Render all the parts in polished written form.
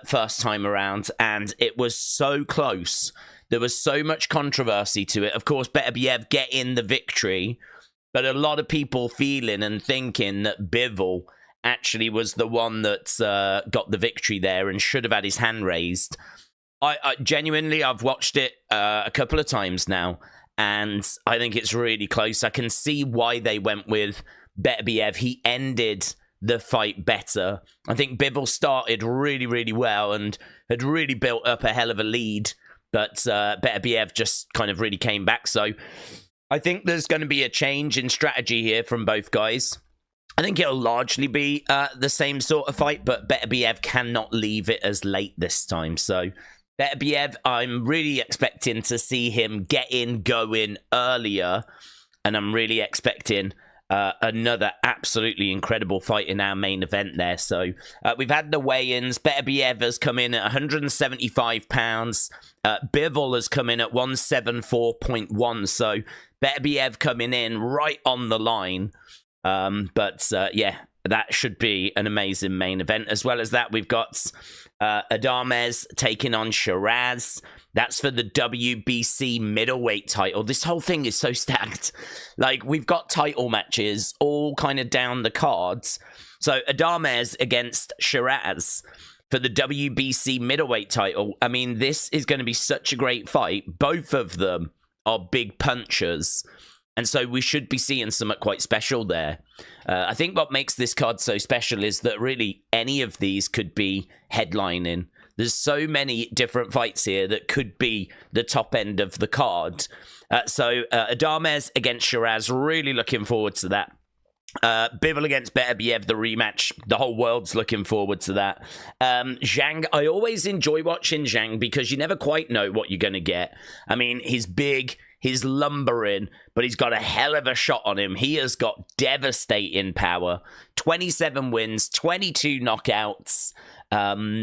first time around, and it was so close. There was so much controversy to it. Of course, Beterbiev getting the victory, but a lot of people feeling and thinking that Bivol actually was the one that got the victory there and should have had his hand raised. I genuinely, I've watched it a couple of times now, and I think it's really close. I can see why they went with Beterbiev. He ended the fight better. I think Bivol started really, really well and had really built up a hell of a lead, but Beterbiev just kind of really came back. So I think there's going to be a change in strategy here from both guys. I think it'll largely be the same sort of fight, but Beterbiev cannot leave it as late this time. So Beterbiev, I'm really expecting to see him going earlier, and I'm really expecting another absolutely incredible fight in our main event there. So we've had the weigh-ins. Beterbiev has come in at 175 pounds. Bivol has come in at 174.1. So Beterbiev coming in right on the line. Yeah, that should be an amazing main event. As well as that, we've got ADAMES taking on Sheeraz. That's for the WBC middleweight title. This whole thing is so stacked. Like, we've got title matches all kind of down the cards. So ADAMES against Sheeraz for the WBC middleweight title. I mean, this is going to be such a great fight. Both of them are big punchers, and so we should be seeing something quite special there. I think what makes this card so special is that really any of these could be headlining. There's so many different fights here that could be the top end of the card. So ADAMES against Sheeraz, really looking forward to that. Bivol against Beterbiev, the rematch. The whole world's looking forward to that. Zhang, I always enjoy watching Zhang because you never quite know what you're going to get. I mean, he's big, he's lumbering, but he's got a hell of a shot on him. He has got devastating power. 27 wins, 22 knockouts.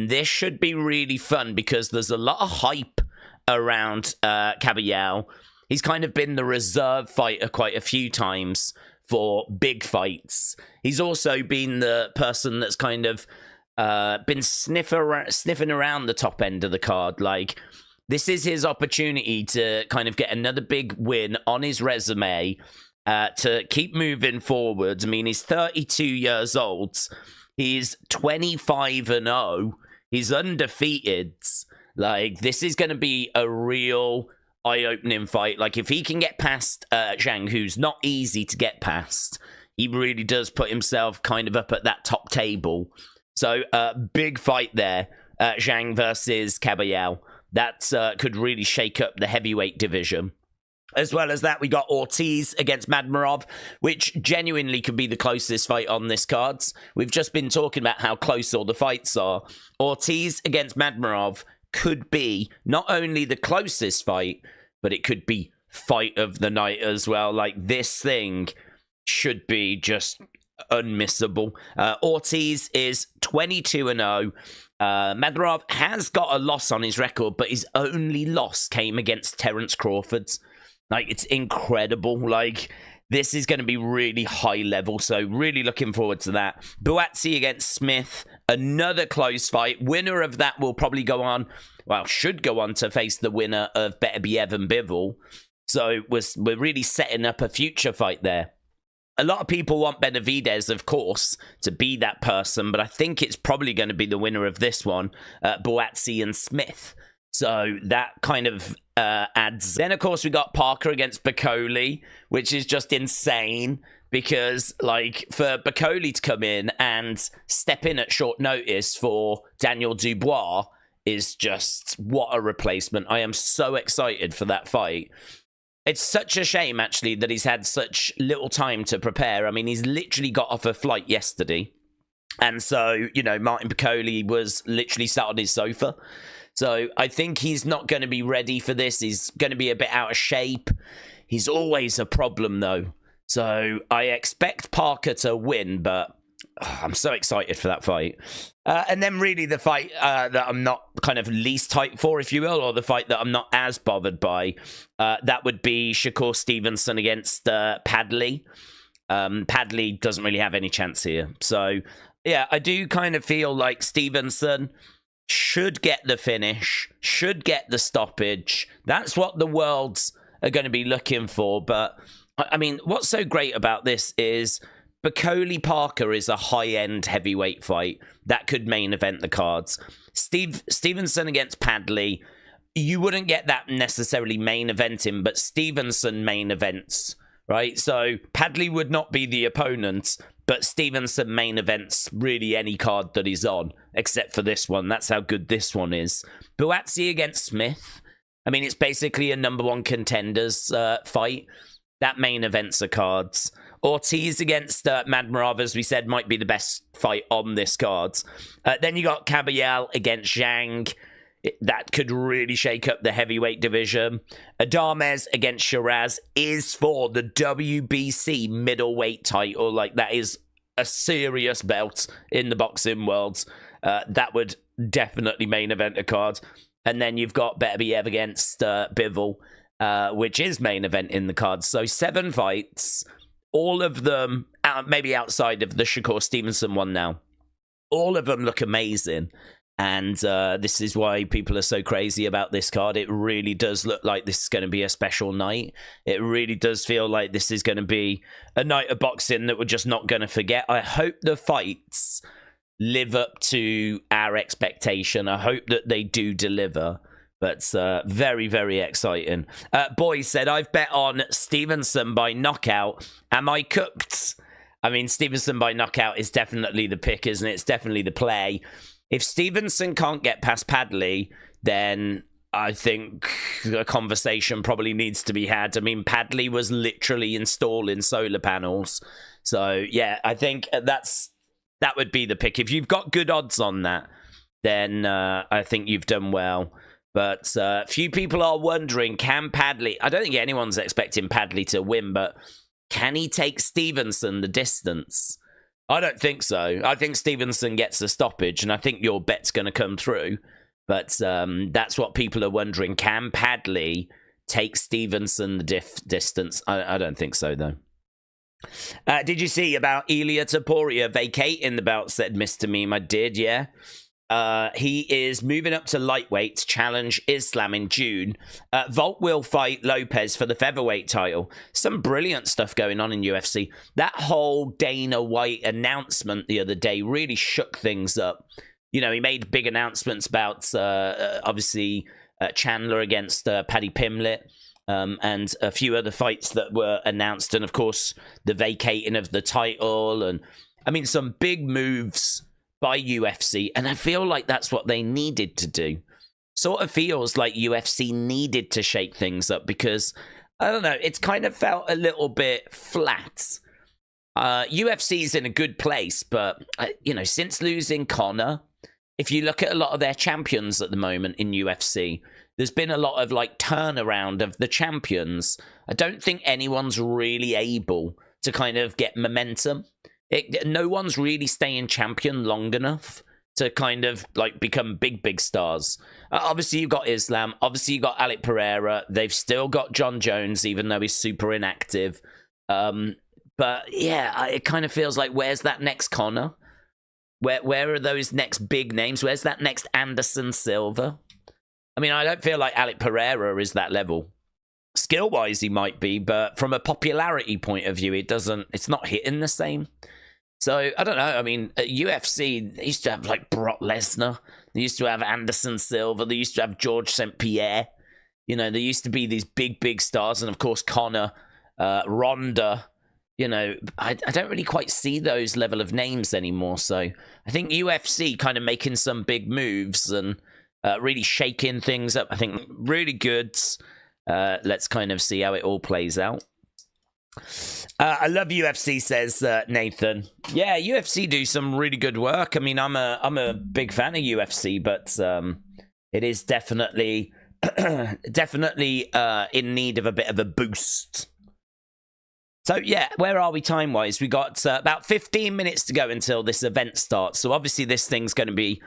This should be really fun because there's a lot of hype around Kabayel. He's kind of been the reserve fighter quite a few times for big fights. He's also been the person that's kind of been sniffing around the top end of the card. Like, this is his opportunity to kind of get another big win on his resume to keep moving forward. I mean, he's 32 years old. He's 25-0. He's undefeated. Like, this is going to be a real eye-opening fight. Like, if he can get past Zhang, who's not easy to get past, he really does put himself kind of up at that top table. So, big fight there. Zhang versus Kabayel. That could really shake up the heavyweight division. As well as that, we got Ortiz against Madrimov, which genuinely could be the closest fight on this card. We've just been talking about how close all the fights are. Ortiz against Madrimov could be not only the closest fight, but it could be fight of the night as well. Like, this thing should be just unmissable. Ortiz is 22-0. Madrimov has got a loss on his record, but his only loss came against Terence Crawford. Like, it's incredible. Like, this is going to be really high level, so really looking forward to that. Bout against Smith, another close fight. Winner of that will probably go on, well, should go on to face the winner of Beterbiev and Bivol. So we're really setting up a future fight there. A lot of people want Benavidez, of course, to be that person, but I think it's probably going to be the winner of this one, Bout and Smith. So that kind of adds. Then, of course, we got Parker against Bakole, which is just insane because, like, for Bakole to come in and step in at short notice for Daniel Dubois is just, what a replacement. I am so excited for that fight. It's such a shame, actually, that he's had such little time to prepare. I mean, he's literally got off a flight yesterday. And so, you know, Martin Bakole was literally sat on his sofa. So I think he's not going to be ready for this. He's going to be a bit out of shape. He's always a problem, though. So I expect Parker to win, but I'm so excited for that fight. And then really the fight that I'm not kind of least hyped for, if you will, or the fight that I'm not as bothered by, that would be Shakur Stevenson against Padley. Padley doesn't really have any chance here. So, yeah, I do kind of feel like Stevenson should get the finish, should get the stoppage. That's what the worlds are going to be looking for. But, I mean, what's so great about this is Bakole Parker is a high-end heavyweight fight that could main event the cards. Stevenson against Padley, you wouldn't get that necessarily main eventing, but Stevenson main events, right? So Padley would not be the opponent, but Stevenson main events really any card that he's on, except for this one. That's how good this one is. Buatsi against Smith. I mean, it's basically a number one contenders fight. That main events are cards. Ortiz against Madrimov, as we said, might be the best fight on this card. Then you got Kabayel against Zhang. That could really shake up the heavyweight division. ADAMES against Sheeraz is for the WBC middleweight title. Like, that is a serious belt in the boxing world. That would definitely main event a card. And then you've got Beterbiev against Bivol, which is main event in the card. So 7 fights, all of them, maybe outside of the Shakur Stevenson one now, all of them look amazing. And this is why people are so crazy about this card. It really does look like this is going to be a special night. It really does feel like this is going to be a night of boxing that we're just not going to forget. I hope the fights live up to our expectation. I hope that they do deliver. But very, very exciting. Boy said, I've bet on Stevenson by knockout. Am I cooked? I mean, Stevenson by knockout is definitely the pick, isn't it? It's definitely the play. If Stevenson can't get past Padley, then I think a conversation probably needs to be had. I mean, Padley was literally installing solar panels. So, yeah, I think that would be the pick. If you've got good odds on that, then I think you've done well. But few people are wondering, can Padley... I don't think anyone's expecting Padley to win, but can he take Stevenson the distance? I don't think so. I think Stevenson gets a stoppage, and I think your bet's going to come through. But that's what people are wondering. Can Padley take Stevenson the distance? I don't think so, though. Did you see about Ilia Topuria vacating the belt, said Mr. Meme? I did, yeah. He is moving up to lightweight to challenge Islam in June. Volt will fight Lopez for the featherweight title. Some brilliant stuff going on in UFC. That whole Dana White announcement the other day really shook things up. You know, he made big announcements about, obviously, Chandler against Paddy Pimblett. And a few other fights that were announced. And, of course, the vacating of the title. And, I mean, some big moves by UFC, and I feel like that's what they needed to do. Sort of feels like UFC needed to shake things up because, I don't know, it's kind of felt a little bit flat. UFC's in a good place, but, you know, since losing Conor, if you look at a lot of their champions at the moment in UFC, there's been a lot of, like, turnaround of the champions. I don't think anyone's really able to kind of get momentum. No one's really staying champion long enough to kind of like become big stars. Obviously, you've got Islam. Obviously, you've got Alec Pereira. They've still got John Jones, even though he's super inactive. But yeah, it kind of feels like, where's that next Conor? Where are those next big names? Where's that next Anderson Silva? I mean, I don't feel like Alec Pereira is that level. Skill-wise, he might be, but from a popularity point of view, it's not hitting the same. So, I don't know. I mean, at UFC, they used to have, like, Brock Lesnar. They used to have Anderson Silva. They used to have George St. Pierre. You know, there used to be these big stars. And, of course, Conor, Ronda. You know, I don't really quite see those level of names anymore. So, I think UFC kind of making some big moves and really shaking things up. I think really good. Let's kind of see how it all plays out. I love UFC, says Nathan. Yeah, UFC do some really good work. I mean, I'm a big fan of UFC, but it is definitely in need of a bit of a boost. So yeah, where are we time-wise? We got about 15 minutes to go until this event starts. So obviously this thing's going to be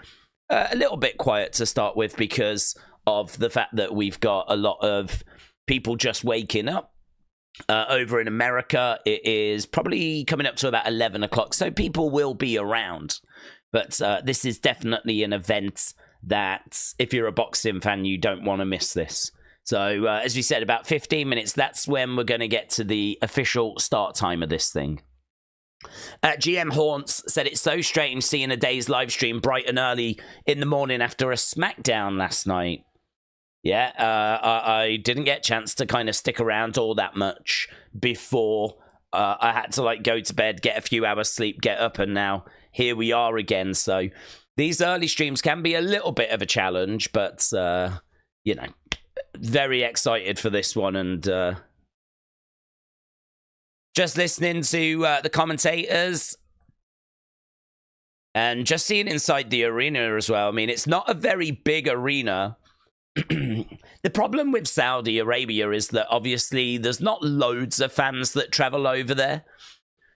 a little bit quiet to start with because of the fact that we've got a lot of people just waking up. Over in America, it is probably coming up to about 11 o'clock, so people will be around. But this is definitely an event that if you're a boxing fan, you don't want to miss this. So, as we said, about 15 minutes, that's when we're going to get to the official start time of this thing. GM Haunts said it's so strange seeing a day's live stream bright and early in the morning after a SmackDown last night. Yeah, I didn't get a chance to kind of stick around all that much before I had to like go to bed, get a few hours sleep, get up, and now here we are again. So these early streams can be a little bit of a challenge, but you know, very excited for this one. And just listening to the commentators and just seeing inside the arena as well. I mean, it's not a very big arena. The problem with Saudi Arabia is that obviously there's not loads of fans that travel over there.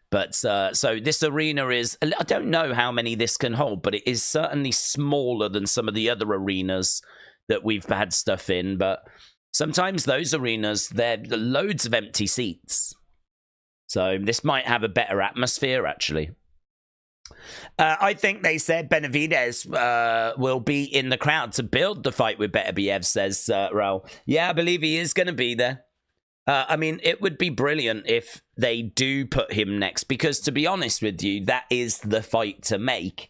But so this arena is, I don't know how many this can hold, but it is certainly smaller than some of the other arenas that we've had stuff in. But sometimes those arenas, they're loads of empty seats. So this might have a better atmosphere, actually. I think they said Benavidez will be in the crowd to build the fight with Beterbiev, says Raul. Yeah, I believe he is going to be there. I mean, it would be brilliant if they do put him next, because to be honest with you, that is the fight to make.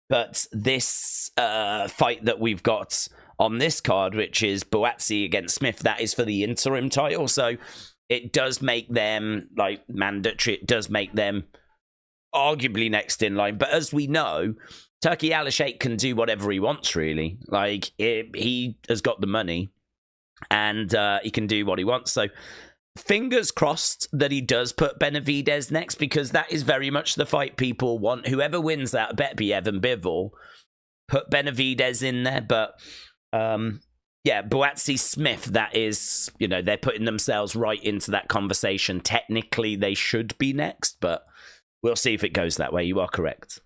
But this fight that we've got on this card, which is Buatsi against Smith, that is for the interim title. So it does make them like mandatory. It does make them arguably next in line. But as we know, Turki Al-Sheikh can do whatever he wants, really. Like, he has got the money, and he can do what he wants. So fingers crossed that he does put Benavidez next, because that is very much the fight people want. Whoever wins that, Beterbiev and Bivol, put Benavidez in there. But yeah, Buatsi Smith, that is, you know, they're putting themselves right into that conversation. Technically, they should be next, but we'll see if it goes that way. You are correct.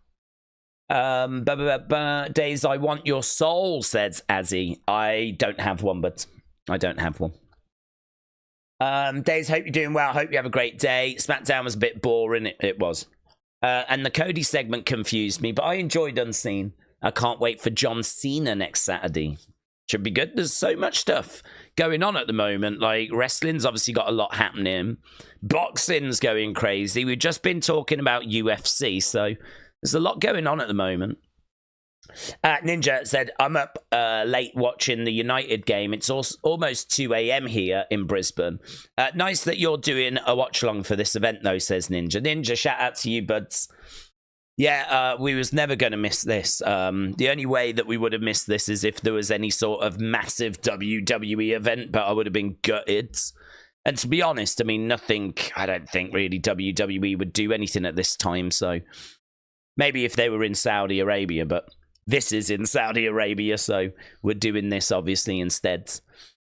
Days, I want your soul, says Azzy. I don't have one, but I don't have one. Days, hope you're doing well. Hope you have a great day. SmackDown was a bit boring. It was. And the Cody segment confused me, but I enjoyed Unseen. I can't wait for John Cena next Saturday. Should be good. There's so much stuff going on at the moment. Like, wrestling's obviously got a lot happening. Boxing's going crazy. We've just been talking about UFC, so there's a lot going on at the moment. Ninja said, I'm up late watching the United game. It's almost 2 a.m. here in Brisbane. Nice that you're doing a watch-along for this event, though, says Ninja. Ninja, shout out to you, buds. Yeah, we was never going to miss this. The only way that we would have missed this is if there was any sort of massive WWE event, but I would have been gutted. And to be honest, I mean, I don't think really WWE would do anything at this time. So maybe if they were in Saudi Arabia, but this is in Saudi Arabia, so we're doing this obviously instead.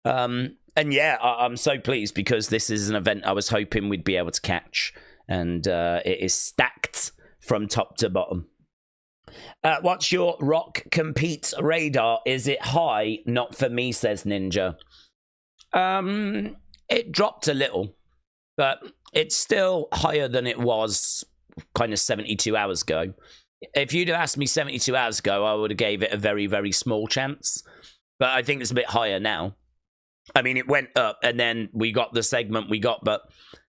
And yeah, I'm so pleased, because this is an event I was hoping we'd be able to catch. And it is stacked from top to bottom. What's your Rock compete radar? Is it high? Not for me, says Ninja. It dropped a little, but it's still higher than it was kind of 72 hours ago. If you'd have asked me 72 hours ago, I would have gave it a very, very small chance. But I think it's a bit higher now. I mean, it went up, and then we got the segment we got. But,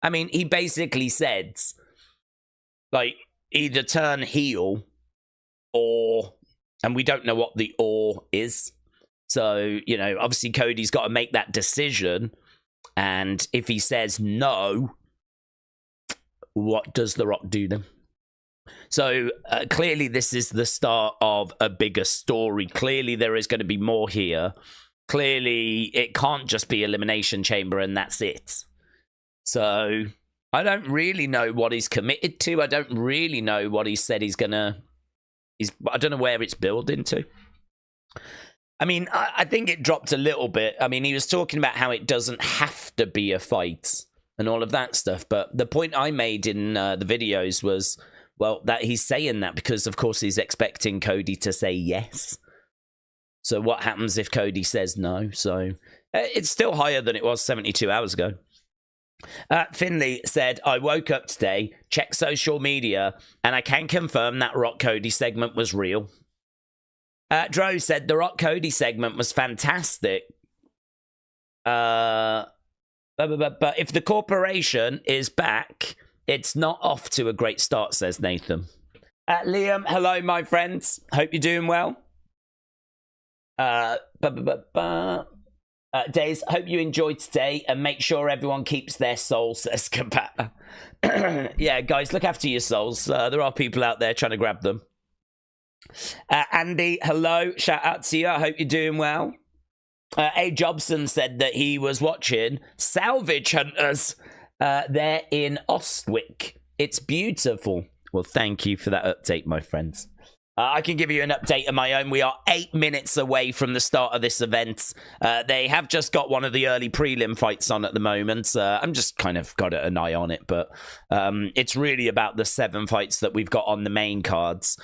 I mean, he basically said, like, either turn heel or, and we don't know what the or is. So, you know, obviously Cody's got to make that decision. And if he says no, what does The Rock do then? So clearly this is the start of a bigger story. Clearly there is going to be more here. Clearly it can't just be Elimination Chamber and that's it. So I don't really know what he's committed to. I don't really know what he said he's gonna... I don't know where it's building to. I mean, I think it dropped a little bit. I mean, he was talking about how it doesn't have to be a fight and all of that stuff. But the point I made in the videos was, well, that he's saying that because, of course, he's expecting Cody to say yes. So what happens if Cody says no? So it's still higher than it was 72 hours ago. Finley said, I woke up today, checked social media, and I can confirm that Rock Cody segment was real. Dro said the Rock Cody segment was fantastic. But if the corporation is back, it's not off to a great start, says Nathan. Liam, hello, my friends. Hope you're doing well. Days, hope you enjoyed today and make sure everyone keeps their soul, says Kabayel. Yeah, guys, look after your souls. There are people out there trying to grab them. Andy, hello. Shout out to you. I hope you're doing well. A. Jobson said that he was watching Salvage Hunters there in Ostwick. It's beautiful. Well, thank you for that update, my friends. I can give you an update of my own. We are 8 minutes away from the start of this event. They have just got one of the early prelim fights on at the moment. I'm just kind of got an eye on it, but it's really about the 7 fights that we've got on the main cards.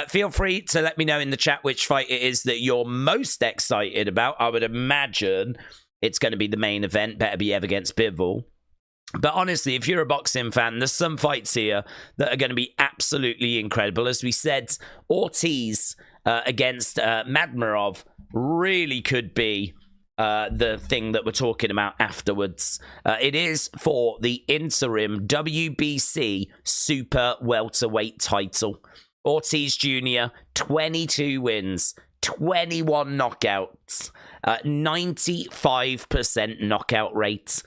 Feel free to let me know in the chat which fight it is that you're most excited about. I would imagine it's going to be the main event, Beterbiev against Bivol. But honestly, if you're a boxing fan, there's some fights here that are going to be absolutely incredible. As we said, Ortiz against Madrimov really could be the thing that we're talking about afterwards. It is for the interim WBC Super-Welterweight title. Ortiz Jr., 22 wins, 21 knockouts, 95% knockout rate,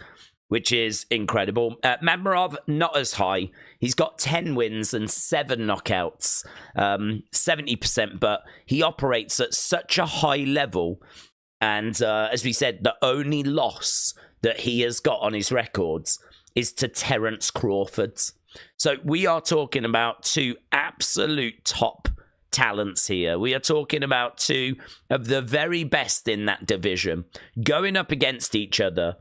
which is incredible. Madrimov, not as high. He's got 10 wins and 7 knockouts, 70%, but he operates at such a high level. And as we said, the only loss that he has got on his records is to Terence Crawford. So we are talking about 2 absolute top talents here. We are talking about 2 of the very best in that division going up against each other.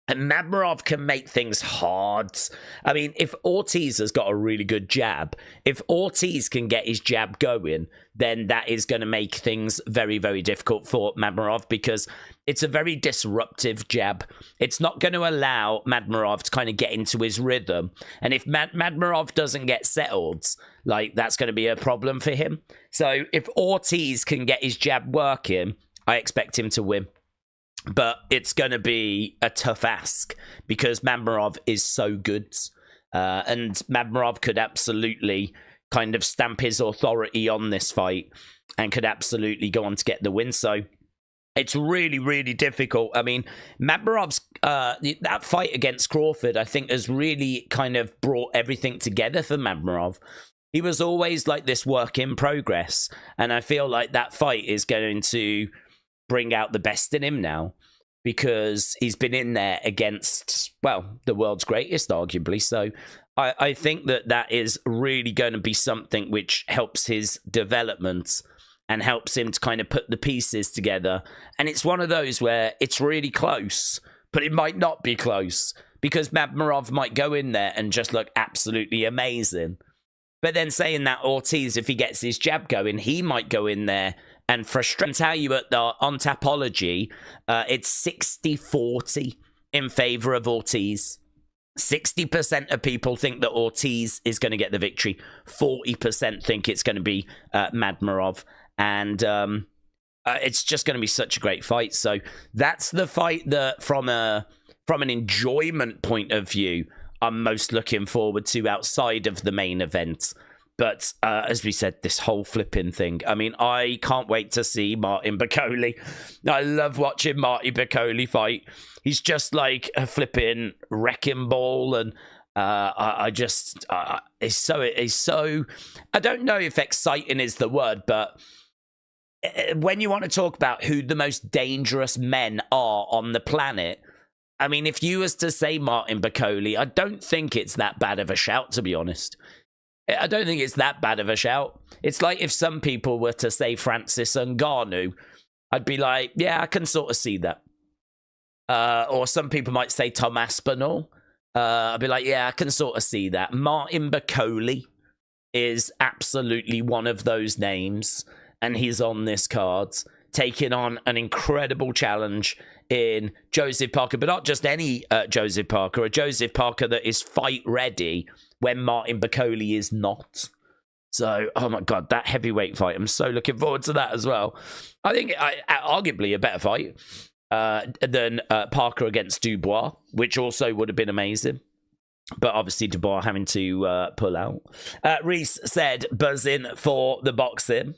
And Madrimov can make things hard. I mean, if Ortiz has got a really good jab, if Ortiz can get his jab going, then that is going to make things very, very difficult for Madrimov because it's a very disruptive jab. It's not going to allow Madrimov to kind of get into his rhythm. And if Madrimov doesn't get settled, like, that's going to be a problem for him. So if Ortiz can get his jab working, I expect him to win. But it's going to be a tough ask because Madrimov is so good. And Madrimov could absolutely kind of stamp his authority on this fight and could absolutely go on to get the win. So it's really, really difficult. I mean, Madrimov's that fight against Crawford, I think, has really kind of brought everything together for Madrimov. He was always like this work in progress. And I feel like that fight is going to bring out the best in him now because he's been in there against, well, the world's greatest, arguably. So I think that that is really going to be something which helps his development and helps him to kind of put the pieces together. And it's one of those where it's really close, but it might not be close because Madrimov might go in there and just look absolutely amazing. But then saying that, Ortiz, if he gets his jab going, he might go in there and frustrate. I can tell you on Tapology, it's 60-40 in favor of Ortiz. 60% of people think that Ortiz is going to get the victory. 40% think it's going to be Madrimov. And it's just going to be such a great fight. So that's the fight that, from an enjoyment point of view, I'm most looking forward to outside of the main event. But as we said, this whole flipping thing. I mean, I can't wait to see Martin Bakole. I love watching Martin Bakole fight. He's just like a flipping wrecking ball. And it's so, I don't know if exciting is the word, but when you want to talk about who the most dangerous men are on the planet, I mean, if you was to say Martin Bakole, I don't think it's that bad of a shout, to be honest. I don't think it's that bad of a shout. It's like if some people were to say Francis Ngannou, I'd be like, yeah, I can sort of see that. Or some people might say Tom Aspinall. I'd be like, yeah, I can sort of see that. Martin Bakole is absolutely one of those names, and he's on this card, taking on an incredible challenge in Joseph Parker, but not just any Joseph Parker, a Joseph Parker that is fight ready when Martin Bakole is not. So, oh my God, that heavyweight fight. I'm so looking forward to that as well. I think arguably a better fight than Parker against Dubois, which also would have been amazing. But obviously Dubois having to pull out. Reese said, buzzing for the boxing.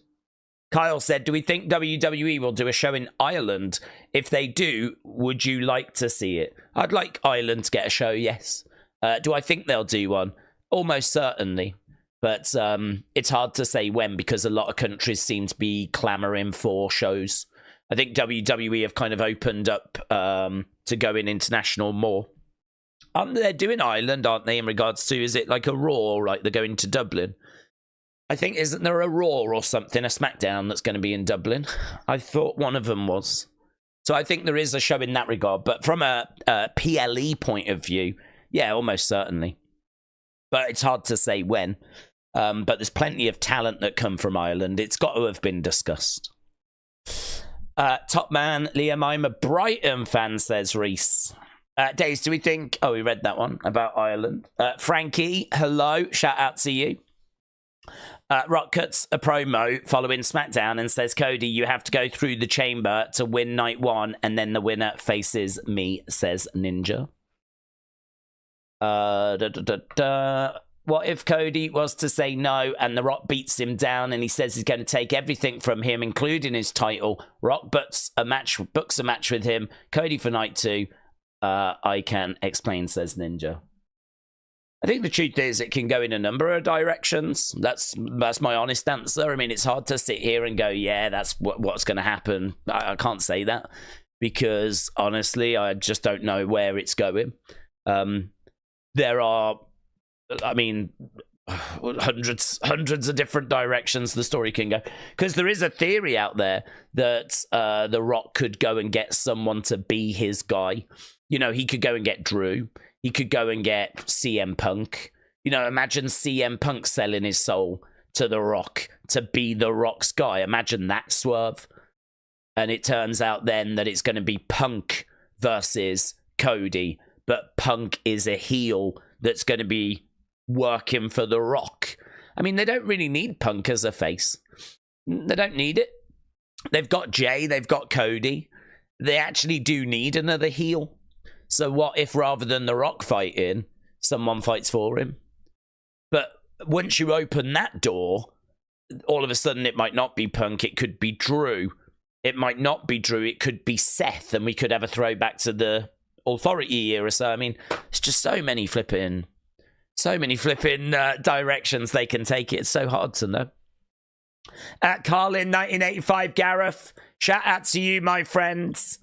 Kyle said, do we think WWE will do a show in Ireland? If they do, would you like to see it? I'd like Ireland to get a show, yes. Do I think they'll do one? Almost certainly. But it's hard to say when, because a lot of countries seem to be clamoring for shows. I think WWE have kind of opened up to going international more. They're doing Ireland, aren't they, in regards to, is it like a Raw, like they're going to Dublin? I think, isn't there a Raw or something, a SmackDown that's going to be in Dublin? I thought one of them was. So I think there is a show in that regard. But from a PLE point of view, yeah, almost certainly. But it's hard to say when. But there's plenty of talent that come from Ireland. It's got to have been discussed. Top man, Liam, I'm a Brighton fan, says Reese. Days, do we think... Oh, we read that one about Ireland. Frankie, hello. Shout out to you. Rock cuts a promo following SmackDown and says, Cody, you have to go through the chamber to win night one, and then the winner faces me, says Ninja. What if Cody was to say no and The Rock beats him down and he says he's going to take everything from him, including his title? Rock books a match with him. Cody for night two. I can explain, says Ninja. I think the truth is it can go in a number of directions. That's my honest answer. I mean, it's hard to sit here and go, yeah, that's what's going to happen. I can't say that because, honestly, I just don't know where it's going. There are, I mean, hundreds of different directions the story can go. Because there is a theory out there that The Rock could go and get someone to be his guy. You know, he could go and get Drew. He could go and get CM Punk. You know, imagine CM Punk selling his soul to The Rock to be The Rock's guy. Imagine that swerve. And it turns out then that it's going to be Punk versus Cody. But Punk is a heel that's going to be working for The Rock. I mean, they don't really need Punk as a face. They don't need it. They've got Jay. They've got Cody. They actually do need another heel. So what if rather than The Rock fighting, someone fights for him? But once you open that door, all of a sudden it might not be Punk, it could be Drew. It might not be Drew, it could be Seth, and we could have a throwback to the Authority era. So, I mean, it's just so many flipping directions they can take it. It's so hard to know. Carlin, 1985, Gareth, shout out to you, my friends.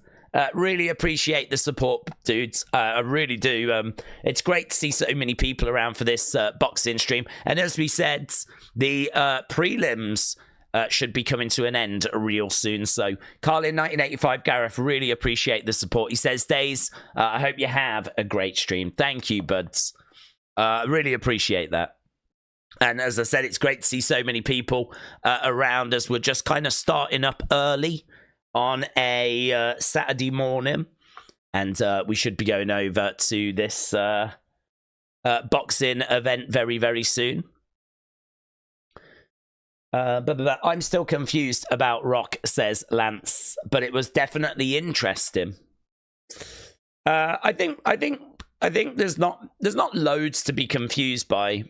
Really appreciate the support, dudes. I really do. It's great to see so many people around for this boxing stream. And as we said, the prelims should be coming to an end real soon. So, Carlin, 1985, Gareth, really appreciate the support. He says, Days, I hope you have a great stream. Thank you, buds. Really appreciate that. And as I said, it's great to see so many people around us. We're just kind of starting up early on a Saturday morning, and we should be going over to this boxing event very, very soon. But I'm still confused about Rock, says Lance, but it was definitely interesting. I think there's not loads to be confused by.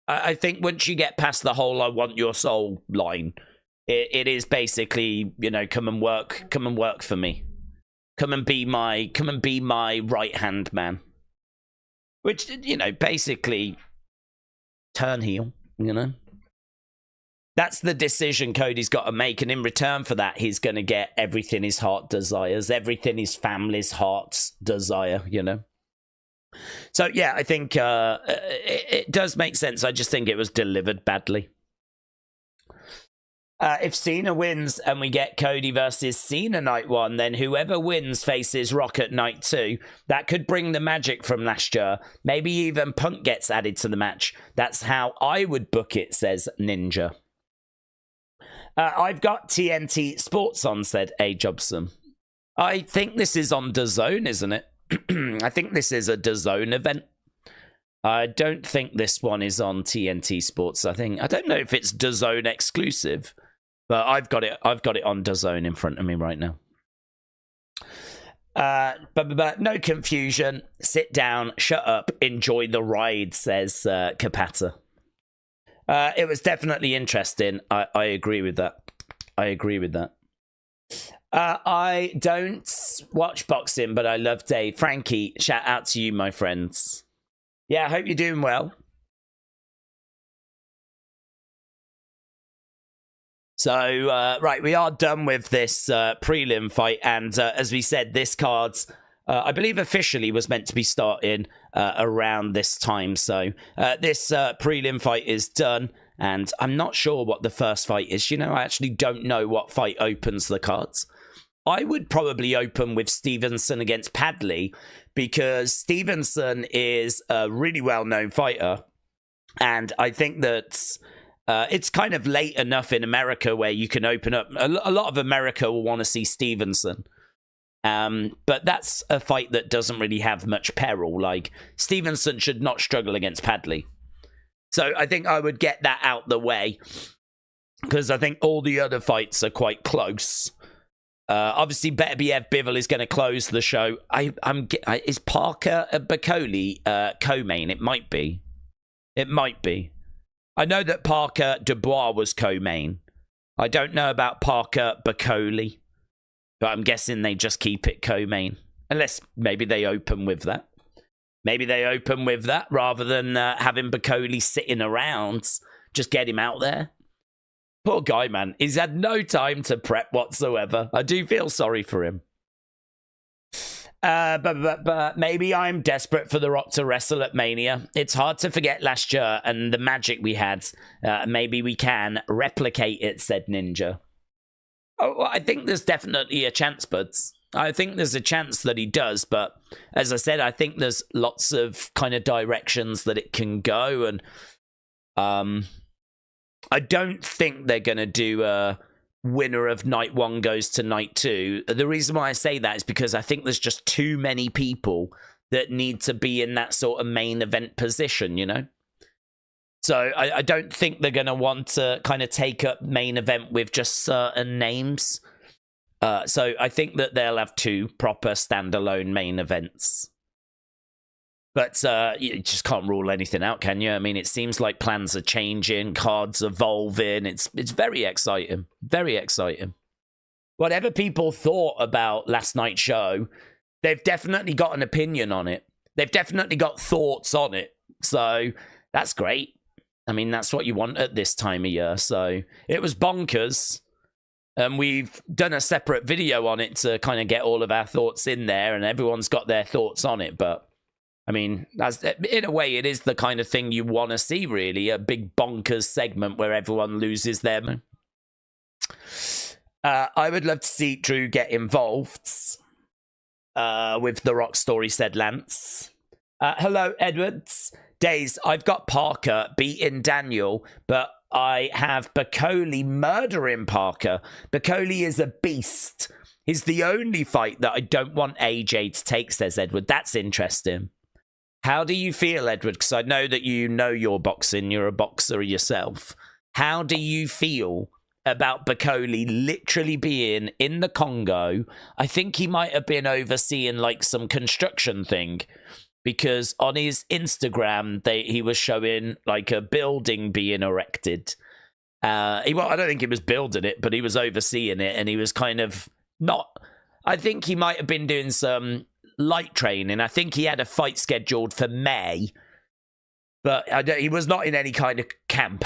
I think once you get past the whole "I want your soul" line, it is basically, you know, come and work for me. Come and be my right-hand man. Which, you know, basically turn heel, you know. That's the decision Cody's got to make, and in return for that, he's going to get everything his heart desires, everything his family's hearts desire, you know. So, yeah, I think it does make sense. I just think it was delivered badly. If Cena wins and we get Cody versus Cena night one, then whoever wins faces Rock at night two. That could bring the magic from last year. Maybe even Punk gets added to the match. That's how I would book it, says Ninja. I've got TNT Sports on, said A. Jobson. I think this is on DAZN, isn't it? I think this is a DAZN event. I don't think this one is on TNT Sports. I don't know if it's DAZN exclusive, but I've got it on DAZN in front of me right now. But no confusion. Sit down, shut up, enjoy the ride, says Kapata. It was definitely interesting. I agree with that. I don't watch boxing, but I love Dave. Frankie, shout out to you, my friends. Yeah, I hope you're doing well. So, right, we are done with this prelim fight. And as we said, this card's, I believe officially was meant to be starting around this time. So this prelim fight is done. And I'm not sure what the first fight is. You know, I actually don't know what fight opens the cards. I would probably open with Stevenson against Padley, because Stevenson is a really well-known fighter. And I think that it's kind of late enough in America where you can open up. A lot of America will want to see Stevenson. But that's a fight that doesn't really have much peril. Like, Stevenson should not struggle against Padley. So I think I would get that out the way, because I think all the other fights are quite close. Obviously, Beterbiev Bivol is going to close the show. Is Parker Bakole co-main? It might be. I know that Parker Dubois was co-main. I don't know about Parker Bakole, but I'm guessing they just keep it co-main. Unless maybe they open with that. Maybe they open with that rather than having Bakole sitting around. Just get him out there. Poor guy, man. He's had no time to prep whatsoever. I do feel sorry for him. But maybe I'm desperate for The Rock to wrestle at Mania. It's hard to forget last year and the magic we had. Maybe we can replicate it, said Ninja. Oh, well, I think there's definitely a chance, buds. I think there's a chance that he does, but as I said, I think there's lots of kind of directions that it can go, and I don't think they're going to do a winner of night 1 goes to night 2. The reason why I say that is because I think there's just too many people that need to be in that sort of main event position, you know? So I don't think they're going to want to kind of take up main event with just certain names. So I think that they'll have 2 proper standalone main events. But you just can't rule anything out, can you? I mean, it seems like plans are changing, cards evolving. It's very exciting. Very exciting. Whatever people thought about last night's show, they've definitely got an opinion on it. They've definitely got thoughts on it. So that's great. I mean, that's what you want at this time of year. So it was bonkers. And we've done a separate video on it to kind of get all of our thoughts in there. And everyone's got their thoughts on it. But I mean, in a way, it is the kind of thing you want to see, really. A big bonkers segment where everyone loses them. I would love to see Drew get involved with The Rock story, said Lance. Hello, Edwards. Days, I've got Parker beating Daniel, but I have Bakole murdering Parker. Bakole is a beast. He's the only fight that I don't want AJ to take, says Edward. That's interesting. How do you feel, Edward? Because I know that you know your boxing. You're a boxer yourself. How do you feel about Bakole literally being in the Congo? I think he might have been overseeing like some construction thing, because on his Instagram, he was showing like a building being erected. I don't think he was building it, but he was overseeing it, and he was kind of not... I think he might have been doing some light training. I think he had a fight scheduled for May, but he was not in any kind of camp.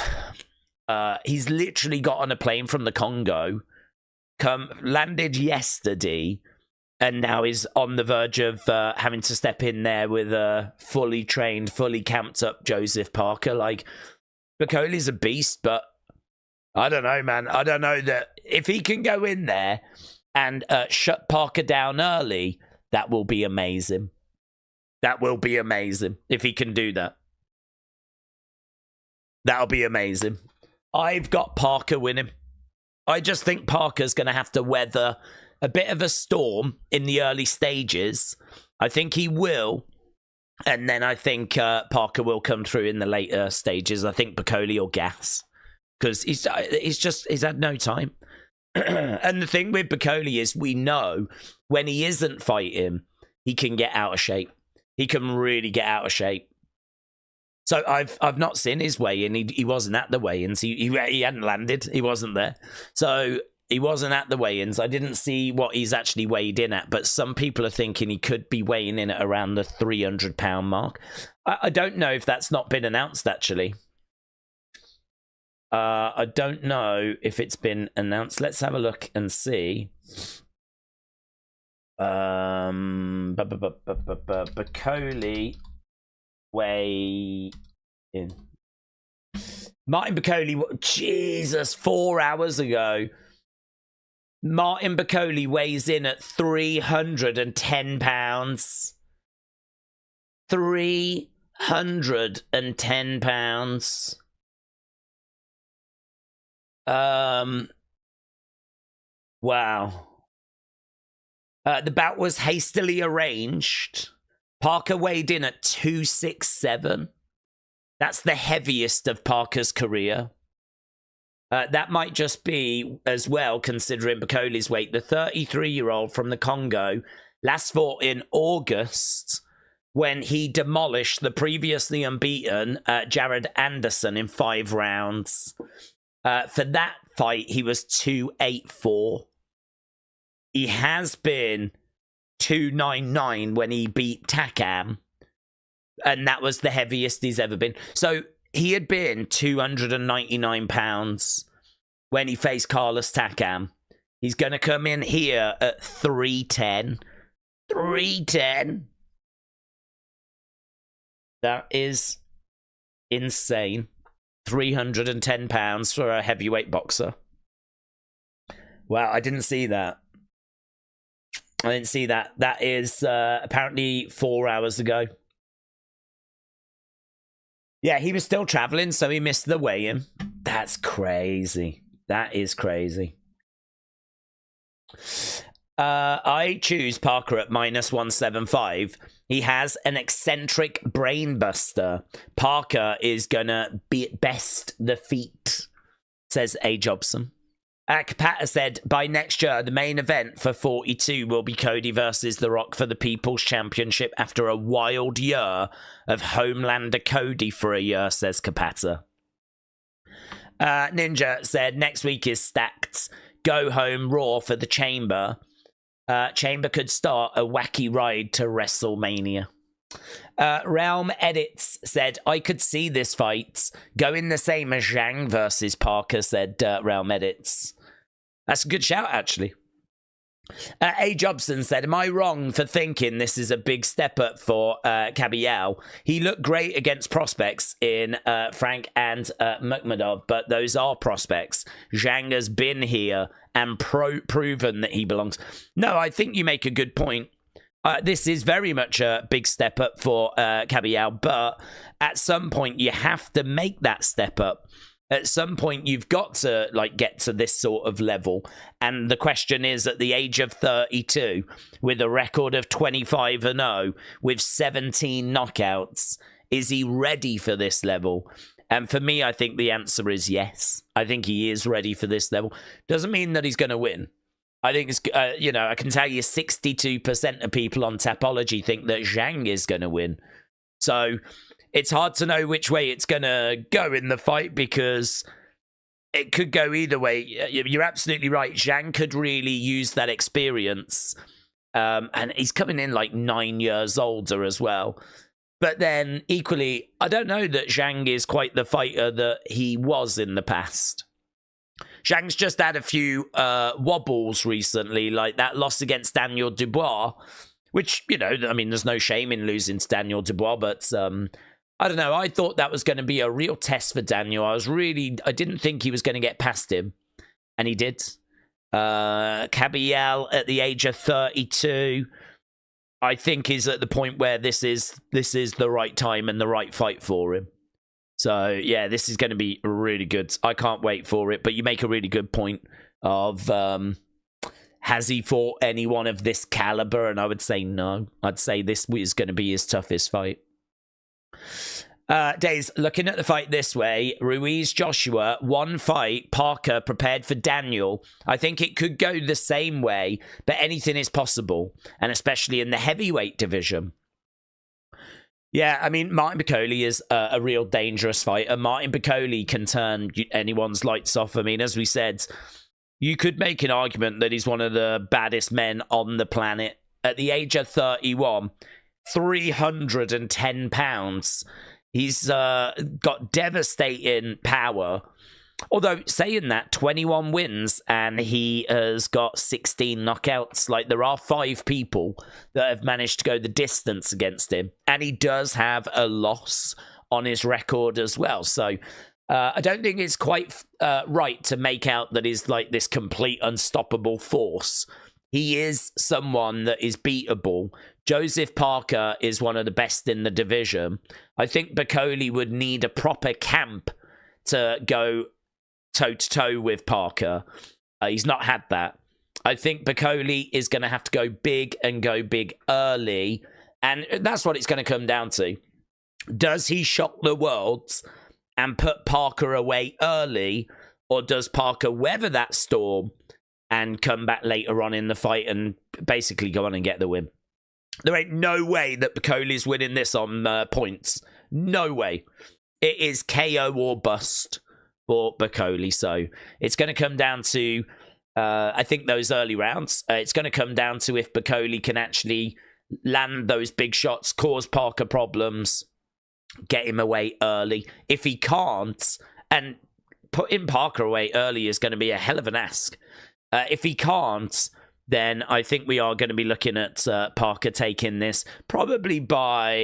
He's literally got on a plane from the Congo, landed yesterday, and now is on the verge of having to step in there with a fully trained, fully camped up Joseph Parker. Like, Bakole's a beast, but I don't know, man. I don't know that if he can go in there and shut Parker down early, that will be amazing. That will be amazing if he can do that. That'll be amazing. I've got Parker winning. I just think Parker's going to have to weather a bit of a storm in the early stages. I think he will. And then I think Parker will come through in the later stages. I think Bakole or gas, because he's had no time. And the thing with Bakole is we know when he isn't fighting, he can get out of shape. He can really get out of shape. So I've not seen his weigh-in. He wasn't at the weigh-ins. He hadn't landed. He wasn't there. So he wasn't at the weigh-ins. I didn't see what he's actually weighed in at, but some people are thinking he could be weighing in at around the 300-pound mark. I don't know if that's not been announced, actually. I don't know if it's been announced. Let's have a look and see. Bakole weigh in. Martin Bakole, Jesus, 4 hours ago. Martin Bakole weighs in at 310 pounds. 310 pounds. Wow. The bout was hastily arranged. Parker weighed in at 267. That's the heaviest of Parker's career. That might just be, as well, considering Bakole's weight. The 33-year-old from the Congo last fought in August when he demolished the previously unbeaten Jared Anderson in 5 rounds. For that fight, he was 284. He has been 299 when he beat Takam, and that was the heaviest he's ever been. So he had been 299 pounds when he faced Carlos Takam. He's going to come in here at 310. 310. That is insane. 310 pounds for a heavyweight boxer. Wow, I didn't see that. I didn't see that. That is apparently 4 hours ago. Yeah, he was still traveling, so he missed the weigh-in. That's crazy. That is crazy. I choose Parker at -175. He has an eccentric brainbuster. Parker is gonna best the feat, says A. Jobson. Kapata said, by next year, the main event for 42 will be Cody versus The Rock for the People's Championship after a wild year of Homelander Cody for a year, says Kapata. Ninja said, next week is stacked. Go home Raw for the Chamber. Chamber could start a wacky ride to WrestleMania. Realm Edits said, I could see this fight going the same as Zhang versus Parker, said Realm Edits. That's a good shout, actually. A. Jobson said, am I wrong for thinking this is a big step up for Kabayel? He looked great against prospects in Frank and Makhmudov, but those are prospects. Zhang has been here and proven that he belongs. No, I think you make a good point. This is very much a big step up for Kabayel, but at some point you have to make that step up. At some point you've got to get to this sort of level, and the question is, at the age of 32, with a record of 25-0, with 17 knockouts, is he ready for this level? And for me, I think the answer is yes. I think he is ready for this level. Doesn't mean that he's going to win. I think it's, I can tell you 62% of people on Tapology think that Zhang is going to win. So it's hard to know which way it's going to go in the fight, because it could go either way. You're absolutely right. Zhang could really use that experience. And he's coming in 9 years older as well. But then equally, I don't know that Zhang is quite the fighter that he was in the past. Zhang's just had a few wobbles recently, like that loss against Daniel Dubois, which, there's no shame in losing to Daniel Dubois, but I don't know. I thought that was going to be a real test for Daniel. I didn't think he was going to get past him, and he did. Kabayel at the age of 32, I think is at the point where this is the right time and the right fight for him. So, yeah, this is going to be really good. I can't wait for it. But you make a really good point of Has he fought anyone of this caliber? And I would say no. I'd say this is going to be his toughest fight. Days, looking at the fight this way, Ruiz Joshua, one fight, Parker prepared for Daniel. I think it could go the same way, but anything is possible, and especially in the heavyweight division. Yeah, I mean, Martin Bakole is a real dangerous fighter. Martin Bakole can turn anyone's lights off. I mean, as we said, you could make an argument that he's one of the baddest men on the planet. At the age of 31, 310 pounds. He's got devastating power. Although, saying that, 21 wins and he has got 16 knockouts. Like, there are 5 people that have managed to go the distance against him. And he does have a loss on his record as well. So, I don't think it's quite right to make out that he's like this complete unstoppable force. He is someone that is beatable. Joseph Parker is one of the best in the division. I think Bakole would need a proper camp to go toe-to-toe with Parker. He's not had that. I think Bakole is going to have to go big and go big early. And that's what it's going to come down to. Does he shock the world and put Parker away early? Or does Parker weather that storm and come back later on in the fight and basically go on and get the win? There ain't no way that Bakole's winning this on points. No way. It is KO or bust for Bakole. So it's going to come down to, I think, those early rounds. It's going to come down to if Bakole can actually land those big shots, cause Parker problems, get him away early. If he can't, and putting Parker away early is going to be a hell of an ask. If he can't, then I think we are going to be looking at Parker taking this probably by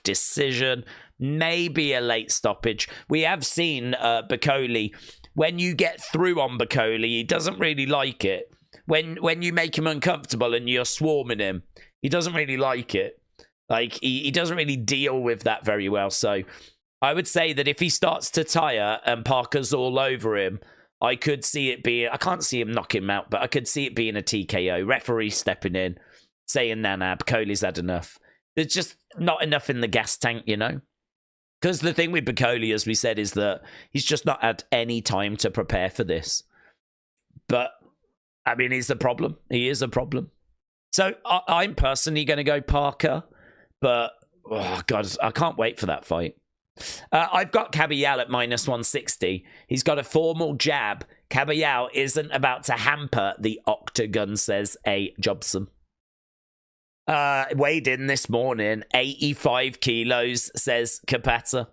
decision, maybe a late stoppage. We have seen Bakole, when you get through on Bakole, he doesn't really like it. When you make him uncomfortable and you're swarming him, he doesn't really like it. Like, he doesn't really deal with that very well. So I would say that if he starts to tire and Parker's all over him, I could see it being, I can't see him knock him out, but I could see it being a TKO. Referee stepping in, saying, nah, Bakole's had enough. There's just not enough in the gas tank, you know? Because the thing with Bakole, as we said, is that he's just not had any time to prepare for this. But, I mean, he's a problem. He is a problem. So, I'm personally going to go Parker. But, oh, God, I can't wait for that fight. I've got Kabayel at -160. He's got a formal jab. Kabayel isn't about to hamper the octagon, says A. Jobson. Weighed in this morning, 85 kilos, says Kapata.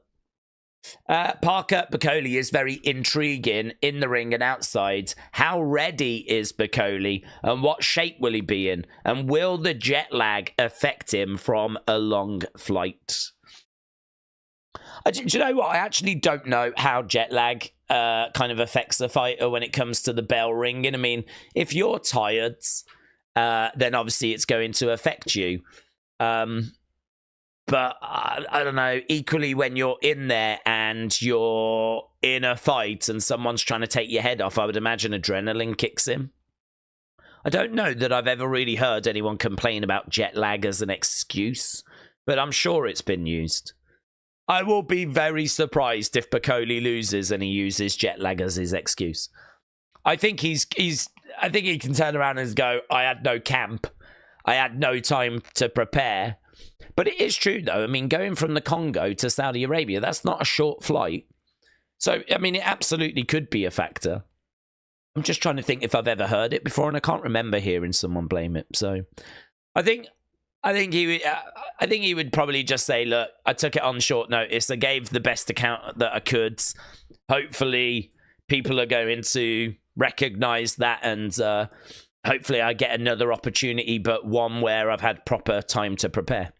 Parker Bakole is very intriguing in the ring and outside. How ready is Bakole, and what shape will he be in? And will the jet lag affect him from a long flight? Do you know what? I actually don't know how jet lag kind of affects a fighter when it comes to the bell ringing. I mean, if you're tired, then obviously it's going to affect you. But I don't know. Equally, when you're in there and you're in a fight and someone's trying to take your head off, I would imagine adrenaline kicks in. I don't know that I've ever really heard anyone complain about jet lag as an excuse, but I'm sure it's been used. I will be very surprised if Bakole loses and he uses jet lag as his excuse. I think I think he can turn around and go, I had no camp. I had no time to prepare. But it is true, though. I mean, going from the Congo to Saudi Arabia, that's not a short flight. So, I mean, it absolutely could be a factor. I'm just trying to think if I've ever heard it before, and I can't remember hearing someone blame it. So, I think he would probably just say, look, I took it on short notice. I gave the best account that I could. Hopefully, people are going to recognize that, and hopefully I get another opportunity, but one where I've had proper time to prepare.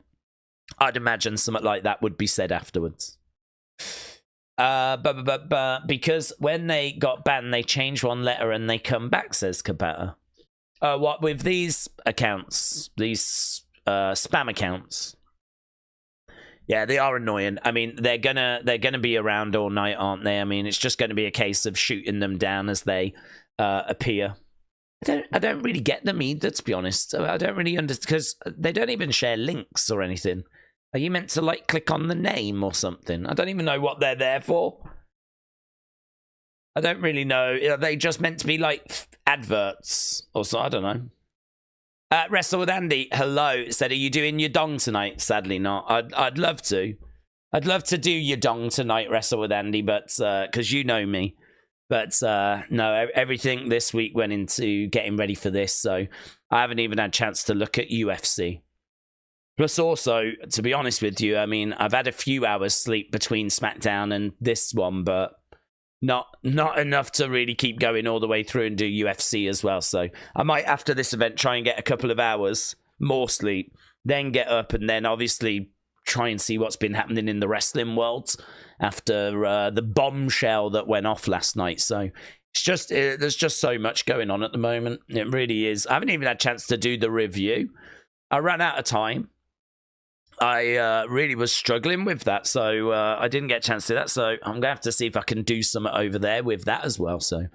I'd imagine something like that would be said afterwards. But because when they got banned, they changed one letter and they come back, says Kabata. What with these accounts, these spam accounts? Yeah, they are annoying. I mean, they're gonna be around all night, aren't they? I mean, it's just going to be a case of shooting them down as they appear. I don't really get them either, to be honest. I don't really understand, because they don't even share links or anything. Are you meant to, like, click on the name or something? I don't even know what they're there for. I don't really know. Are they just meant to be, like, adverts or so? I don't know. Wrestle with Andy, hello. Said, are you doing your dong tonight? Sadly not. I'd love to. I'd love to do your dong tonight, Wrestle with Andy, but because you know me. But no, everything this week went into getting ready for this, so I haven't even had a chance to look at UFC. Plus also, to be honest with you, I mean, I've had a few hours sleep between SmackDown and this one, but not enough to really keep going all the way through and do UFC as well. So I might, after this event, try and get a couple of hours more sleep, then get up and then obviously try and see what's been happening in the wrestling world after the bombshell that went off last night. So it's just there's just so much going on at the moment. It really is. I haven't even had a chance to do the review. I ran out of time. I really was struggling with that, so I didn't get a chance to do that. So I'm going to have to see if I can do something over there with that as well. So,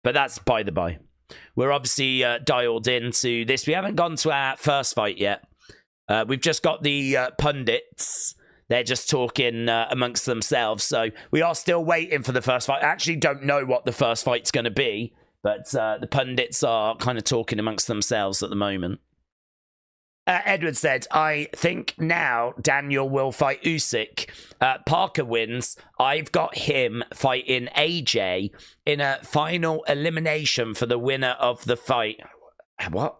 but that's by the by. We're obviously dialed into this. We haven't gone to our first fight yet. We've just got the pundits. They're just talking amongst themselves. So we are still waiting for the first fight. I actually don't know what the first fight's going to be, but the pundits are kind of talking amongst themselves at the moment. Edward said, I think now Daniel will fight Usyk. Parker wins. I've got him fighting AJ in a final elimination for the winner of the fight. What?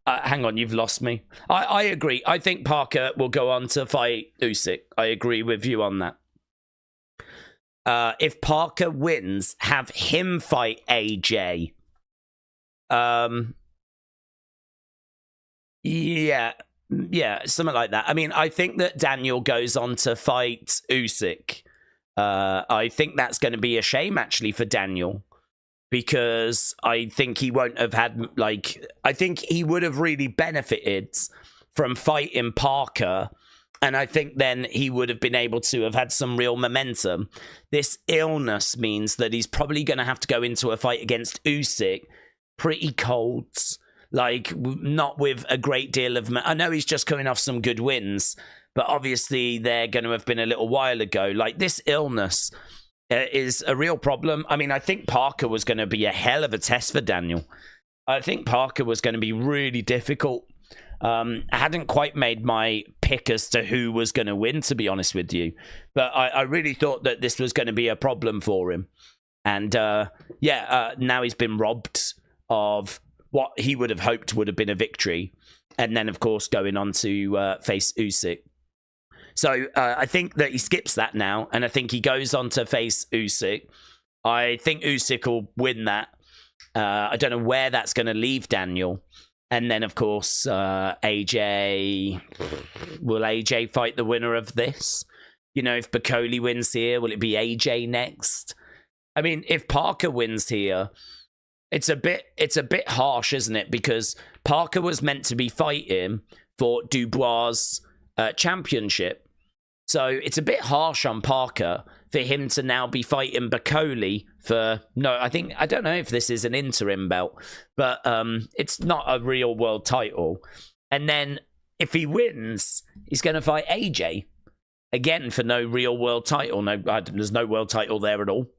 Hang on, you've lost me. I agree. I think Parker will go on to fight Usyk. I agree with you on that. If Parker wins, have him fight AJ. Yeah, something like that. I mean, I think that Daniel goes on to fight Usyk. I think that's going to be a shame, actually, for Daniel. Because I think he won't have had, like... I think he would have really benefited from fighting Parker. And I think then he would have been able to have had some real momentum. This illness means that he's probably going to have to go into a fight against Usyk pretty cold. Like, not with a great deal of... I know he's just coming off some good wins, but obviously they're going to have been a little while ago. Like, this illness is a real problem. I mean, I think Parker was going to be a hell of a test for Daniel. I think Parker was going to be really difficult. I hadn't quite made my pick as to who was going to win, to be honest with you. But I really thought that this was going to be a problem for him. And, now he's been robbed of... what he would have hoped would have been a victory. And then, of course, going on to face Usyk. So I think that he skips that now. And I think he goes on to face Usyk. I think Usyk will win that. I don't know where that's going to leave Daniel. And then, of course, AJ... Will AJ fight the winner of this? You know, if Bakole wins here, will it be AJ next? I mean, if Parker wins here... It's a bit harsh, isn't it? Because Parker was meant to be fighting for Dubois' championship. So it's a bit harsh on Parker for him to now be fighting Bakole for... No, I don't know if this is an interim belt, but it's not a real world title. And then if he wins, he's going to fight AJ. Again, for no real world title. No, there's no world title there at all.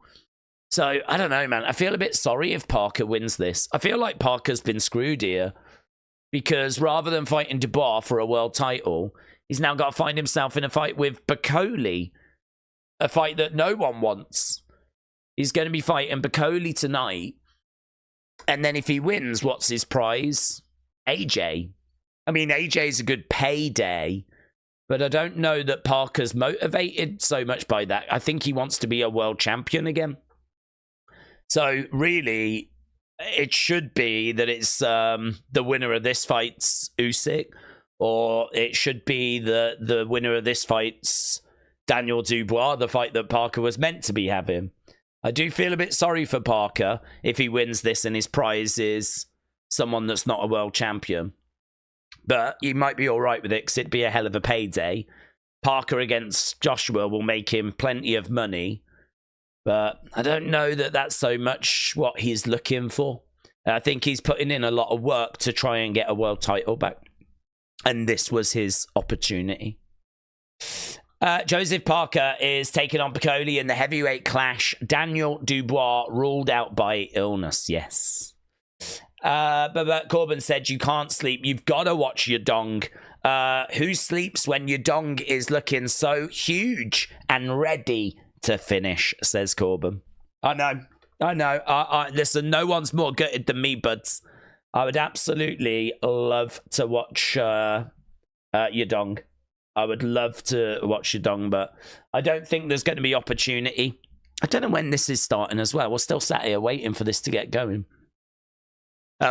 So, I don't know, man. I feel a bit sorry if Parker wins this. I feel like Parker's been screwed here. Because rather than fighting Dubois for a world title, he's now got to find himself in a fight with Bakole. A fight that no one wants. He's going to be fighting Bakole tonight. And then if he wins, what's his prize? AJ. I mean, AJ's a good payday. But I don't know that Parker's motivated so much by that. I think he wants to be a world champion again. So, really, it should be that it's the winner of this fight's Usyk, or it should be the winner of this fight's Daniel Dubois, the fight that Parker was meant to be having. I do feel a bit sorry for Parker if he wins this and his prize is someone that's not a world champion. But he might be all right with it because it'd be a hell of a payday. Parker against Joshua will make him plenty of money. But I don't know that that's so much what he's looking for. I think he's putting in a lot of work to try and get a world title back. And this was his opportunity. Joseph Parker is taking on Bakole in the heavyweight clash. Daniel Dubois ruled out by illness. Yes. But Corbin said you can't sleep. You've got to watch your dong. Who sleeps when your dong is looking so huge and ready to finish, says Corbin. I know. Listen, no one's more gutted than me, buds. I would absolutely love to watch your dong. I would love to watch your dong, but I don't think there's going to be opportunity. I don't know when this is starting as well. We're still sat here waiting for this to get going.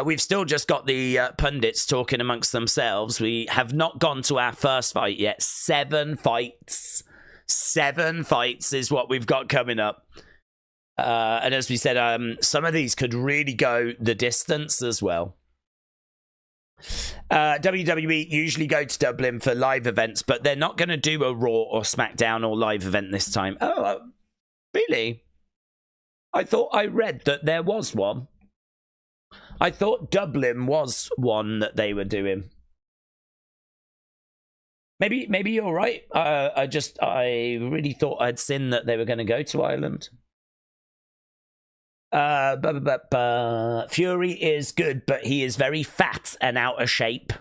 We've still just got the pundits talking amongst themselves. We have not gone to our first fight yet. 7 fights. 7 fights is what we've got coming up. And as we said, some of these could really go the distance as well. WWE usually go to Dublin for live events, but they're not going to do a Raw or SmackDown or live event this time. Oh, really? I thought I read that there was one. I thought Dublin was one that they were doing. Maybe you're right. I really thought I'd seen that they were going to go to Ireland. Fury is good, but he is very fat and out of shape.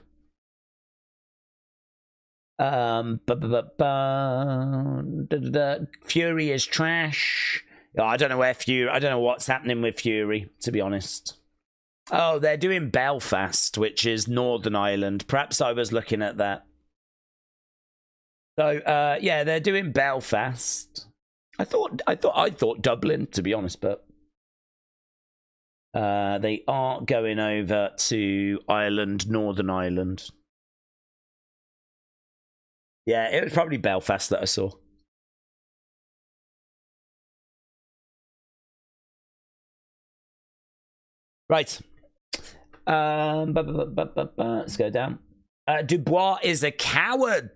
Fury is trash. Oh, I don't know where Fury. I don't know what's happening with Fury, to be honest. Oh, they're doing Belfast, which is Northern Ireland. Perhaps I was looking at that. So, yeah, they're doing Belfast. I thought Dublin, to be honest, but they are going over to Ireland, Northern Ireland. Yeah, it was probably Belfast that I saw. Right. Let's go down. Dubois is a coward.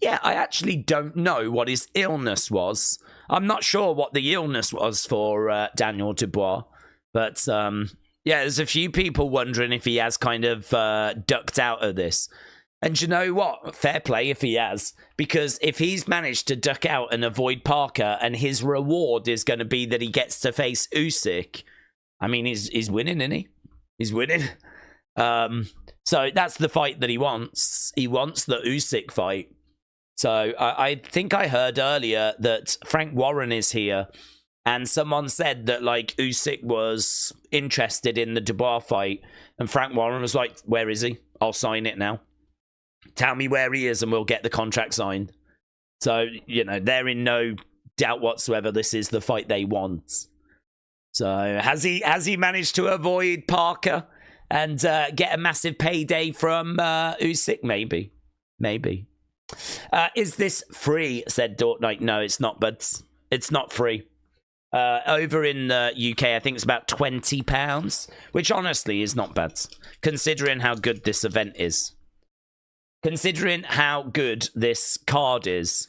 Yeah, I actually don't know what his illness was. I'm not sure what the illness was for Daniel Dubois. But, yeah, there's a few people wondering if he has kind of ducked out of this. And you know what? Fair play if he has. Because if he's managed to duck out and avoid Parker, and his reward is going to be that he gets to face Usyk, I mean, he's winning, isn't he? He's winning. So that's the fight that he wants. He wants the Usyk fight. So I think I heard earlier that Frank Warren is here. And someone said that, like, Usyk was interested in the Dubois fight. And Frank Warren was like, where is he? I'll sign it now. Tell me where he is and we'll get the contract signed. So, you know, they're in no doubt whatsoever this is the fight they want. So, has he managed to avoid Parker and get a massive payday from Usyk? Maybe. Maybe. Is this free? Said Dortnight. No, it's not, but it's not free. Over in the UK, I think it's about £20, which honestly is not bad, considering how good this event is. Considering how good this card is,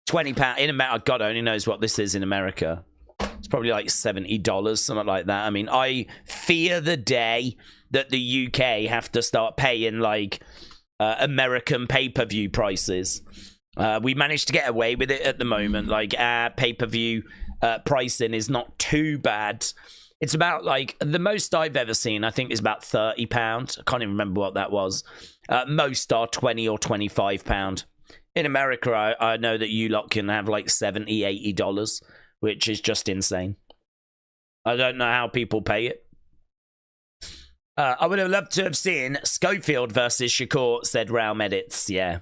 £20 in America. God only knows what this is in America. It's probably like $70, something like that. I mean, I fear the day that the UK have to start paying like American pay-per-view prices. We managed to get away with it at the moment. Like our pay-per-view pricing is not too bad. It's about like the most I've ever seen, I think, is about £30. I can't even remember what that was. Most are £20 or £25. In America, I know that you lot can have like $70, $80, which is just insane. I don't know how people pay it. I would have loved to have seen Schofield versus Shakur, said Realm Edits. Yeah,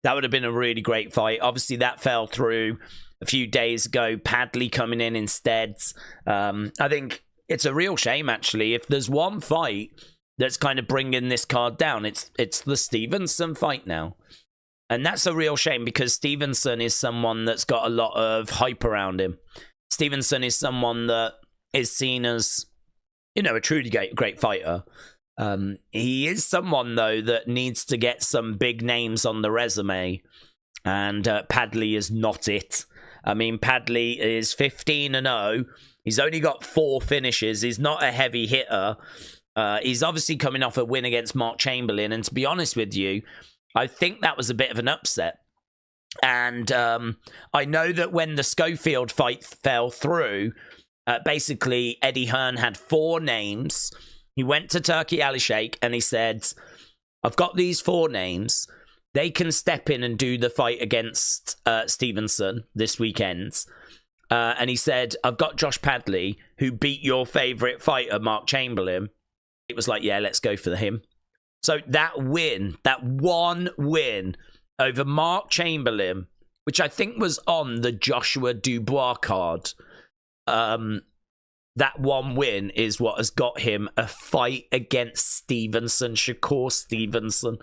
that would have been a really great fight. Obviously, that fell through a few days ago. Padley coming in instead. I think it's a real shame, actually. If there's one fight that's kind of bringing this card down, it's the Stevenson fight now. And that's a real shame because Stevenson is someone that's got a lot of hype around him. Stevenson is someone that is seen as, you know, a truly great fighter. He is someone, though, that needs to get some big names on the resume. And Padley is not it. I mean, Padley is 15-0. He's only got 4 finishes. He's not a heavy hitter. He's obviously coming off a win against Mark Chamberlain. And to be honest with you, I think that was a bit of an upset. And I know that when the Schofield fight fell through, basically Eddie Hearn had 4 names. He went to Turki Alishek and he said, I've got these 4 names. They can step in and do the fight against Stevenson this weekend. And he said, I've got Josh Padley, who beat your favourite fighter, Mark Chamberlain. It was like, yeah, let's go for him. So that win, that one win over Mark Chamberlain, which I think was on the Joshua Dubois card, that one win is what has got him a fight against Stevenson, Shakur Stevenson.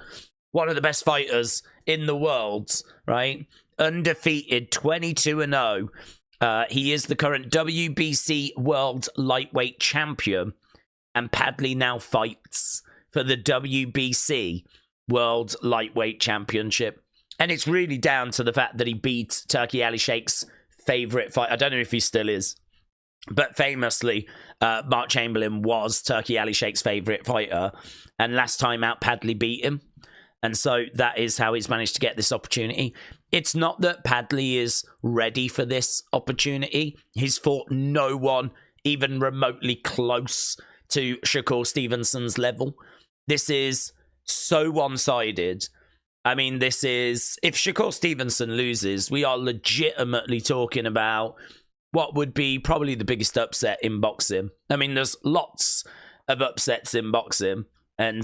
One of the best fighters in the world, right? Undefeated, 22-0. He is the current WBC World Lightweight Champion. And Padley now fights for the WBC World Lightweight Championship. And it's really down to the fact that he beat Turki Alishek's favourite fight. I don't know if he still is. But famously, Mark Chamberlain was Turki Alishek's favourite fighter. And last time out, Padley beat him. And so that is how he's managed to get this opportunity. It's not that Padley is ready for this opportunity. He's fought no one even remotely close to Shakur Stevenson's level. This is so one-sided. I mean, this is... If Shakur Stevenson loses, we are legitimately talking about what would be probably the biggest upset in boxing. I mean, there's lots of upsets in boxing. And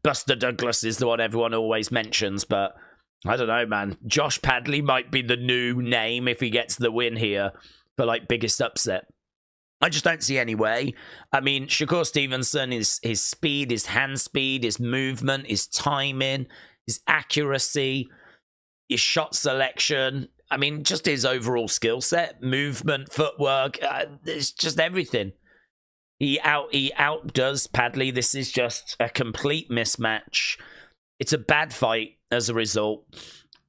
Buster Douglas is the one everyone always mentions. But I don't know, man. Josh Padley might be the new name if he gets the win here for, like, biggest upset. I just don't see any way. I mean, Shakur Stevenson, his speed, his hand speed, his movement, his timing, his accuracy, his shot selection. I mean, just his overall skill set, movement, footwork. It's just everything. He outdoes Padley. This is just a complete mismatch. It's a bad fight as a result.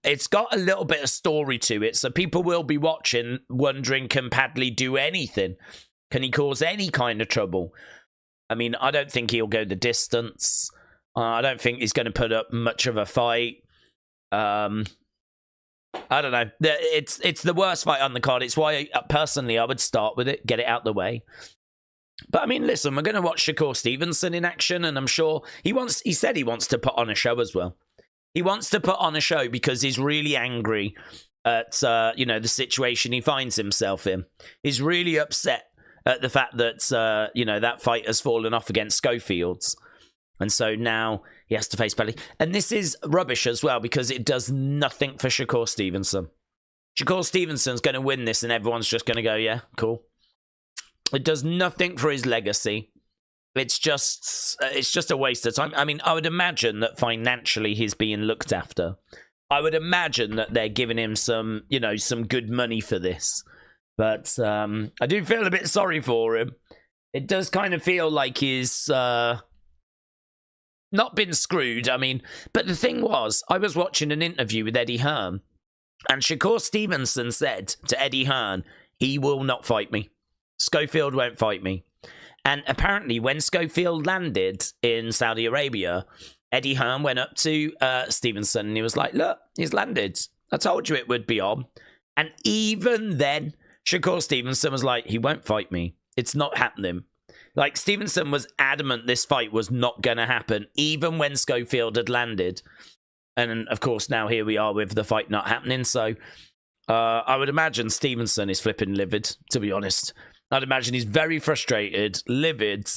It's got a little bit of story to it, so people will be watching, wondering, can Padley do anything? Can he cause any kind of trouble? I mean, I don't think he'll go the distance. I don't think he's going to put up much of a fight. I don't know. It's the worst fight on the card. It's why, personally, I would start with it, get it out the way. But, I mean, listen, we're going to watch Shakur Stevenson in action, and I'm sure he said he wants to put on a show as well. He wants to put on a show because he's really angry at, the situation he finds himself in. He's really upset at the fact that, that fight has fallen off against Schofield's. And so now he has to face Padley. And this is rubbish as well because it does nothing for Shakur Stevenson. Shakur Stevenson's going to win this and everyone's just going to go, yeah, cool. It does nothing for his legacy. It's just a waste of time. I mean, I would imagine that financially he's being looked after. I would imagine that they're giving him some good money for this. But I do feel a bit sorry for him. It does kind of feel like he's not been screwed. I mean, but the thing was, I was watching an interview with Eddie Hearn, and Shakur Stevenson said to Eddie Hearn, he will not fight me. Schofield won't fight me. And apparently, when Schofield landed in Saudi Arabia, Eddie Hearn went up to Stevenson, and he was like, look, he's landed. I told you it would be on. And even then, Shakur Stevenson was like, he won't fight me. It's not happening. Like, Stevenson was adamant this fight was not going to happen, even when Schofield had landed. And, of course, now here we are with the fight not happening. So, I would imagine Stevenson is flipping livid, to be honest. I'd imagine he's very frustrated, livid,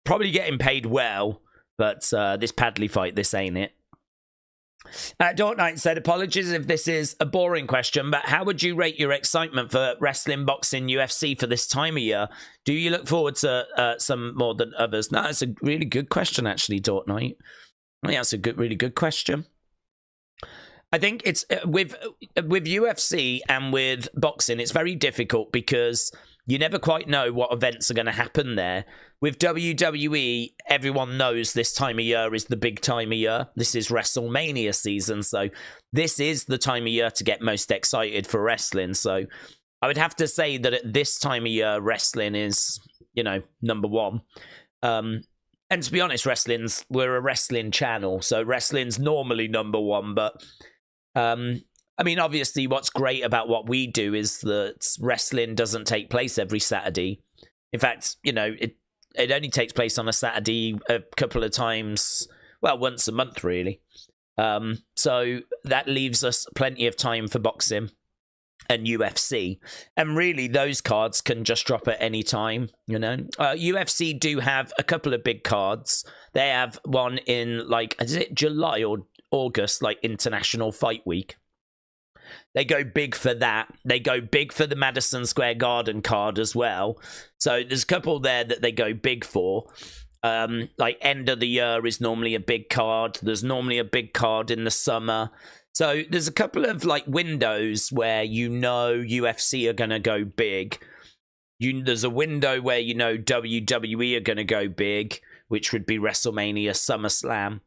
probably getting paid well. But this Padley fight, this ain't it. Dort Knight said, apologies if this is a boring question, but how would you rate your excitement for wrestling, boxing, UFC for this time of year? Do you look forward to some more than others? No, it's a really good question, actually, Dort Knight. Yeah, it's a really good question. I think it's with UFC and with boxing, it's very difficult because you never quite know what events are going to happen there. With WWE, everyone knows this time of year is the big time of year. This is WrestleMania season, so this is the time of year to get most excited for wrestling. So I would have to say that at this time of year, wrestling is, you know, number one. And to be honest, we're a wrestling channel, so wrestling's normally number one. But I mean, obviously, what's great about what we do is that wrestling doesn't take place every Saturday. In fact, you know, it only takes place on a Saturday a couple of times, well, once a month, really. So that leaves us plenty of time for boxing and UFC. And really, those cards can just drop at any time, you know. UFC do have a couple of big cards. They have one in, like, is it July or August, like International Fight Week. They go big for that. They go big for the Madison Square Garden card as well. So there's a couple there that they go big for. Like end of the year is normally a big card. There's normally a big card in the summer. So there's a couple of like windows where you know UFC are going to go big. There's a window where you know WWE are going to go big, which would be WrestleMania, SummerSlam.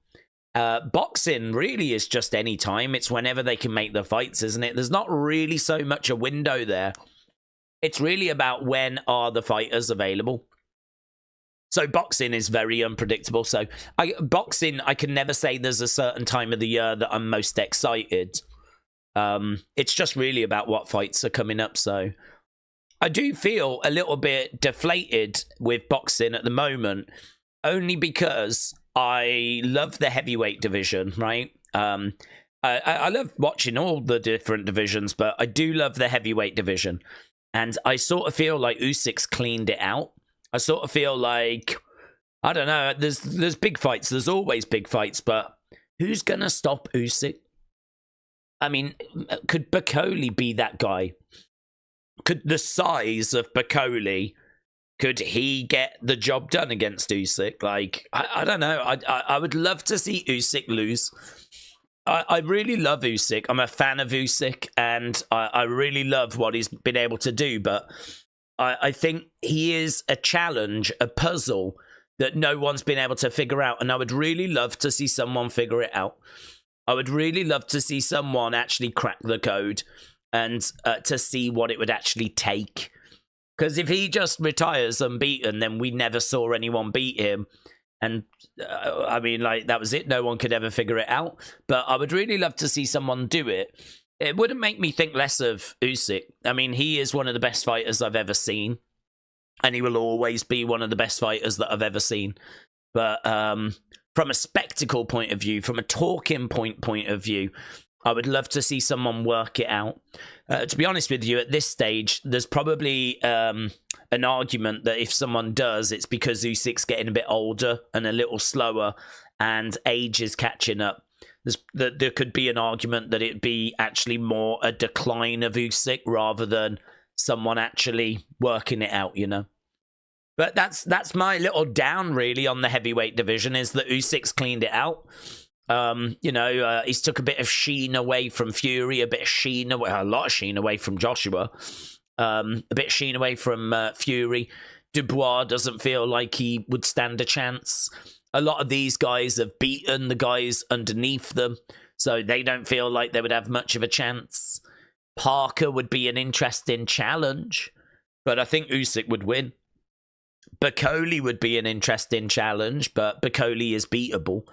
Boxing really is just any time. It's whenever they can make the fights, isn't it? There's not really so much a window there. It's really about when are the fighters available. So boxing is very unpredictable. So boxing, I can never say there's a certain time of the year that I'm most excited. It's just really about what fights are coming up. So I do feel a little bit deflated with boxing at the moment, only because I love the heavyweight division, right? I love watching all the different divisions, but I do love the heavyweight division. And I sort of feel like Usyk's cleaned it out. I sort of feel like, I don't know, there's big fights. There's always big fights, but who's going to stop Usyk? I mean, could Bakole be that guy? Could the size of Bakole, could he get the job done against Usyk? Like, I don't know. I would love to see Usyk lose. I really love Usyk. I'm a fan of Usyk, and I really love what he's been able to do. But I think he is a challenge, a puzzle that no one's been able to figure out. And I would really love to see someone figure it out. I would really love to see someone actually crack the code and to see what it would actually take. Because if he just retires unbeaten, then we never saw anyone beat him. And, I mean, like, that was it. No one could ever figure it out. But I would really love to see someone do it. It wouldn't make me think less of Usyk. I mean, he is one of the best fighters I've ever seen. And he will always be one of the best fighters that I've ever seen. But from a spectacle point of view, from a talking point of view, I would love to see someone work it out. To be honest with you, at this stage, there's probably an argument that if someone does, it's because Usyk's getting a bit older and a little slower and age is catching up. There could be an argument that it'd be actually more a decline of Usyk rather than someone actually working it out, you know. But that's my little down, really, on the heavyweight division, is that Usyk's cleaned it out. You know, he's took a bit of sheen away from Fury, a lot of sheen away from Joshua, a bit of sheen away from Fury. Dubois doesn't feel like he would stand a chance. A lot of these guys have beaten the guys underneath them, so they don't feel like they would have much of a chance. Parker would be an interesting challenge, but I think Usyk would win. Bakole would be an interesting challenge, but Bakole is beatable.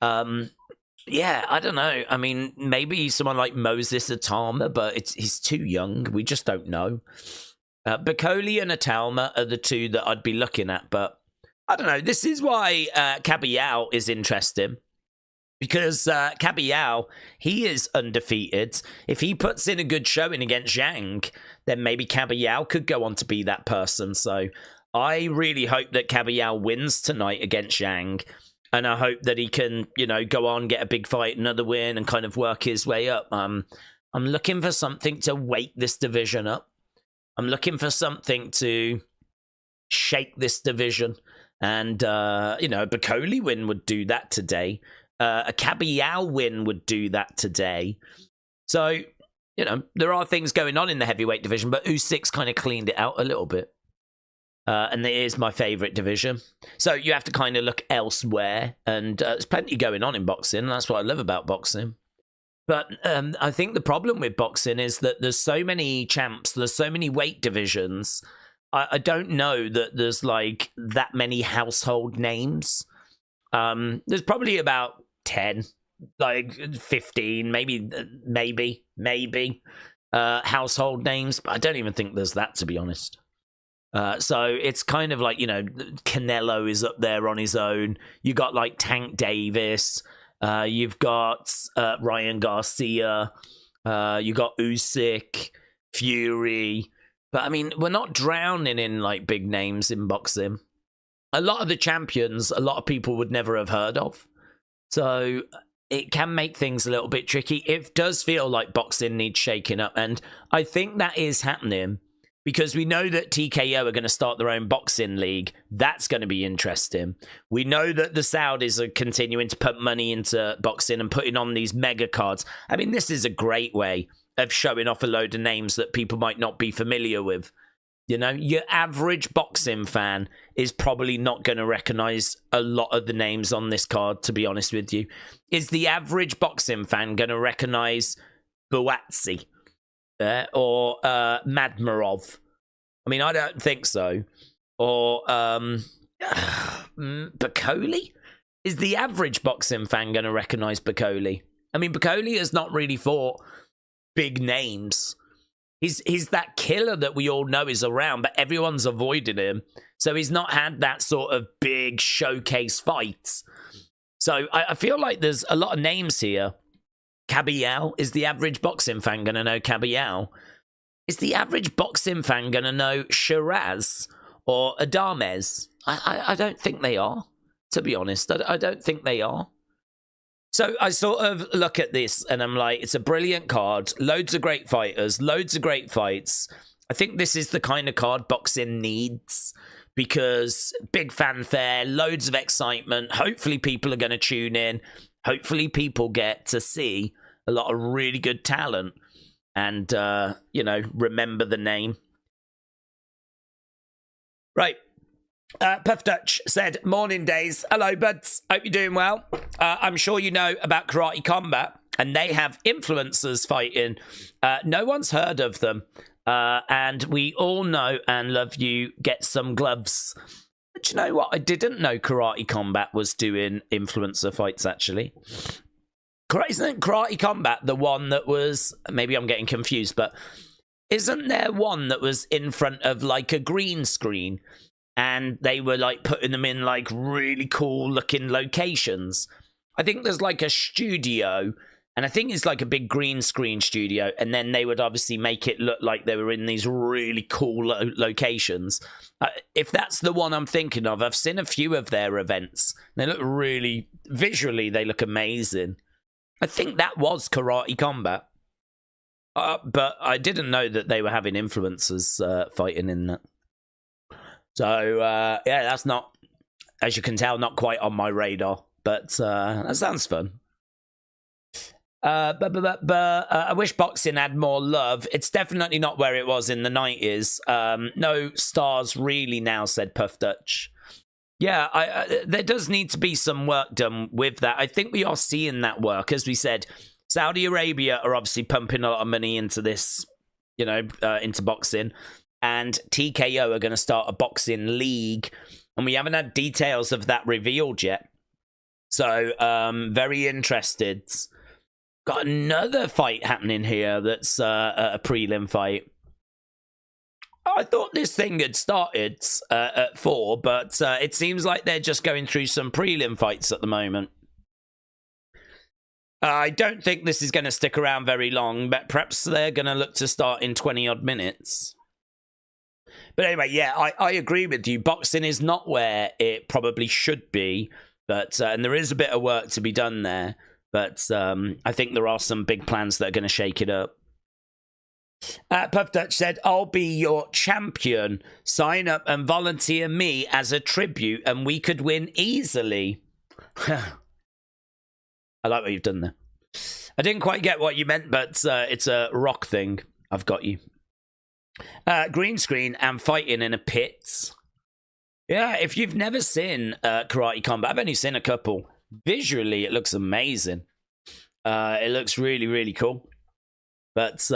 Yeah, I don't know. I mean, maybe someone like Moses Atama, but he's too young. We just don't know. Bakole and Atama are the two that I'd be looking at, but I don't know. This is why Kabayel is interesting. Because Kabayel, he is undefeated. If he puts in a good showing against Zhang, then maybe Kabayel could go on to be that person. So I really hope that Kabayel wins tonight against Zhang. And I hope that he can, you know, go on, get a big fight, another win, and kind of work his way up. I'm looking for something to wake this division up. I'm looking for something to shake this division. And, you know, a Bakole win would do that today. A Kabayel win would do that today. So you know, there are things going on in the heavyweight division, but Usyk's kind of cleaned it out a little bit. And it is my favourite division. So you have to kind of look elsewhere. And there's plenty going on in boxing. That's what I love about boxing. But I think the problem with boxing is that there's so many champs. There's so many weight divisions. I don't know that there's like that many household names. There's probably about 10, like 15, maybe household names. But I don't even think there's that, to be honest. So it's kind of like, you know, Canelo is up there on his own. You got like Tank Davis. You've got Ryan Garcia. You got Usyk, Fury. But I mean, we're not drowning in like big names in boxing. A lot of the champions, a lot of people would never have heard of. So it can make things a little bit tricky. It does feel like boxing needs shaking up. And I think that is happening. Because we know that TKO are going to start their own boxing league. That's going to be interesting. We know that the Saudis are continuing to put money into boxing and putting on these mega cards. I mean, this is a great way of showing off a load of names that people might not be familiar with. You know, your average boxing fan is probably not going to recognize a lot of the names on this card, to be honest with you. Is the average boxing fan going to recognize Buatsi? Or Madrimov? I mean, I don't think so. Or Bakole? Is the average boxing fan going to recognize Bakole? I mean, Bakole has not really fought big names. He's that killer that we all know is around, but everyone's avoided him. So he's not had that sort of big showcase fights. So I feel like there's a lot of names here. Kabayel, is the average boxing fan going to know Kabayel? Is the average boxing fan going to know Sheeraz or ADAMES? I don't think they are, to be honest. I don't think they are. So I sort of look at this and I'm like, it's a brilliant card. Loads of great fighters, loads of great fights. I think this is the kind of card boxing needs because big fanfare, loads of excitement. Hopefully people are going to tune in. Hopefully people get to see a lot of really good talent and, you know, remember the name. Right. Puff Dutch said, morning days. Hello, buds. Hope you're doing well. I'm sure you know about Karate Combat, and they have influencers fighting. No one's heard of them. And we all know and love you. Get some gloves. But you know what? I didn't know Karate Combat was doing influencer fights, actually. Isn't Karate Combat the one that was... Maybe I'm getting confused, but... Isn't there one that was in front of, like, a green screen? And they were, like, putting them in, like, really cool-looking locations. I think there's, like, a studio... And I think it's like a big green screen studio. And then they would obviously make it look like they were in these really cool locations. If that's the one I'm thinking of, I've seen a few of their events. They look really, visually, they look amazing. I think that was Karate Combat. But I didn't know that they were having influencers fighting in that. So, yeah, that's not, as you can tell, not quite on my radar. But that sounds fun. I wish boxing had more love. It's definitely not where it was in the 90s. No stars really now, said Puff Dutch. Yeah, there does need to be some work done with that. I think we are seeing that work. As we said, Saudi Arabia are obviously pumping a lot of money into this, you know, into boxing. And TKO are going to start a boxing league. And we haven't had details of that revealed yet. So, very interested. Got another fight happening here that's a prelim fight. I thought this thing had started at 4, but it seems like they're just going through some prelim fights at the moment. I don't think this is going to stick around very long, but perhaps they're going to look to start in 20-odd minutes. But anyway, yeah, I agree with you. Boxing is not where it probably should be, but and there is a bit of work to be done there. But I think there are some big plans that are going to shake it up. Puff Dutch said, I'll be your champion. Sign up and volunteer me as a tribute and we could win easily. I like what you've done there. I didn't quite get what you meant, but it's a rock thing. I've got you. Green screen and fighting in a pit. Yeah, if you've never seen Karate Combat, I've only seen a couple. Visually, it looks amazing. It looks really, really cool. But,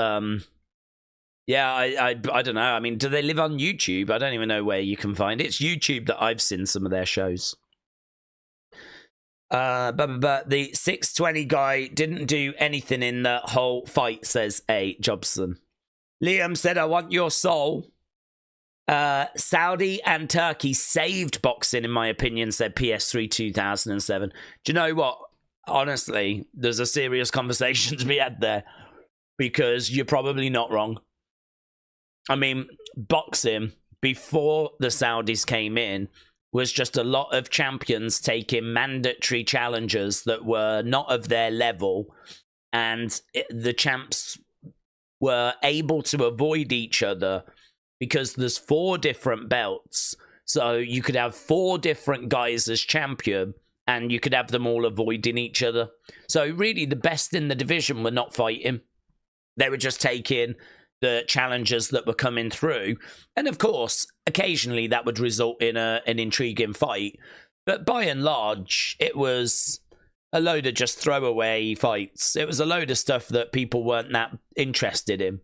yeah, I don't know. I mean, do they live on YouTube? I don't even know where you can find it. It's YouTube that I've seen some of their shows. But the 620 guy didn't do anything in the whole fight, says A. Jobson. Liam said, I want your soul. Saudi and Turkey saved boxing, in my opinion, said PS3 2007. Do you know what? Honestly, there's a serious conversation to be had there, because you're probably not wrong. I mean, boxing, before the Saudis came in, was just a lot of champions taking mandatory challenges that were not of their level, and the champs were able to avoid each other because there's 4 different belts. So you could have 4 different guys as champion, and you could have them all avoiding each other. So really, the best in the division were not fighting. They were just taking the challenges that were coming through. And of course, occasionally that would result in an intriguing fight. But by and large, it was a load of just throwaway fights. It was a load of stuff that people weren't that interested in.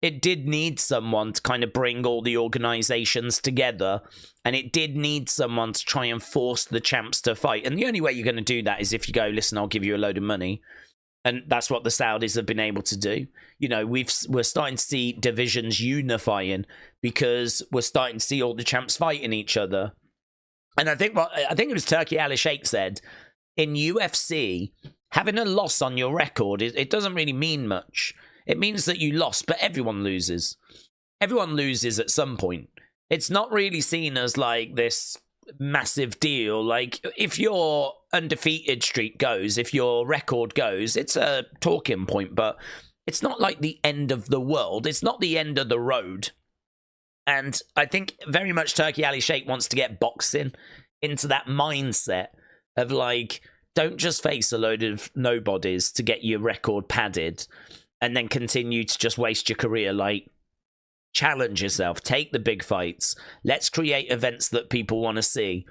It did need someone to kind of bring all the organizations together, and it did need someone to try and force the champs to fight. And the only way you're going to do that is if you go, listen, I'll give you a load of money. And that's what the Saudis have been able to do. You know, we're starting to see divisions unifying because we're starting to see all the champs fighting each other. And I think it was Turki Ali Sheikh said, in UFC, having a loss on your record, it doesn't really mean much. It means that you lost, but everyone loses. Everyone loses at some point. It's not really seen as like this massive deal. Like, if your undefeated streak goes, if your record goes, it's a talking point, but it's not like the end of the world. It's not the end of the road. And I think very much Turki Ali Sheikh wants to get boxing into that mindset of like, don't just face a load of nobodies to get your record padded and then continue to just waste your career. Like, challenge yourself, take the big fights. Let's create events that people want to see.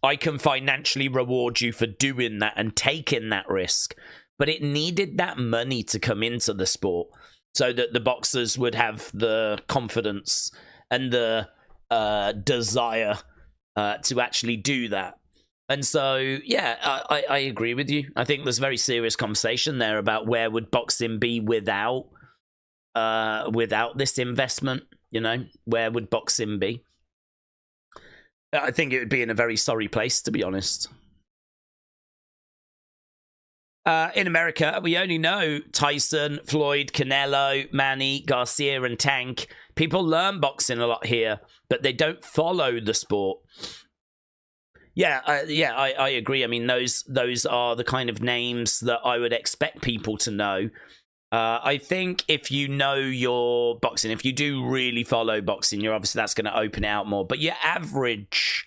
I can financially reward you for doing that and taking that risk. But it needed that money to come into the sport so that the boxers would have the confidence and the desire to actually do that. And so, yeah, I agree with you. I think there's a very serious conversation there about where would boxing be without this investment. You know, where would boxing be? I think it would be in a very sorry place, to be honest. In America, we only know Tyson, Floyd, Canelo, Manny, Garcia, and Tank. People learn boxing a lot here, but they don't follow the sport. Yeah, I agree. I mean, those are the kind of names that I would expect people to know. I think if you know your boxing, if you do really follow boxing, you're obviously that's going to open it out more. But your average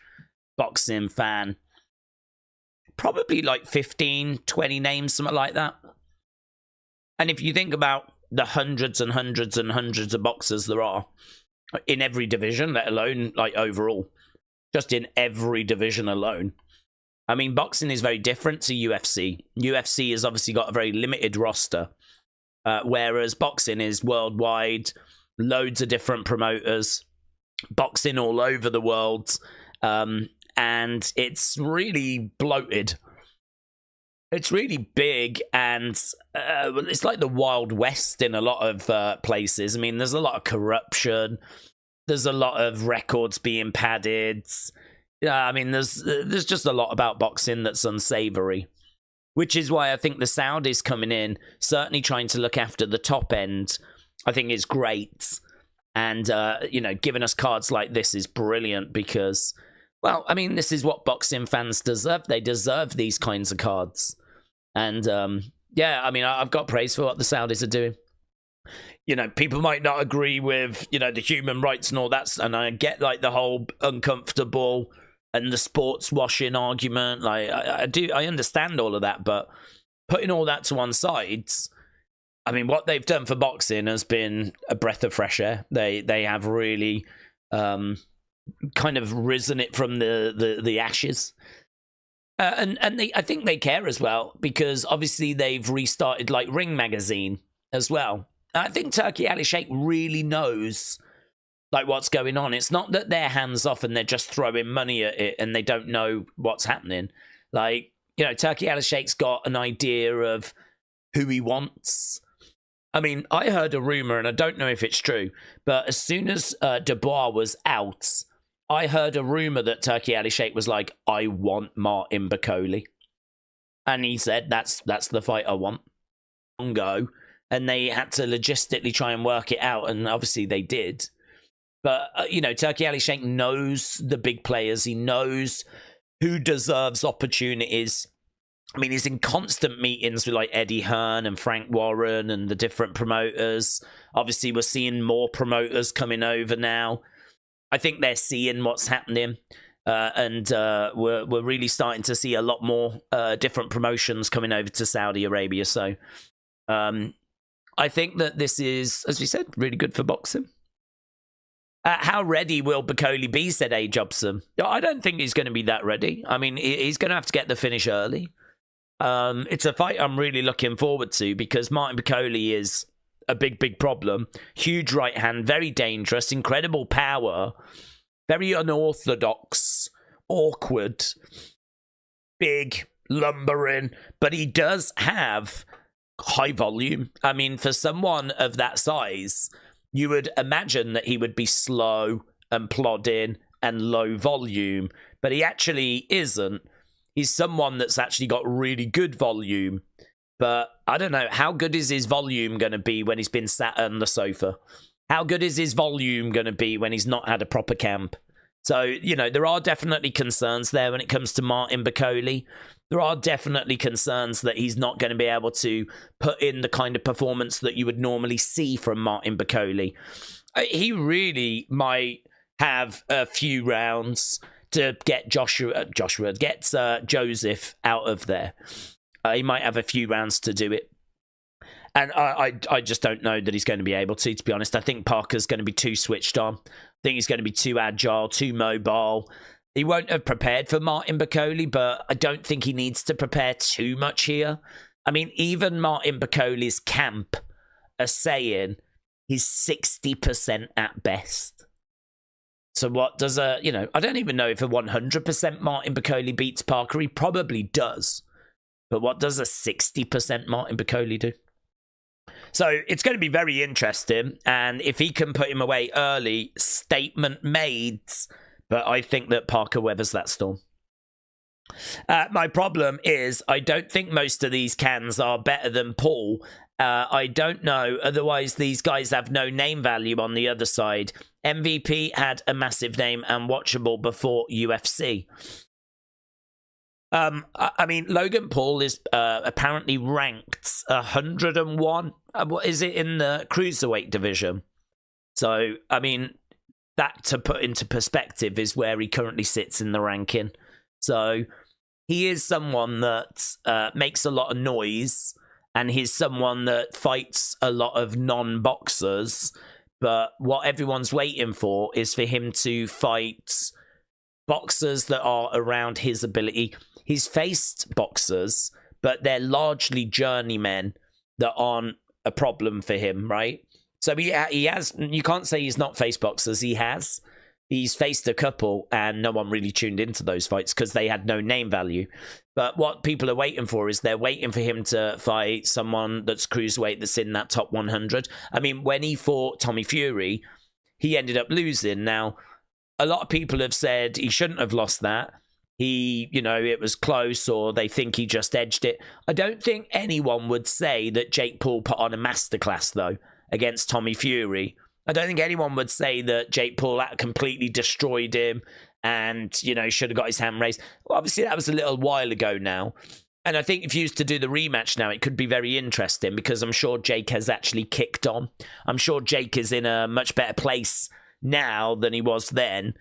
boxing fan, probably like 15, 20 names, something like that. And if you think about the hundreds and hundreds and hundreds of boxers there are in every division, let alone like overall, just in every division alone. I mean, boxing is very different to UFC. UFC has obviously got a very limited roster. Whereas boxing is worldwide, loads of different promoters, boxing all over the world, and it's really bloated. It's really big, and it's like the Wild West in a lot of places. I mean, there's a lot of corruption. There's a lot of records being padded. I mean, there's just a lot about boxing that's unsavory. Which is why I think the Saudis coming in, certainly trying to look after the top end, I think is great. And, you know, giving us cards like this is brilliant because, well, I mean, this is what boxing fans deserve. They deserve these kinds of cards. And, yeah, I mean, I've got praise for what the Saudis are doing. You know, people might not agree with, you know, the human rights and all that. And I get, like, the whole uncomfortable and the sports washing argument. Like, I understand all of that, but putting all that to one side, I mean, what they've done for boxing has been a breath of fresh air. They have really kind of risen it from the ashes. And I think they care as well, because obviously they've restarted like Ring Magazine as well. I think Turki Ali Sheikh really knows like what's going on. It's not that they're hands off and they're just throwing money at it and they don't know what's happening. Like, you know, Turki Ali Sheikh's got an idea of who he wants. I mean, I heard a rumor, and I don't know if it's true, but as soon as Dubois was out, I heard a rumor that Turki Ali Sheikh was like, I want Martin Bakole. And he said, that's the fight I want. Go. And they had to logistically try and work it out, and obviously they did. But, you know, Turki Ali Sheikh knows the big players. He knows who deserves opportunities. I mean, he's in constant meetings with like Eddie Hearn and Frank Warren and the different promoters. Obviously, we're seeing more promoters coming over now. I think they're seeing what's happening. And we're really starting to see a lot more different promotions coming over to Saudi Arabia. So I think that this is, as we said, really good for boxing. How ready will Bakole be, said A. Jobson. I don't think he's going to be that ready. I mean, he's going to have to get the finish early. It's a fight I'm really looking forward to, because Martin Bakole is a big problem. Huge right hand, very dangerous, incredible power, very unorthodox, awkward, big, lumbering, but he does have high volume. I mean, for someone of that size, you would imagine that he would be slow and plodding and low volume, but he actually isn't. He's someone that's actually got really good volume, but I don't know, how good is his volume going to be when he's been sat on the sofa? How good is his volume going to be when he's not had a proper camp? So, you know, there are definitely concerns there when it comes to Martin Bakole. There are definitely concerns that he's not going to be able to put in the kind of performance that you would normally see from Martin Bakole. He really might have a few rounds to get Joseph out of there. He might have a few rounds to do it. And I just don't know that he's going to be able to be honest. I think Parker's going to be too switched on. I think he's going to be too agile, too mobile. He won't have prepared for Martin Bakole, but I don't think he needs to prepare too much here. I mean, even Martin Bakole's camp are saying he's 60% at best. So what does I don't even know if a 100% Martin Bakole beats Parker. He probably does. But what does a 60% Martin Bakole do? So it's going to be very interesting. And if he can put him away early, statement made. But I think that Parker weathers that storm. My problem is I don't think most of these cans are better than Paul. I don't know. Otherwise, these guys have no name value on the other side. MVP had a massive name and watchable before UFC. I mean, Logan Paul is apparently ranked 101. What is it in the cruiserweight division? So, I mean, that to put into perspective is where he currently sits in the ranking. So, he is someone that makes a lot of noise, and he's someone that fights a lot of non-boxers. But what everyone's waiting for is for him to fight boxers that are around his ability. He's faced boxers, but they're largely journeymen that aren't a problem for him, right? So he has, you can't say he's not faced boxers. He has. He's faced a couple, and no one really tuned into those fights because they had no name value. But what people are waiting for is they're waiting for him to fight someone that's cruiserweight, that's in that top 100. I mean, when he fought Tommy Fury, he ended up losing. Now, a lot of people have said he shouldn't have lost that. It was close, or they think he just edged it. I don't think anyone would say that Jake Paul put on a masterclass, though, against Tommy Fury. I don't think anyone would say that Jake Paul completely destroyed him and, should have got his hand raised. Well, obviously, that was a little while ago now. And I think if you used to do the rematch now, it could be very interesting because I'm sure Jake has actually kicked on. I'm sure Jake is in a much better place now than he was then.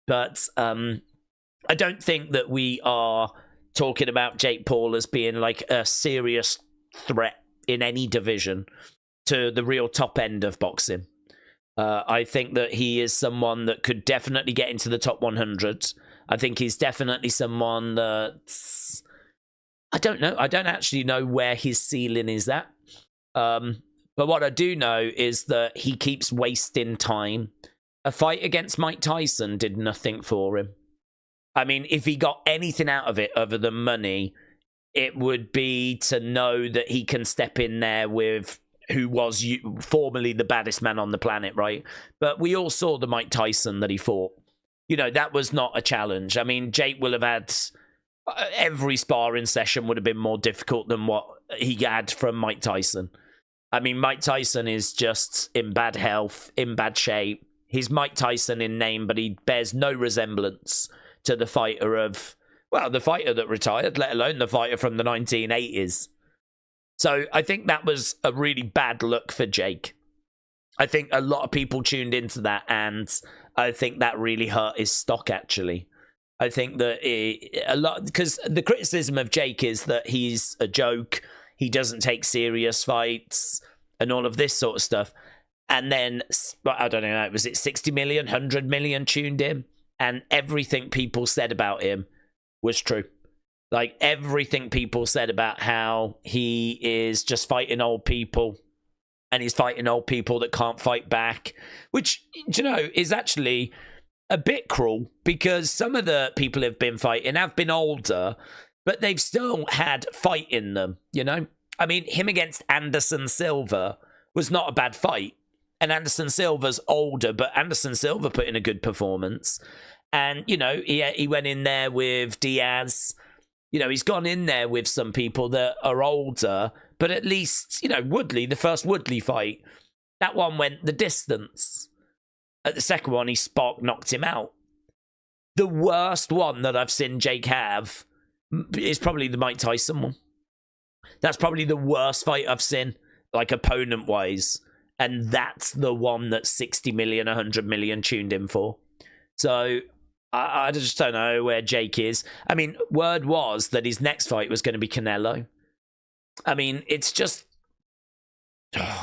But I don't think that we are talking about Jake Paul as being like a serious threat in any division to the real top end of boxing. I think that he is someone that could definitely get into the top 100. I think he's definitely someone that's... I don't know. I don't actually know where his ceiling is at. But what I do know is that he keeps wasting time. A fight against Mike Tyson did nothing for him. I mean, if he got anything out of it other than money, it would be to know that he can step in there with who was formerly the baddest man on the planet, right? But we all saw the Mike Tyson that he fought. You know, that was not a challenge. I mean, Jake will have had... every sparring session would have been more difficult than what he had from Mike Tyson. I mean, Mike Tyson is just in bad health, in bad shape. He's Mike Tyson in name, but he bears no resemblance to the fighter of... well, the fighter that retired, let alone the fighter from the 1980s. So I think that was a really bad look for Jake. I think a lot of people tuned into that, and I think that really hurt his stock, actually. I think that a lot... because the criticism of Jake is that he's a joke, he doesn't take serious fights, and all of this sort of stuff. And then, I don't know, was it 60 million, 100 million tuned in? And everything people said about him was true. Like, everything people said about how he is just fighting old people, and he's fighting old people that can't fight back, which, you know, is actually a bit cruel, because some of the people who've been fighting have been older, but they've still had fight in them, you know? I mean, him against Anderson Silva was not a bad fight. And Anderson Silva's older, but Anderson Silva put in a good performance. And, you know, he went in there with Diaz. You know, he's gone in there with some people that are older, but at least, you know, Woodley, the first Woodley fight, that one went the distance. At the second one, he knocked him out. The worst one that I've seen Jake have is probably the Mike Tyson one. That's probably the worst fight I've seen, like, opponent-wise. And that's the one that 60 million, 100 million tuned in for. So I just don't know where Jake is. I mean, word was that his next fight was going to be Canelo. I mean, it's just...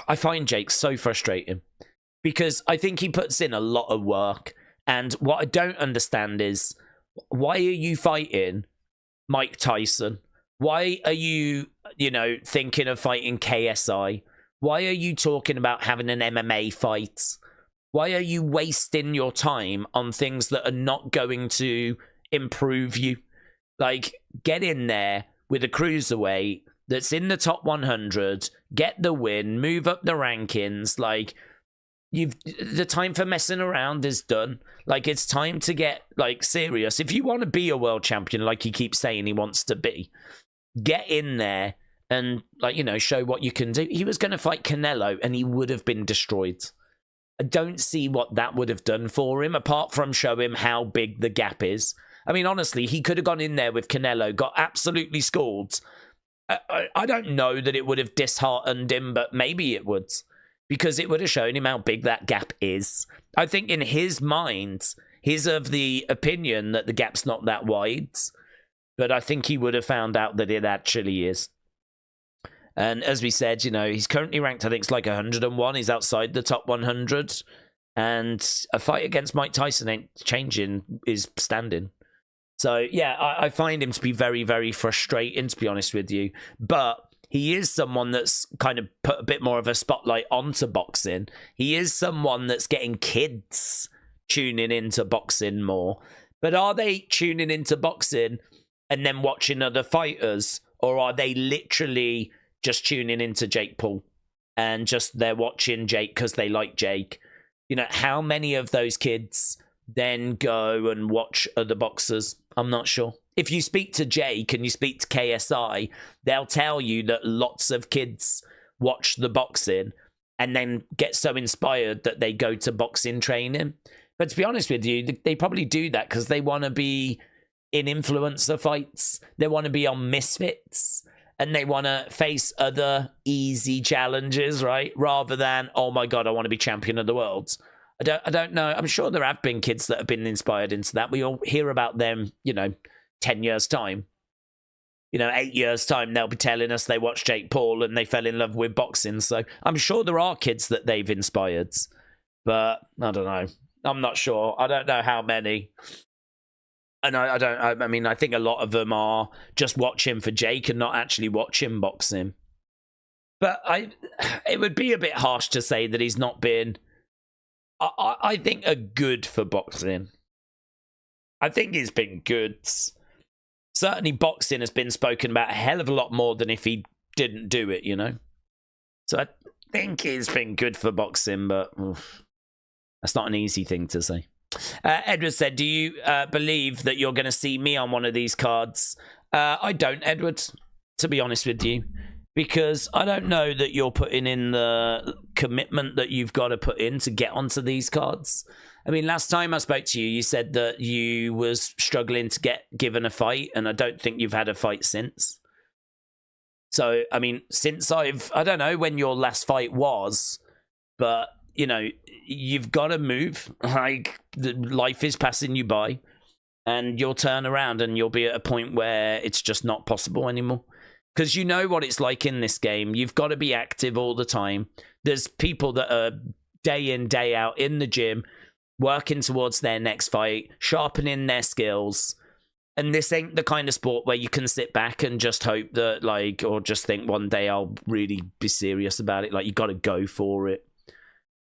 I find Jake so frustrating, because I think he puts in a lot of work. And what I don't understand is, why are you fighting Mike Tyson? Why are you, you know, thinking of fighting KSI? Why are you talking about having an MMA fight? Why are you wasting your time on things that are not going to improve you? Like, get in there with a cruiserweight that's in the top 100, get the win, move up the rankings. Like, the time for messing around is done. Like, it's time to get, like, serious. If you want to be a world champion, like he keeps saying he wants to be, get in there and, like, you know, show what you can do. He was going to fight Canelo, and he would have been destroyed. I don't see what that would have done for him, apart from show him how big the gap is. I mean, honestly, he could have gone in there with Canelo, got absolutely schooled. I don't know that it would have disheartened him, but maybe it would, because it would have shown him how big that gap is. I think in his mind, he's of the opinion that the gap's not that wide, but I think he would have found out that it actually is. And as we said, you know, he's currently ranked, I think it's like 101. He's outside the top 100. And a fight against Mike Tyson ain't changing, is standing. So, yeah, I find him to be very, very frustrating, to be honest with you. But he is someone that's kind of put a bit more of a spotlight onto boxing. He is someone that's getting kids tuning into boxing more. But are they tuning into boxing and then watching other fighters? Or are they literally just tuning into Jake Paul and just they're watching Jake because they like Jake? You know, how many of those kids then go and watch other boxers? I'm not sure. If you speak to Jake and you speak to KSI, they'll tell you that lots of kids watch the boxing and then get so inspired that they go to boxing training. But to be honest with you, they probably do that because they want to be in influencer fights. They want to be on Misfits. And they want to face other easy challenges, right? Rather than, oh my God, I want to be champion of the world. I don't know. I'm sure there have been kids that have been inspired into that. We all hear about them, you know, 10 years' time. you know, 8 years' time, they'll be telling us they watched Jake Paul and they fell in love with boxing. So I'm sure there are kids that they've inspired. But I don't know. I'm not sure. I don't know how many. And I mean, I think a lot of them are just watching for Jake and not actually watching boxing. But it would be a bit harsh to say that he's not been, I think, a good for boxing. I think he's been good. Certainly boxing has been spoken about a hell of a lot more than if he didn't do it, you know? So I think he's been good for boxing, but that's not an easy thing to say. Edward said, do you believe that you're going to see me on one of these cards? I don't, Edward, to be honest with you, because I don't know that you're putting in the commitment that you've got to put in to get onto these cards. I mean, last time I spoke to you, you said that you was struggling to get given a fight, and I don't think you've had a fight since. So, I mean, since I don't know when your last fight was, but, you know, you've got to move. Like, life is passing you by, and you'll turn around and you'll be at a point where it's just not possible anymore. Because you know what it's like in this game. You've got to be active all the time. There's people that are day in, day out in the gym, working towards their next fight, sharpening their skills. And this ain't the kind of sport where you can sit back and just hope that, like, or just think one day I'll really be serious about it. Like, you got to go for it.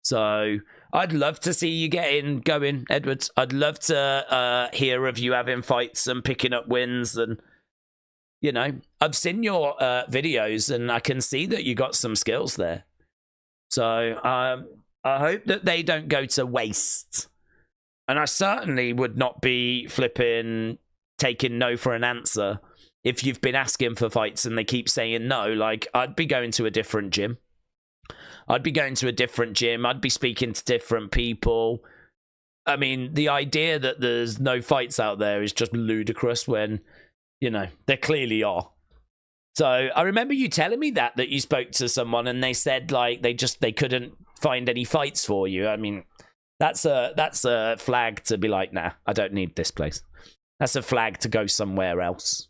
So I'd love to see you going, Edwards. I'd love to hear of you having fights and picking up wins. And, you know, I've seen your videos and I can see that you got some skills there. So I hope that they don't go to waste. And I certainly would not be taking no for an answer if you've been asking for fights and they keep saying no. Like, I'd be going to a different gym. I'd be speaking to different people. I mean, the idea that there's no fights out there is just ludicrous when, you know, there clearly are. So I remember you telling me that you spoke to someone and they said, like, they couldn't find any fights for you. I mean, that's a flag to be like, nah, I don't need this place. That's a flag to go somewhere else.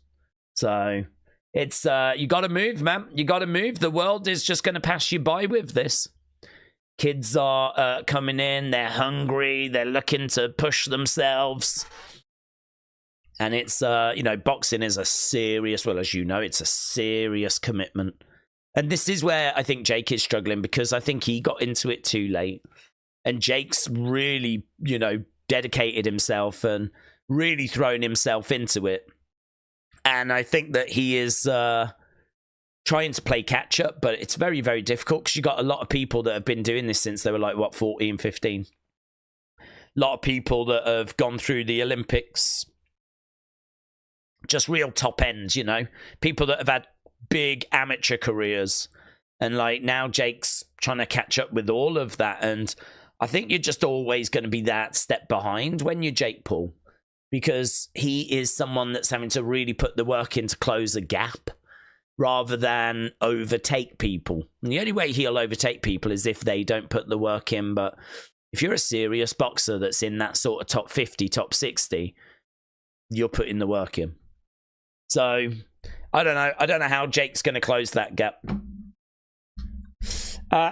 So it's you got to move, man. You got to move. The world is just going to pass you by with this. Kids are coming in. They're hungry. They're looking to push themselves. And it's, you know, boxing is a serious, well, as you know, it's a serious commitment. And this is where I think Jake is struggling, because I think he got into it too late. And Jake's really, you know, dedicated himself and really thrown himself into it. And I think that he is trying to play catch up, but it's very, very difficult because you've got a lot of people that have been doing this since they were like, what, 14, 15. A lot of people that have gone through the Olympics. Just real top ends, you know. People that have had big amateur careers. And like now Jake's trying to catch up with all of that. And I think you're just always going to be that step behind when you're Jake Paul. Because he is someone that's having to really put the work in to close a gap rather than overtake people. And the only way he'll overtake people is if they don't put the work in. But if you're a serious boxer that's in that sort of top 50, top 60, you're putting the work in. So, I don't know. I don't know how Jake's going to close that gap.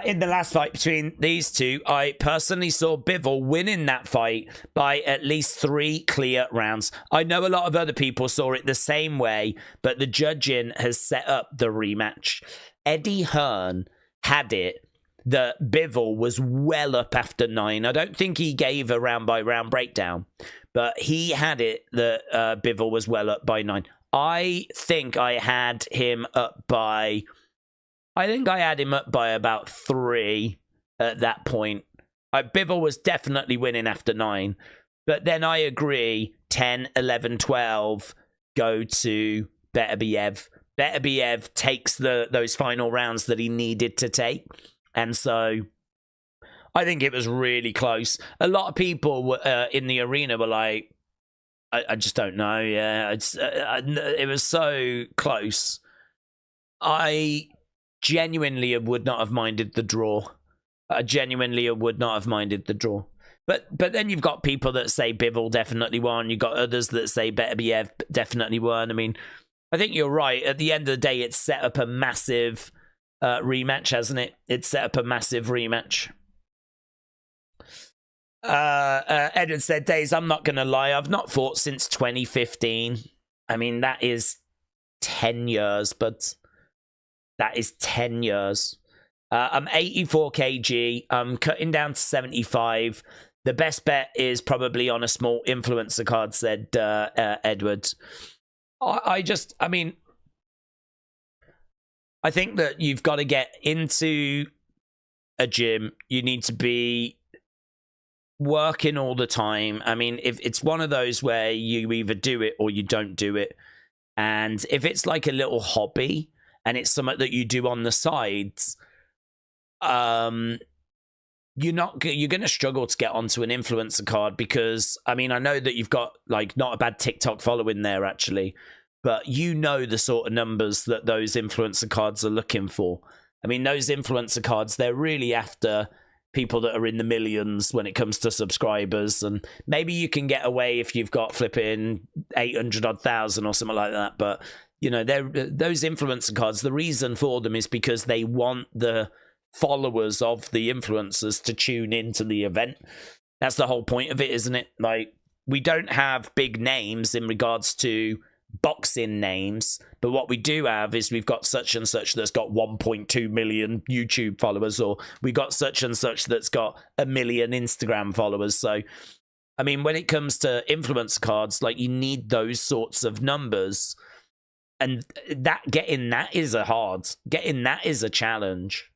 In the last fight between these two, I personally saw Bivol winning that fight by at least 3 clear rounds. I know a lot of other people saw it the same way, but the judging has set up the rematch. Eddie Hearn had it that Bivol was well up after 9. I don't think he gave a round-by-round breakdown, but he had it that Bivol was well up by 9. I think I had him up by about 3 at that point. Bivol was definitely winning after 9. But then I agree, 10, 11, 12 go to Beterbiev. Beterbiev takes those final rounds that he needed to take. And so I think it was really close. A lot of people in the arena were like, I just don't know. Yeah, it was so close. I genuinely would not have minded the draw. But then you've got people that say Bivol definitely won. You've got others that say Beterbiev definitely won. I mean, I think you're right. At the end of the day, it's set up a massive rematch, hasn't it? It's set up a massive rematch. Edward said, Days, I'm not going to lie. I've not fought since 2015. I mean, that is 10 years, but that is 10 years. I'm 84 kg. I'm cutting down to 75. The best bet is probably on a small influencer card, said Edward. I think that you've got to get into a gym. You need to be working all the time. I mean, if it's one of those where you either do it or you don't do it. And if it's like a little hobby and it's something that you do on the sides, you're going to struggle to get onto an influencer card because, I mean, I know that you've got like not a bad TikTok following there actually, but you know the sort of numbers that those influencer cards are looking for. I mean, those influencer cards, they're really after people that are in the millions when it comes to subscribers, and maybe you can get away if you've got flipping 800,000 or something like that. But you know, those influencer cards, the reason for them is because they want the followers of the influencers to tune into the event. That's the whole point of it, isn't it? Like, we don't have big names in regards to boxing names, but what we do have is we've got such and such that's got 1.2 million YouTube followers, or we got such and such that's got 1 million Instagram followers. So I mean, when it comes to influencer cards, like, you need those sorts of numbers, and getting that is a challenge.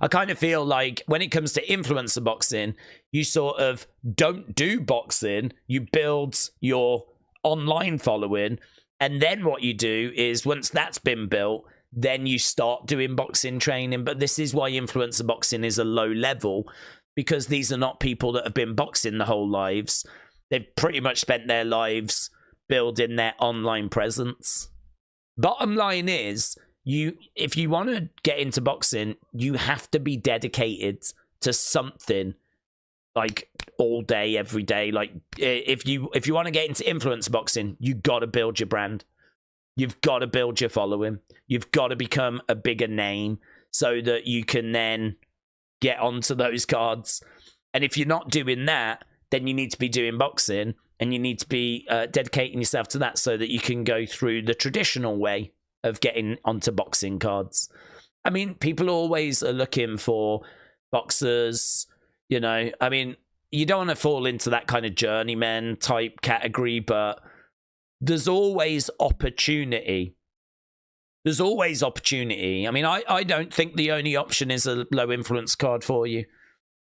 I kind of feel like when it comes to influencer boxing, you sort of don't do boxing, you build your online following, and then what you do is once that's been built, then you start doing boxing training. But this is why influencer boxing is a low level, because these are not people that have been boxing the whole lives. They've pretty much spent their lives building their online presence. Bottom line is, if you want to get into boxing, you have to be dedicated to something, like all day, every day. Like, if you want to get into influencer boxing, you got to build your brand. You've got to build your following. You've got to become a bigger name so that you can then get onto those cards. And if you're not doing that, then you need to be doing boxing, and you need to be dedicating yourself to that so that you can go through the traditional way of getting onto boxing cards. I mean, people always are looking for boxers, you know. I mean, you don't want to fall into that kind of journeyman type category, but there's always opportunity. There's always opportunity. I mean, I don't think the only option is a low influence card for you.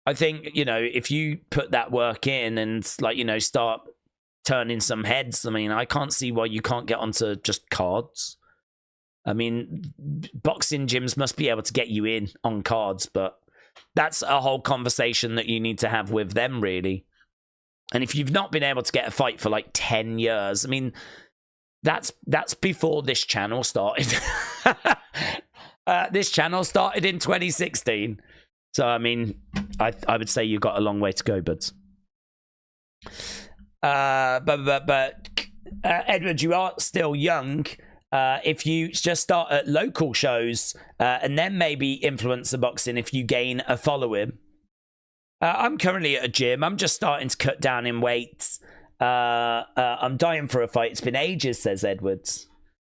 I think, you know, if you put that work in and, like, you know, start turning some heads, I mean, I can't see why you can't get onto just cards. I mean, boxing gyms must be able to get you in on cards, but that's a whole conversation that you need to have with them, really. And if you've not been able to get a fight for like 10 years, I mean, that's before this channel started. This channel started in 2016. So, I mean, I would say you've got a long way to go, buds. But Edward, you are still young. If you just start at local shows and then maybe influencer boxing if you gain a following. I'm currently at a gym. I'm just starting to cut down in weight. I'm dying for a fight. It's been ages, says Edwards.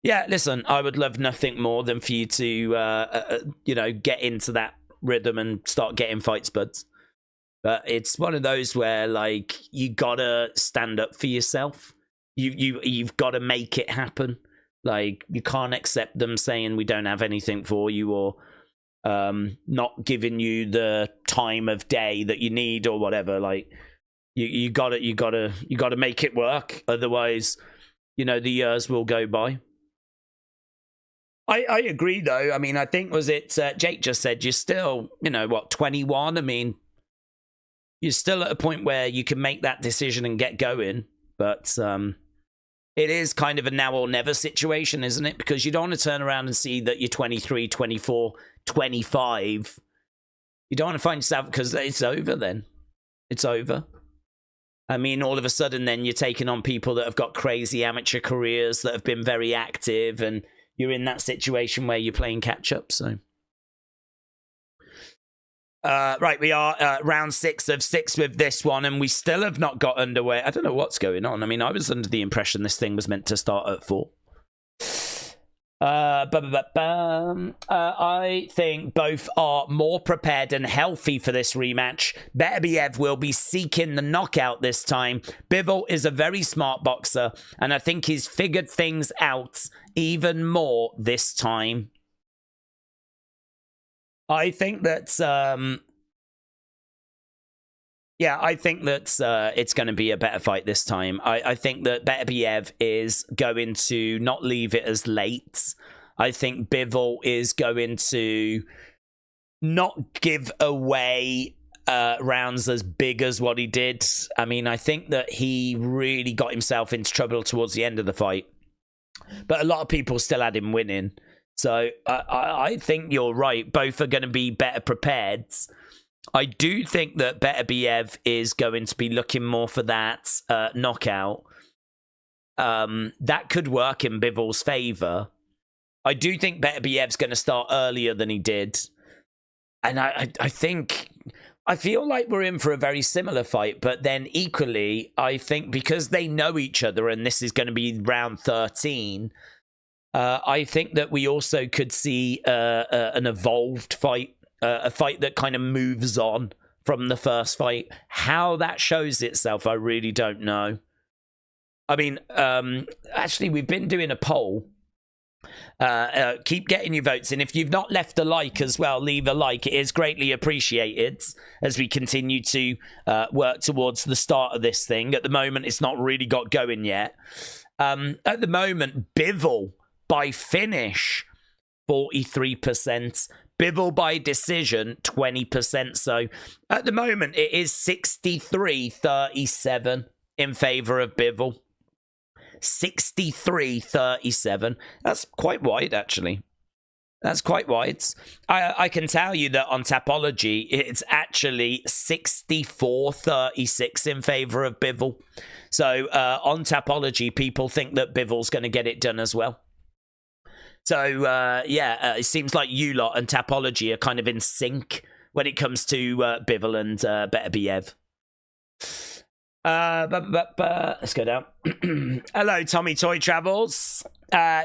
Yeah, listen, I would love nothing more than for you to, you know, get into that rhythm and start getting fights, buds. But it's one of those where, like, you gotta stand up for yourself. You've got to make it happen. Like, you can't accept them saying we don't have anything for you, or not giving you the time of day that you need or whatever. Like, you gotta make it work. Otherwise, you know, the years will go by. I agree, though. I mean, I think, was it Jake just said you're still, you know, what, 21? I mean, you're still at a point where you can make that decision and get going. But it is kind of a now or never situation, isn't it? Because you don't want to turn around and see that you're 23, 24, 25. You don't want to find yourself, because it's over then. It's over. I mean, all of a sudden, then you're taking on people that have got crazy amateur careers that have been very active, and you're in that situation where you're playing catch up. So, right, we are round 6 of 6 with this one, and we still have not got underway. I don't know what's going on. I mean, I was under the impression this thing was meant to start at 4. I think both are more prepared and healthy for this rematch. Beterbiev will be seeking the knockout this time. Bivol is a very smart boxer, and I think he's figured things out even more this time. I think that, I think that it's going to be a better fight this time. I think that Beterbiev is going to not leave it as late. I think Bivol is going to not give away rounds as big as what he did. I mean, I think that he really got himself into trouble towards the end of the fight. But a lot of people still had him winning. So I think you're right. Both are going to be better prepared. I do think that Beterbiev is going to be looking more for that knockout. That could work in Bivol's favor. I do think Beterbiev's going to start earlier than he did. And I feel like we're in for a very similar fight. But then equally, I think because they know each other and this is going to be round 13, I think that we also could see an evolved fight. A fight that kind of moves on from the first fight. How that shows itself, I really don't know. I mean, actually, we've been doing a poll. Keep getting your votes in. If you've not left a like as well, leave a like. It is greatly appreciated as we continue to work towards the start of this thing. At the moment, it's not really got going yet. At the moment, Bivol by finish, 43%. Bivol by decision, 20%. So at the moment, it is 63-37 in favor of Bivol. 63-37. That's quite wide, actually. That's quite wide. I can tell you that on Tapology, it's actually 64-36 in favor of Bivol. So on Tapology, people think that Bivol's going to get it done as well. So, it seems like you lot and Tapology are kind of in sync when it comes to Bivol and Beterbiev. Let's go down. Hello, Tommy Toy Travels.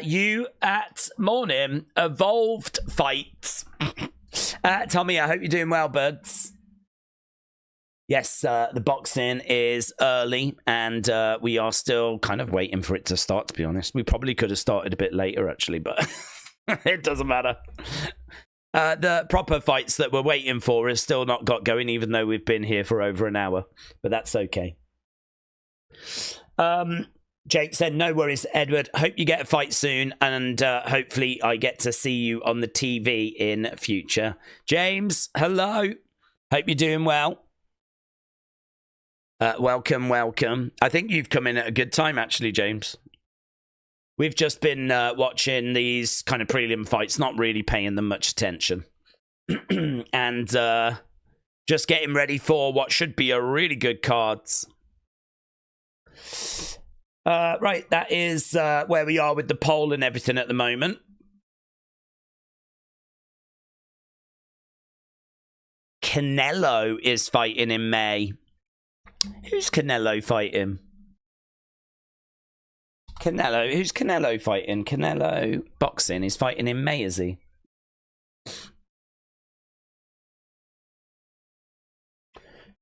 You at morning evolved fights. Tommy, I hope you're doing well, buds. Yes, the boxing is early, and we are still kind of waiting for it to start, to be honest. We probably could have started a bit later, actually, but it doesn't matter. The proper fights that we're waiting for is still not got going, even though we've been here for over an hour. But that's okay. Jake said, no worries, Edward. Hope you get a fight soon, and hopefully I get to see you on the TV in future. James, hello. Hope you're doing well. Welcome. I think you've come in at a good time, actually, James. We've just been watching these kind of prelim fights, not really paying them much attention. And just getting ready for what should be a really good cards. Right, that is where we are with the poll and everything at the moment. Canelo is fighting in May. Who's Canelo fighting? Who's Canelo fighting? Canelo boxing is fighting in May, is he?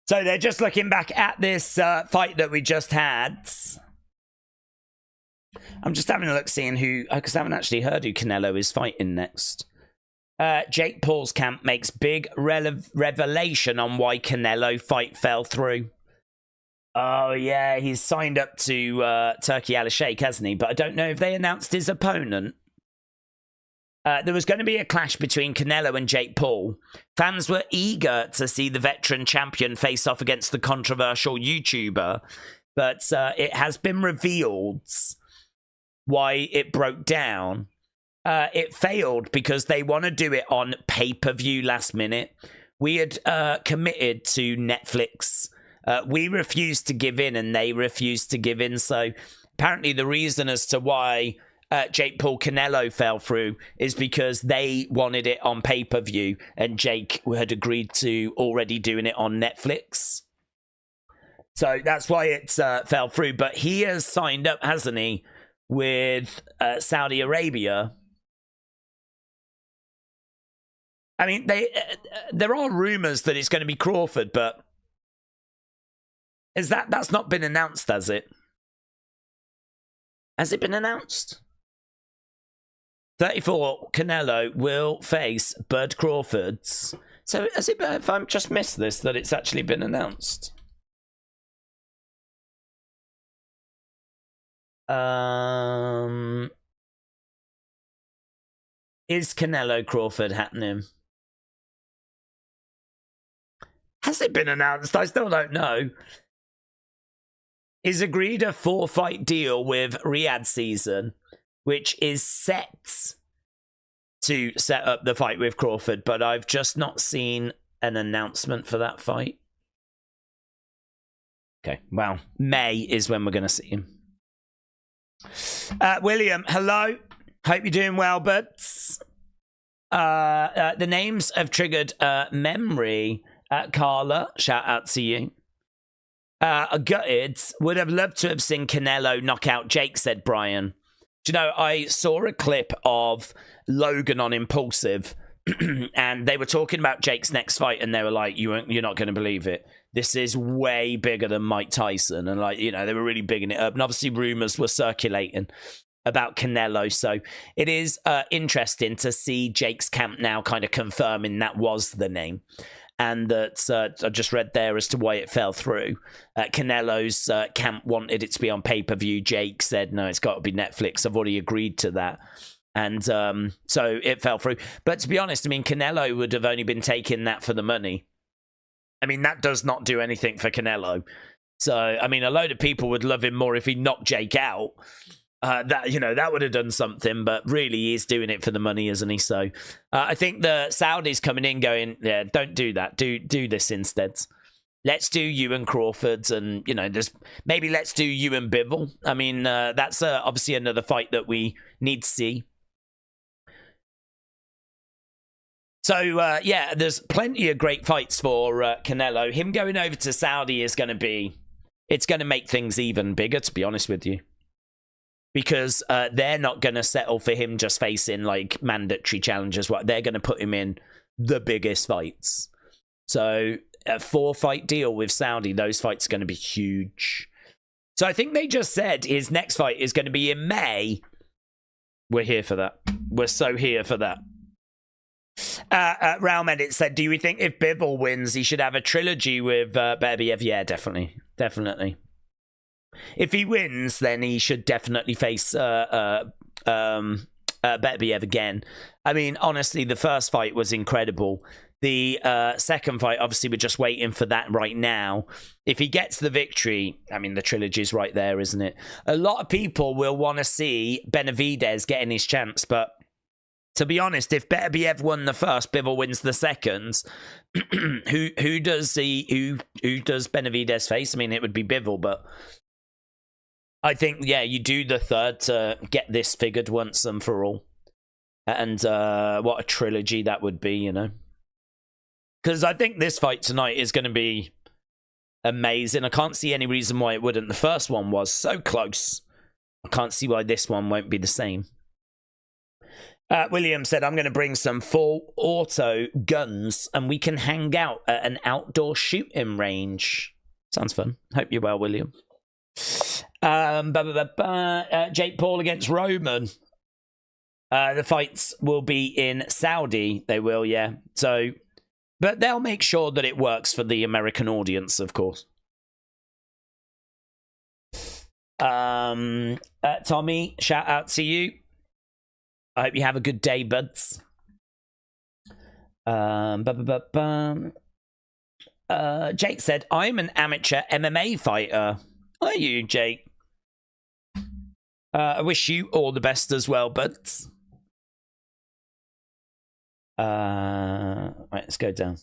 So they're just looking back at this fight that we just had. I'm just having a look, seeing who, because I haven't actually heard who Canelo is fighting next. Jake Paul's camp makes big revelation on why Canelo fight fell through. Oh, yeah, he's signed up to Turkey Al-Sheikh, hasn't he? But I don't know if they announced his opponent. There was going to be a clash between Canelo and Jake Paul. Fans were eager to see the veteran champion face off against the controversial YouTuber. But it has been revealed why it broke down. It failed because they want to do it on pay-per-view last minute. We had committed to Netflix We refused to give in and they refused to give in. So apparently the reason as to why Jake Paul Canelo fell through is because they wanted it on pay-per-view and Jake had agreed to already doing it on Netflix. So that's why it fell through. But he has signed up, hasn't he, with Saudi Arabia. I mean, there are rumors that it's going to be Crawford, but that's not been announced, has it? Has it been announced? 34, Canelo will face Bud Crawfords. So has it been, if I've just missed this, that it's actually been announced? Is Canelo Crawford happening? Has it been announced? I still don't know. Is agreed a 4-fight deal with Riyadh season, which is set to set up the fight with Crawford, but I've just not seen an announcement for that fight. Okay, well, May is when we're going to see him. William, hello. Hope you're doing well, buds. The names have triggered memory. Carla, shout out to you. Gutted, would have loved to have seen Canelo knock out Jake, said Brian. Do you know, I saw a clip of Logan on Impulsive, and they were talking about Jake's next fight, and they were like, you're not going to believe it. This is way bigger than Mike Tyson. And, like, you know, they were really bigging it up. And obviously rumors were circulating about Canelo. So it is interesting to see Jake's camp now kind of confirming that was the name. And that I just read there as to why it fell through. Canelo's camp wanted it to be on pay-per-view. Jake said, no, it's got to be Netflix. I've already agreed to that. And so it fell through. But to be honest, I mean, Canelo would have only been taking that for the money. I mean, that does not do anything for Canelo. So, I mean, a load of people would love him more if he knocked Jake out. That, you know, that would have done something, but really he's doing it for the money, isn't he? So I think the Saudis coming in going, yeah, don't do that. Do this instead. Let's do you and Crawford, and, you know, maybe let's do you and Bivol. I mean, that's obviously another fight that we need to see. So, yeah, there's plenty of great fights for Canelo. Him going over to Saudi is going to be, it's going to make things even bigger, to be honest with you. Because they're not going to settle for him just facing, like, mandatory challenges. They're going to put him in the biggest fights. So, a 4-fight deal with Saudi, those fights are going to be huge. So, I think they just said his next fight is going to be in May. We're here for that. We're so here for that. Realm Edit said, do you think if Bivol wins, he should have a trilogy with Beterbiev? Yeah, definitely. Definitely. If he wins, then he should definitely face Beterbiev again. I mean, honestly, the first fight was incredible. The second fight, obviously, we're just waiting for that right now. If he gets the victory, I mean, the trilogy's right there, isn't it? A lot of people will want to see Benavidez getting his chance, but to be honest, if Beterbiev won the first, Bivol wins the second, who does Benavidez face? I mean, it would be Bivol, but I think, yeah, you do the third to get this figured once and for all. And what a trilogy that would be, you know. Because I think this fight tonight is going to be amazing. I can't see any reason why it wouldn't. The first one was so close. I can't see why this one won't be the same. William said, I'm going to bring some full auto guns and we can hang out at an outdoor shooting range. Sounds fun. Hope you're well, William. Jake Paul against Roman. The fights will be in Saudi. They will, yeah. So, but they'll make sure that it works for the American audience, of course. Tommy, shout out to you. I hope you have a good day, buds. Jake said, I'm an amateur MMA fighter. Are you, Jake? I wish you all the best as well, buds. Right, let's go down.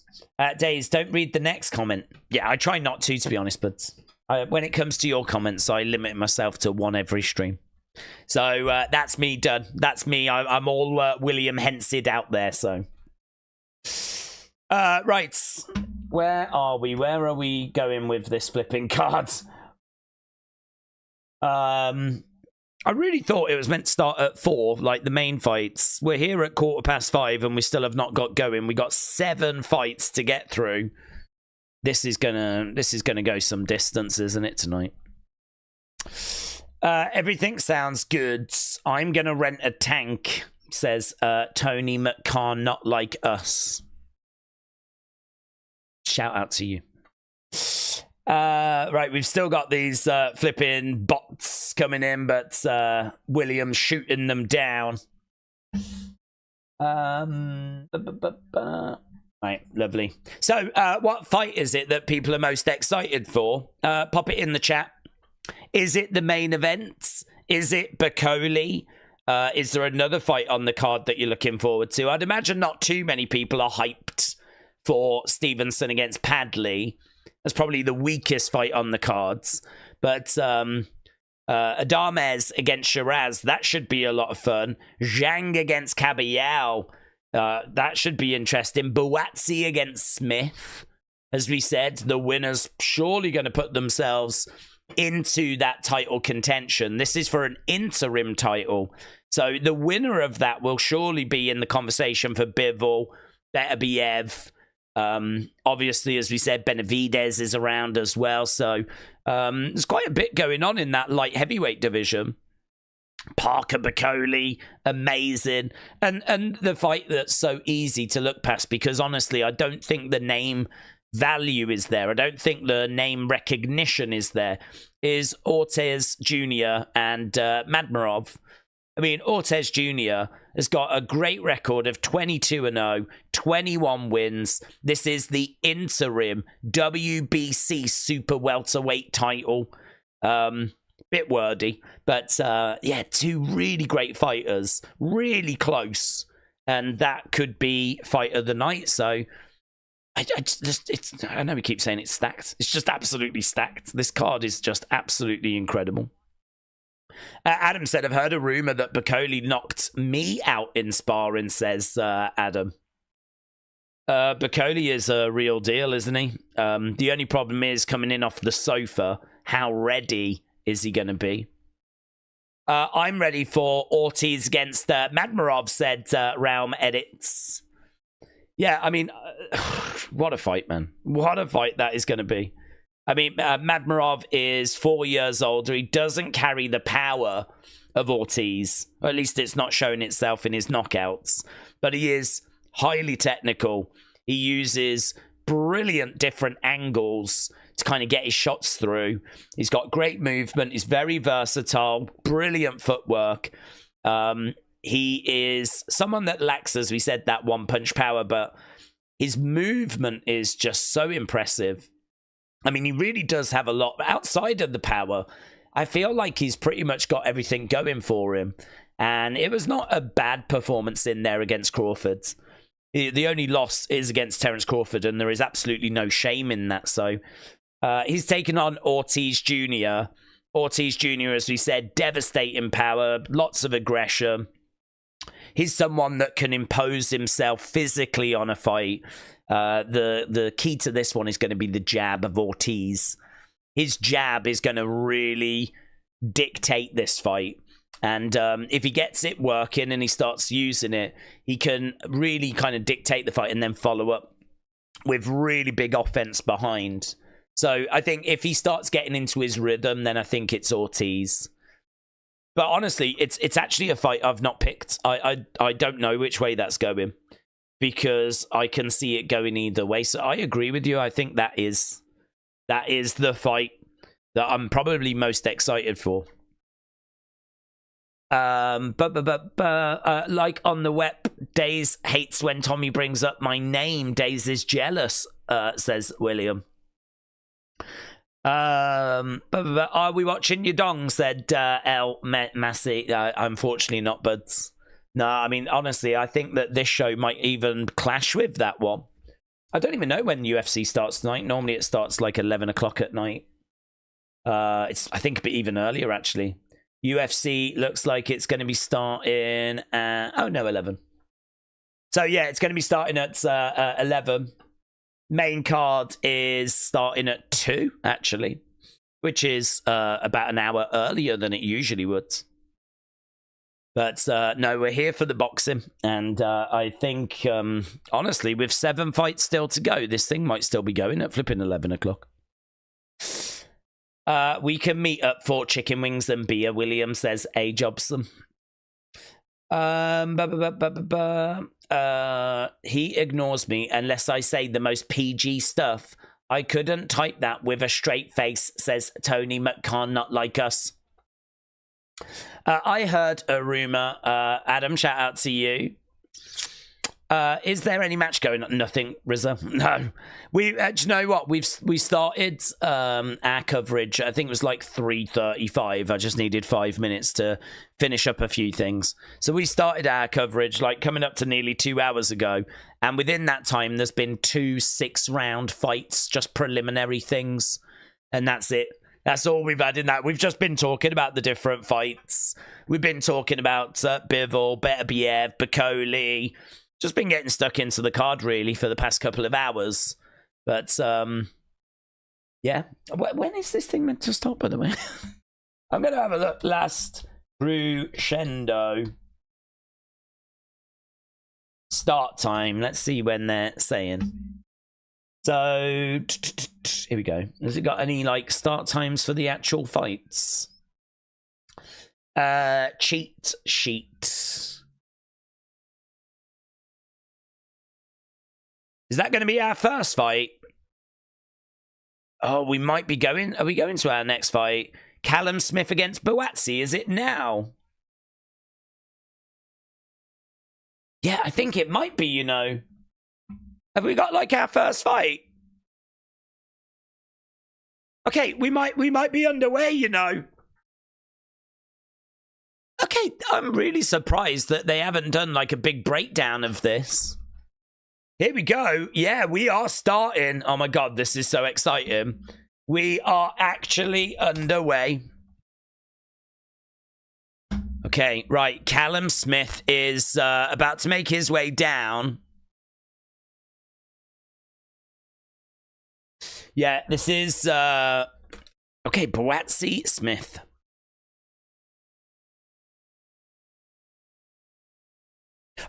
Days, don't read the next comment. Yeah, I try not to be honest, but when it comes to your comments, I limit myself to one every stream. So that's me done. That's me. I'm all William Hensid out there, so. Right. Where are we? Where are we going with this flipping card? I really thought it was meant to start at 4, like the main fights. We're here at 5:15 and we still have not got going. We got 7 fights to get through. This is gonna go some distance, isn't it, tonight? Everything sounds good. I'm gonna rent a tank, says Tony McCann, not like us. Shout out to you. Right, we've still got these flipping bots coming in, but William's shooting them down. Right, lovely. So, what fight is it that people are most excited for? Pop it in the chat. Is it the main event? Is it Bakole? Is there another fight on the card that you're looking forward to? I'd imagine not too many people are hyped for Stevenson against Padley. That's probably the weakest fight on the cards. But ADAMES against Sheeraz, that should be a lot of fun. Zhang against Kabayel, that should be interesting. Bout against Smith. As we said, the winner's surely going to put themselves into that title contention. This is for an interim title. So the winner of that will surely be in the conversation for Bivol, Beterbiev. Obviously, as we said, Benavidez is around as well. So there's quite a bit going on in that light heavyweight division. Parker Bakole, amazing. And the fight that's so easy to look past, because honestly, I don't think the name value is there. I don't think the name recognition is there. Is Ortiz Jr. and Madrimov. I mean, Ortiz Jr. has got a great record of 22-0, 21 wins. This is the interim WBC Super-Welterweight title. Bit wordy, but yeah, 2 really great fighters, really close, and that could be fight of the night. So I know we keep saying it's stacked. It's just absolutely stacked. This card is just absolutely incredible. Adam said, I've heard a rumor that Bakole knocked me out in sparring, says Adam. Bakole is a real deal, isn't he? The only problem is coming in off the sofa. How ready is he going to be? I'm ready for Ortiz against Madrimov, said Realm Edits. Yeah, I mean, what a fight, man. What a fight that is going to be. I mean, Madrimov is 4 years older. He doesn't carry the power of Ortiz. Or at least it's not showing itself in his knockouts. But he is highly technical. He uses brilliant different angles to kind of get his shots through. He's got great movement. He's very versatile. Brilliant footwork. He is someone that lacks, as we said, that one-punch power. But his movement is just so impressive. I mean, he really does have a lot. Outside of the power, I feel like he's pretty much got everything going for him. And it was not a bad performance in there against Crawford. The only loss is against Terence Crawford, and there is absolutely no shame in that. So he's taken on Ortiz Jr. Ortiz Jr., as we said, devastating power, lots of aggression. He's someone that can impose himself physically on a fight. The key to this one is going to be the jab of Ortiz. His jab is going to really dictate this fight. And if he gets it working and he starts using it, he can really kind of dictate the fight and then follow up with really big offense behind. So I think if he starts getting into his rhythm, then I think it's Ortiz. But honestly, it's actually a fight I've not picked. I don't know which way that's going, because I can see it going either way. So I agree with you. I think that is the fight that I'm probably most excited for. Like on the web, Days hates when Tommy brings up my name. Days is jealous, says William. Are we watching your dong, said El Massey. Unfortunately not, buds. No, I mean, honestly, I think that this show might even clash with that one. I don't even know when UFC starts tonight. Normally it starts like 11 o'clock at night. It's, I think, a bit even earlier, actually. UFC looks like it's going to be starting at... Oh, no, 11. So, yeah, it's going to be starting at 11. Main card is starting at 2, actually, which is about an hour earlier than it usually would. But, no, we're here for the boxing. And I think, honestly, with 7 fights still to go, this thing might still be going at flipping 11 o'clock. We can meet up for chicken wings and beer, William says A. Jobson. He ignores me unless I say the most PG stuff. I couldn't type that with a straight face, says Tony McCann, not like us. I heard a rumor. Adam, shout out to you. Is there any match going on? Nothing, Rizza. No. Do you know what? We started our coverage. I think it was like 3:35. I just needed 5 minutes to finish up a few things. So we started our coverage like coming up to nearly 2 hours ago. And within that time, there's been 2 6-round fights, just preliminary things. And that's it. That's all we've had in that. We've just been talking about the different fights. We've been talking about Bivol, Beterbiev, Bakole. Just been getting stuck into the card, really, for the past couple of hours. But, yeah. When is this thing meant to stop, by the way? I'm going to have a look. Last Crescendo. Start time. Let's see when they're saying. So, here we go. Has it got any, like, start times for the actual fights? Cheat sheet. Is that going to be our first fight? Oh, we might be going. Are we going to our next fight? Callum Smith against Boatsi. Is it now? Yeah, I think it might be, you know. Have we got like our first fight? Okay, we might be underway, you know. Okay, I'm really surprised that they haven't done like a big breakdown of this. Here we go. Yeah, we are starting. Oh my God, this is so exciting. We are actually underway. Okay, right. Callum Smith is about to make his way down. Yeah, this is... okay, Boatsi Smith.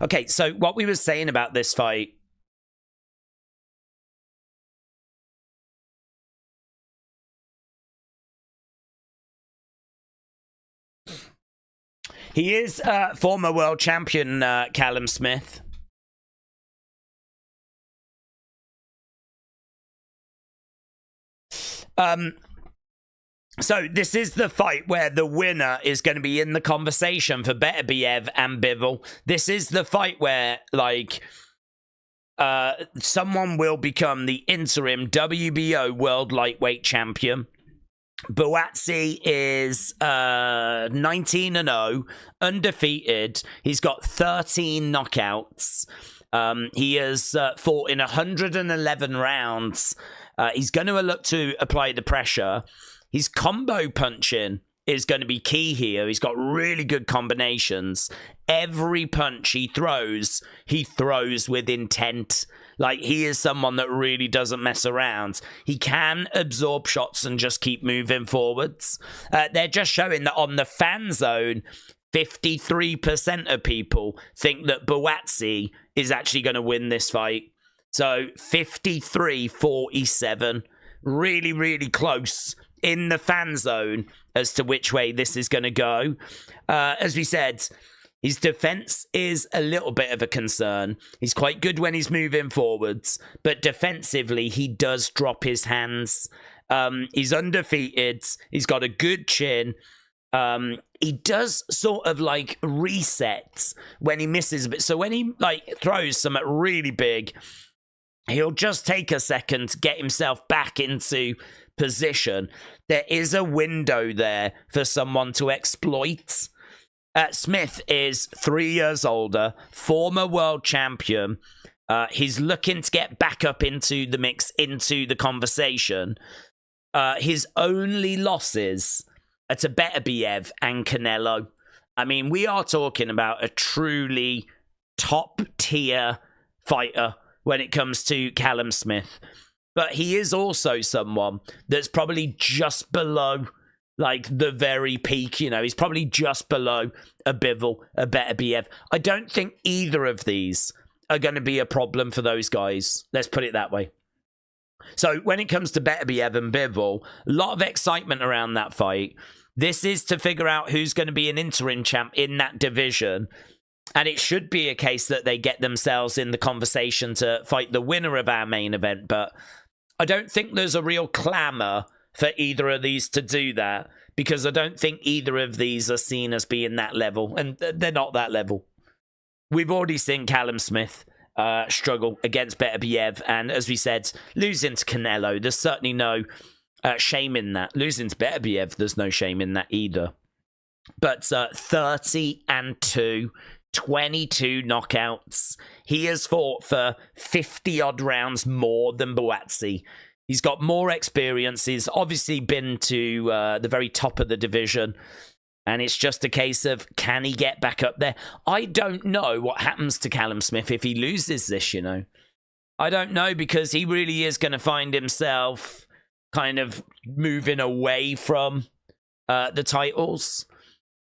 Okay, so what we were saying about this fight... He is former world champion Callum Smith. So this is the fight where the winner is going to be in the conversation for Beterbiev and Bivol. This is the fight where, like, someone will become the interim WBO World Lightweight Champion. Boatsi is 19-0, undefeated. He's got 13 knockouts. He has fought in 111 rounds. He's going to look to apply the pressure. His combo punching is going to be key here. He's got really good combinations. Every punch he throws with intent. Like, he is someone that really doesn't mess around. He can absorb shots and just keep moving forwards. They're just showing that on the fan zone, 53% of people think that Boatsi is actually going to win this fight. So 53-47. Really, really close in the fan zone as to which way this is going to go. As we said, his defense is a little bit of a concern. He's quite good when he's moving forwards, but defensively, he does drop his hands. He's undefeated. He's got a good chin. He does sort of like reset when he misses a bit. So when he like throws something really big, he'll just take a second to get himself back into position. There is a window there for someone to exploit. Smith is 3 years older, former world champion. He's looking to get back up into the mix, into the conversation. His only losses are to Beterbiev and Canelo. I mean, we are talking about a truly top-tier fighter when it comes to Callum Smith. But he is also someone that's probably just below, like, the very peak. You know, he's probably just below a Bivol, a Beterbiev. I don't think either of these are going to be a problem for those guys. Let's put it that way. So when it comes to Beterbiev and Bivol, a lot of excitement around that fight. This is to figure out who's going to be an interim champ in that division. And it should be a case that they get themselves in the conversation to fight the winner of our main event. But I don't think there's a real clamour for either of these to do that, because I don't think either of these are seen as being that level. And they're not that level. We've already seen Callum Smith struggle against Beterbiev. And as we said, losing to Canelo, there's certainly no shame in that. Losing to Beterbiev, there's no shame in that either. But 30-2, 22 knockouts. He has fought for 50-odd rounds more than Buatsi. He's got more experience. He's obviously been to the very top of the division. And it's just a case of, can he get back up there? I don't know what happens to Callum Smith if he loses this, you know. I don't know, because he really is going to find himself kind of moving away from the titles.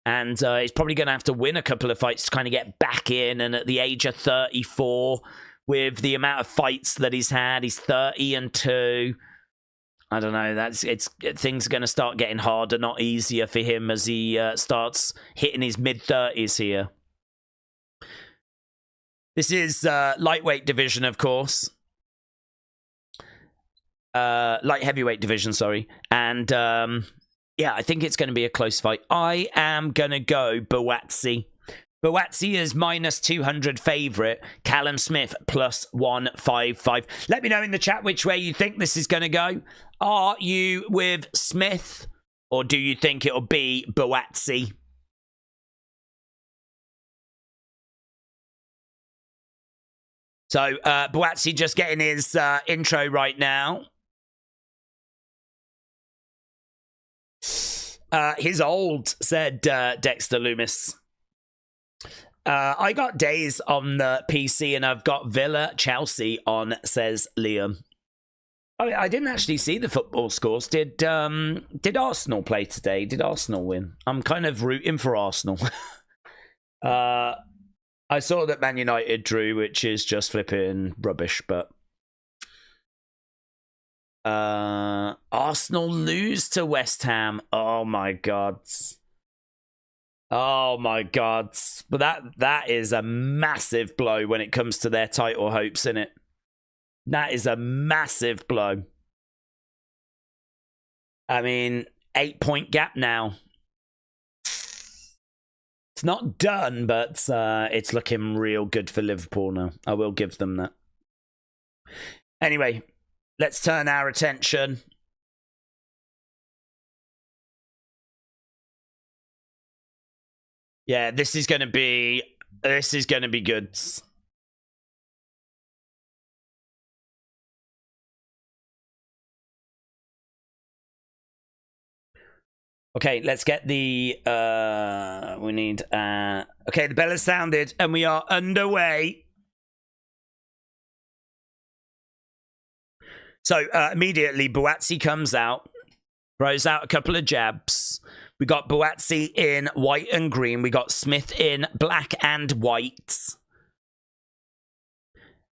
And he's probably going to have to win a couple of fights to kind of get back in. And at the age of 34, with the amount of fights that he's had, he's 30-2. I don't know. Things are going to start getting harder, not easier for him as he starts hitting his mid-30s here. This is lightweight division, of course. Light heavyweight division, sorry. And yeah, I think it's going to be a close fight. I am going to go Buatsi. Buatsi is minus 200 favourite. Callum Smith plus 155. Let me know in the chat which way you think this is going to go. Are you with Smith, or do you think it'll be Buatsi? So, Buatsi just getting his intro right now. He's old, said Dexter Loomis. I got Days on the PC and I've got Villa Chelsea on, says Liam. Oh, I didn't actually see the football scores. Did Arsenal play today? Did Arsenal win? I'm kind of rooting for Arsenal. I saw that Man United drew, which is just flipping rubbish, but Arsenal lose to West Ham. Oh my god. Oh my god. But that is a massive blow when it comes to their title hopes, isn't it? That is a massive blow. I mean, 8-point gap now. It's not done, but it's looking real good for Liverpool now. I will give them that. Anyway, let's turn our attention. Yeah, this is going to be good. Okay, let's get the we need okay, the bell has sounded and we are underway. So immediately Buatsi comes out, throws out a couple of jabs. We got Buatsi in white and green. We got Smith in black and white.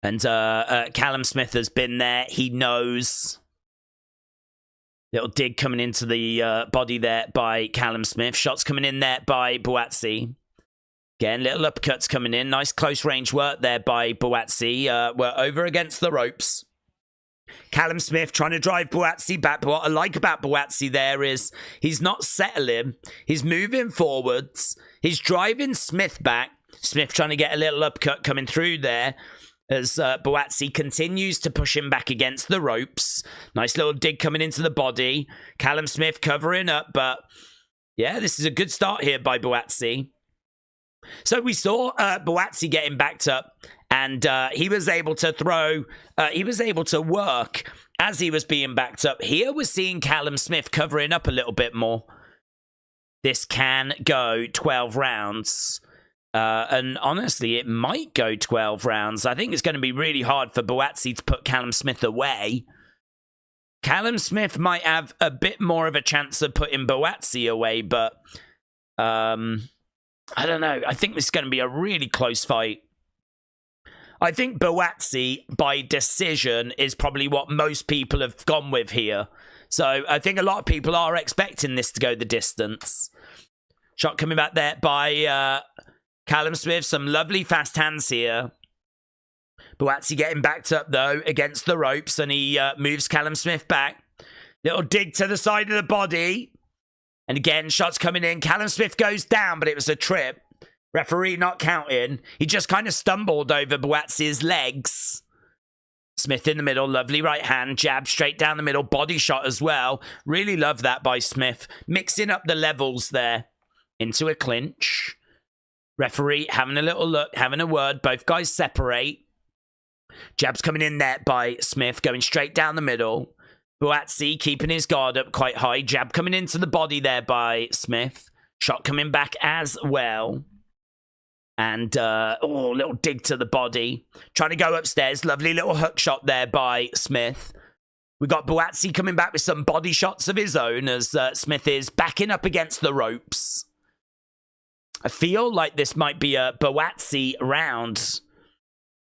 And Callum Smith has been there. He knows. Little dig coming into the body there by Callum Smith. Shots coming in there by Buatsi. Again, little uppercuts coming in. Nice close range work there by Buatsi. We're over against the ropes. Callum Smith trying to drive Buatsi back. But what I like about Buatsi there is he's not settling. He's moving forwards. He's driving Smith back. Smith trying to get a little uppercut coming through there as Buatsi continues to push him back against the ropes. Nice little dig coming into the body. Callum Smith covering up, but yeah, this is a good start here by Buatsi. So we saw Buatsi getting backed up, and he was able to throw, he was able to work as he was being backed up. Here we're seeing Callum Smith covering up a little bit more. This can go 12 rounds. And honestly, it might go 12 rounds. I think it's going to be really hard for Buatsi to put Callum Smith away. Callum Smith might have a bit more of a chance of putting Buatsi away, but I don't know. I think this is going to be a really close fight. I think Buatsi, by decision, is probably what most people have gone with here. So I think a lot of people are expecting this to go the distance. Shot coming back there by Callum Smith. Some lovely fast hands here. Buatsi getting backed up, though, against the ropes, and he moves Callum Smith back. Little dig to the side of the body. And again, shots coming in. Callum Smith goes down, but it was a trip. Referee not counting. He just kind of stumbled over Buatsi's legs. Smith in the middle. Lovely right hand. Jab straight down the middle. Body shot as well. Really love that by Smith. Mixing up the levels there. Into a clinch. Referee having a little look. Having a word. Both guys separate. Jabs coming in there by Smith. Going straight down the middle. Buatsi keeping his guard up quite high. Jab coming into the body there by Smith. Shot coming back as well. And, oh, little dig to the body. Trying to go upstairs. Lovely little hook shot there by Smith. We got Buatsi coming back with some body shots of his own as Smith is backing up against the ropes. I feel like this might be a Buatsi round.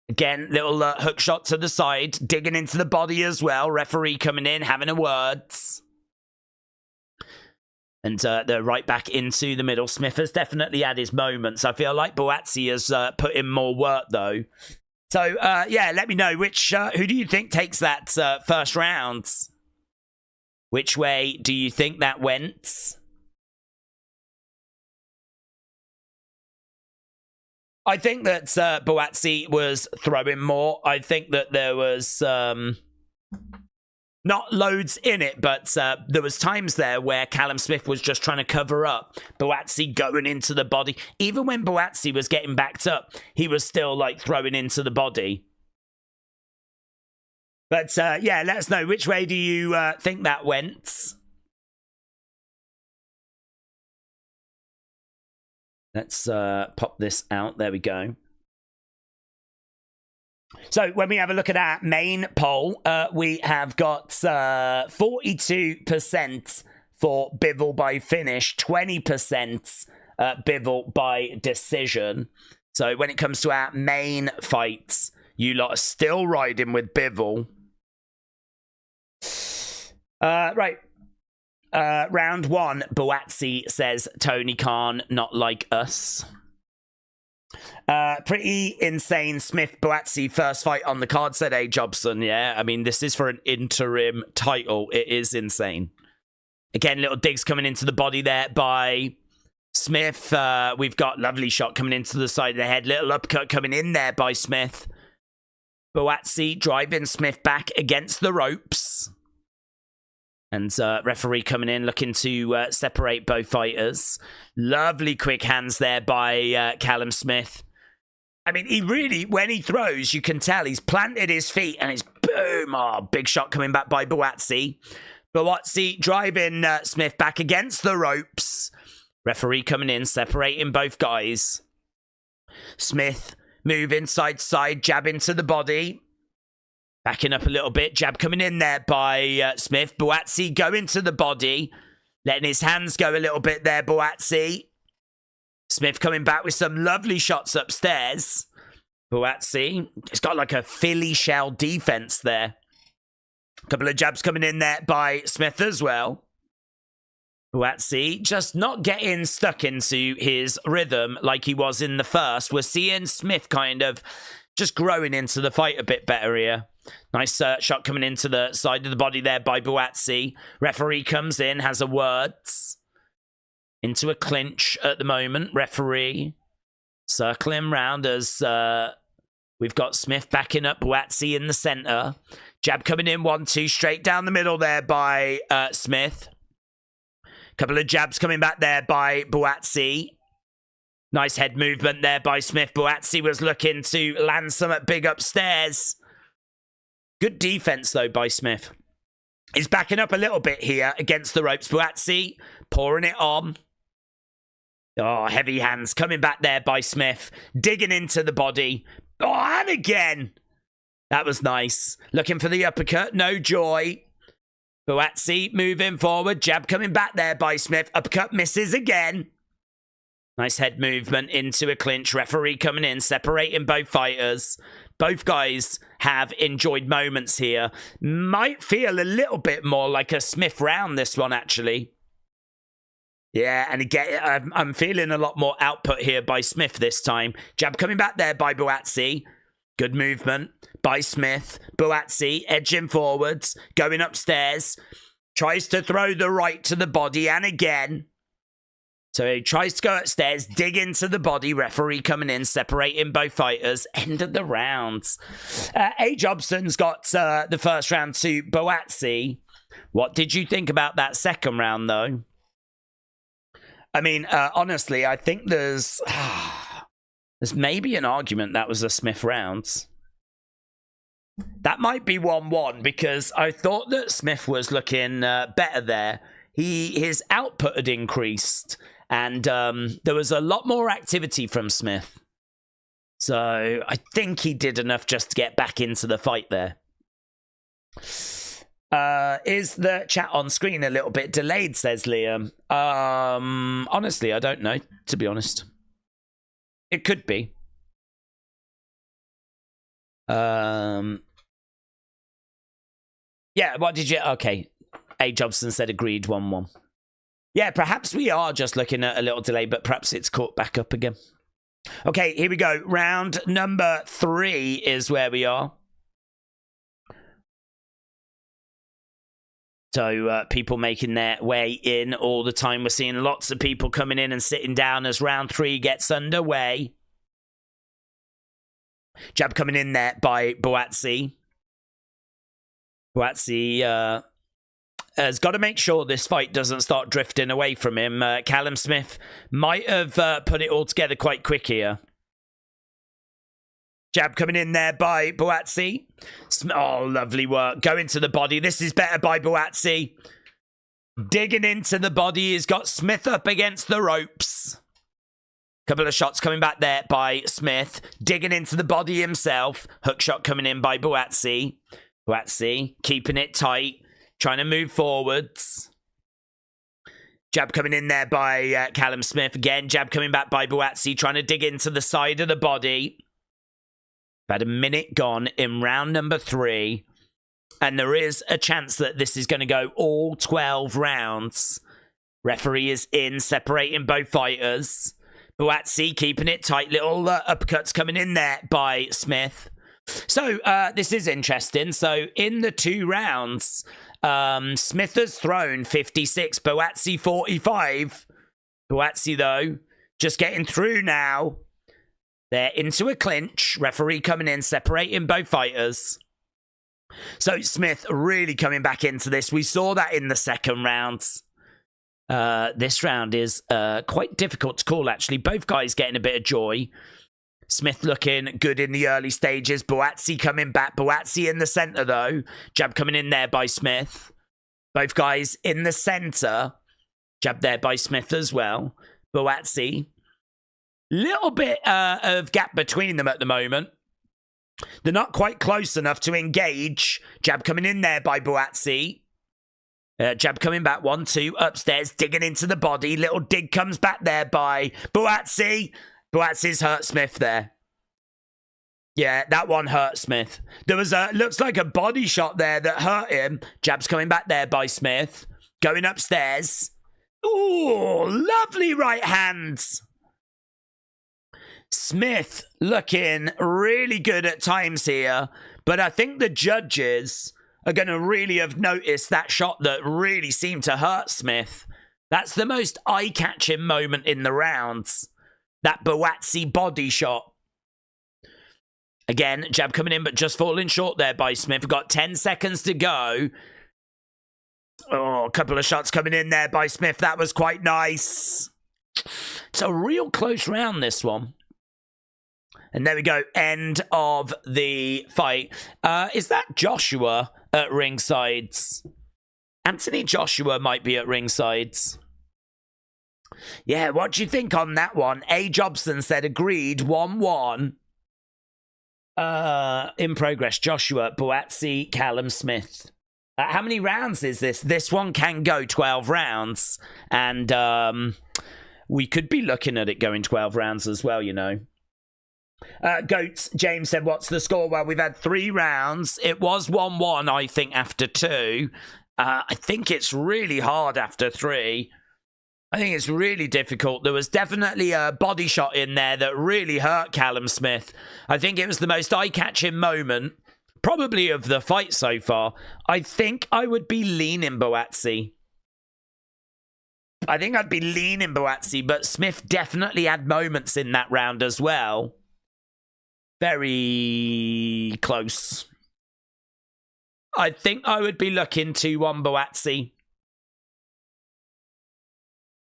Again, little hook shot to the side. Digging into the body as well. Referee coming in, having a word. And they're right back into the middle. Smith has definitely had his moments. I feel like Buatsi has put in more work, though. So, yeah, let me know who do you think takes that first round? Which way do you think that went? I think that Buatsi was throwing more. I think that there was not loads in it, but there was times there where Callum Smith was just trying to cover up. Buatsi going into the body. Even when Buatsi was getting backed up, he was still like throwing into the body. But yeah, let us know. Which way do you think that went? Let's pop this out. There we go. So when we have a look at our main poll, we have got 42% for Bivol by finish, 20% Bivol by decision. So when it comes to our main fights, you lot are still riding with Bivol. Right. Round one, Buatsi says Tony Khan, not like us. Pretty insane Smith Buatsi first fight on the card, said A. Jobson. Yeah, I mean, this is for an interim title. It is insane. Again, little digs coming into the body there by Smith. We've got lovely shot coming into the side of the head. Little uppercut coming in there by Smith. Buatsi driving Smith back against the ropes. And referee coming in, looking to separate both fighters. Lovely quick hands there by Callum Smith. I mean, he really, when he throws, you can tell he's planted his feet and it's boom. Oh, big shot coming back by Buatsi. Buatsi driving Smith back against the ropes. Referee coming in, separating both guys. Smith moving side to side, jab into the body. Backing up a little bit. Jab coming in there by Smith. Buatsi going to the body. Letting his hands go a little bit there, Buatsi. Smith coming back with some lovely shots upstairs. Buatsi. It's got like a Philly shell defense there. A couple of jabs coming in there by Smith as well. Buatsi just not getting stuck into his rhythm like he was in the first. We're seeing Smith kind of just growing into the fight a bit better here. Nice shot coming into the side of the body there by Buatsi. Referee comes in, has a words. Into a clinch at the moment. Referee circling round as we've got Smith backing up Buatsi in the center. Jab coming in, 1-2, straight down the middle there by Smith. Couple of jabs coming back there by Buatsi. Nice head movement there by Smith. Buatsi was looking to land some at big upstairs. Good defense, though, by Smith. He's backing up a little bit here against the ropes. Buatsi pouring it on. Oh, heavy hands coming back there by Smith. Digging into the body. Oh, and again. That was nice. Looking for the uppercut. No joy. Buatsi moving forward. Jab coming back there by Smith. Uppercut misses again. Nice head movement into a clinch. Referee coming in, separating both fighters. Both guys have enjoyed moments here. Might feel a little bit more like a Smith round, this one, actually. Yeah, and again, I'm feeling a lot more output here by Smith this time. Jab coming back there by Buatsi. Good movement by Smith. Buatsi edging forwards, going upstairs. Tries to throw the right to the body, and again. So he tries to go upstairs, dig into the body. Referee coming in, separating both fighters. End of the rounds. A. Jobson's got the first round to Buatsi. What did you think about that second round, though? I mean, honestly, I think there's maybe an argument that was a Smith round. That might be 1-1 because I thought that Smith was looking better there. His output had increased. And there was a lot more activity from Smith. So I think he did enough just to get back into the fight there. Is the chat on screen a little bit delayed, says Liam? Honestly, I don't know, to be honest. It could be. Yeah, what did you... Okay. A. Jobson said agreed 1-1. Yeah, perhaps we are just looking at a little delay, but perhaps it's caught back up again. Okay, here we go. Round number 3 is where we are. So people making their way in all the time. We're seeing lots of people coming in and sitting down as round 3 gets underway. Jab coming in there by Buatsi. Buatsi has got to make sure this fight doesn't start drifting away from him. Callum Smith might have put it all together quite quick here. Jab coming in there by Buatsi. Oh, lovely work. Going to the body. This is better by Buatsi. Digging into the body. He's got Smith up against the ropes. Couple of shots coming back there by Smith. Digging into the body himself. Hook shot coming in by Buatsi. Buatsi keeping it tight. Trying to move forwards. Jab coming in there by Callum Smith. Again, jab coming back by Buatsi. Trying to dig into the side of the body. About a minute gone in round number 3. And there is a chance that this is going to go all 12 rounds. Referee is in, separating both fighters. Buatsi keeping it tight. Little uppercuts coming in there by Smith. So, this is interesting. So, in the 2 rounds... Smith has thrown 56, Buatsi 45. Buatsi, though, just getting through now. They're into a clinch. Referee coming in, separating both fighters. So Smith really coming back into this. We saw that in the second round. This round is quite difficult to call, actually. Both guys getting a bit of joy. Smith looking good in the early stages. Buatsi coming back. Buatsi in the center, though. Jab coming in there by Smith. Both guys in the center. Jab there by Smith as well. Buatsi. Little bit of gap between them at the moment. They're not quite close enough to engage. Jab coming in there by Buatsi. Jab coming back. 1-2 upstairs. Digging into the body. Little dig comes back there by Buatsi. Buatsi's hurt Smith there. Yeah, that one hurt Smith. There was looks like a body shot there that hurt him. Jab's coming back there by Smith. Going upstairs. Ooh, lovely right hands. Smith looking really good at times here. But I think the judges are going to really have noticed that shot that really seemed to hurt Smith. That's the most eye-catching moment in the rounds. That Buatsi body shot. Again, jab coming in, but just falling short there by Smith. We've got 10 seconds to go. Oh, a couple of shots coming in there by Smith. That was quite nice. It's a real close round, this one. And there we go. End of the fight. Is that Joshua at ringsides? Anthony Joshua might be at ringsides. Yeah, what do you think on that one? A. Jobson said agreed, 1-1. In progress, Joshua, Buatsi, Callum Smith. How many rounds is this? This one can go 12 rounds. And we could be looking at it going 12 rounds as well, you know. Goats, James said, what's the score? Well, we've had 3 rounds. It was 1-1, I think, after 2. I think it's really hard after 3. I think it's really difficult. There was definitely a body shot in there that really hurt Callum Smith. I think it was the most eye-catching moment, probably of the fight so far. I think I would be leaning Buatsi. I think I'd be leaning Buatsi, but Smith definitely had moments in that round as well. Very close. I think I would be looking 2-1 Buatsi.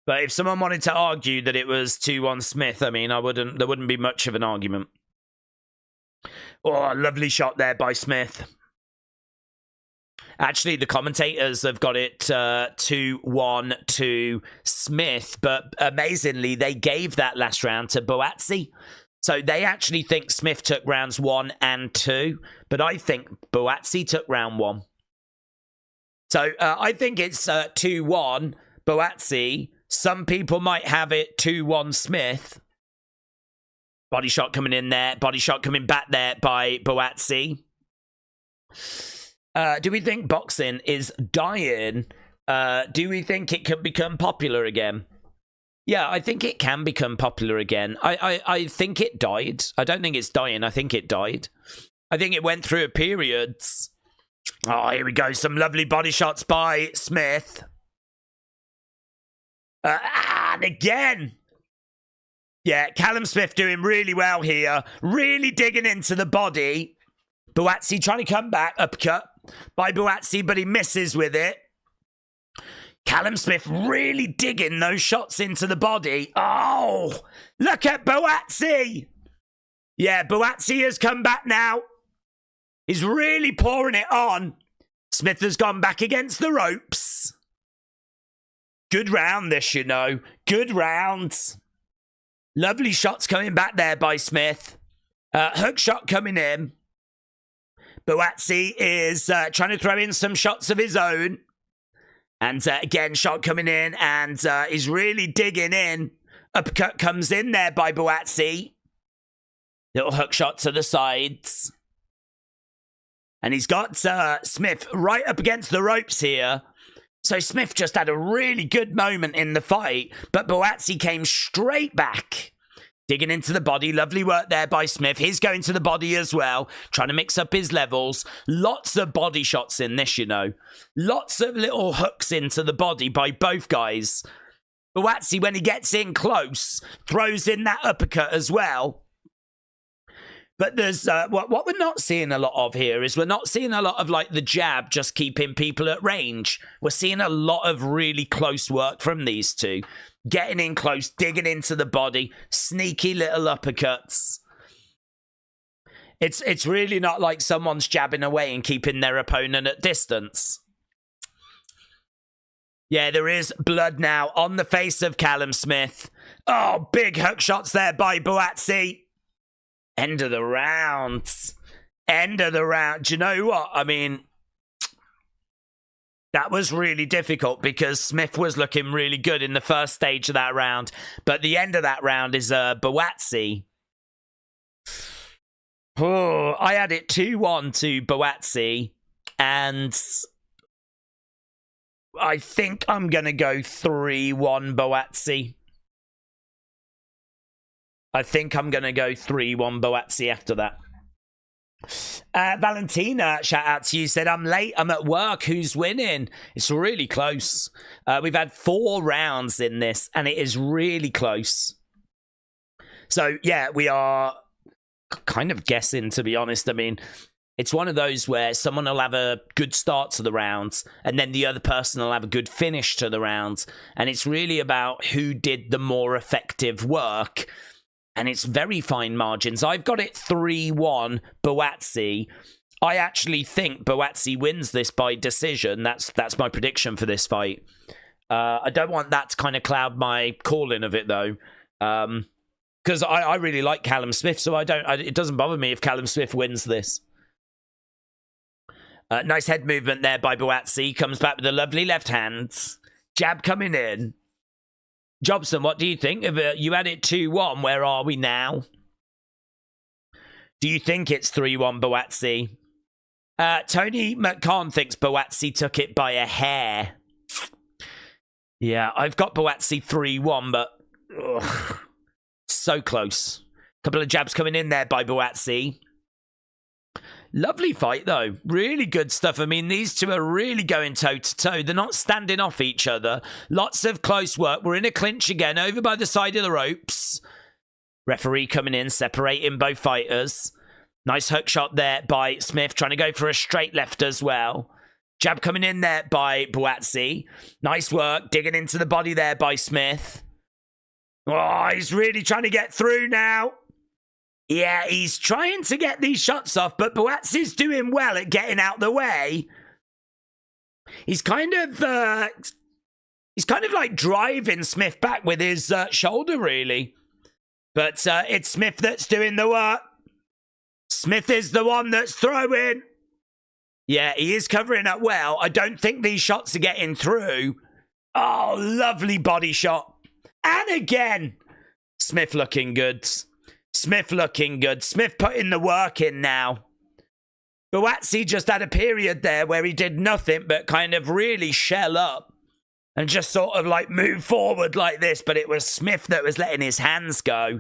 But if someone wanted to argue that it was 2-1 Smith, I mean, there wouldn't be much of an argument. Oh, lovely shot there by Smith. Actually, the commentators have got it 2-1 to Smith, but amazingly, they gave that last round to Buatsi. So they actually think Smith took rounds 1 and 2, but I think Buatsi took round 1. So I think it's 2-1 Buatsi. Some people might have it 2-1 Smith. Body shot coming in there. Body shot coming back there by Buatsi. Do we think boxing is dying? Do we think it can become popular again? Yeah, I think it can become popular again. I think it died. I don't think it's dying. I think it died. I think it went through a period. Oh, here we go. Some lovely body shots by Smith. And again. Yeah, Callum Smith doing really well here. Really digging into the body. Buatsi trying to come back. Uppercut by Buatsi, but he misses with it. Callum Smith really digging those shots into the body. Oh, look at Buatsi. Yeah, Buatsi has come back now. He's really pouring it on. Smith has gone back against the ropes. Good round this, you know. Good round. Lovely shots coming back there by Smith. Hook shot coming in. Buatsi is trying to throw in some shots of his own. And again, shot coming in, and he's really digging in. Uppercut comes in there by Buatsi. Little hook shot to the sides. And he's got Smith right up against the ropes here. So Smith just had a really good moment in the fight, but Buatsi came straight back. Digging into the body. Lovely work there by Smith. He's going to the body as well. Trying to mix up his levels. Lots of body shots in this, you know. Lots of little hooks into the body by both guys. Buatsi, when he gets in close, throws in that uppercut as well. But there's what we're not seeing a lot of here is we're not seeing a lot of like the jab just keeping people at range. We're seeing a lot of really close work from these two. Getting in close, digging into the body, sneaky little uppercuts. It's really not like someone's jabbing away and keeping their opponent at distance. Yeah, there is blood now on the face of Callum Smith. Oh, big hook shots there by Buatsi. End of the round. End of the round. Do you know what? I mean, that was really difficult because Smith was looking really good in the first stage of that round. But the end of that round is Buatsi. Oh, I had it 2-1 to Buatsi. And I think I'm going to go 3-1 Buatsi. I think I'm going to go 3-1 Buatsi after that. Valentina, shout out to you, said, I'm late, I'm at work, who's winning? It's really close. We've had 4 rounds in this, and it is really close. So, yeah, we are kind of guessing, to be honest. I mean, It's one of those where someone will have a good start to the rounds and then the other person will have a good finish to the rounds. And it's really about who did the more effective work. And it's very fine margins. I've got it 3-1 Buatsi. I actually think Buatsi wins this by decision. That's my prediction for this fight. I don't want that to kind of cloud my calling of it, though. Because I really like Callum Smith, so it doesn't bother me if Callum Smith wins this. Nice head movement there by Buatsi. Comes back with a lovely left hand. Jab coming in. Jobson, what do you think? You had it 2-1. Where are we now? Do you think it's 3-1 Buatsi? Tony McCann thinks Buatsi took it by a hair. Yeah, I've got Buatsi 3-1, but so close. Couple of jabs coming in there by Buatsi. Lovely fight, though. Really good stuff. I mean, these two are really going toe-to-toe. They're not standing off each other. Lots of close work. We're in a clinch again, over by the side of the ropes. Referee coming in, separating both fighters. Nice hook shot there by Smith, trying to go for a straight left as well. Jab coming in there by Buatsi. Nice work, digging into the body there by Smith. Oh, he's really trying to get through now. Yeah, he's trying to get these shots off, but Buatsi's doing well at getting out the way. He's kind of like driving Smith back with his shoulder, really. But it's Smith that's doing the work. Smith is the one that's throwing. Yeah, he is covering up well. I don't think these shots are getting through. Oh, lovely body shot. And again, Smith looking good. Smith looking good. Smith putting the work in now. Buatsi just had a period there where he did nothing but kind of really shell up and just sort of like move forward like this. But it was Smith that was letting his hands go.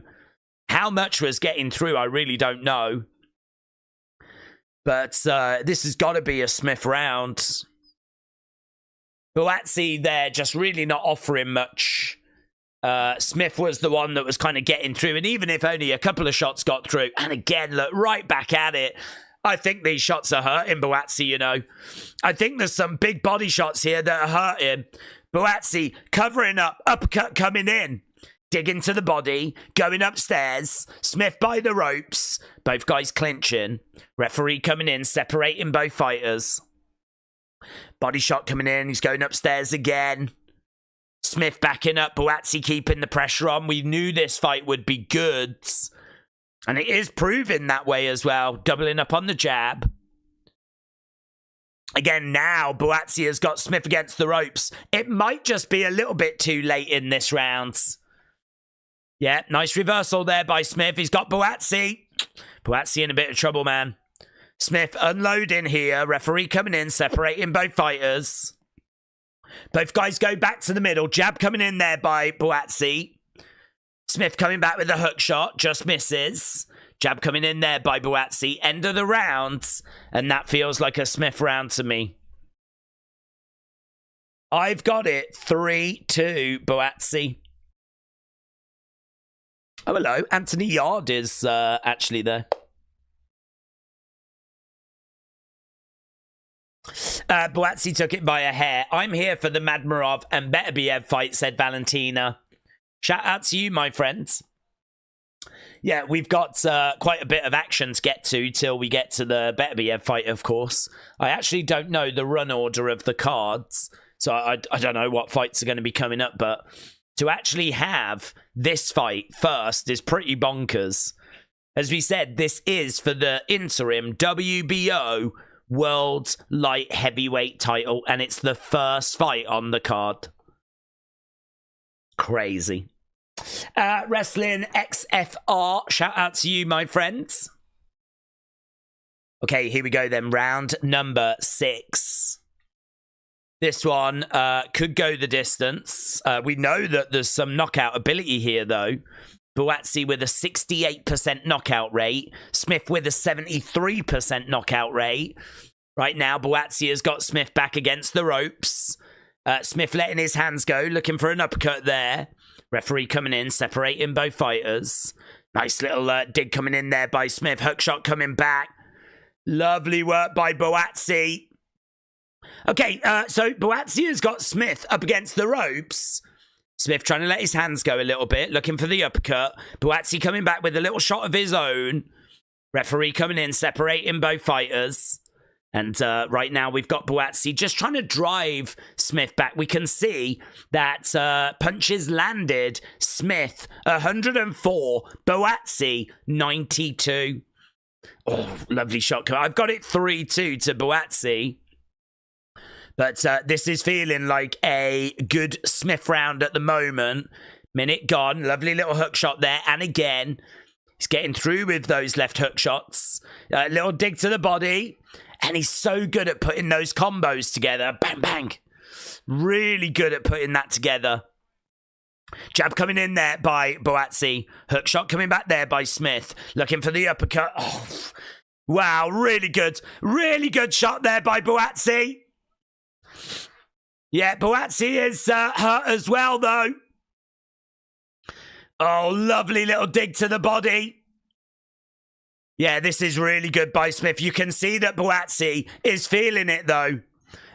How much was getting through, I really don't know. But this has got to be a Smith round. Buatsi there just really not offering much. Smith was the one that was kind of getting through. And even if only a couple of shots got through. And again, look, right back at it. I think these shots are hurting Buatsi, you know. I think there's some big body shots here that are hurting. Buatsi covering up, uppercut coming in. Digging to the body, going upstairs. Smith by the ropes. Both guys clinching. Referee coming in, separating both fighters. Body shot coming in. He's going upstairs again. Smith backing up. Buatsi keeping the pressure on. We knew this fight would be good. And it is proving that way as well. Doubling up on the jab. Again, now Buatsi has got Smith against the ropes. It might just be a little bit too late in this round. Yeah, nice reversal there by Smith. He's got Buatsi. Buatsi in a bit of trouble, man. Smith unloading here. Referee coming in, separating both fighters. Both guys go back to the middle. Jab coming in there by Buatsi. Smith coming back with a hook shot. Just misses. Jab coming in there by Buatsi. End of the round. And that feels like a Smith round to me. I've got it 3-2 Buatsi. Oh, hello. Anthony Yard is actually there. Buatsi took it by a hair. I'm here for the Madrimov and Beterbiev fight, said Valentina. Shout out to you, my friends. Yeah, we've got quite a bit of action to get to till we get to the Beterbiev fight, of course. I actually don't know the run order of the cards, so I don't know what fights are going to be coming up, but to actually have this fight first is pretty bonkers. As we said, this is for the interim WBO World Light Heavyweight title, and it's the first fight on the card. Crazy. Wrestling XFR, shout out to you, my friends. Okay, here we go then. Round number 6. This one could go the distance. We know that there's some knockout ability here, though. Buatsi with a 68% knockout rate. Smith with a 73% knockout rate. Right now, Buatsi has got Smith back against the ropes. Smith letting his hands go, looking for an uppercut there. Referee coming in, separating both fighters. Nice little dig coming in there by Smith. Hook shot coming back. Lovely work by Buatsi. Okay, so Buatsi has got Smith up against the ropes. Smith trying to let his hands go a little bit, looking for the uppercut. Buatsi coming back with a little shot of his own. Referee coming in, separating both fighters. And right now we've got Buatsi just trying to drive Smith back. We can see that punches landed. Smith, 104. Buatsi, 92. Oh, lovely shot. I've got it 3-2 to Buatsi. But this is feeling like a good Smith round at the moment. Minute gone. Lovely little hook shot there. And again, he's getting through with those left hook shots. Little dig to the body. And he's so good at putting those combos together. Bang, bang. Really good at putting that together. Jab coming in there by Buatsi. Hook shot coming back there by Smith. Looking for the uppercut. Oh, wow, really good. Really good shot there by Buatsi. Yeah, Buatsi is hurt as well, though. Oh, lovely little dig to the body. Yeah, this is really good by Smith. You can see that Buatsi is feeling it, though.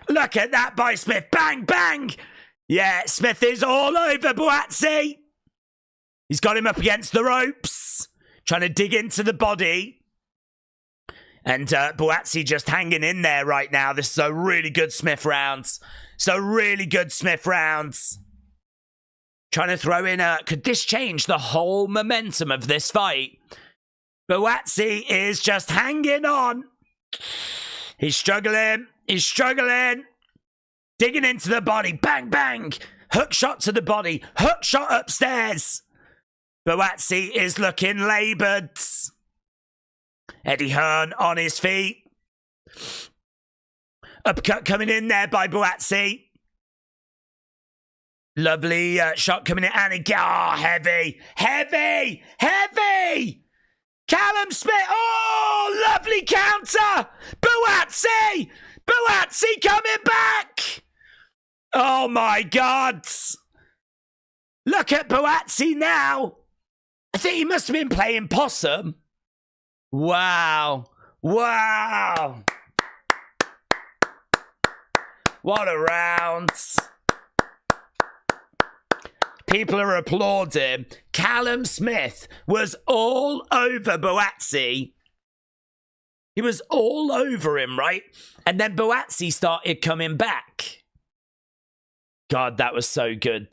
Look at that by Smith. Bang, bang. Yeah, Smith is all over Buatsi. He's got him up against the ropes. Trying to dig into the body. And Buatsi just hanging in there right now. This is a really good Smith round. So really good Smith rounds. Trying to throw in could this change the whole momentum of this fight? Buatsi is just hanging on. He's struggling. He's struggling. Digging into the body. Bang, bang. Hook shot to the body. Hook shot upstairs. Buatsi is looking laboured. Eddie Hearn on his feet. Uppercut coming in there by Buatsi. Lovely shot coming in. And again, oh, heavy. Heavy. Heavy. Callum Smith. Oh, lovely counter. Buatsi. Buatsi coming back. Oh, my God. Look at Buatsi now. I think he must have been playing possum. Wow. Wow. What a round. People are applauding. Callum Smith was all over Buatsi. He was all over him, right? And then Buatsi started coming back. God, that was so good.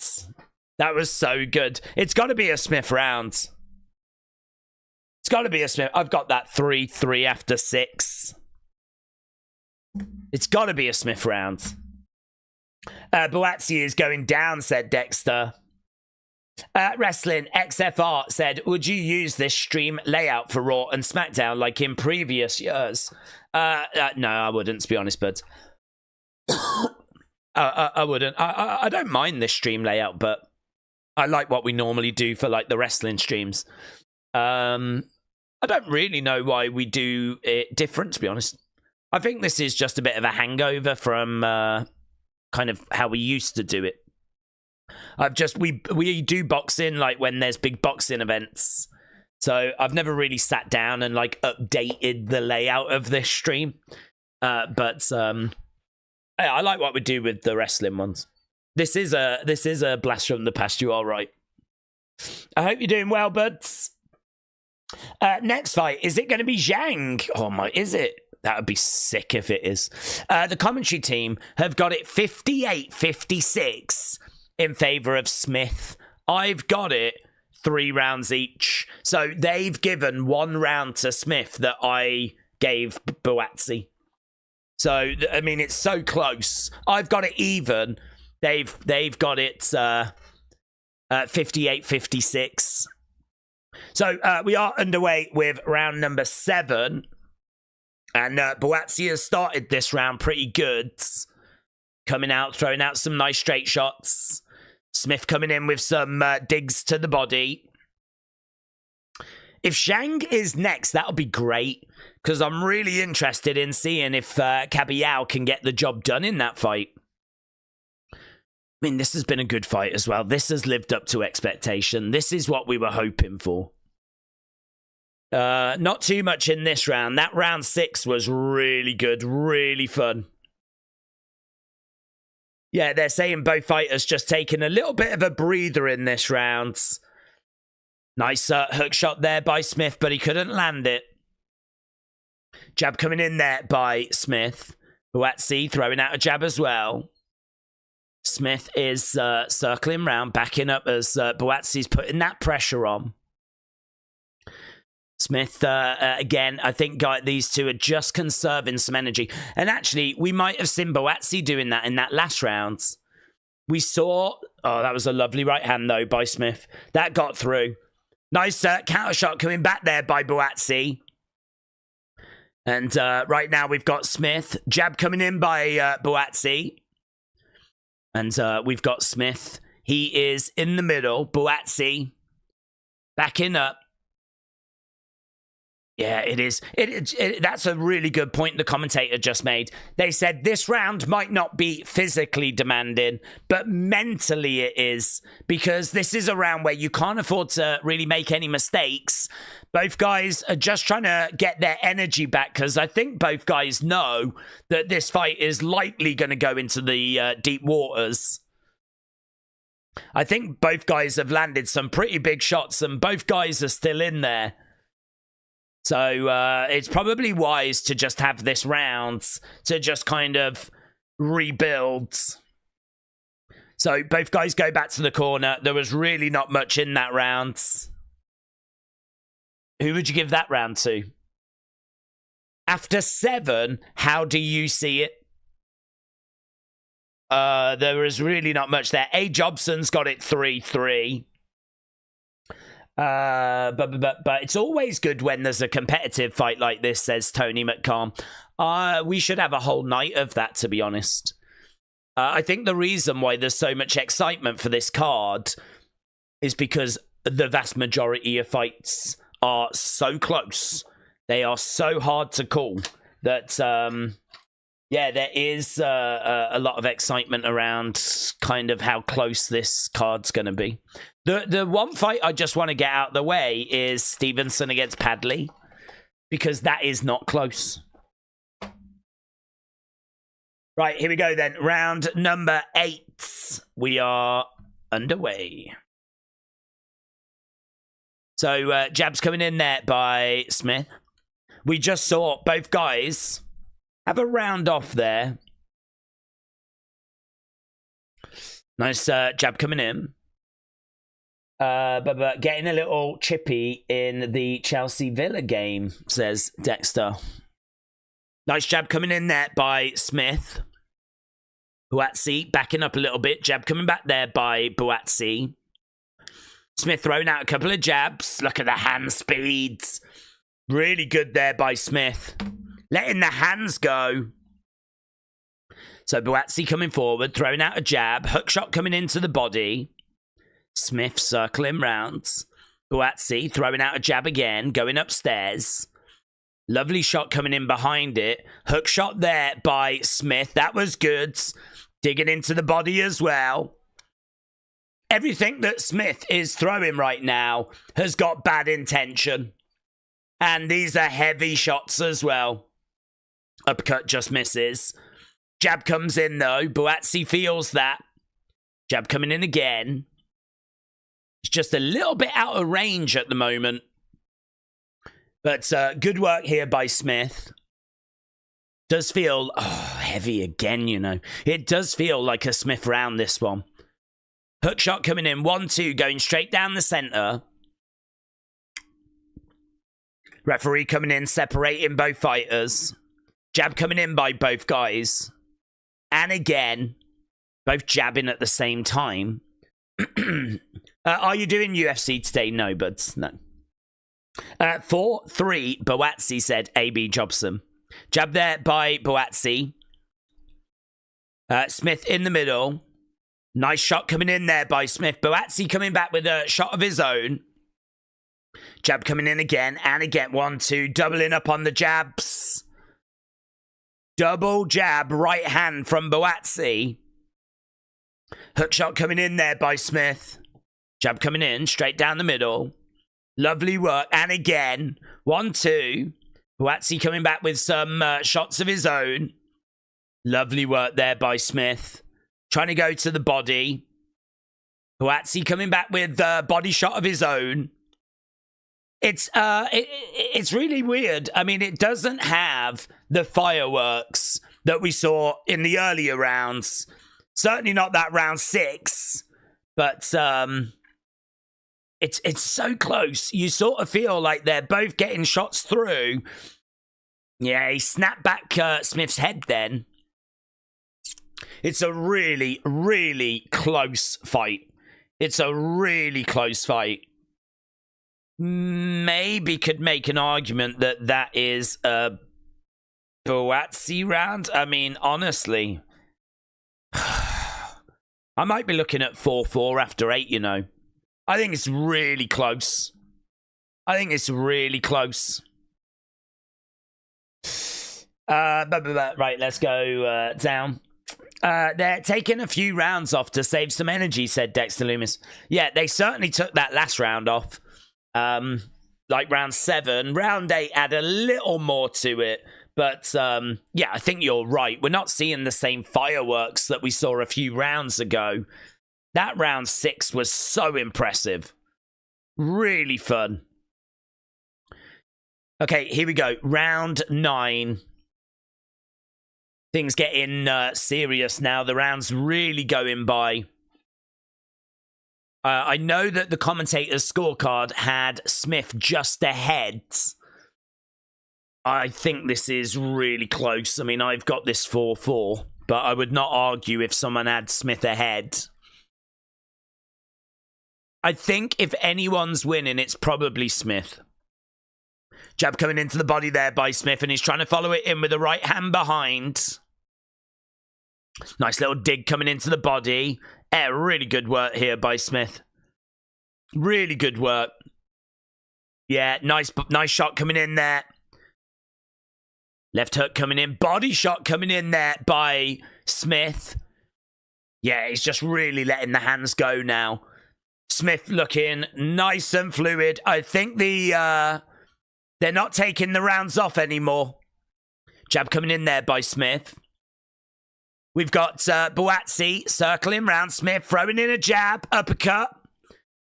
That was so good. It's got to be a Smith round. It's got to be a Smith. I've got that 3-3 after 6. It's got to be a Smith round. Buatsi is going down, said Dexter. Wrestling XFR said, would you use this stream layout for Raw and SmackDown like in previous years? No, I wouldn't, to be honest, but I wouldn't. I don't mind this stream layout, but I like what we normally do for like the wrestling streams. I don't really know why we do it different, to be honest. I think this is just a bit of a hangover from kind of how we used to do it. We do boxing like when there's big boxing events. So I've never really sat down and like updated the layout of this stream. But I like what we do with the wrestling ones. This is a blast from the past. You are right. I hope you're doing well, buds. Next fight, is it going to be Zhang? Oh my, is it? That would be sick if it is. The commentary team have got it 58-56 in favor of Smith. I've got it 3 rounds each. So they've given 1 round to Smith that I gave Buatsi. So, I mean, it's so close. I've got it even. They've got it 58-56. So we are underway with round number 7. And Buatsi has started this round pretty good. Coming out, throwing out some nice straight shots. Smith coming in with some digs to the body. If Zhang is next, that'll be great. Because I'm really interested in seeing if Kabayel can get the job done in that fight. I mean, this has been a good fight as well. This has lived up to expectation. This is what we were hoping for. Not too much in this round. That round 6 was really good, really fun. Yeah, they're saying both fighters just taking a little bit of a breather in this round. Nice hook shot there by Smith, but he couldn't land it. Jab coming in there by Smith. Buatsi throwing out a jab as well. Smith is circling round, backing up as Buatsi's putting that pressure on. Smith, again, I think these two are just conserving some energy. And actually, we might have seen Buatsi doing that in that last round. We saw... Oh, that was a lovely right hand, though, by Smith. That got through. Nice counter shot coming back there by Buatsi. And right now, we've got Smith. Jab coming in by Buatsi. And we've got Smith. He is in the middle. Buatsi backing up. Yeah, it is. That's a really good point the commentator just made. They said this round might not be physically demanding, but mentally it is, because this is a round where you can't afford to really make any mistakes. Both guys are just trying to get their energy back, because I think both guys know that this fight is likely going to go into the deep waters. I think both guys have landed some pretty big shots, and both guys are still in there. So it's probably wise to just have this round to just kind of rebuild. So both guys go back to the corner. There was really not much in that round. Who would you give that round to? After 7, how do you see it? There is really not much there. A. Jobson's got it 3-3. But it's always good when there's a competitive fight like this, says Tony McCarm. We should have a whole night of that, to be honest. I think the reason why there's so much excitement for this card is because the vast majority of fights are so close. They are so hard to call that, yeah, there is a lot of excitement around kind of how close this card's going to be. The one fight I just want to get out of the way is Stevenson against Padley, because that is not close. Right, here we go then. Round number 8. We are underway. So, jabs coming in there by Smith. We just saw both guys have a round off there. Nice jab coming in. But getting a little chippy in the Chelsea Villa game, says Dexter. Nice jab coming in there by Smith. Buatsi backing up a little bit. Jab coming back there by Buatsi. Smith throwing out a couple of jabs. Look at the hand speeds. Really good there by Smith. Letting the hands go. So Buatsi coming forward, throwing out a jab. Hook shot coming into the body. Smith circling rounds. Buatsi throwing out a jab again, going upstairs. Lovely shot coming in behind it. Hook shot there by Smith. That was good. Digging into the body as well. Everything that Smith is throwing right now has got bad intention. And these are heavy shots as well. Uppercut just misses. Jab comes in though. Buatsi feels that. Jab coming in again. It's just a little bit out of range at the moment. But good work here by Smith. Does feel heavy again, you know. It does feel like a Smith round, this one. Hook shot coming in. 1-2 going straight down the center. Referee coming in, separating both fighters. Jab coming in by both guys. And again, both jabbing at the same time. Are you doing UFC today? No, buds. No. 4-3, Buatsi, said A.B. Jobson. Jab there by Buatsi. Smith in the middle. Nice shot coming in there by Smith. Buatsi coming back with a shot of his own. Jab coming in again and again. 1-2, doubling up on the jabs. Double jab, right hand from Buatsi. Hook shot coming in there by Smith. Jab coming in, straight down the middle. Lovely work. And again, 1-2. Buatsi coming back with some shots of his own. Lovely work there by Smith. Trying to go to the body. Buatsi coming back with a body shot of his own. It's really weird. I mean, it doesn't have the fireworks that we saw in the earlier rounds. Certainly not that round 6. But it's so close. You sort of feel like they're both getting shots through. Yeah, he snapped back Smith's head then. It's a really, really close fight. It's a really close fight. Maybe could make an argument that that is a Buatsi round. I mean, honestly, I might be looking at 4-4 after 8, you know. I think it's really close. I think it's really close. Right, let's go down. They're taking a few rounds off to save some energy, said Dexter Loomis. Yeah, they certainly took that last round off. Like round 7. Round 8 had a little more to it. But, yeah, I think you're right. We're not seeing the same fireworks that we saw a few rounds ago. That round 6 was so impressive. Really fun. Okay, here we go. Round 9. Things getting serious now. The round's really going by. I know that the commentator's scorecard had Smith just ahead. I think this is really close. I mean, I've got this 4-4, but I would not argue if someone had Smith ahead. I think if anyone's winning, it's probably Smith. Jab coming into the body there by Smith, and he's trying to follow it in with the right hand behind. Nice little dig coming into the body. Really good work here by Smith. Really good work. Yeah, nice shot coming in there. Left hook coming in. Body shot coming in there by Smith. Yeah, he's just really letting the hands go now. Smith looking nice and fluid. I think they're not taking the rounds off anymore. Jab coming in there by Smith. We've got Buatsi circling round Smith, throwing in a jab, uppercut.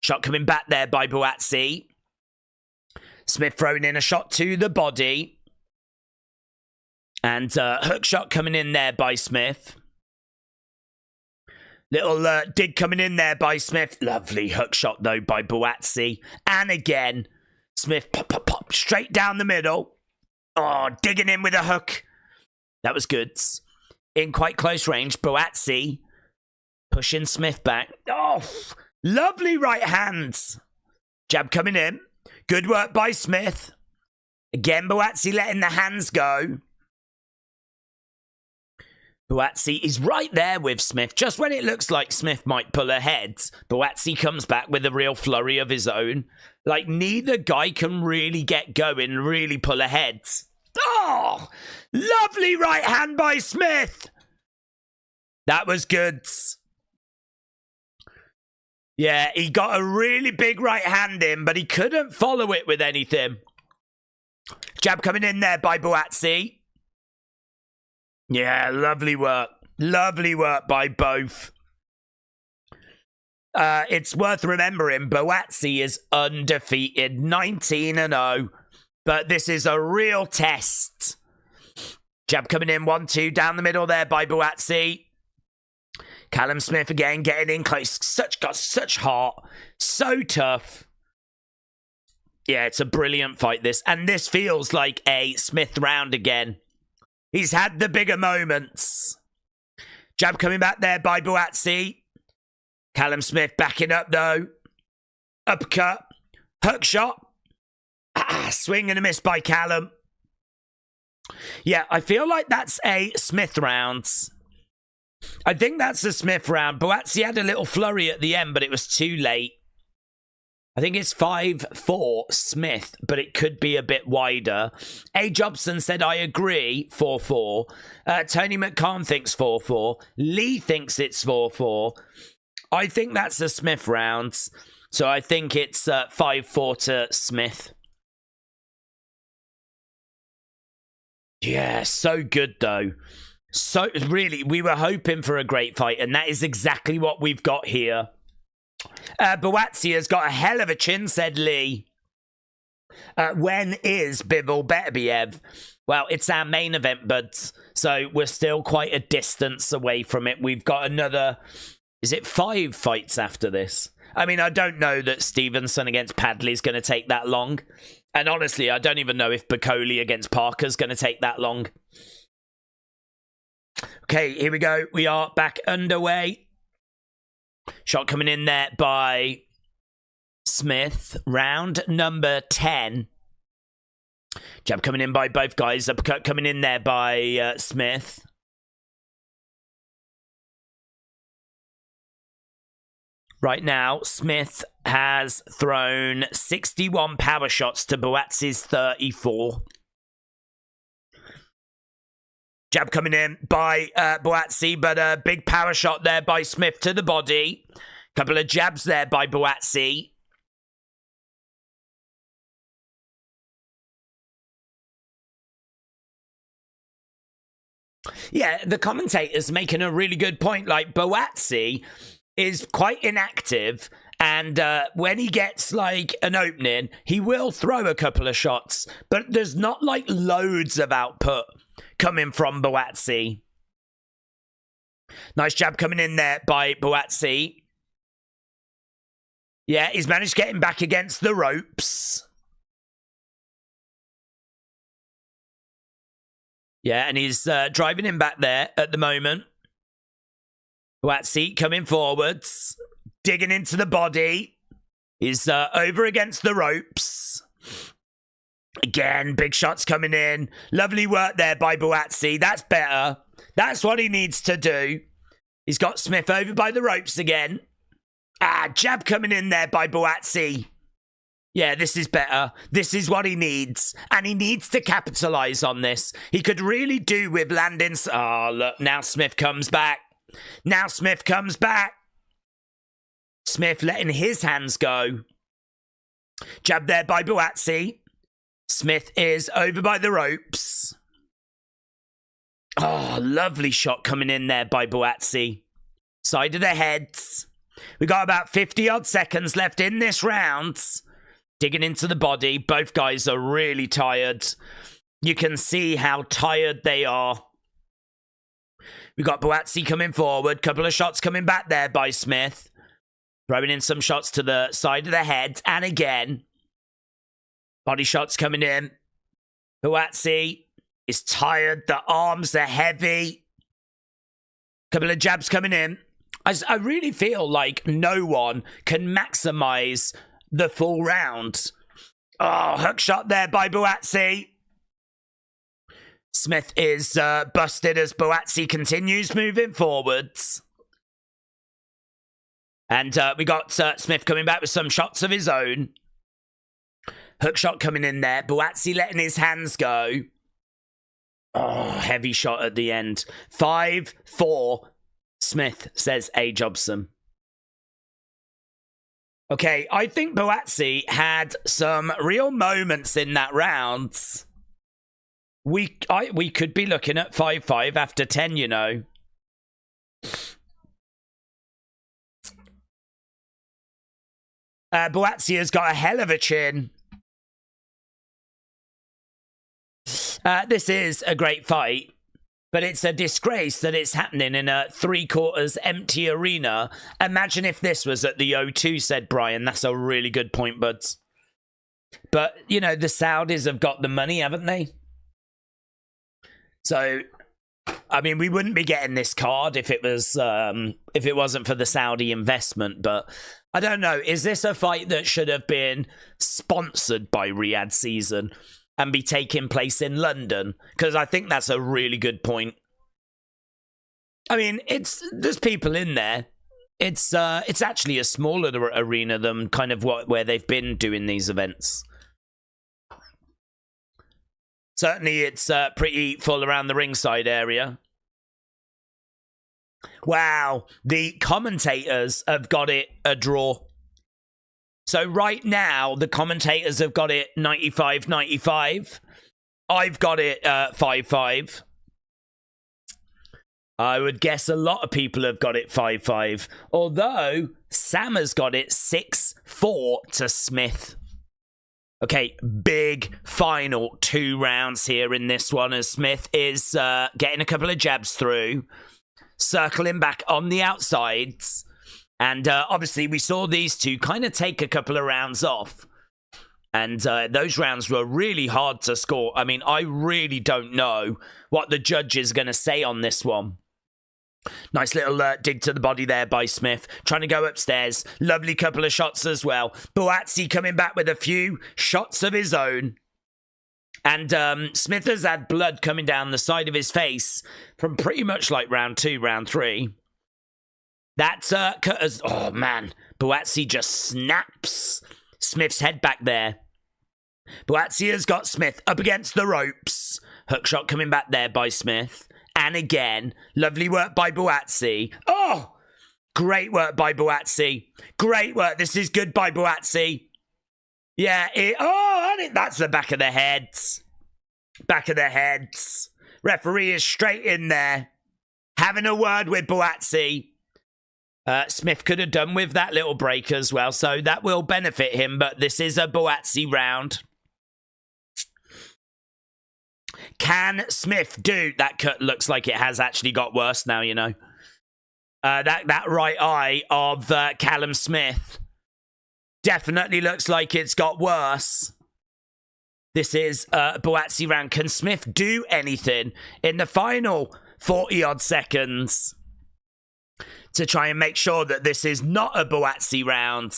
Shot coming back there by Buatsi. Smith throwing in a shot to the body. And hook shot coming in there by Smith. Little dig coming in there by Smith. Lovely hook shot, though, by Buatsi. And again, Smith pop, straight down the middle. Oh, digging in with a hook. That was good. In quite close range, Buatsi pushing Smith back. Oh, lovely right hands. Jab coming in. Good work by Smith. Again, Buatsi letting the hands go. Buatsi is right there with Smith. Just when it looks like Smith might pull ahead, Buatsi comes back with a real flurry of his own. Like, neither guy can really get going, really pull ahead. Oh, lovely right hand by Smith. That was good. Yeah, he got a really big right hand in, but he couldn't follow it with anything. Jab coming in there by Buatsi. Yeah, lovely work. Lovely work by both. It's worth remembering, Buatsi is undefeated, 19-0. But this is a real test. Jab coming in, 1-2 down the middle there by Buatsi. Callum Smith again getting in close. Got such heart. So tough. Yeah, it's a brilliant fight, this. And this feels like a Smith round again. He's had the bigger moments. Jab coming back there by Buatsi. Callum Smith backing up, though. Uppercut. Hook shot. Swing and a miss by Callum. Yeah, I feel like that's a Smith round. I think that's a Smith round. Buatsi had a little flurry at the end, but it was too late. I think it's 5-4 Smith, but it could be a bit wider. A. Jobson said, I agree, 4-4. Tony McCann thinks 4-4. Lee thinks it's 4-4. I think that's a Smith round. So I think it's 5-4 to Smith. Yeah, so good though. So really, we were hoping for a great fight, and that is exactly what we've got here. Buatsi has got a hell of a chin, said Lee. When is Bivol Beterbiev? Well, it's our main event, buds. So we're still quite a distance away from it. We've got another, is it 5 fights after this? I mean, I don't know that Stevenson against Padley is going to take that long. And honestly, I don't even know if Bakole against Parker is going to take that long. Okay, here we go. We are back underway. Shot coming in there by Smith. Round number 10. Jab coming in by both guys. Uppercut coming in there by Smith. Right now, Smith has thrown 61 power shots to Buatsi's 34. Jab coming in by Buatsi, but a big power shot there by Smith to the body. Couple of jabs there by Buatsi. Yeah, the commentator's making a really good point. Like, Buatsi is quite inactive, and when he gets like an opening, he will throw a couple of shots, but there's not like loads of output coming from Buatsi. Nice jab coming in there by Buatsi. Yeah, he's managed to get him back against the ropes. Yeah, and he's driving him back there at the moment. Buatsi coming forwards, digging into the body. He's over against the ropes. Again, big shots coming in. Lovely work there by Buatsi. That's better. That's what he needs to do. He's got Smith over by the ropes again. Jab coming in there by Buatsi. Yeah, this is better. This is what he needs. And he needs to capitalize on this. He could really do with landing. Oh, look, now Smith comes back. Now Smith comes back. Smith letting his hands go. Jab there by Buatsi. Smith is over by the ropes. Oh, lovely shot coming in there by Buatsi. Side of the heads. We got about 50-odd seconds left in this round. Digging into the body. Both guys are really tired. You can see how tired they are. We got Buatsi coming forward. Couple of shots coming back there by Smith. Throwing in some shots to the side of the head. And again. Body shots coming in. Buatsi is tired. The arms are heavy. Couple of jabs coming in. I really feel like no one can maximize the full round. Oh, hook shot there by Buatsi. Smith is busted as Buatsi continues moving forwards. And we got Smith coming back with some shots of his own. Hook shot coming in there. Buatsi letting his hands go. Oh, heavy shot at the end. 5-4. Smith, says A. Jobson. Okay, I think Buatsi had some real moments in that round. We could be looking at 5-5 after 10, you know. Buatsi has got a hell of a chin. This is a great fight, but it's a disgrace that it's happening in a 3/4 empty arena. Imagine if this was at the O2, said Brian. That's a really good point, buds. But, you know, the Saudis have got the money, haven't they? So, I mean, we wouldn't be getting this card if it wasn't for the Saudi investment. But I don't know. Is this a fight that should have been sponsored by Riyadh Season and be taking place in London? Because I think that's a really good point. I mean, there's people in there. It's actually a smaller arena than kind of where they've been doing these events. Certainly, it's pretty full around the ringside area. Wow, the commentators have got it a draw. So right now, the commentators have got it 95-95. I've got it 5-5. I would guess a lot of people have got it 5-5. Although, Sam has got it 6-4 to Smith. Okay, big final 2 rounds here in this one as Smith is getting a couple of jabs through. Circling back on the outsides. And obviously, we saw these two kind of take a couple of rounds off. And those rounds were really hard to score. I mean, I really don't know what the judge is going to say on this one. Nice little dig to the body there by Smith. Trying to go upstairs. Lovely couple of shots as well. Buatsi coming back with a few shots of his own. And Smith has had blood coming down the side of his face from pretty much like round 2, round 3. That's cut as... Oh, man. Buatsi just snaps Smith's head back there. Buatsi has got Smith up against the ropes. Hook shot coming back there by Smith. And again, lovely work by Buatsi. Oh, great work by Buatsi. Great work. This is good by Buatsi. Yeah, I think that's the back of the heads. Back of the heads. Referee is straight in there. Having a word with Buatsi. Smith could have done with that little break as well, so that will benefit him, but this is a Buatsi round. Can Smith do... That cut looks like it has actually got worse now, you know. That right eye of Callum Smith definitely looks like it's got worse. This is a Buatsi round. Can Smith do anything in the final 40-odd seconds to try and make sure that this is not a Buatsi round?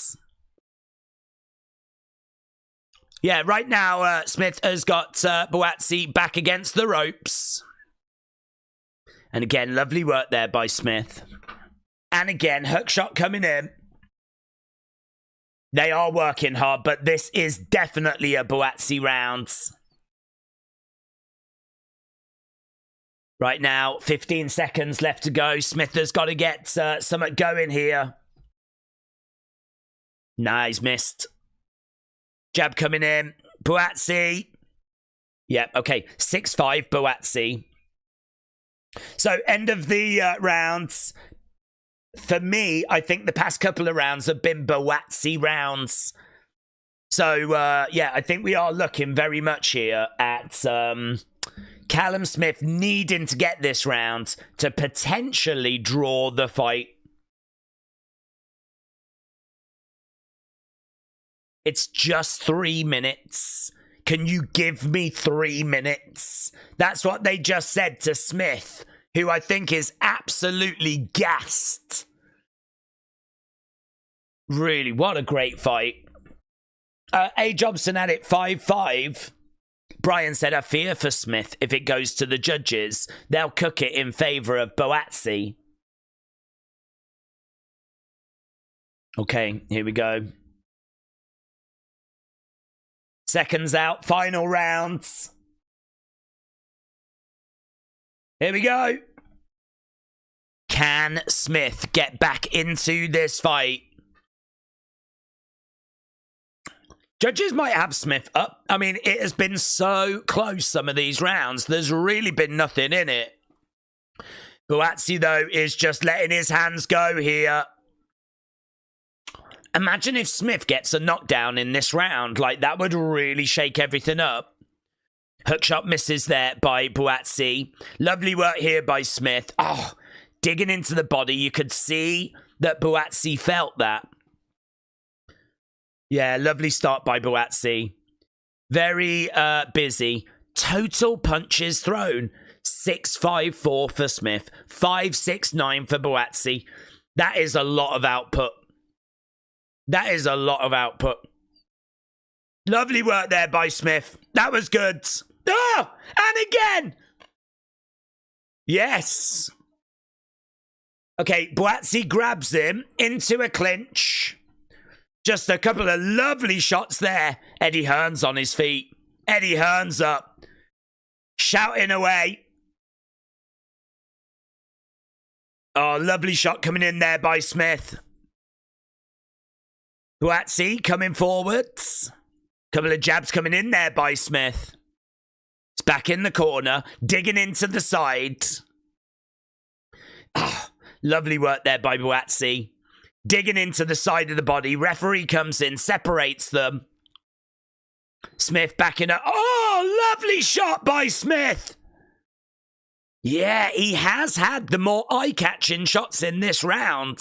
Yeah, right now, Smith has got Buatsi back against the ropes. And again, lovely work there by Smith. And again, hook shot coming in. They are working hard, but this is definitely a Buatsi round. Right now, 15 seconds left to go. Smith has got to get something going here. Nah, he's missed. Jab coming in. Buatsi. Yep, okay. 6-5, Buatsi. So, end of the rounds. For me, I think the past couple of rounds have been Buatsi rounds. So, yeah, I think we are looking very much here at Callum Smith needing to get this round to potentially draw the fight. It's just 3 minutes. Can you give me 3 minutes? That's what they just said to Smith, who I think is absolutely gassed. Really, what a great fight. A. Jobson had it 5-5. Brian said, I fear for Smith. If it goes to the judges, they'll cook it in favour of Buatsi. Okay, here we go. Seconds out, final rounds. Here we go. Can Smith get back into this fight? Judges might have Smith up. I mean, it has been so close, some of these rounds. There's really been nothing in it. Buatsi, though, is just letting his hands go here. Imagine if Smith gets a knockdown in this round. Like, that would really shake everything up. Hookshot misses there by Buatsi. Lovely work here by Smith. Oh, digging into the body. You could see that Buatsi felt that. Yeah, lovely start by Buatsi. Very busy. Total punches thrown. 6-5-4 for Smith. 5-6-9 for Buatsi. That is a lot of output. That is a lot of output. Lovely work there by Smith. That was good. Oh, and again. Yes. Okay, Buatsi grabs him into a clinch. Just a couple of lovely shots there. Eddie Hearn's on his feet. Eddie Hearn's up. Shouting away. Oh, lovely shot coming in there by Smith. Buatsi coming forwards. Couple of jabs coming in there by Smith. It's back in the corner, digging into the side. Oh, lovely work there by Buatsi. Digging into the side of the body. Referee comes in, separates them. Smith backing up. Oh, lovely shot by Smith. Yeah, he has had the more eye-catching shots in this round.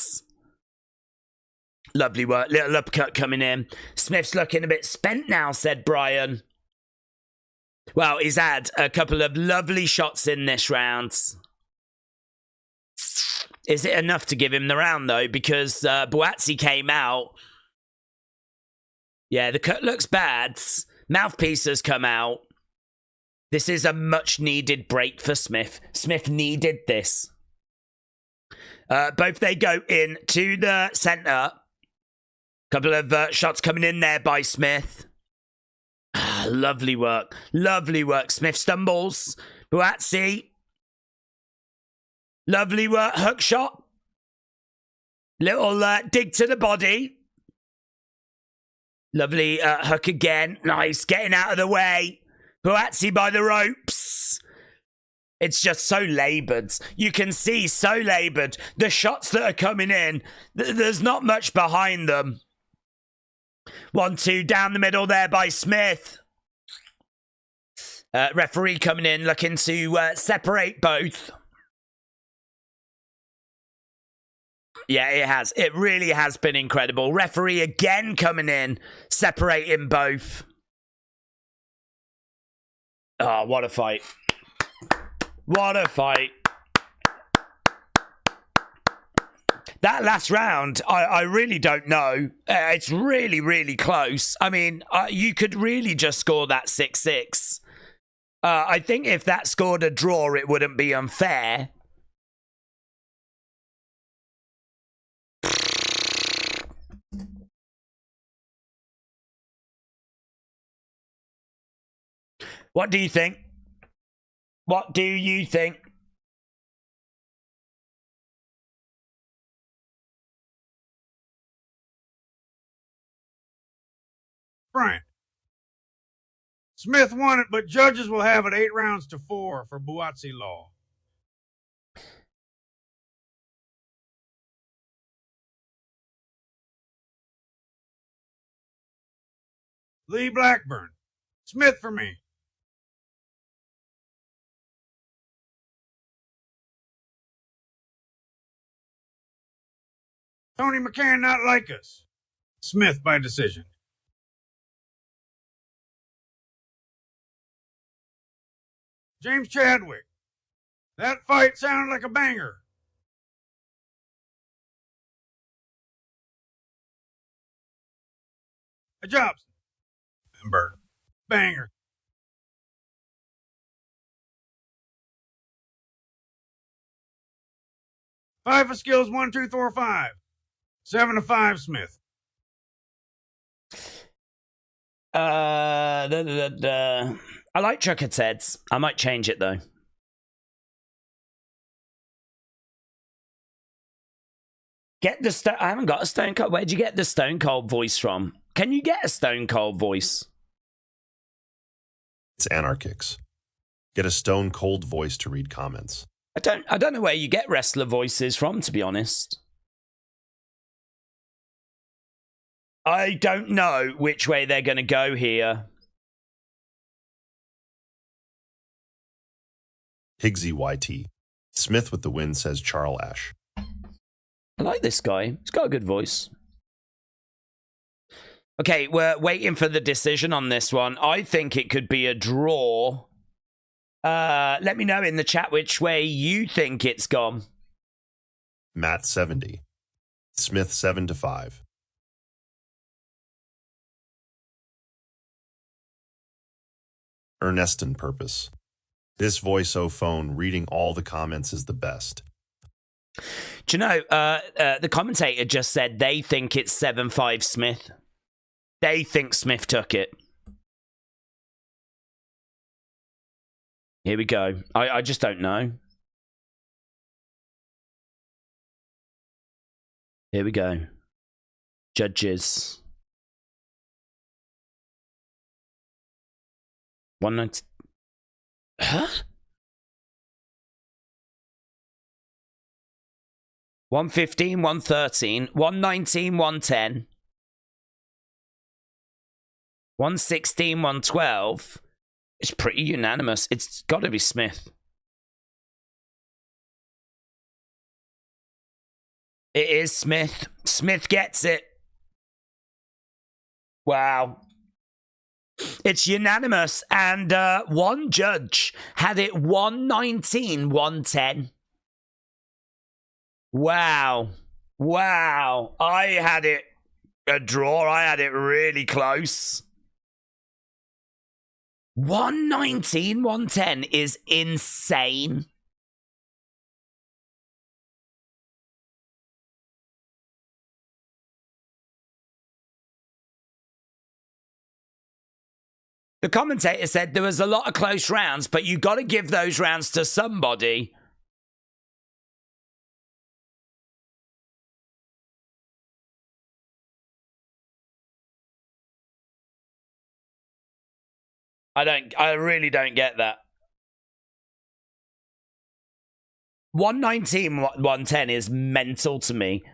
Lovely work. Little uppercut coming in. Smith's looking a bit spent now, said Brian. Well, he's had a couple of lovely shots in this round. Is it enough to give him the round, though? Because Buatsi came out. Yeah, the cut looks bad. Mouthpiece has come out. This is a much-needed break for Smith. Smith needed this. Both they go in to the centre. Couple of shots coming in there by Smith. Lovely work. Lovely work. Smith stumbles. Buatsi. Lovely work. Hook shot. Little dig to the body. Lovely hook again. Nice. Getting out of the way. Buatsi by the ropes. It's just so laboured. You can see so laboured. The shots that are coming in, there's not much behind them. 1-2 down the middle there by Smith. Referee coming in, looking to separate both. Yeah, it has. It really has been incredible. Referee again coming in, separating both. Oh, what a fight. What a fight. That last round, I really don't know. It's really, really close. I mean, you could really just score that 6-6. I think if that scored a draw, it wouldn't be unfair. What do you think? What do you think? Brian. Smith won it, but judges will have it 8-4 for Buatsi law. Lee Blackburn. Smith for me. Tony McCann not like us. Smith by decision. James Chadwick. That fight sounded like a banger. A Jobson. Ember. Banger. Five for skills, 1, 2, 4, 5. 7-5, Smith. I like Chuckett's heads. I might change it though. Get the I haven't got a Stone Cold. Where'd you get the Stone Cold voice from? Can you get a Stone Cold voice? It's Anarchics. Get a Stone Cold voice to read comments. I don't know where you get wrestler voices from, to be honest. I don't know which way they're going to go here. Higgsy YT. Smith with the win, says Charles Ash. I like this guy. He's got a good voice. Okay, we're waiting for the decision on this one. I think it could be a draw. Let me know in the chat which way you think it's gone. Matt 70. Smith 7-5. Ernestin Purpose. This voice-o-phone reading all the comments is the best. Do you know, the commentator just said they think it's 7-5 Smith. They think Smith took it. Here we go. I just don't know. Here we go. Judges. 190. Huh? 115, 113, 119, 110, 116, 112. It's pretty unanimous. It's got to be Smith. It is Smith. Smith gets it. Wow. It's unanimous. And one judge had it 119, 110. Wow. Wow. I had it a draw. I had it really close. 119, 110 is insane. The commentator said there was a lot of close rounds, but you got to give those rounds to somebody. I really don't get that. 119, 110 is mental to me.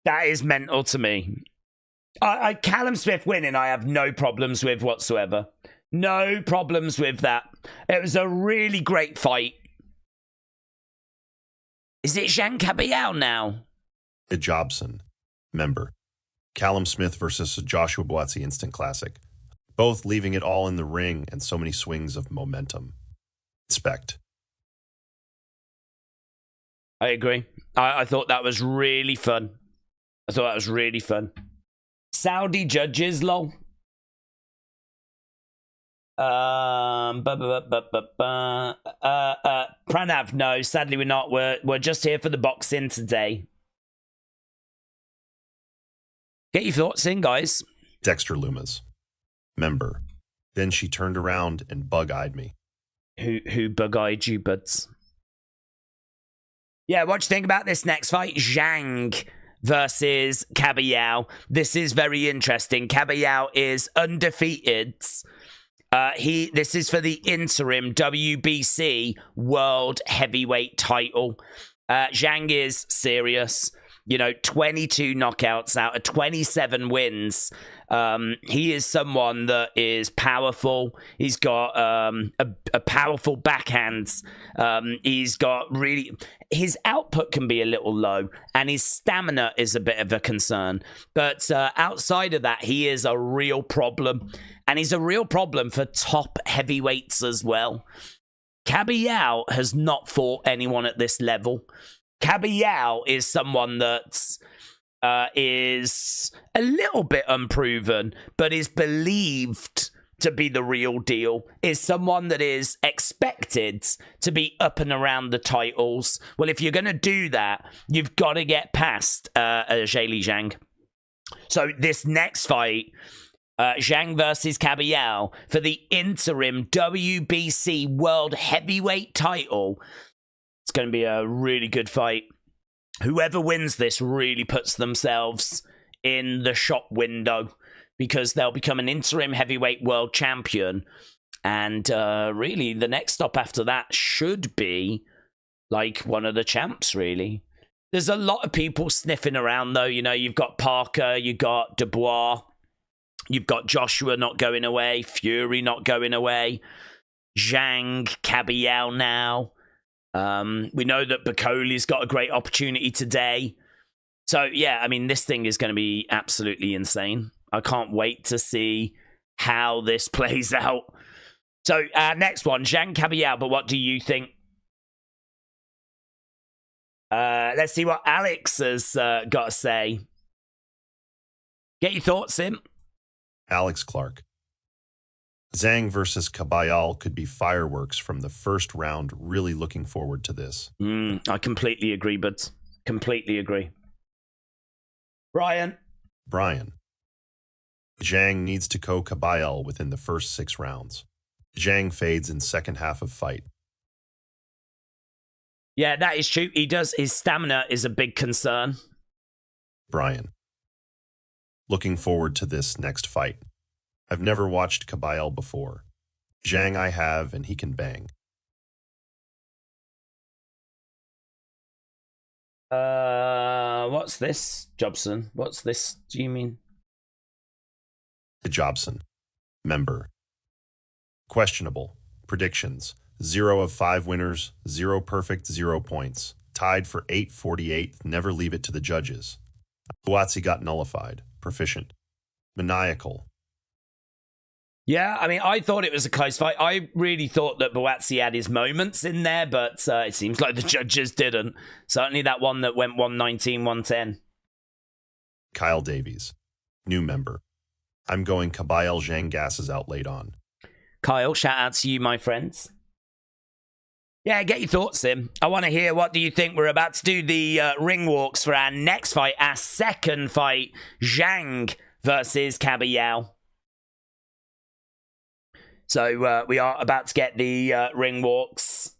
That is mental to me. Callum Smith winning, I have no problems with whatsoever. No problems with that. It was a really great fight. Is it Zhang Kabayel now? Jobson, member. Callum Smith versus Joshua Buatsi Instant Classic. Both leaving it all in the ring and so many swings of momentum. Respect. I agree. I thought that was really fun. Saudi judges, lol. Pranav, no, sadly we're not. We're just here for the boxing today. Get your thoughts in, guys. Dexter Lumas, member. Then she turned around and bug-eyed me. Who bug-eyed you, buds? Yeah, what do you think about this next fight? Zhang versus Kabayel. This is very interesting. Kabayel is undefeated. This is for the interim WBC World Heavyweight title. Zhang is serious. 22 knockouts out of 27 wins. He is someone that is powerful. He's got a powerful backhand. He's got really... His output can be a little low, and his stamina is a bit of a concern. But outside of that, he is a real problem. And he's a real problem for top heavyweights as well. Kabayel has not fought anyone at this level. Kabayel is someone that is a little bit unproven, but is believed to be the real deal, is someone that is expected to be up and around the titles. Well, if you're going to do that, you've got to get past Zhang. So this next fight, Zhang versus Kabayel for the interim WBC World Heavyweight title, it's going to be a really good fight. Whoever wins this really puts themselves in the shop window, because they'll become an interim heavyweight world champion. And really, the next stop after that should be like one of the champs, really. There's a lot of people sniffing around, though. You've got Parker, you've got Dubois, you've got Joshua not going away, Fury not going away, Zhang, Kabayel now. We know that Bakole's got a great opportunity today. So, yeah, I mean, this thing is going to be absolutely insane. I can't wait to see how this plays out. So, next one, Zhang Kabayel, but what do you think? Let's see what Alex has got to say. Get your thoughts in. Alex Clark. Zhang versus Kabayel could be fireworks from the first round. Really looking forward to this. I completely agree, but completely agree. Brian. Zhang needs to KO Kabayel within the first 6 rounds. Zhang fades in second half of fight. Yeah, that is true. He does. His stamina is a big concern. Brian. Looking forward to this next fight. I've never watched Kabayel before. Zhang I have, and he can bang. What's this, Jobson? What's this, do you mean? Jobson. Member. Questionable. Predictions. 0 of 5 winners, 0 perfect, 0 points. Tied for 848, never leave it to the judges. Buatsi got nullified. Proficient. Maniacal. Yeah, I mean, I thought it was a close fight. I really thought that Buatsi had his moments in there, but it seems like the judges didn't. Certainly that one that went 119, 110. Kyle Davies. New member. I'm going Kabayel Zhang gases out late on. Kyle, shout out to you, my friends. Yeah, get your thoughts in. I want to hear, what do you think? We're about to do the ring walks for our next fight, our second fight, Zhang versus Kabayel. So we are about to get the ring walks.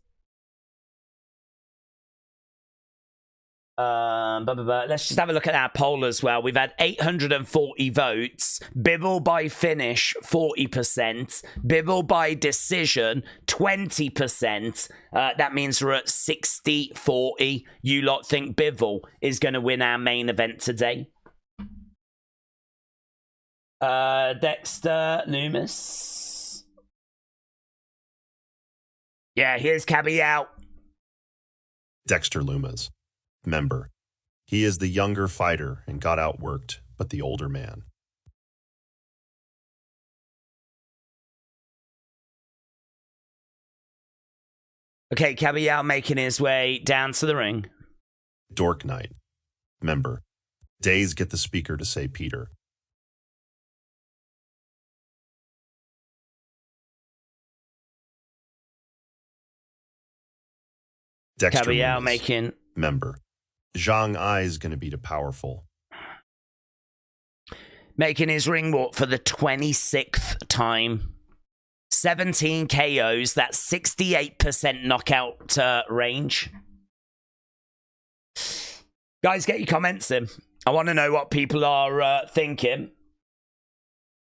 Let's just have a look at our poll as well. We've had 840 votes. Bivol by finish, 40%. Bivol by decision, 20%. That means we're at 60-40. You lot think Bivol is going to win our main event today? Dexter Loomis. Yeah, here's Kabayel. Dexter Loomis. Member. He is the younger fighter and got outworked, but the older man. Okay, Kabayel making his way down to the ring. Dork Knight. Member. Days get the speaker to say Peter. Dexter Kabayel Loomis. making... Member. Zhang I is going to be the powerful. Making his ring walk for the 26th time. 17 KOs. That's 68% knockout range. Guys, get your comments in. I want to know what people are thinking.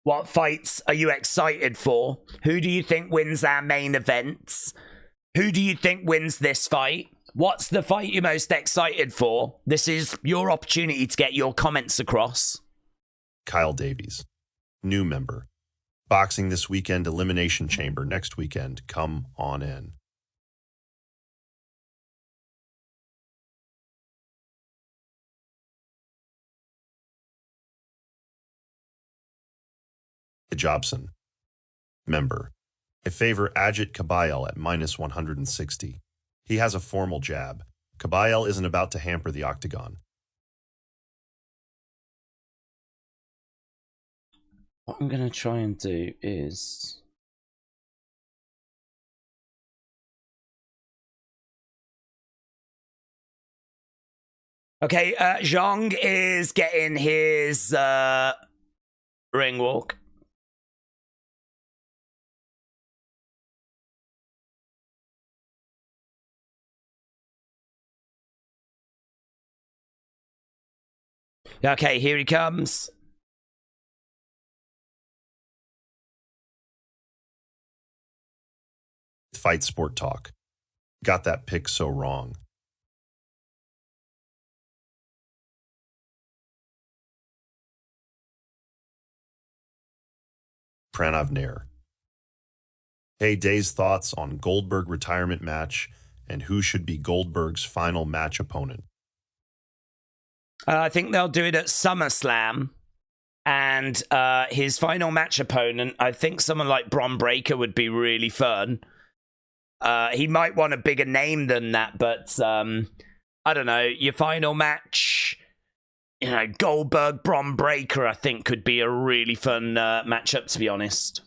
What fights are you excited for? Who do you think wins our main events? Who do you think wins this fight? What's the fight you're most excited for? This is your opportunity to get your comments across. Kyle Davies. New member. Boxing this weekend, Elimination Chamber next weekend. Come on in. Jobson. Member. I favor Agit Kabayel at minus 160. He has a formal jab. Kabayel isn't about to hamper the octagon. What I'm going to try and do is... Okay, Zhang is getting his ring walk. Okay, here he comes. Fight Sport Talk. Got that pick so wrong. Pranav Nair. Hey, Day's thoughts on Goldberg retirement match and who should be Goldberg's final match opponent. I think they'll do it at SummerSlam. And his final match opponent, I think someone like Bron Breakker would be really fun. He might want a bigger name than that, but I don't know. Your final match, you know, Goldberg, Bron Breakker, I think could be a really fun matchup, to be honest.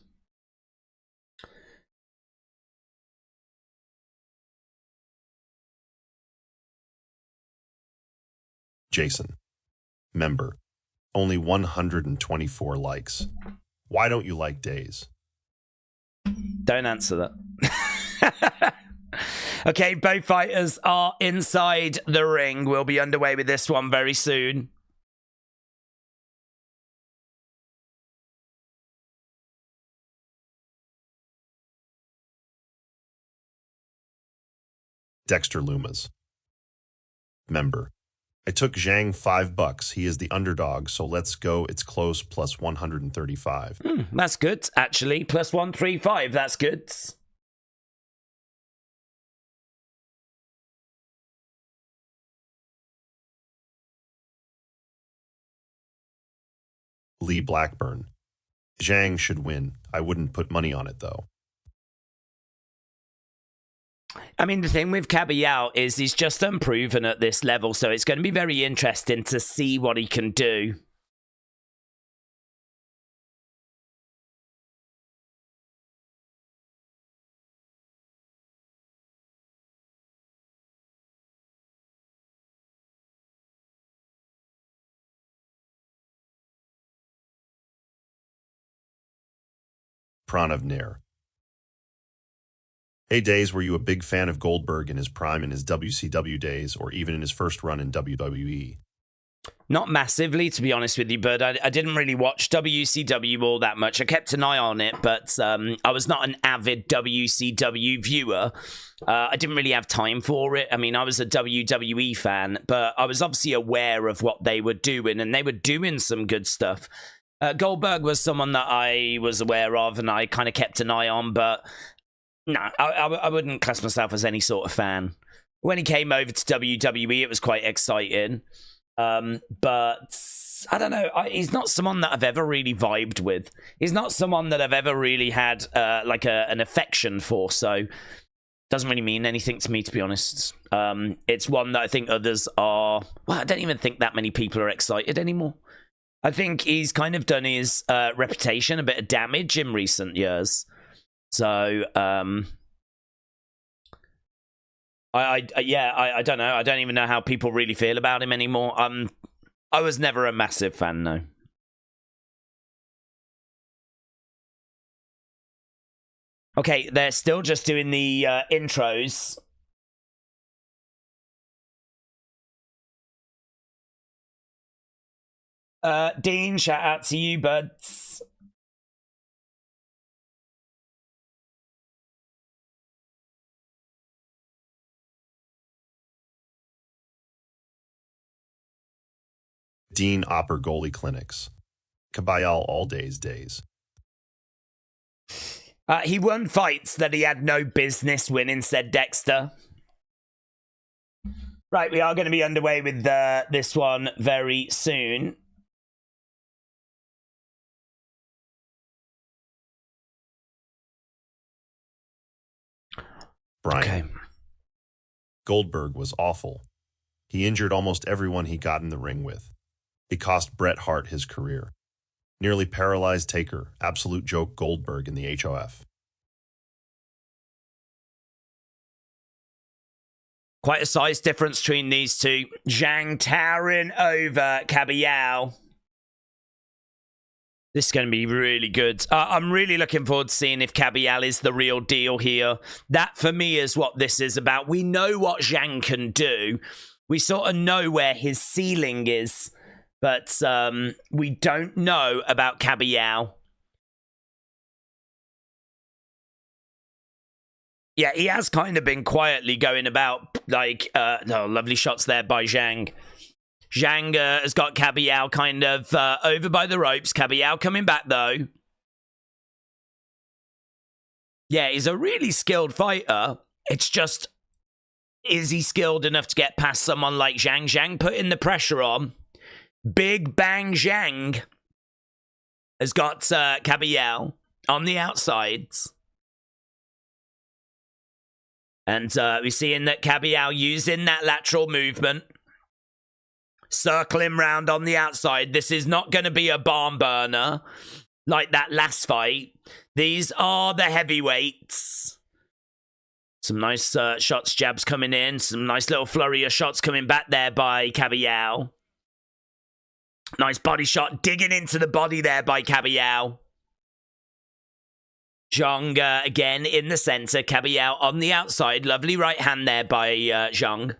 Jason. Member. Only 124 likes. Why don't you like Days? Don't answer that. Okay, both fighters are inside the ring. We'll be underway with this one very soon. Dexter Lumas. Member. I took Zhang $5. He is the underdog, so let's go. It's close, plus 135. That's good, actually. Plus 135, that's good. Lee Blackburn. Zhang should win. I wouldn't put money on it, though. I mean, the thing with Kabayel is he's just unproven at this level, so it's going to be very interesting to see what he can do. Pranav Nair. Hey, Days, were you a big fan of Goldberg in his prime in his WCW days, or even in his first run in WWE? Not massively, to be honest with you, but I didn't really watch WCW all that much. I kept an eye on it, but I was not an avid WCW viewer. I didn't really have time for it. I mean, I was a WWE fan, but I was obviously aware of what they were doing, and they were doing some good stuff. Goldberg was someone that I was aware of, and I kind of kept an eye on, but no, I wouldn't class myself as any sort of fan. When he came over to WWE, it was quite exciting. But I don't know. He's not someone that I've ever really vibed with. He's not someone that I've ever really had like an affection for. So doesn't really mean anything to me, to be honest. It's one that I think others are. Well, I don't even think that many people are excited anymore. I think he's kind of done his reputation a bit of damage in recent years. So, I don't know. I don't even know how people really feel about him anymore. I was never a massive fan, no. Okay, they're still just doing the intros. Dean, shout out to you, buds. Dean Opper Goalie Clinics. Kabayel all days. He won fights that he had no business winning, said Dexter. Right, we are going to be underway with this one very soon. Brian. Okay. Goldberg was awful. He injured almost everyone he got in the ring with. It cost Bret Hart his career. Nearly paralyzed Taker, absolute joke Goldberg in the HOF. Quite a size difference between these two. Zhang towering over Kabayel. This is going to be really good. I'm really looking forward to seeing if Kabayel is the real deal here. That, for me, is what this is about. We know what Zhang can do. We sort of know where his ceiling is. But we don't know about Kabayel. Yeah, he has kind of been quietly going about, like, lovely shots there by Zhang. Zhang has got Kabayel kind of over by the ropes. Kabayel coming back, though. Yeah, he's a really skilled fighter. It's just, is he skilled enough to get past someone like Zhang? Zhang putting the pressure on. Big Bang Zhang has got Kabayel on the outsides. And we're seeing that Kabayel using that lateral movement. Circling round on the outside. This is not going to be a barn burner like that last fight. These are the heavyweights. Some nice shots, jabs coming in. Some nice little flurry of shots coming back there by Kabayel. Nice body shot, digging into the body there by Kabayel. Zhang again in the center. Kabayel on the outside. Lovely right hand there by Zhang.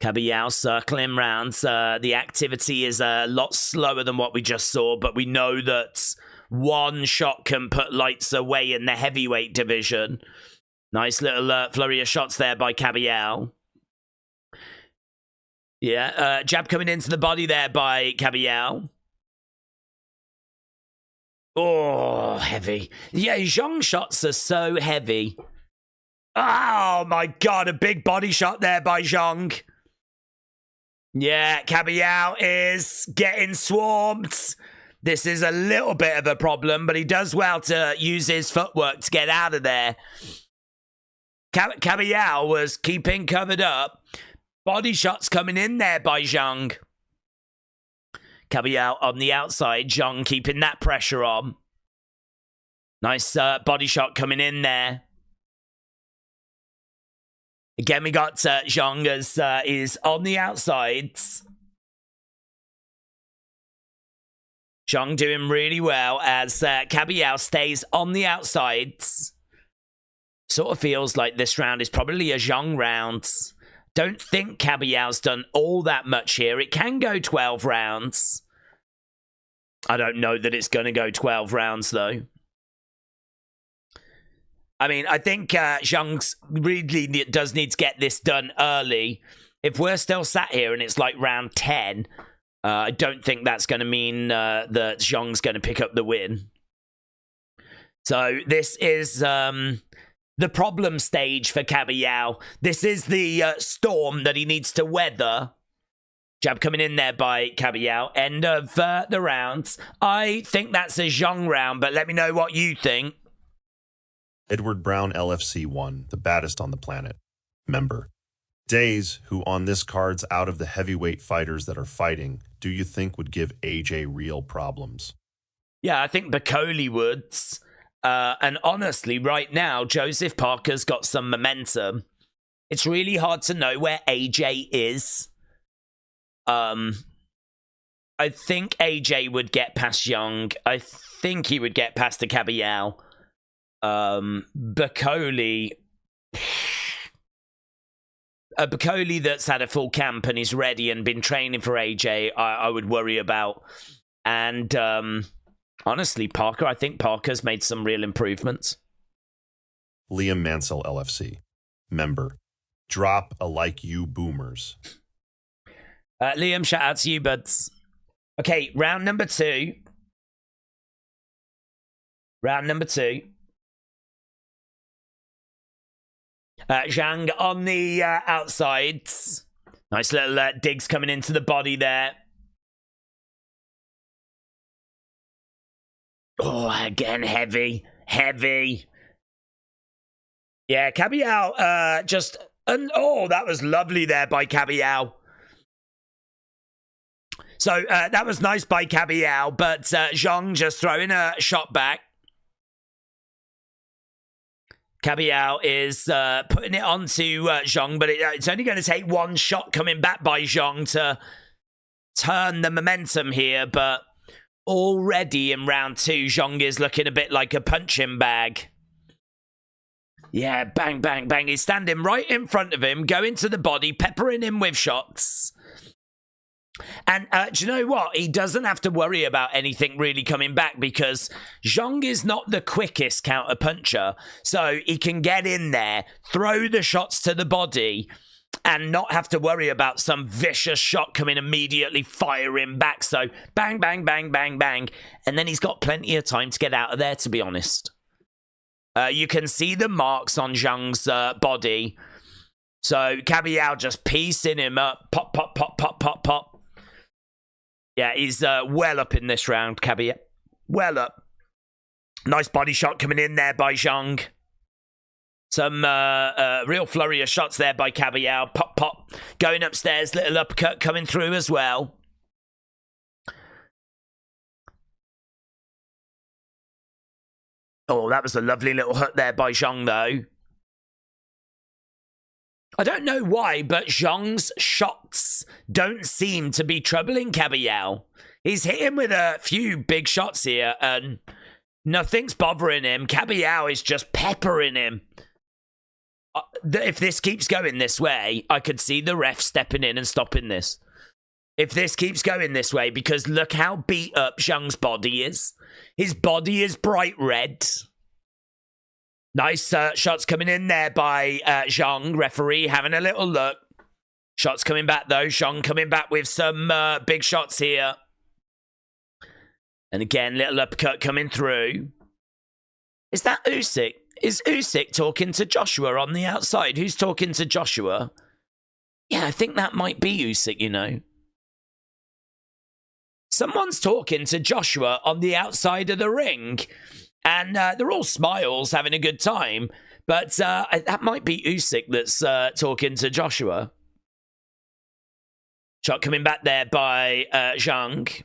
Kabayel circling round. The activity is a lot slower than what we just saw, but we know that one shot can put lights away in the heavyweight division. Nice little flurry of shots there by Kabayel. Yeah, jab coming into the body there by Kabayel. Oh, heavy. Yeah, Zhang shots are so heavy. Oh, my God, a big body shot there by Zhang. Yeah, Kabayel is getting swarmed. This is a little bit of a problem, but he does well to use his footwork to get out of there. Kabayel was keeping covered up. Body shots coming in there by Zhang. Kabayel on the outside. Zhang keeping that pressure on. Nice body shot coming in there. Again, we got Zhang as is on the outsides. Zhang doing really well as Kabayel stays on the outsides. Sort of feels like this round is probably a Zhang round. Don't think Kabayel's done all that much here. It can go 12 rounds. I don't know that it's going to go 12 rounds, though. I mean, I think Zhang really does need to get this done early. If we're still sat here and it's like round 10, I don't think that's going to mean that Zhang's going to pick up the win. So this is the problem stage for Kabayel. This is the storm that he needs to weather. Jab coming in there by Kabayel. End of the rounds. I think that's a Zhang round, but let me know what you think. Edward Brown LFC 1, the baddest on the planet. Member. Days, who on this card's out of the heavyweight fighters that are fighting, do you think would give AJ real problems? Yeah, I think Bakole would. And honestly, right now, Joseph Parker's got some momentum. It's really hard to know where AJ is. I think AJ would get past Zhang. I think he would get past the Kabayel. Bakole... Bakole that's had a full camp and is ready and been training for AJ, I would worry about. And... honestly, Parker, I think Parker's made some real improvements. Liam Mansell LFC. Member. Drop a like you boomers. Liam, shout out to you, buds. Okay, round number 2. Round number 2. Zhang on the outsides. Nice little digs coming into the body there. Oh, again, heavy. Heavy. Yeah, Kabayel just... oh, that was lovely there by Kabayel. So, that was nice by Kabayel, but Zhang just throwing a shot back. Kabayel is putting it onto Zhang, but it's only going to take one shot coming back by Zhang to turn the momentum here, but... already in round 2, Zhang is looking a bit like a punching bag. Yeah, bang, bang, bang. He's standing right in front of him, going to the body, peppering him with shots. And do you know what? He doesn't have to worry about anything really coming back because Zhang is not the quickest counter-puncher. So he can get in there, throw the shots to the body, and not have to worry about some vicious shot coming immediately firing back. So bang, bang, bang, bang, bang. And then he's got plenty of time to get out of there, to be honest. You can see the marks on Zhang's body. So Kabayel just piecing him up. Pop, pop, pop, pop, pop, pop. Yeah, he's well up in this round, Kabayel. Well up. Nice body shot coming in there by Zhang. Some real flurry of shots there by Kabayel. Pop, pop. Going upstairs. Little uppercut coming through as well. Oh, that was a lovely little hook there by Zhang, though. I don't know why, but Zhang's shots don't seem to be troubling Kabayel. He's hitting with a few big shots here, and nothing's bothering him. Kabayel is just peppering him. If this keeps going this way, I could see the ref stepping in and stopping this. If this keeps going this way, because look how beat up Zhang's body is. His body is bright red. Nice shots coming in there by Zhang. Referee having a little look. Shots coming back, though. Zhang coming back with some big shots here. And again, little uppercut coming through. Is that Usyk? Is Usyk talking to Joshua on the outside? Who's talking to Joshua? Yeah, I think that might be Usyk, you know. Someone's talking to Joshua on the outside of the ring. And they're all smiles, having a good time. But that might be Usyk that's talking to Joshua. Shot coming back there by Zhang.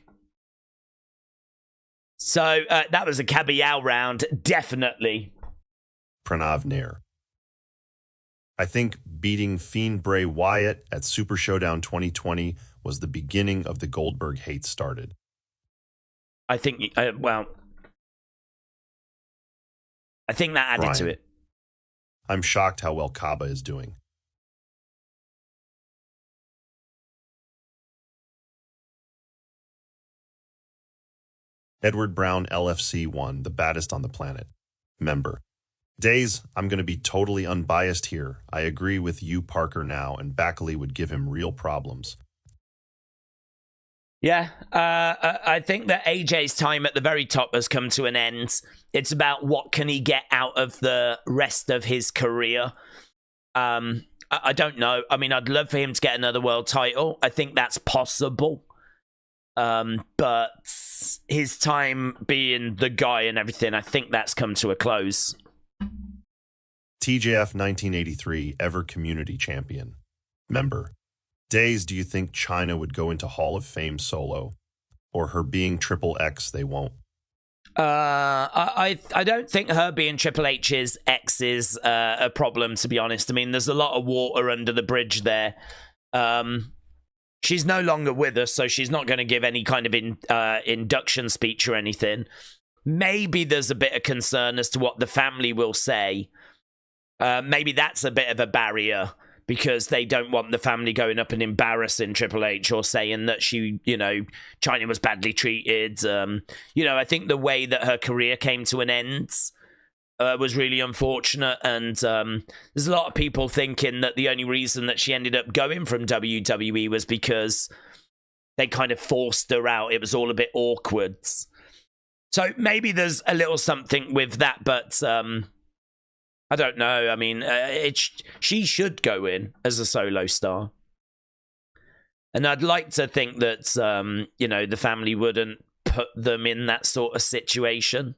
So that was a Kabayel round, definitely. Pranav Nair. I think beating Fiend Bray Wyatt at Super Showdown 2020 was the beginning of the Goldberg hate started. I think, well, I think that added to it. I'm shocked how well Kaba is doing. Edward Brown LFC 1, the baddest on the planet. Member. Days, I'm going to be totally unbiased here. I agree with you, Parker, now, and Bakole would give him real problems. Yeah, I think that AJ's time at the very top has come to an end. It's about what can he get out of the rest of his career. I don't know. I mean, I'd love for him to get another world title. I think that's possible. But his time being the guy and everything, I think that's come to a close. TJF 1983, ever community champion. Member. Days, do you think China would go into Hall of Fame solo? Or her being Triple X, they won't? I don't think her being Triple H's X is a problem, to be honest. I mean, there's a lot of water under the bridge there. She's no longer with us, so she's not going to give any kind of induction speech or anything. Maybe there's a bit of concern as to what the family will say. Maybe that's a bit of a barrier because they don't want the family going up and embarrassing Triple H or saying that she, you know, China was badly treated. You know, I think the way that her career came to an end was really unfortunate. And there's a lot of people thinking that the only reason that she ended up going from WWE was because they kind of forced her out. It was all a bit awkward. So maybe there's a little something with that, but I don't know. I mean, she should go in as a solo star. And I'd like to think that, you know, the family wouldn't put them in that sort of situation.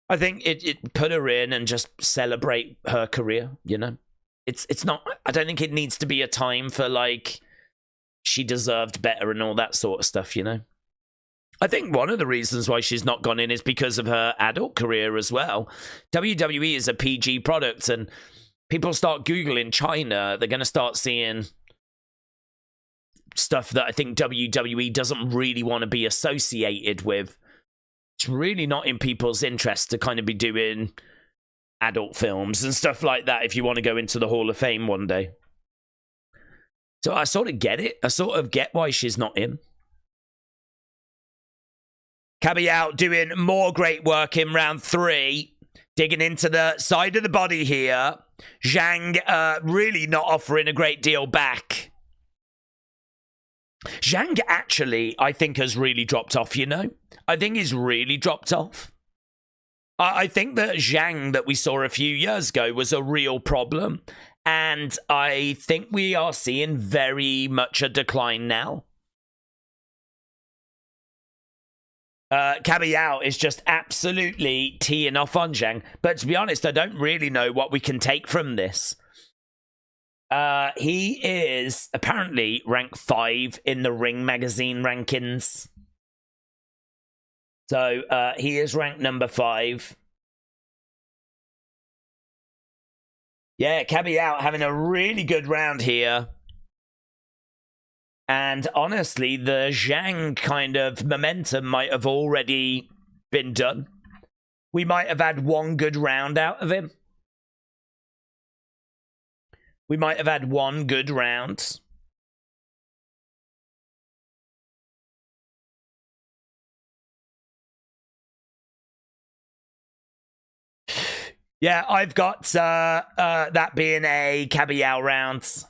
I think it put her in and just celebrate her career, you know? It's not, I don't think it needs to be a time for, like, she deserved better and all that sort of stuff, you know? I think one of the reasons why she's not gone in is because of her adult career as well. WWE is a PG product, and people start Googling China, they're going to start seeing stuff that I think WWE doesn't really want to be associated with. It's really not in people's interest to kind of be doing adult films and stuff like that if you want to go into the Hall of Fame one day. So I sort of get it. I sort of get why she's not in. Kabayel doing more great work in round 3. Digging into the side of the body here. Zhang really not offering a great deal back. Zhang actually, I think, has really dropped off, you know? I think he's really dropped off. I think that Zhang that we saw a few years ago was a real problem. And I think we are seeing very much a decline now. Kabayel is just absolutely teeing off on Zhang. But to be honest, I don't really know what we can take from this. He is apparently ranked 5 in the Ring Magazine rankings. So he is ranked number 5. Yeah, Kabayel having a really good round here. And honestly, the Zhang kind of momentum might have already been done. We might have had one good round out of him. We might have had one good round. Yeah, I've got that being a Kabayel round.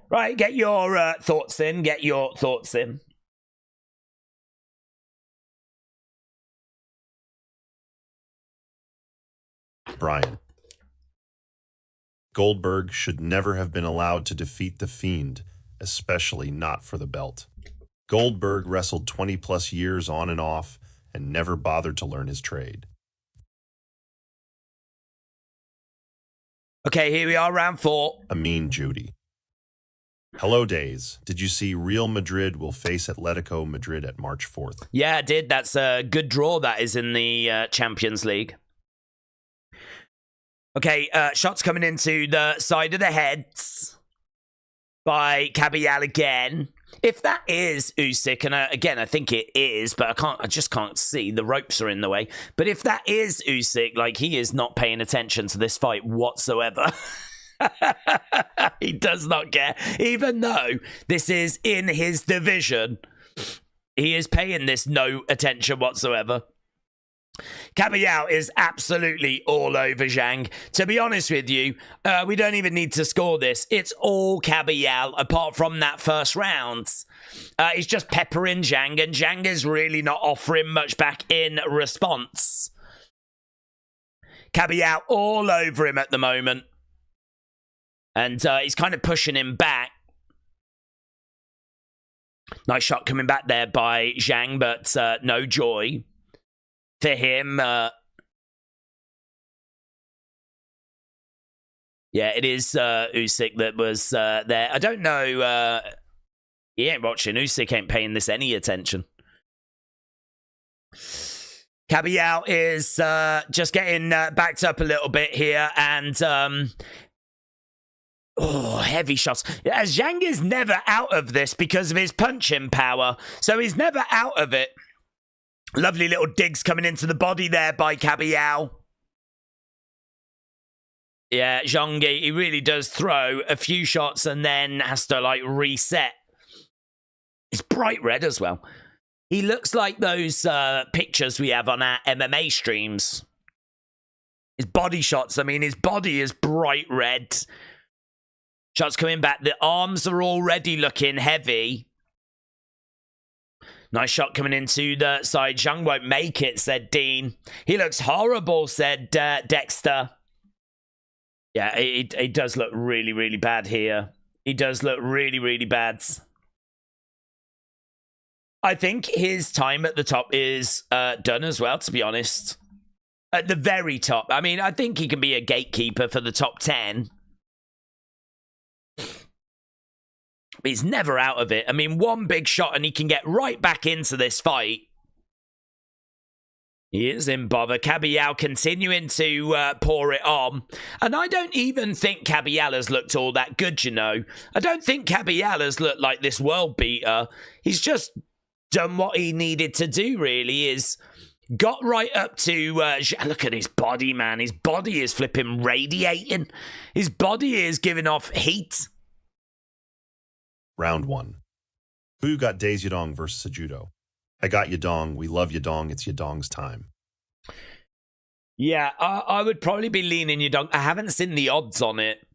Right, get your thoughts in. Get your thoughts in. Brian. Goldberg should never have been allowed to defeat the Fiend, especially not for the belt. Goldberg wrestled 20-plus years on and off and never bothered to learn his trade. Okay, here we are, round 4. Amin Judy. Hello, Days. Did you see Real Madrid will face Atletico Madrid at March 4th? Yeah, I did. That's a good draw. That is in the Champions League. Okay, shots coming into the side of the heads by Kabayel again. If that is Usyk, and again, I think it is, but I just can't see. The ropes are in the way. But if that is Usyk, like, he is not paying attention to this fight whatsoever. He does not care. Even though this is in his division, he is paying this no attention whatsoever. Kabayel is absolutely all over Zhang. To be honest with you, we don't even need to score this. It's all Kabayel, apart from that first round. He's just peppering Zhang, and Zhang is really not offering much back in response. Kabayel all over him at the moment. And he's kind of pushing him back. Nice shot coming back there by Zhang, but no joy for him. Yeah, it is Usyk that was there. I don't know. He ain't watching. Usyk ain't paying this any attention. Kabayel is just getting backed up a little bit here, and oh, heavy shots. Yeah, Zhang is never out of this because of his punching power, so he's never out of it. Lovely little digs coming into the body there by Kabayel. Yeah, Zhang, he really does throw a few shots and then has to, like, reset. It's bright red as well. He looks like those pictures we have on our MMA streams. His body shots, I mean, his body is bright red. Shots coming back. The arms are already looking heavy. Nice shot coming into the side. Zhang won't make it, said Dean. He looks horrible, said Dexter. Yeah, he does look really, really bad here. He does look really, really bad. I think his time at the top is done as well, to be honest. At the very top. I mean, I think he can be a gatekeeper for the top 10. But he's never out of it. I mean, one big shot and he can get right back into this fight. He is in bother. Kabayel continuing to pour it on. And I don't even think Kabayel has looked all that good, you know. I don't think Kabayel has looked like this world beater. He's just done what he needed to do, really, is got right up to... look at his body, man. His body is flipping radiating. His body is giving off heat. Round 1. Who you got, Days Yadong versus Sejudo? I got Yadong. We love Yadong. It's Yadong's time. Yeah, I would probably be leaning Yadong. I haven't seen the odds on it.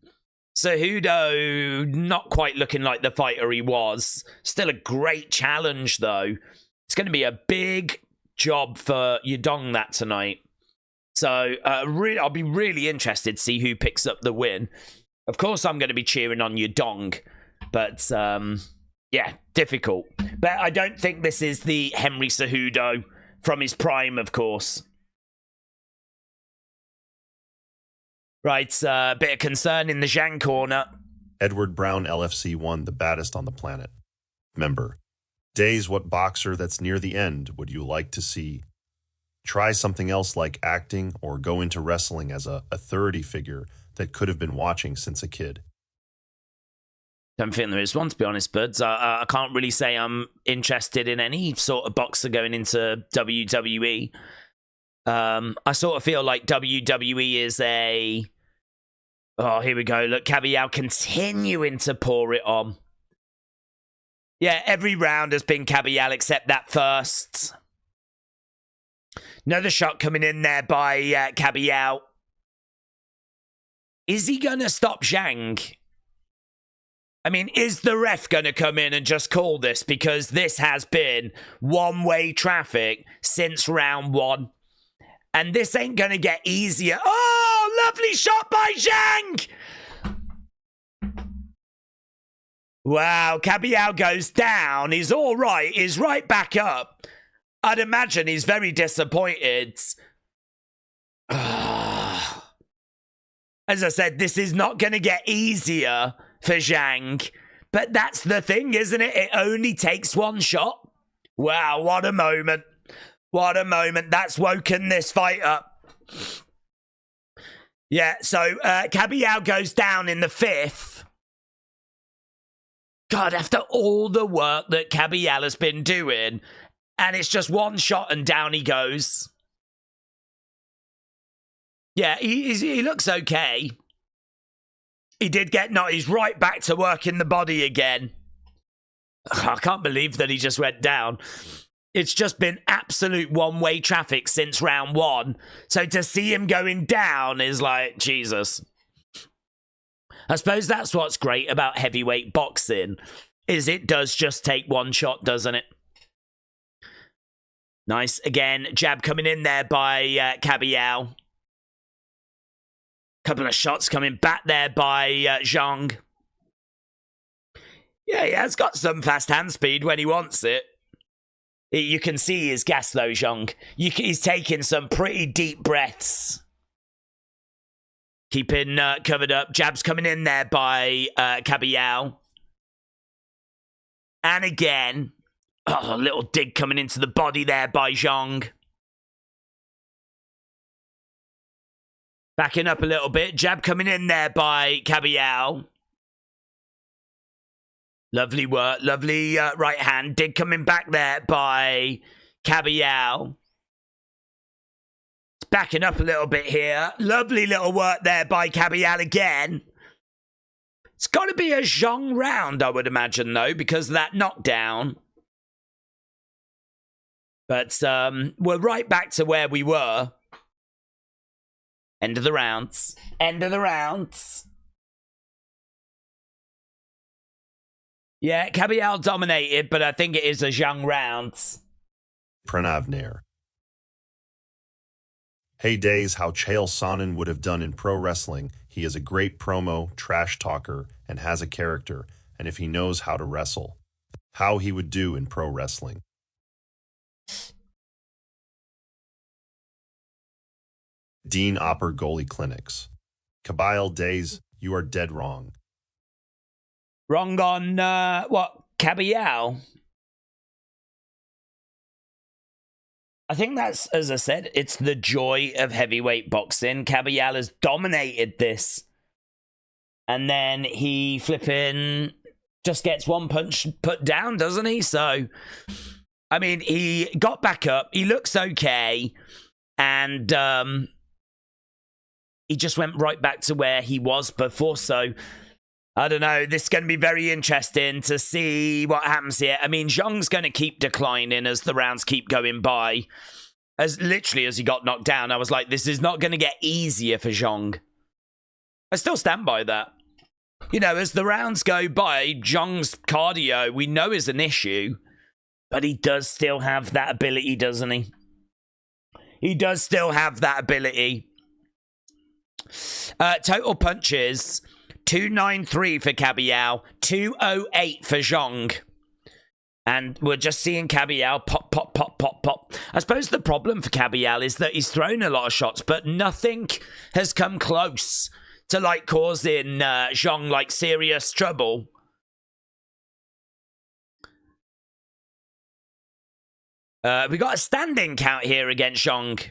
Cejudo, not quite looking like the fighter he was. Still a great challenge, though. It's going to be a big job for Yadong that tonight. So I'll be really interested to see who picks up the win. Of course, I'm going to be cheering on Yadong. But, yeah, difficult. But I don't think this is the Henry Cejudo from his prime, of course. Right, bit of concern in the Zhang corner. Edward Brown LFC 1, the baddest on the planet. Member. Days, what boxer that's near the end would you like to see? Try something else like acting or go into wrestling as a authority figure that could have been watching since a kid. Don't think there is one, to be honest, buds. I can't really say I'm interested in any sort of boxer going into WWE. I sort of feel like WWE is a... Oh, here we go. Look, Kabayel continuing to pour it on. Yeah, every round has been Kabayel except that first. Another shot coming in there by Kabayel. Is he going to stop Zhang? I mean, is the ref going to come in and just call this? Because this has been one-way traffic since round 1. And this ain't going to get easier. Oh, lovely shot by Zhang! Wow, Kabayel goes down. He's all right. He's right back up. I'd imagine he's very disappointed. As I said, this is not going to get easier for Zhang. But that's the thing, isn't it? It only takes one shot. Wow, what a moment. What a moment. That's woken this fight up. Yeah, so Kabayel goes down in the 5th. God, after all the work that Kabayel has been doing, and it's just one shot and down he goes. Yeah, he looks okay. He did get knocked. He's right back to working the body again. I can't believe that he just went down. It's just been absolute one-way traffic since round 1. So to see him going down is like, Jesus. I suppose that's what's great about heavyweight boxing, is it does just take one shot, doesn't it? Nice. Again, jab coming in there by Kabayel. Couple of shots coming back there by Zhang. Yeah, he has got some fast hand speed when he wants it. You can see his gas though, Zhang. He's taking some pretty deep breaths. Keeping covered up. Jabs coming in there by Kabayel. And again, a little dig coming into the body there by Zhang. Backing up a little bit. Jab coming in there by Kabayel. Lovely work. Lovely right hand. Dig coming back there by Kabayel. Backing up a little bit here. Lovely little work there by Kabayel again. It's got to be a Zhang round, I would imagine, though, because of that knockdown. But we're right back to where we were. End of the rounds. End of the rounds. Yeah, Kabayel dominated, but I think it is a Zhang round. Pranavner. Heydays how Chael Sonnen would have done in pro wrestling. He is a great promo, trash talker, and has a character, and if he knows how to wrestle, how he would do in pro wrestling. Dean Opper Goalie Clinics. Kabayel Days, you are dead wrong. Wrong on, what, Kabayel? I think that's, as I said, it's the joy of heavyweight boxing. Kabayel has dominated this. And then he flipping just gets one punch put down, doesn't he? So, I mean, he got back up. He looks okay. And he just went right back to where he was before. So, I don't know. This is going to be very interesting to see what happens here. I mean, Zhang's going to keep declining as the rounds keep going by. As literally as he got knocked down, I was like, this is not going to get easier for Zhang. I still stand by that. You know, as the rounds go by, Zhang's cardio, we know is an issue. But he does still have that ability, doesn't he? He does still have that ability. Total punches... 293 for Kabayel, 208 for Zhang. And we're just seeing Kabayel pop, pop, pop, pop, pop. I suppose the problem for Kabayel is that he's thrown a lot of shots, but nothing has come close to, like, causing Zhang, like, serious trouble. We got a standing count here against Zhang.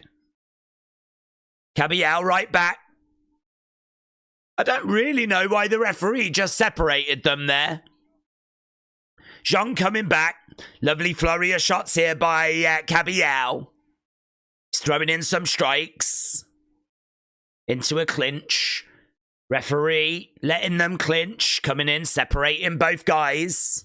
Kabayel right back. I don't really know why the referee just separated them there. Zhang coming back. Lovely flurry of shots here by Kabayel. He's throwing in some strikes. Into a clinch. Referee letting them clinch. Coming in, separating both guys.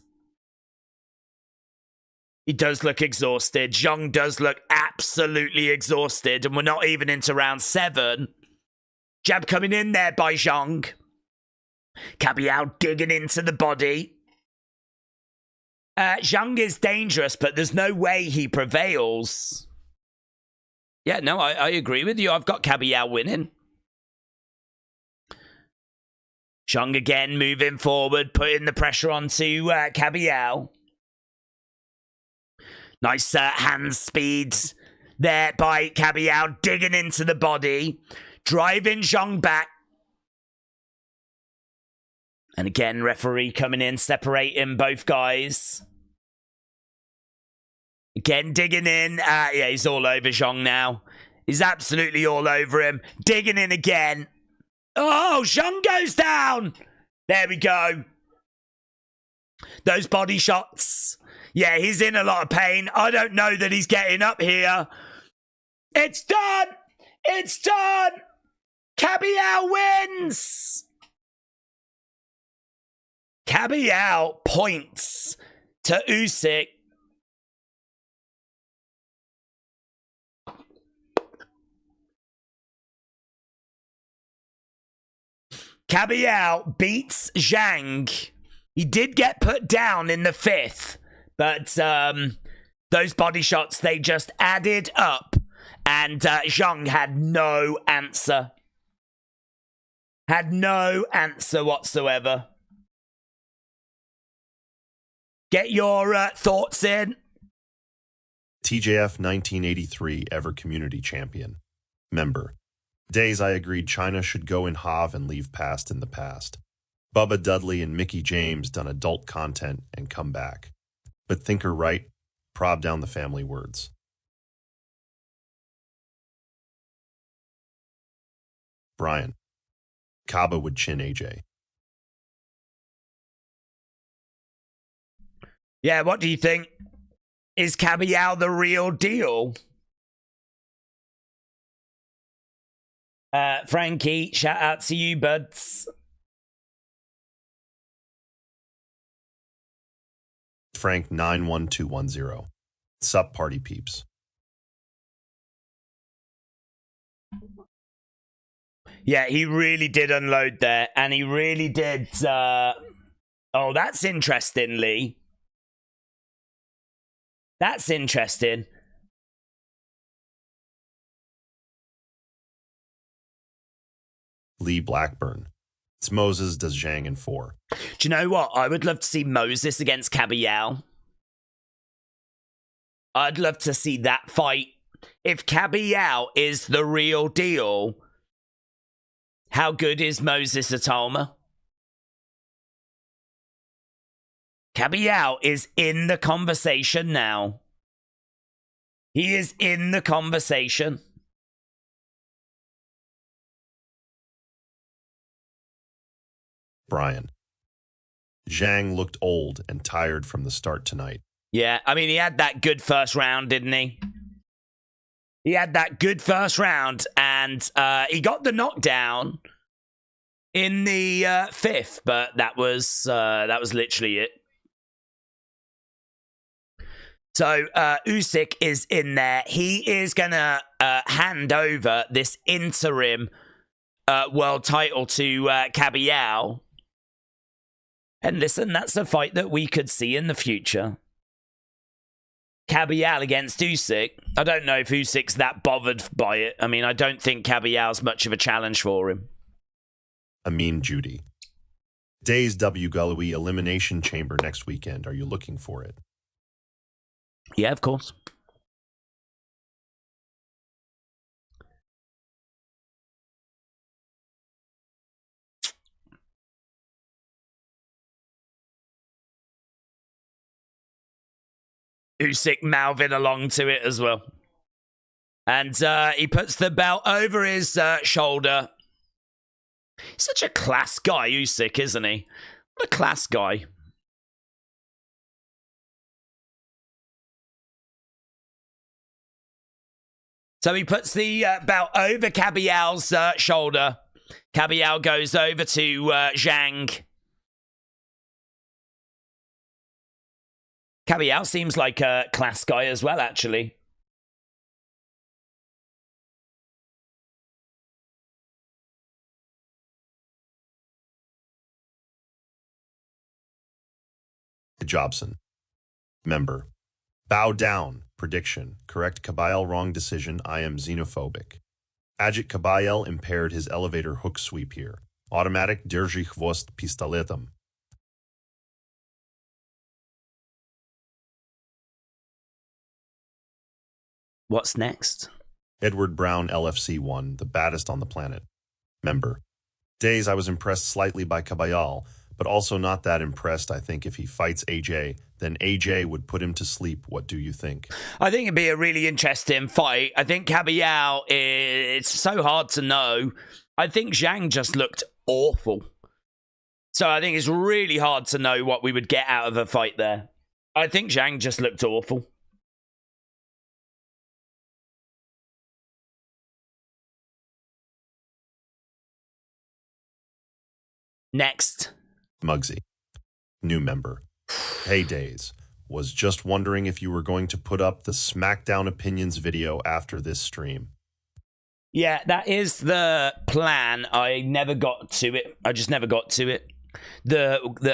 He does look exhausted. Zhang does look absolutely exhausted, and we're not even into round 7. Jab coming in there by Zhang. Kabayel digging into the body. Zhang is dangerous, but there's no way he prevails. Yeah, no, I agree with you. I've got Kabayel winning. Zhang again moving forward, putting the pressure onto Kabayel. Nice hand speed there by Kabayel, digging into the body, driving Zhang back. And again, referee coming in, separating both guys. Again, digging in. Yeah, he's all over Zhang now. He's absolutely all over him. Digging in again. Oh, Zhang goes down. There we go. Those body shots. Yeah, he's in a lot of pain. I don't know that he's getting up here. It's done. It's done. Kabayel wins. Kabayel points to Usyk. Kabayel beats Zhang. He did get put down in the 5th, but those body shots, they just added up, and Zhang had no answer. Had no answer whatsoever. Get your thoughts in. TJF 1983 Ever Community Champion. Member. Days I agreed China should go in Hav and leave past in the past. Bubba Dudley and Mickey James done adult content and come back. But thinker right, prob down the family words. Brian. Kaba would chin AJ. Yeah, what do you think? Is Kabayel the real deal? Frankie, shout out to you, buds. Frank 91210. Sup, party peeps. Yeah, he really did unload there, and he really did. Oh, that's interesting, Lee. That's interesting. Lee Blackburn. It's Moses does Zhang in 4. Do you know what? I would love to see Moses against Kabayel. I'd love to see that fight. If Kabayel is the real deal, how good is Moses Atama? Kabayel is in the conversation now. He is in the conversation. Brian. Zhang looked old and tired from the start tonight. Yeah, I mean, he had that good first round, didn't he? He had that good first round, and he got the knockdown in the 5th, but that was literally it. So Usyk is in there. He is gonna hand over this interim world title to Kabayel. And listen, that's a fight that we could see in the future. Kabayel against Usyk. I don't know if Usyk's that bothered by it. I mean, I don't think Kabayel's much of a challenge for him. Amin Judy. Days W. Gullowy Elimination Chamber next weekend. Are you looking for it? Yeah, of course. Usyk mouthing along to it as well. And he puts the belt over his shoulder. He's such a class guy, Usyk, isn't he? What a class guy. So he puts the belt over Kabayel's shoulder. Kabayel goes over to Zhang. Kabayel seems like a class guy as well, actually. Jobson. Member. Bow down. Prediction. Correct Kabayel. Wrong decision. I am xenophobic. Agit Kabayel impaired his elevator hook sweep here. Automatic. Держи хвост пистолетом. What's next? Edward Brown, LFC 1, the baddest on the planet. Member. Days I was impressed slightly by Kabayel, but also not that impressed. I think if he fights AJ, then AJ would put him to sleep. What do you think? I think it'd be a really interesting fight. I think Kabayel, it's so hard to know. I think Zhang just looked awful. So I think it's really hard to know what we would get out of a fight there. I think Zhang just looked awful. Next. Muggsy. New member. Hey Days. Was just wondering if you were going to put up the SmackDown Opinions video after this stream. Yeah, that is the plan. I never got to it. I just never got to it.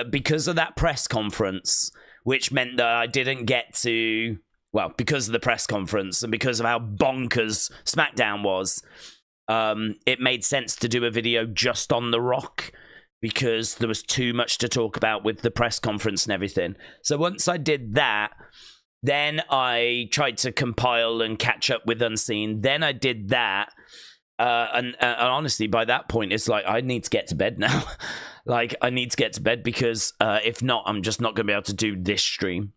Because of that press conference, which meant that I didn't get to... Well, because of the press conference and because of how bonkers SmackDown was, it made sense to do a video just on The Rock, because there was too much to talk about with the press conference and everything. So once I did that, then I tried to compile and catch up with Unseen. Then I did that. And honestly, by that point, it's like, I need to get to bed now. Like, I need to get to bed because if not, I'm just not going to be able to do this stream.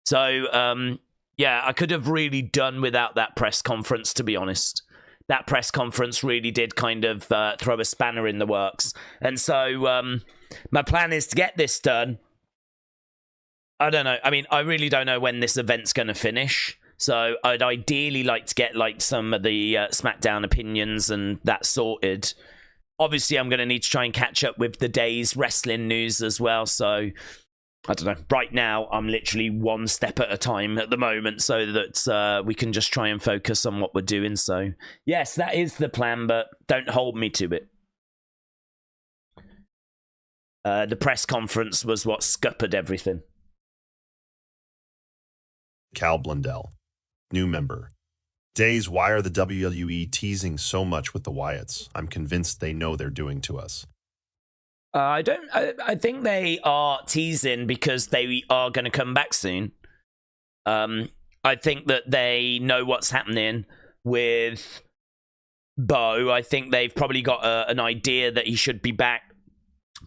So, yeah, I could have really done without that press conference, to be honest. That press conference really did kind of throw a spanner in the works. And so my plan is to get this done. I don't know. I mean, I really don't know when this event's going to finish. So I'd ideally like to get like some of the SmackDown opinions and that sorted. Obviously, I'm going to need to try and catch up with the day's wrestling news as well. So I don't know. Right now, I'm literally one step at a time at the moment so that we can just try and focus on what we're doing. So, yes, that is the plan, but don't hold me to it. The press conference was what scuppered everything. Cal Blundell. New member. Days, why are the WWE teasing so much with the Wyatts? I'm convinced they know they're doing to us. I think they are teasing because they are going to come back soon. I think that they know what's happening with Bo. I think they've probably got an idea that he should be back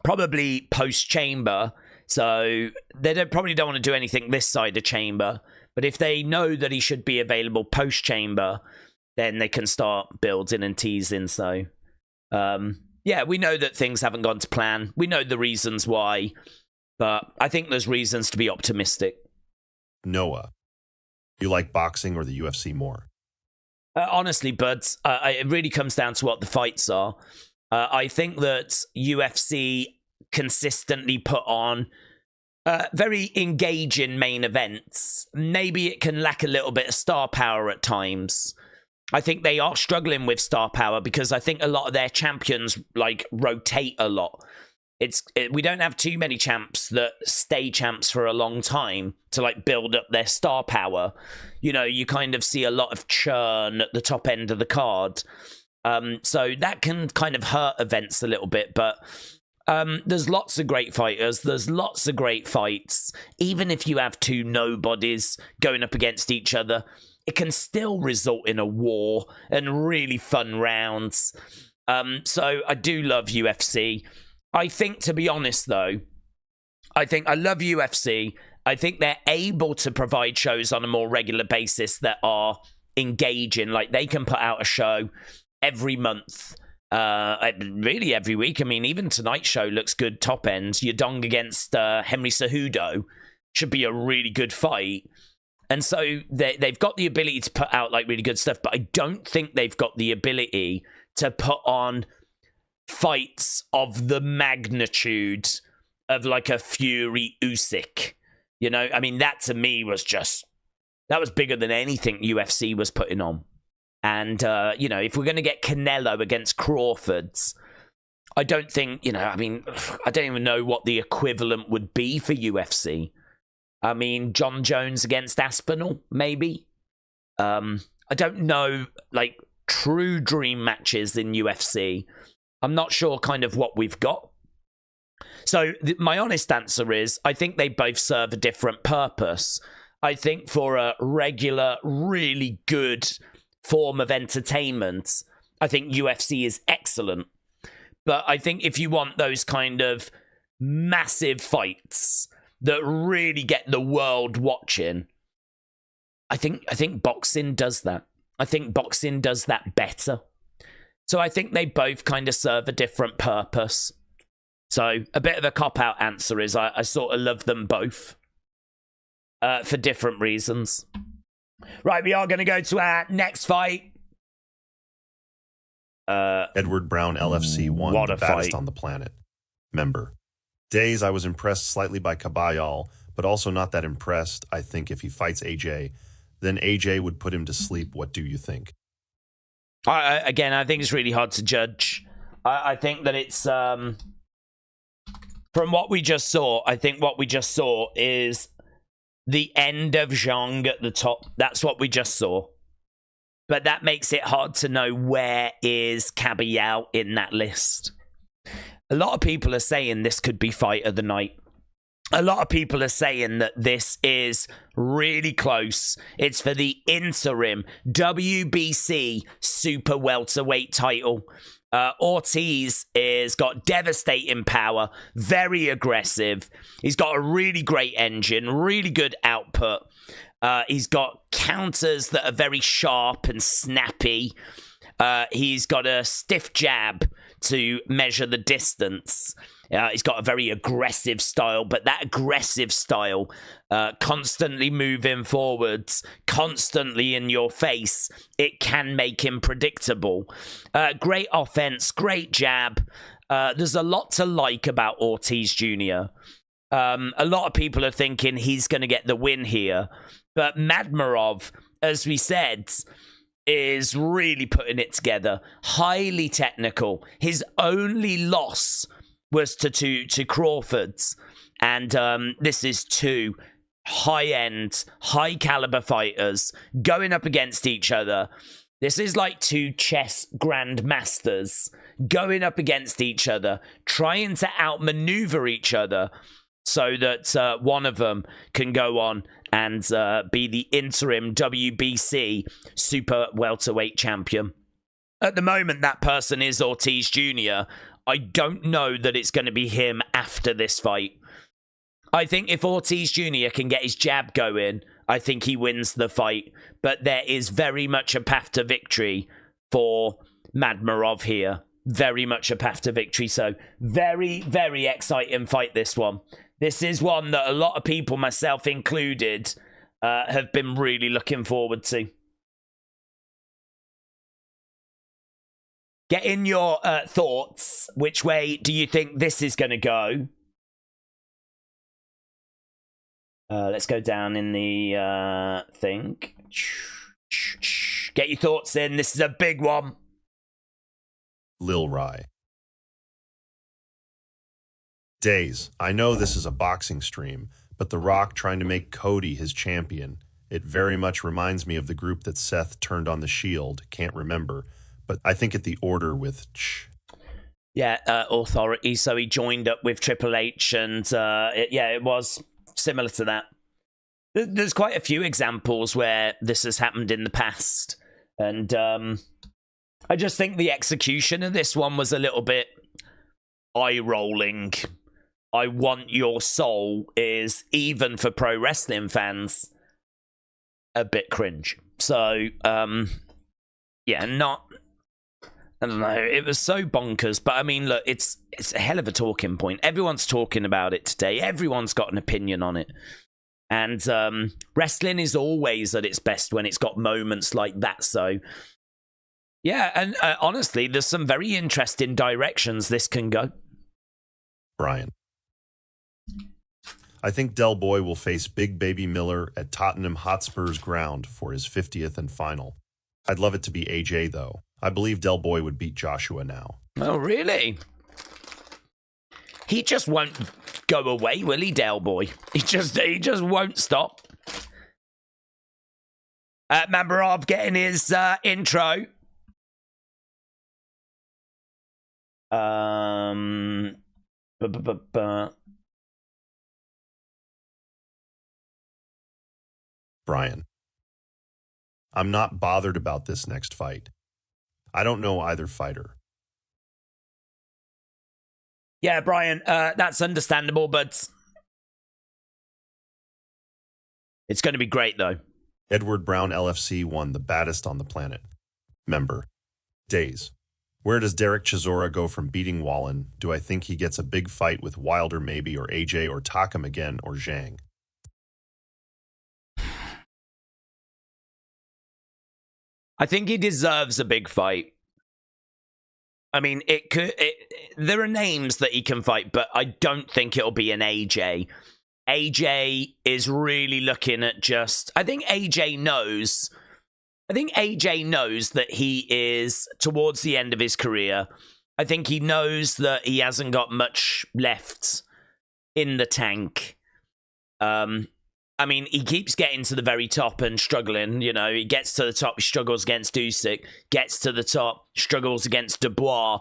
probably post-Chamber. So they probably don't want to do anything this side of Chamber. But if they know that he should be available post-Chamber, then they can start building and teasing. So, yeah, we know that things haven't gone to plan. We know the reasons why. But I think there's reasons to be optimistic. Noah, you like boxing or the UFC more? Honestly, Buds, it really comes down to what the fights are. I think that UFC consistently put on very engaging main events. Maybe it can lack a little bit of star power at times. I think they are struggling with star power because I think a lot of their champions like rotate a lot. We don't have too many champs that stay champs for a long time to like build up their star power. You know, you kind of see a lot of churn at the top end of the card. So that can kind of hurt events a little bit, but there's lots of great fighters. There's lots of great fights. Even if you have two nobodies going up against each other, it can still result in a war and really fun rounds. So I do love UFC. I think, to be honest, though, I love UFC. I think they're able to provide shows on a more regular basis that are engaging. Like, they can put out a show every month. Really every week. I mean, even tonight's show looks good top end. Yadong against Henry Cejudo should be a really good fight. And so they've got the ability to put out like really good stuff, but I don't think they've got the ability to put on fights of the magnitude of like a Fury Usyk. You know, I mean, that to me was just, that was bigger than anything UFC was putting on. And, you know, if we're going to get Canelo against Crawford's, I don't think, you know, I mean, I don't even know what the equivalent would be for UFC. I mean, John Jones against Aspinall, maybe. I don't know, like, true dream matches in UFC. I'm not sure kind of what we've got. So my honest answer is, I think they both serve a different purpose. I think for a regular, really good form of entertainment, I think UFC is excellent. But I think if you want those kind of massive fights that really get the world watching, I think boxing does that. I think boxing does that better. So I think they both kind of serve a different purpose. So a bit of a cop-out answer is I sort of love them both for different reasons. Right, we are going to go to our next fight. Edward Brown LFC 1, what the a baddest fight on the planet. Member. Days I was impressed slightly by Kabayel, but also not that impressed. I think if he fights AJ, then AJ would put him to sleep. What do you think? Again, I think it's really hard to judge. I think that it's... from what we just saw, I think what we just saw is the end of Zhang at the top. That's what we just saw. But that makes it hard to know where is Kabayel in that list. A lot of people are saying this could be fight of the night. A lot of people are saying that this is really close. It's for the interim WBC Super-Welterweight title. Ortiz has got devastating power, very aggressive. He's got a really great engine, really good output. He's got counters that are very sharp and snappy. He's got a stiff jab to measure the distance. He's got a very aggressive style, but that aggressive style, constantly moving forwards, constantly in your face, it can make him predictable. Great offense, great jab. There's a lot to like about Ortiz Jr. A lot of people are thinking he's going to get the win here. But Madrimov, as we said, is really putting it together. Highly technical. His only loss was to Crawford's. And this is two high-end, high-caliber fighters going up against each other. This is like two chess grandmasters going up against each other, trying to outmaneuver each other so that one of them can go on and be the interim WBC Super-Welterweight champion. At the moment, that person is Ortiz Jr. I don't know that it's going to be him after this fight. I think if Ortiz Jr. can get his jab going, I think he wins the fight. But there is very much a path to victory for Madrimov here. Very much a path to victory. So very, very exciting fight, this one. This is one that a lot of people, myself included, have been really looking forward to. Get in your thoughts. Which way do you think this is going to go? Let's go down in the thing. Get your thoughts in. This is a big one. Lil Rye. Days, I know this is a boxing stream, but The Rock trying to make Cody his champion. It very much reminds me of the group that Seth turned on the Shield. Can't remember, but I think at the order with Ch. Yeah, Authority. So he joined up with Triple H, and it was similar to that. There's quite a few examples where this has happened in the past, and I just think the execution of this one was a little bit eye-rolling. I Want Your Soul is, even for pro wrestling fans, a bit cringe. So, yeah, not... I don't know. It was so bonkers. But, I mean, look, it's a hell of a talking point. Everyone's talking about it today. Everyone's got an opinion on it. And wrestling is always at its best when it's got moments like that. So, yeah, and honestly, there's some very interesting directions this can go. Brian. I think Del Boy will face Big Baby Miller at Tottenham Hotspur's ground for his 50th and final. I'd love it to be AJ, though. I believe Del Boy would beat Joshua now. Oh, really? He just won't go away, will he, Del Boy? He just won't stop. Madrimov getting his intro. Brian. I'm not bothered about this next fight. I don't know either fighter. Yeah, Brian, that's understandable, but it's going to be great, though. Edward Brown LFC won the baddest on the planet. Member. Days. Where does Derek Chisora go from beating Wallen? Do I think he gets a big fight with Wilder maybe, or AJ, or Takam again, or Zhang? I think he deserves a big fight. I mean, there are names that he can fight, but I don't think it'll be an AJ. AJ is really looking at just... I think AJ knows that he is towards the end of his career. I think he knows that he hasn't got much left in the tank. I mean, he keeps getting to the very top and struggling. You know, he gets to the top, he struggles against Usyk, gets to the top, struggles against Dubois.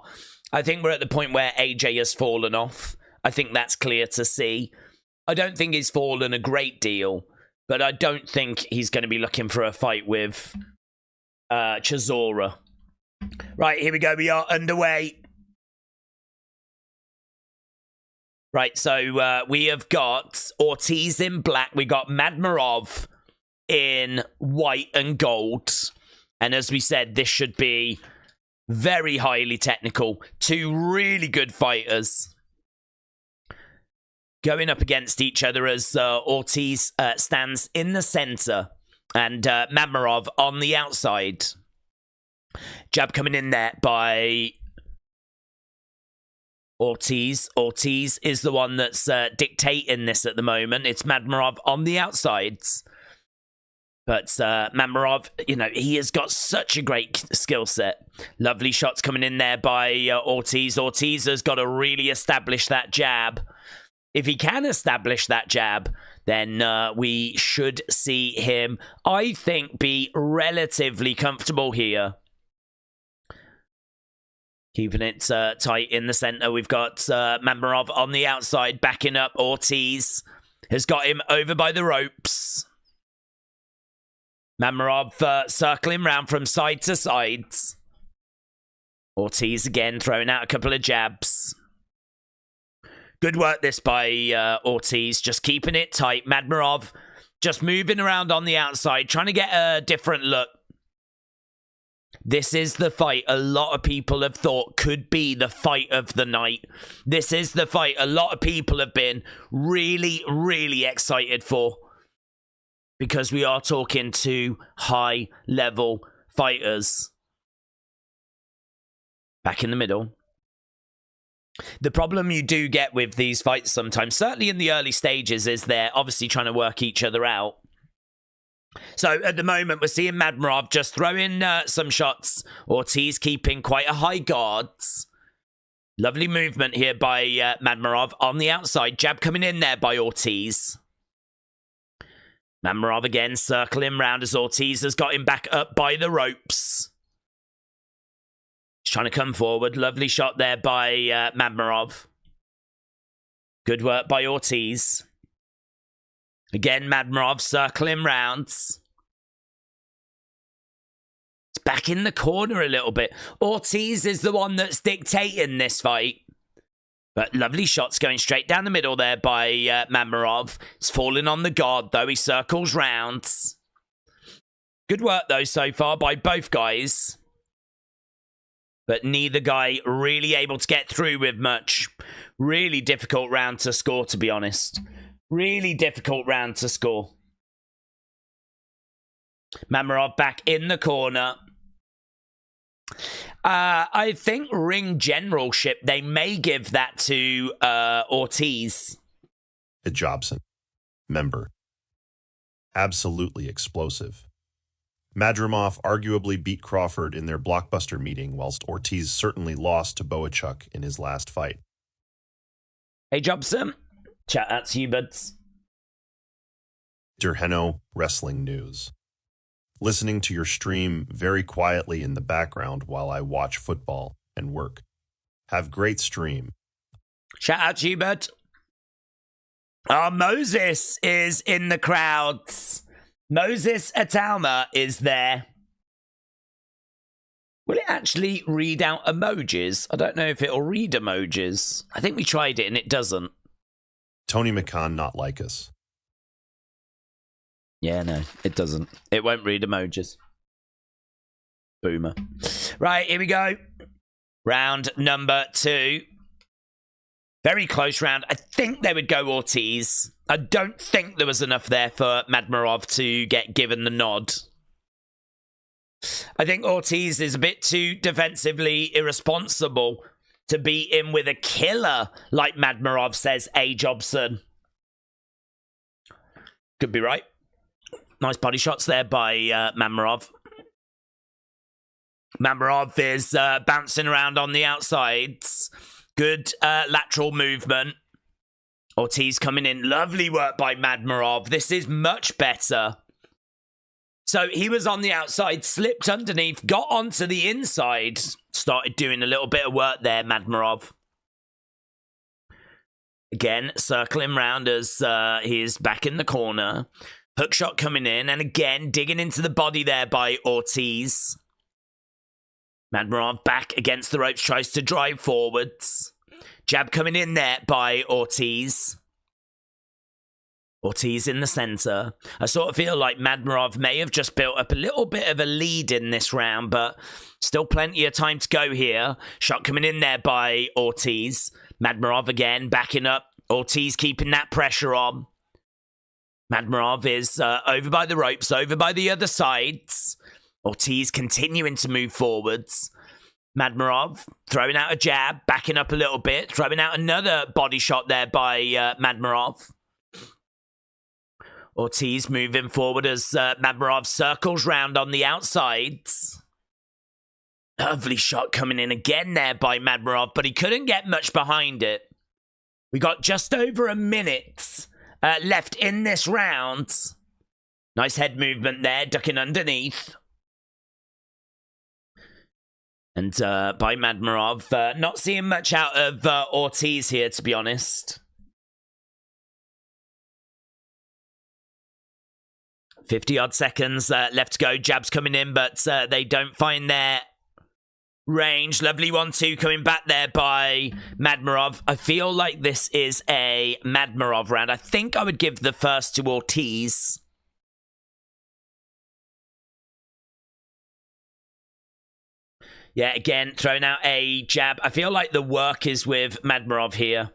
I think we're at the point where AJ has fallen off. I think that's clear to see. I don't think he's fallen a great deal, but I don't think he's going to be looking for a fight with Chisora. Right, here we go. We are underway. Right, so we have got Ortiz in black. We got Madrimov in white and gold. And as we said, this should be very highly technical. Two really good fighters going up against each other as Ortiz stands in the center and Madrimov on the outside. Jab coming in there by Ortiz. Ortiz is the one that's dictating this at the moment. It's Madrimov on the outsides. But Madrimov, you know, he has got such a great skill set. Lovely shots coming in there by Ortiz. Ortiz has got to really establish that jab. If he can establish that jab, then we should see him, I think, be relatively comfortable here. Keeping it tight in the center. We've got Madrimov on the outside, backing up. Ortiz has got him over by the ropes. Madrimov circling round from side to side. Ortiz again throwing out a couple of jabs. Good work this by Ortiz, just keeping it tight. Madrimov just moving around on the outside, trying to get a different look. This is the fight a lot of people have thought could be the fight of the night. This is the fight a lot of people have been really, really excited for. Because we are talking to high-level fighters. Back in the middle. The problem you do get with these fights sometimes, certainly in the early stages, is they're obviously trying to work each other out. So at the moment, we're seeing Madrimov just throwing some shots. Ortiz keeping quite a high guard. Lovely movement here by Madrimov on the outside. Jab coming in there by Ortiz. Madrimov again circling round as Ortiz has got him back up by the ropes. He's trying to come forward. Lovely shot there by Madrimov. Good work by Ortiz. Again, Madrimov circling round. It's back in the corner a little bit. Ortiz is the one that's dictating this fight. But lovely shots going straight down the middle there by Madrimov. He's falling on the guard, though. He circles round. Good work, though, so far by both guys. But neither guy really able to get through with much. Really difficult round to score, to be honest. Really difficult round to score. Madrimov back in the corner. I think ring generalship, they may give that to Ortiz. Jobson. Member. Absolutely explosive. Madrimov arguably beat Crawford in their blockbuster meeting, whilst Ortiz certainly lost to Boachuk in his last fight. Hey, Jobson. Chat out to you, buds. Derheno Wrestling News. Listening to your stream very quietly in the background while I watch football and work. Have great stream. Shout out to you, bud. Oh, Moses is in the crowds. Moses Atalma is there. Will it actually read out emojis? I don't know if it'll read emojis. I think we tried it and it doesn't. Tony McCann not like us. Yeah, no, it doesn't. It won't read emojis. Boomer. Right, here we go. Round number 2. Very close round. I think they would go Ortiz. I don't think there was enough there for Madrimov to get given the nod. I think Ortiz is a bit too defensively irresponsible to be in with a killer like Madrimov, says A. Jobson. Could be right. Nice body shots there by Madrimov. Madrimov is bouncing around on the outsides. Good lateral movement. Ortiz coming in. Lovely work by Madrimov. This is much better. So he was on the outside, slipped underneath, got onto the inside, started doing a little bit of work there, Madrimov. Again, circling round as he's back in the corner. Hook shot coming in, and again, digging into the body there by Ortiz. Madrimov back against the ropes, tries to drive forwards. Jab coming in there by Ortiz. Ortiz in the center. I sort of feel like Madrimov may have just built up a little bit of a lead in this round, but still plenty of time to go here. Shot coming in there by Ortiz. Madrimov again backing up. Ortiz keeping that pressure on. Madrimov is over by the ropes, over by the other sides. Ortiz continuing to move forwards. Madrimov throwing out a jab, backing up a little bit, throwing out another body shot there by Madrimov. Ortiz moving forward as Madrimov circles round on the outsides. Lovely shot coming in again there by Madrimov, but he couldn't get much behind it. We got just over a minute left in this round. Nice head movement there, ducking underneath. And by Madrimov, not seeing much out of Ortiz here, to be honest. 50-odd seconds left to go. Jabs coming in, but they don't find their range. Lovely 1-2 coming back there by Madrimov. I feel like this is a Madrimov round. I think I would give the first to Ortiz. Yeah, again, throwing out a jab. I feel like the work is with Madrimov here.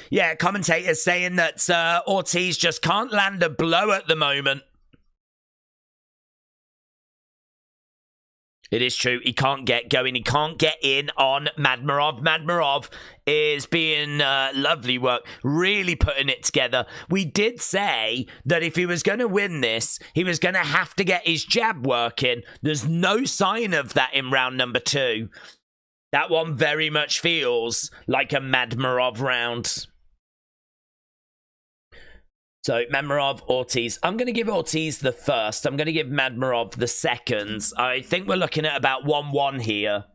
Yeah, commentators saying that Ortiz just can't land a blow at the moment. It is true. He can't get going. He can't get in on Madrimov. Madrimov is being lovely work, really putting it together. We did say that if he was going to win this, he was going to have to get his jab working. There's no sign of that in round number 2. That one very much feels like a Madrimov round. So, Madrimov, Ortiz. I'm going to give Ortiz the first. I'm going to give Madrimov the second. I think we're looking at about 1-1 here.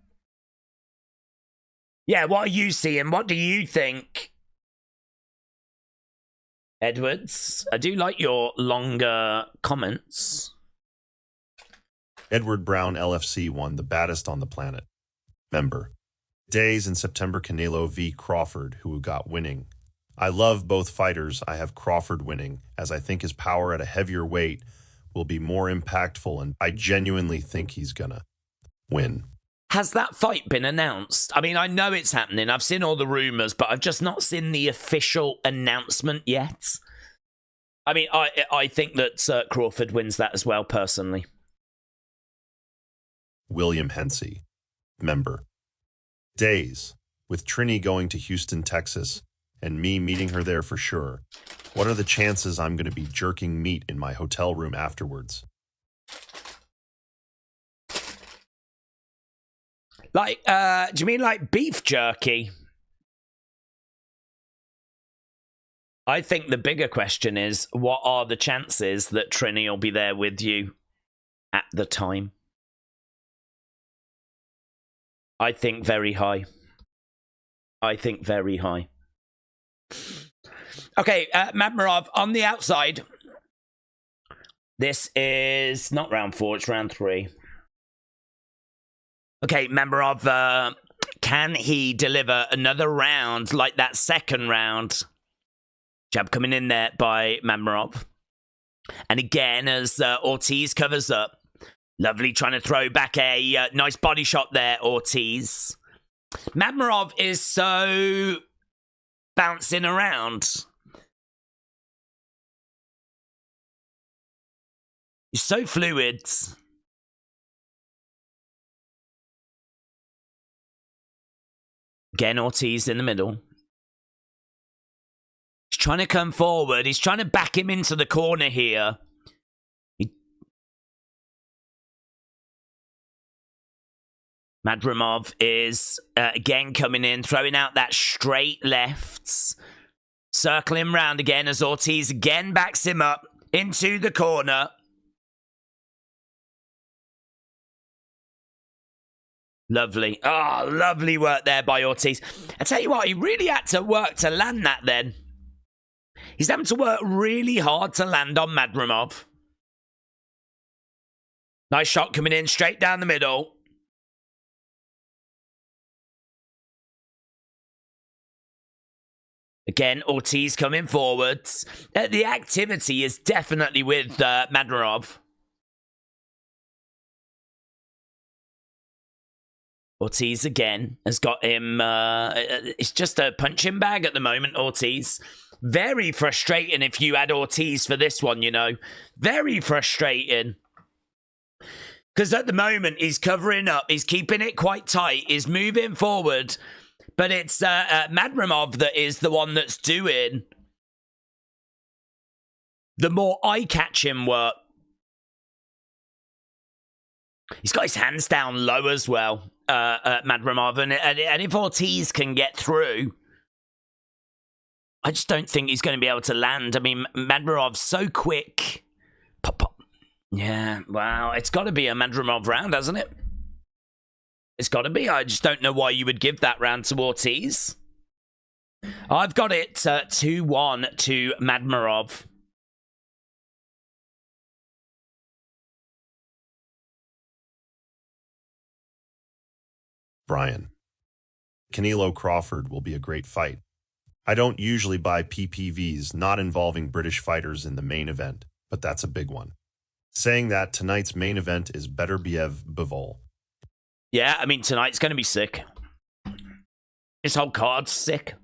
Yeah, what are you seeing? What do you think? Edwards, I do like your longer comments. Edward Brown LFC won the baddest on the planet. Member. Days in September Canelo v. Crawford, who got winning. I love both fighters. I have Crawford winning, as I think his power at a heavier weight will be more impactful, and I genuinely think he's gonna win. Has that fight been announced? I mean, I know it's happening. I've seen all the rumors, but I've just not seen the official announcement yet. I mean, I think that Crawford wins that as well, personally. William Hensey, member. Days. With Trini going to Houston, Texas, and me meeting her there for sure, what are the chances I'm going to be jerking meat in my hotel room afterwards? Like, do you mean like beef jerky? I think the bigger question is, what are the chances that Trini will be there with you at the time? I think very high. I think very high. Okay, Madrimov on the outside. This is not round 4, it's round 3. Okay, Madrimov, can he deliver another round like that second round? Jab coming in there by Madrimov. And again, as Ortiz covers up. Lovely trying to throw back a nice body shot there, Ortiz. Madrimov is so bouncing around. He's so fluid. Again, Ortiz in the middle. He's trying to come forward. He's trying to back him into the corner here. Madrimov is again coming in, throwing out that straight lefts. Circling round again as Ortiz again backs him up into the corner. Lovely. Oh, lovely work there by Ortiz. I tell you what, he really had to work to land that then. He's having to work really hard to land on Madrimov. Nice shot coming in straight down the middle. Again, Ortiz coming forwards. The activity is definitely with Madrimov. Ortiz again has got him. It's just a punching bag at the moment, Ortiz. Very frustrating if you had Ortiz for this one, you know. Very frustrating. Because at the moment, he's covering up. He's keeping it quite tight. He's moving forward. But it's Madrimov that is the one that's doing the more eye-catching work. He's got his hands down low as well, Madrimov. And if Ortiz can get through, I just don't think he's going to be able to land. I mean, Madrimov's so quick. Pop, pop. Yeah, wow. It's got to be a Madrimov round, hasn't it? It's got to be. I just don't know why you would give that round to Ortiz. I've got it 2-1 to Madrimov. Brian. Canelo Crawford will be a great fight. I don't usually buy PPVs not involving British fighters in the main event, but that's a big one. Saying that, tonight's main event is Beterbiev Bivol. Yeah, I mean, tonight's going to be sick. This whole card's sick.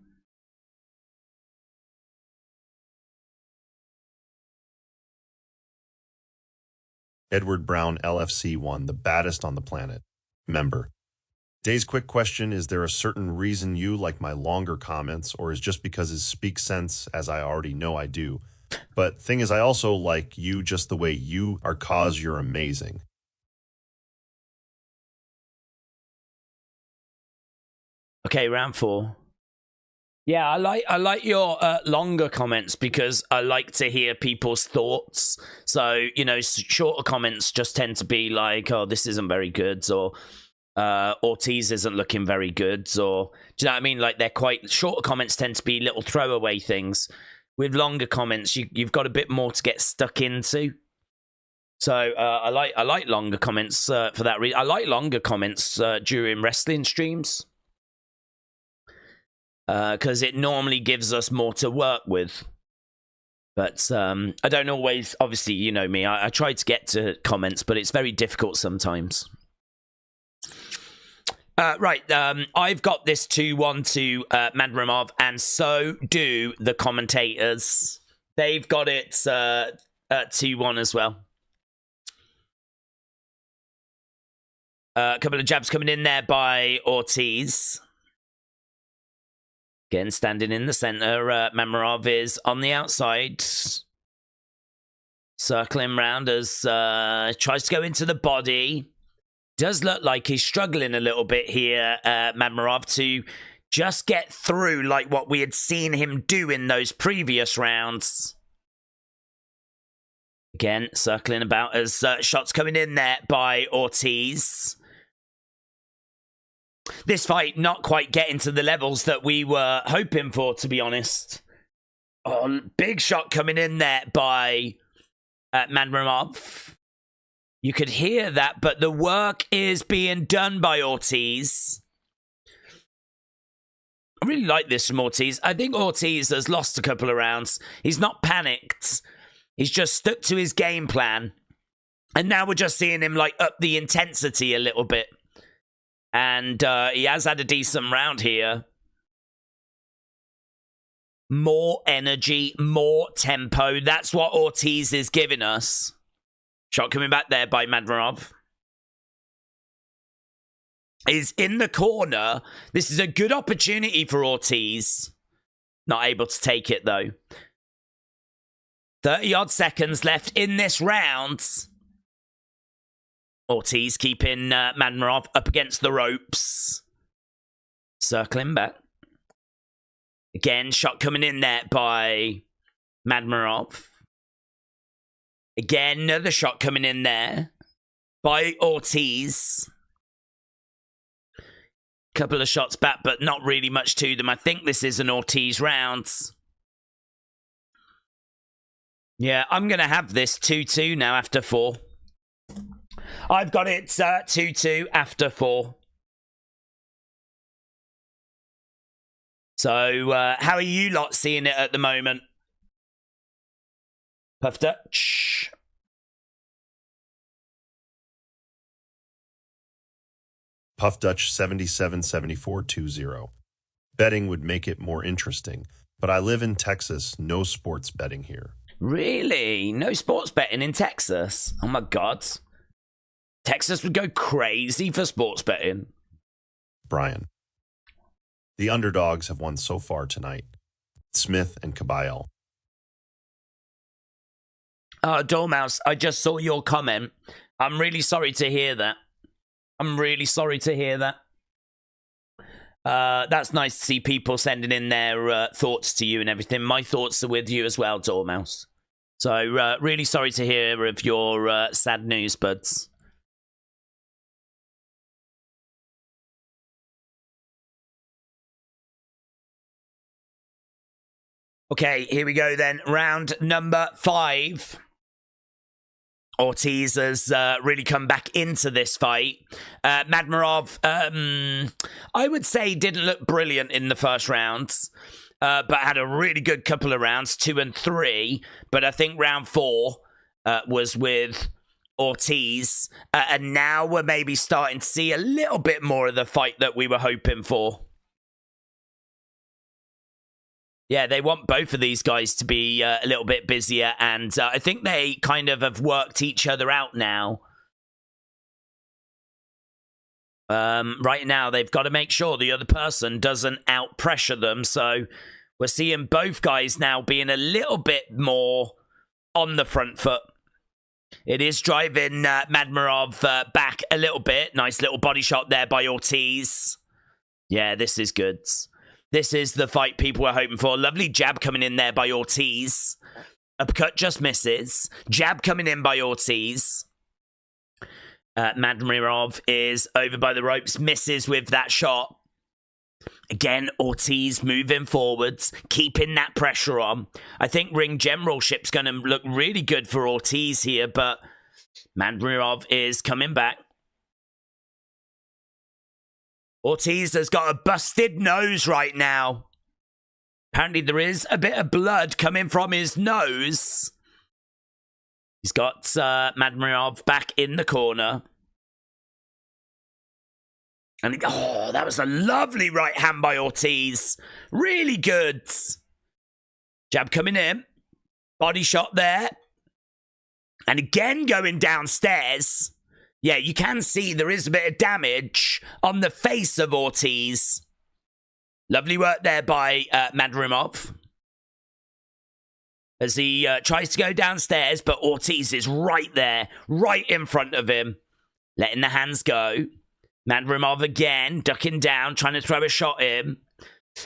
Edward Brown LFC 1, the baddest on the planet. Member. Day's quick question, is there a certain reason you like my longer comments, or is just because it speaks sense, as I already know I do? But thing is, I also like you just the way you are, cause you're amazing. Okay, round 4. Yeah, I like your longer comments because I like to hear people's thoughts. So, you know, shorter comments just tend to be like, oh, this isn't very good, or Ortiz isn't looking very good, or do you know what I mean? Like, they're quite shorter comments tend to be little throwaway things. With longer comments, you've got a bit more to get stuck into. So I like longer comments for that reason. I like longer comments during wrestling streams because it normally gives us more to work with. But I don't always, obviously, you know me, I try to get to comments, but it's very difficult sometimes. Right, I've got this 2-1 to Madrimov, and so do the commentators. They've got it 2-1 as well. A couple of jabs coming in there by Ortiz. Again, standing in the center, Madrimov is on the outside. Circling round as tries to go into the body. Does look like he's struggling a little bit here, Madrimov, to just get through like what we had seen him do in those previous rounds. Again, circling about as shots coming in there by Ortiz. This fight not quite getting to the levels that we were hoping for, to be honest. Oh, big shot coming in there by Madrimov. You could hear that, but the work is being done by Ortiz. I really like this from Ortiz. I think Ortiz has lost a couple of rounds. He's not panicked. He's just stuck to his game plan. And now we're just seeing him like up the intensity a little bit. And he has had a decent round here. More energy, more tempo. That's what Ortiz is giving us. Shot coming back there by Madrimov. Is in the corner. This is a good opportunity for Ortiz. Not able to take it, though. 30-odd seconds left in this round. Ortiz keeping Madrimov up against the ropes. Circling back. Again, shot coming in there by Madrimov. Again, another shot coming in there by Ortiz. Couple of shots back, but not really much to them. I think this is an Ortiz round. Yeah, I'm going to have this 2-2 now after 4. I've got it 2-2 after 4. So, how are you lot seeing it at the moment? Puff Dutch. Puff Dutch 77-74-20. Betting would make it more interesting, but I live in Texas, no sports betting here. Really? No sports betting in Texas? Oh my God. Texas would go crazy for sports betting. Brian. The underdogs have won so far tonight. Smith and Kabayel. Dormouse, I just saw your comment. I'm really sorry to hear that. I'm really sorry to hear that. That's nice to see people sending in their thoughts to you and everything. My thoughts are with you as well, Dormouse. So, really sorry to hear of your sad news, buds. Okay, here we go then. Round number 5. Ortiz has really come back into this fight. Madrimov, I would say, didn't look brilliant in the first rounds, but had a really good couple of rounds, 2 and 3. But I think round 4 was with Ortiz, and now we're maybe starting to see a little bit more of the fight that we were hoping for. Yeah, they want both of these guys to be a little bit busier, and I think they kind of have worked each other out now. Right now, they've got to make sure the other person doesn't out-pressure them, so we're seeing both guys now being a little bit more on the front foot. It is driving Madrimov back a little bit. Nice little body shot there by Ortiz. Yeah, this is good. This is the fight people were hoping for. Lovely jab coming in there by Ortiz. Uppercut just misses. Jab coming in by Ortiz. Madrimov is over by the ropes. Misses with that shot. Again, Ortiz moving forwards. Keeping that pressure on. I think ring generalship's going to look really good for Ortiz here. But Madrimov is coming back. Ortiz has got a busted nose right now. Apparently there is a bit of blood coming from his nose. He's got Madrimov back in the corner. And oh, that was a lovely right hand by Ortiz. Really good. Jab coming in. Body shot there. And again going downstairs. Yeah, you can see there is a bit of damage on the face of Ortiz. Lovely work there by Madrimov. As he tries to go downstairs, but Ortiz is right there, right in front of him. Letting the hands go. Madrimov again, ducking down, trying to throw a shot in.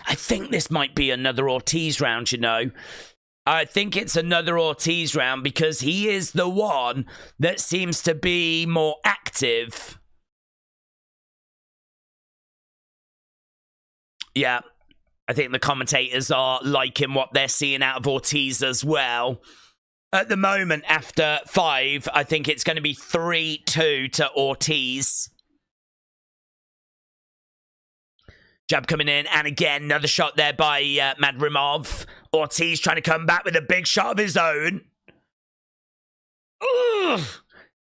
I think this might be another Ortiz round, you know. I think it's another Ortiz round because he is the one that seems to be more active. Yeah, I think the commentators are liking what they're seeing out of Ortiz as well. At the moment, after 5, I think it's going to be 3-2 to Ortiz. Jab coming in, and again, another shot there by Madrimov. Ortiz trying to come back with a big shot of his own. Ugh.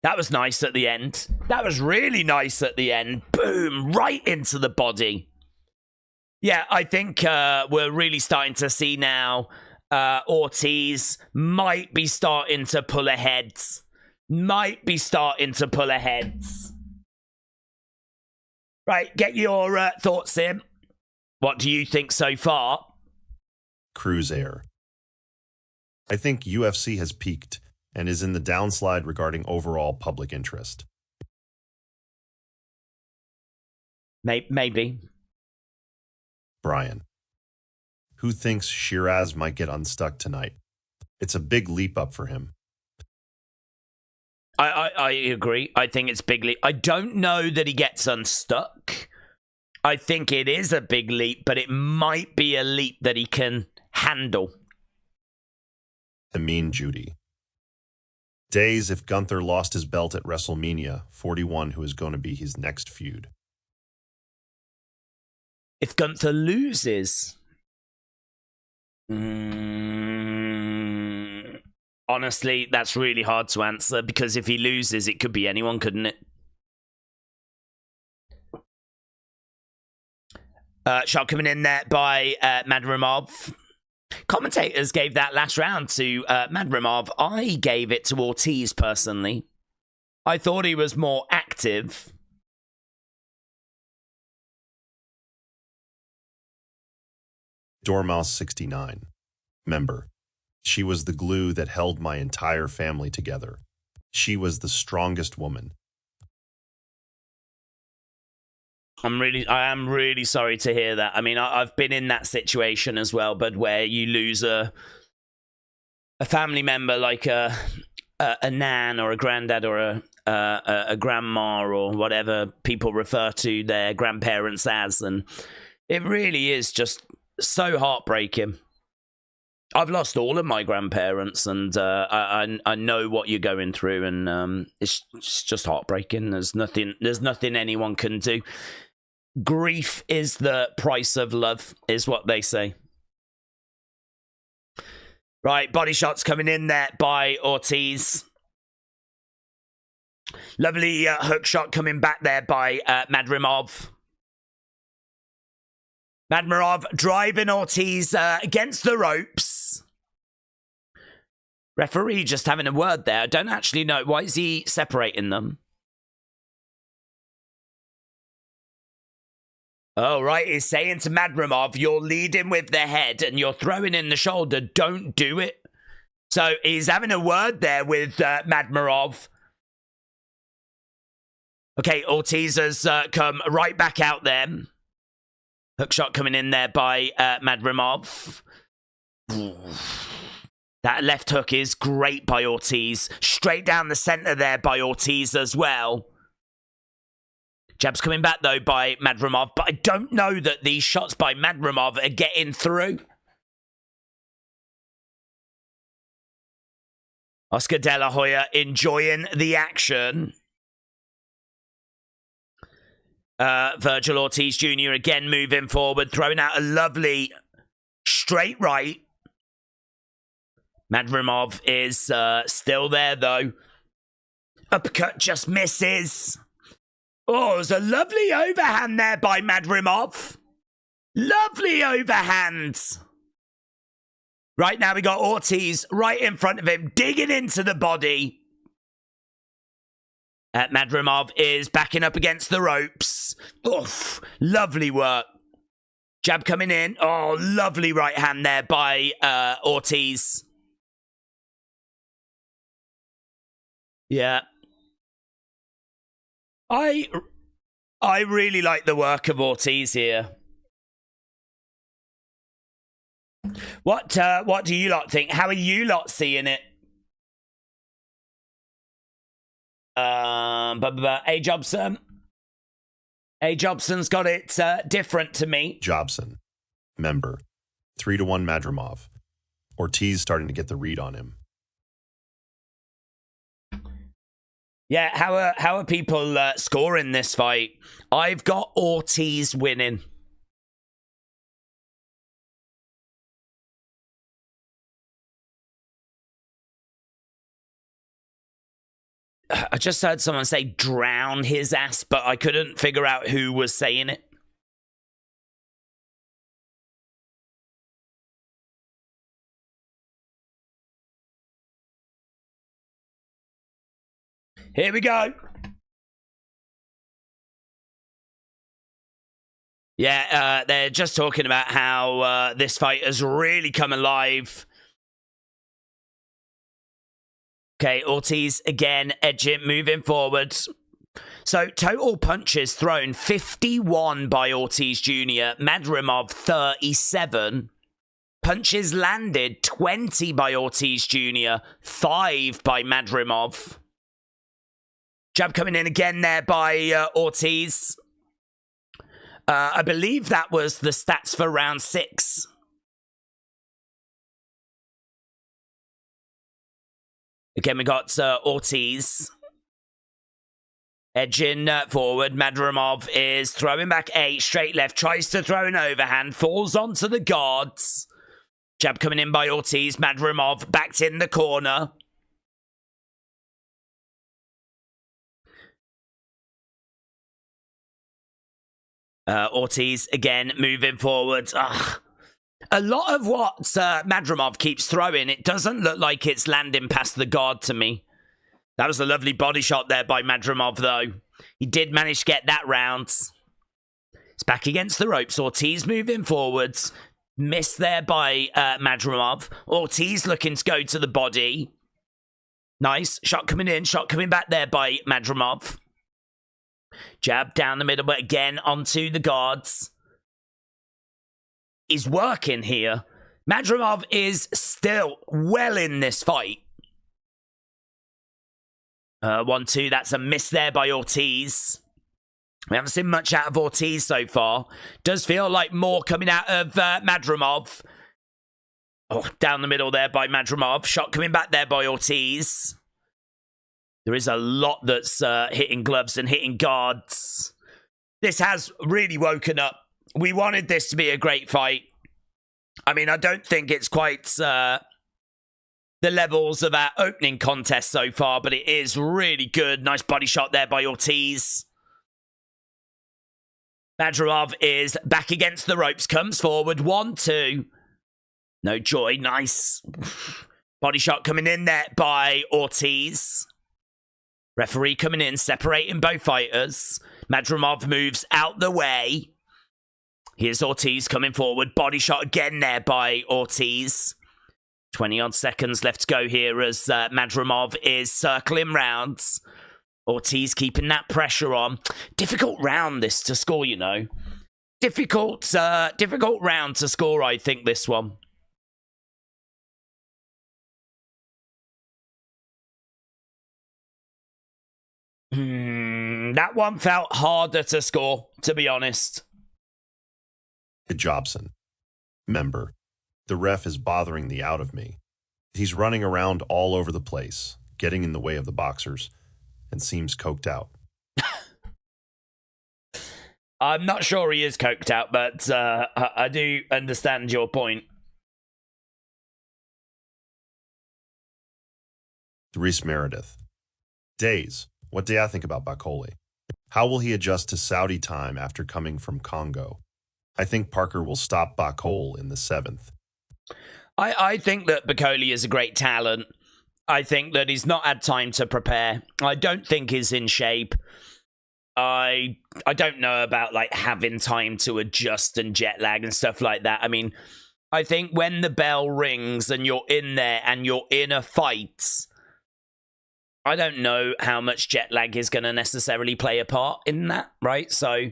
That was nice at the end. That was really nice at the end. Boom, right into the body. Yeah, I think we're really starting to see now Ortiz might be starting to pull ahead. Might be starting to pull ahead. Right, get your thoughts in. What do you think so far? Cruise Air. I think UFC has peaked and is in the downslide regarding overall public interest. Maybe. Brian. Who thinks Sheeraz might get unstuck tonight? It's a big leap up for him. I agree. I think it's big leap. I don't know that he gets unstuck. I think it is a big leap, but it might be a leap that he can handle. The Mean Judy. Days if Gunther lost his belt at WrestleMania 41, who is going to be his next feud. If Gunther loses... Honestly, that's really hard to answer, because if he loses, it could be anyone, couldn't it? Shot coming in there by Madrimov. Commentators gave that last round to Madrimov. I gave it to Ortiz, personally. I thought he was more active. Dormouse 69. Member. She was the glue that held my entire family together. She was the strongest woman. I am really sorry to hear that. I mean, I've been in that situation as well, but where you lose a family member like a nan or a granddad or a grandma or whatever people refer to their grandparents as, and it really is just so heartbreaking. I've lost all of my grandparents, and I know what you're going through, and it's just heartbreaking. There's nothing anyone can do. Grief is the price of love, is what they say. Right, body shots coming in there by Ortiz. Lovely hook shot coming back there by Madrimov. Madrimov driving Ortiz against the ropes. Referee just having a word there. I don't actually know. Why is he separating them? Oh, right. He's saying to Madrimov, you're leading with the head and you're throwing in the shoulder. Don't do it. So he's having a word there with Madrimov. Okay, Ortiz has come right back out there. Hook shot coming in there by Madrimov. That left hook is great by Ortiz. Straight down the center there by Ortiz as well. Jab's coming back, though, by Madrimov. But I don't know that these shots by Madrimov are getting through. Oscar De La Hoya enjoying the action. Vergil Ortiz Jr. again moving forward, throwing out a lovely straight right. Madrimov is still there, though. Uppercut just misses. Oh, there's a lovely overhand there by Madrimov. Lovely overhand. Right now we got Ortiz right in front of him, digging into the body. Madrimov is backing up against the ropes. Oof, lovely work. Jab coming in. Oh, lovely right hand there by Ortiz. Yeah. I really like the work of Ortiz here. What do you lot think? How are you lot seeing it? A Jobson. A Jobson's got it different to me. Jobson, member, 3-1 Madrimov. Ortiz starting to get the read on him. Yeah, how are people scoring this fight? I've got Ortiz winning. I just heard someone say drown his ass, but I couldn't figure out who was saying it. Here we go. Yeah, they're just talking about how this fight has really come alive. Okay, Ortiz again, edging, moving forward. So, total punches thrown, 51 by Ortiz Jr., Madrimov, 37. Punches landed, 20 by Ortiz Jr., 5 by Madrimov. Jab coming in again there by Ortiz. I believe that was the stats for round 6. Again, we got Ortiz edging forward. Madrimov is throwing back 8, straight left, tries to throw an overhand, falls onto the guards. Jab coming in by Ortiz. Madrimov backed in the corner. Ortiz again moving forward. Ugh. A lot of what Madrimov keeps throwing, it doesn't look like it's landing past the guard to me. That was a lovely body shot there by Madrimov, though. He did manage to get that round. It's back against the ropes. Ortiz moving forwards. Missed there by Madrimov. Ortiz looking to go to the body. Nice. Shot coming in. Shot coming back there by Madrimov. Jab down the middle, but again onto the guards. Is working here. Madrimov is still well in this fight. 1-2, that's a miss there by Ortiz. We haven't seen much out of Ortiz so far. Does feel like more coming out of Madrimov. Oh, down the middle there by Madrimov. Shot coming back there by Ortiz. There is a lot that's hitting gloves and hitting guards. This has really woken up. We wanted this to be a great fight. I mean, I don't think it's quite the levels of our opening contest so far, but it is really good. Nice body shot there by Ortiz. Madrimov is back against the ropes, comes forward, 1-2. No joy, nice. Body shot coming in there by Ortiz. Referee coming in, separating both fighters. Madrimov moves out the way. Here's Ortiz coming forward. Body shot again there by Ortiz. 20-odd seconds left to go here as Madrimov is circling rounds. Ortiz keeping that pressure on. Difficult round this to score, you know. Difficult round to score, I think, this one. That one felt harder to score, to be honest. Jobson, member, the ref is bothering the out of me. He's running around all over the place, getting in the way of the boxers, and seems coked out. I'm not sure he is coked out, but I do understand your point. Reese Meredith. Days. What do I think about Bakole? How will he adjust to Saudi time after coming from Congo? I think Parker will stop Bakole in the 7th. I think that Bakole is a great talent. I think that he's not had time to prepare. I don't think he's in shape. I don't know about like having time to adjust and jet lag and stuff like that. I mean, I think when the bell rings and you're in there and you're in a fight, I don't know how much jet lag is going to necessarily play a part in that, right? So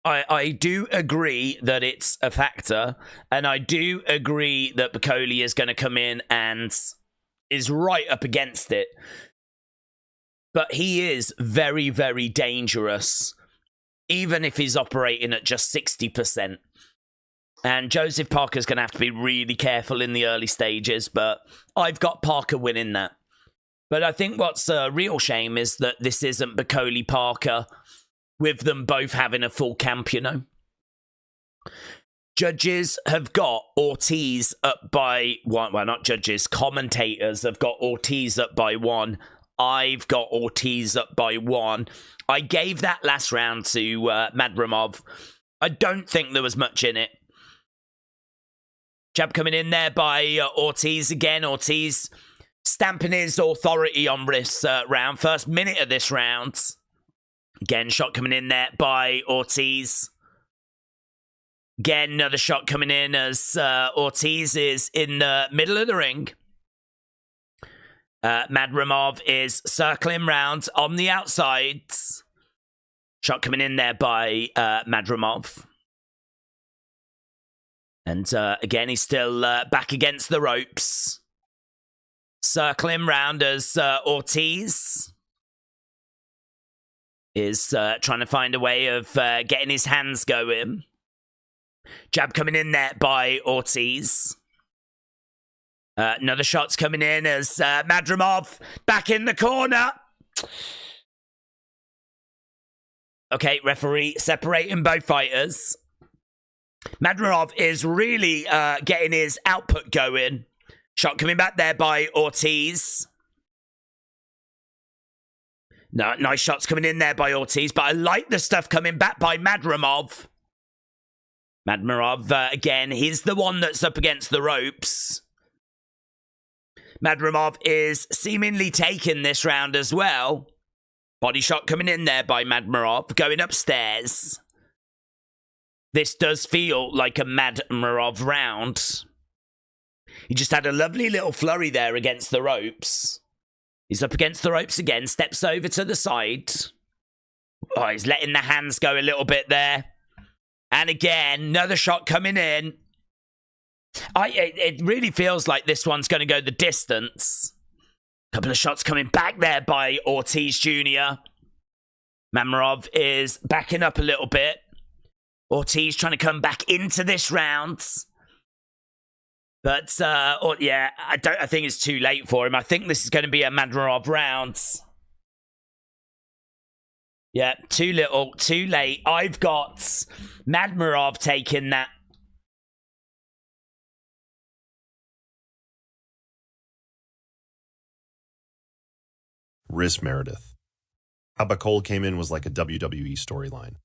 I do agree that it's a factor, and I do agree that Bakole is going to come in and is right up against it. But he is very, very dangerous, even if he's operating at just 60%. And Joseph Parker's going to have to be really careful in the early stages, but I've got Parker winning that. But I think what's a real shame is that this isn't Bakole Parker with them both having a full camp, you know. Judges have got Ortiz up by one. Well, not judges, commentators have got Ortiz up by one. I've got Ortiz up by one. I gave that last round to Madrimov. I don't think there was much in it. Jab coming in there by Ortiz again. Ortiz stamping his authority on this round. First minute of this round. Again, shot coming in there by Ortiz. Again, another shot coming in as Ortiz is in the middle of the ring. Madrimov is circling round on the outside. Shot coming in there by Madrimov. And again, he's still back against the ropes. Circling round as Ortiz is trying to find a way of getting his hands going. Jab coming in there by Ortiz. Another shot's coming in as Madrimov back in the corner. Okay, referee separating both fighters. Madrimov is really getting his output going. Shot coming back there by Ortiz. No, nice shots coming in there by Ortiz, but I like the stuff coming back by Madrimov. Madrimov, again, he's the one that's up against the ropes. Madrimov is seemingly taking this round as well. Body shot coming in there by Madrimov, going upstairs. This does feel like a Madrimov round. He just had a lovely little flurry there against the ropes. He's up against the ropes again, steps over to the side. Oh, he's letting the hands go a little bit there. And again, another shot coming in. It really feels like this one's going to go the distance. Couple of shots coming back there by Ortiz Jr. Madrimov is backing up a little bit. Ortiz trying to come back into this round. But, yeah, I think it's too late for him. I think this is going to be a Madrimov round. Yeah, too little, too late. I've got Madrimov taking that. Riz Meredith. How Bakole came in was like a WWE storyline.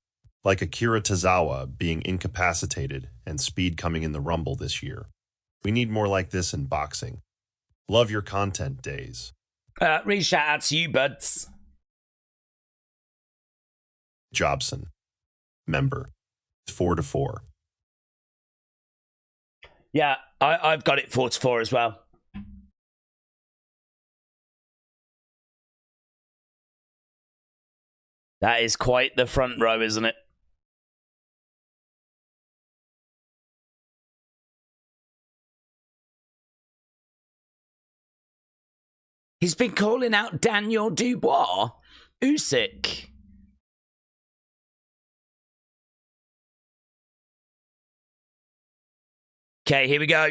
Like Akira Tozawa being incapacitated and Speed coming in the Rumble this year. We need more like this in boxing. Love your content, Days. Really shout out to you, buds. Jobson. Member. 4-4. Yeah, I've got it 4-4 as well. That is quite the front row, isn't it? He's been calling out Daniel Dubois. Usyk. Okay, here we go.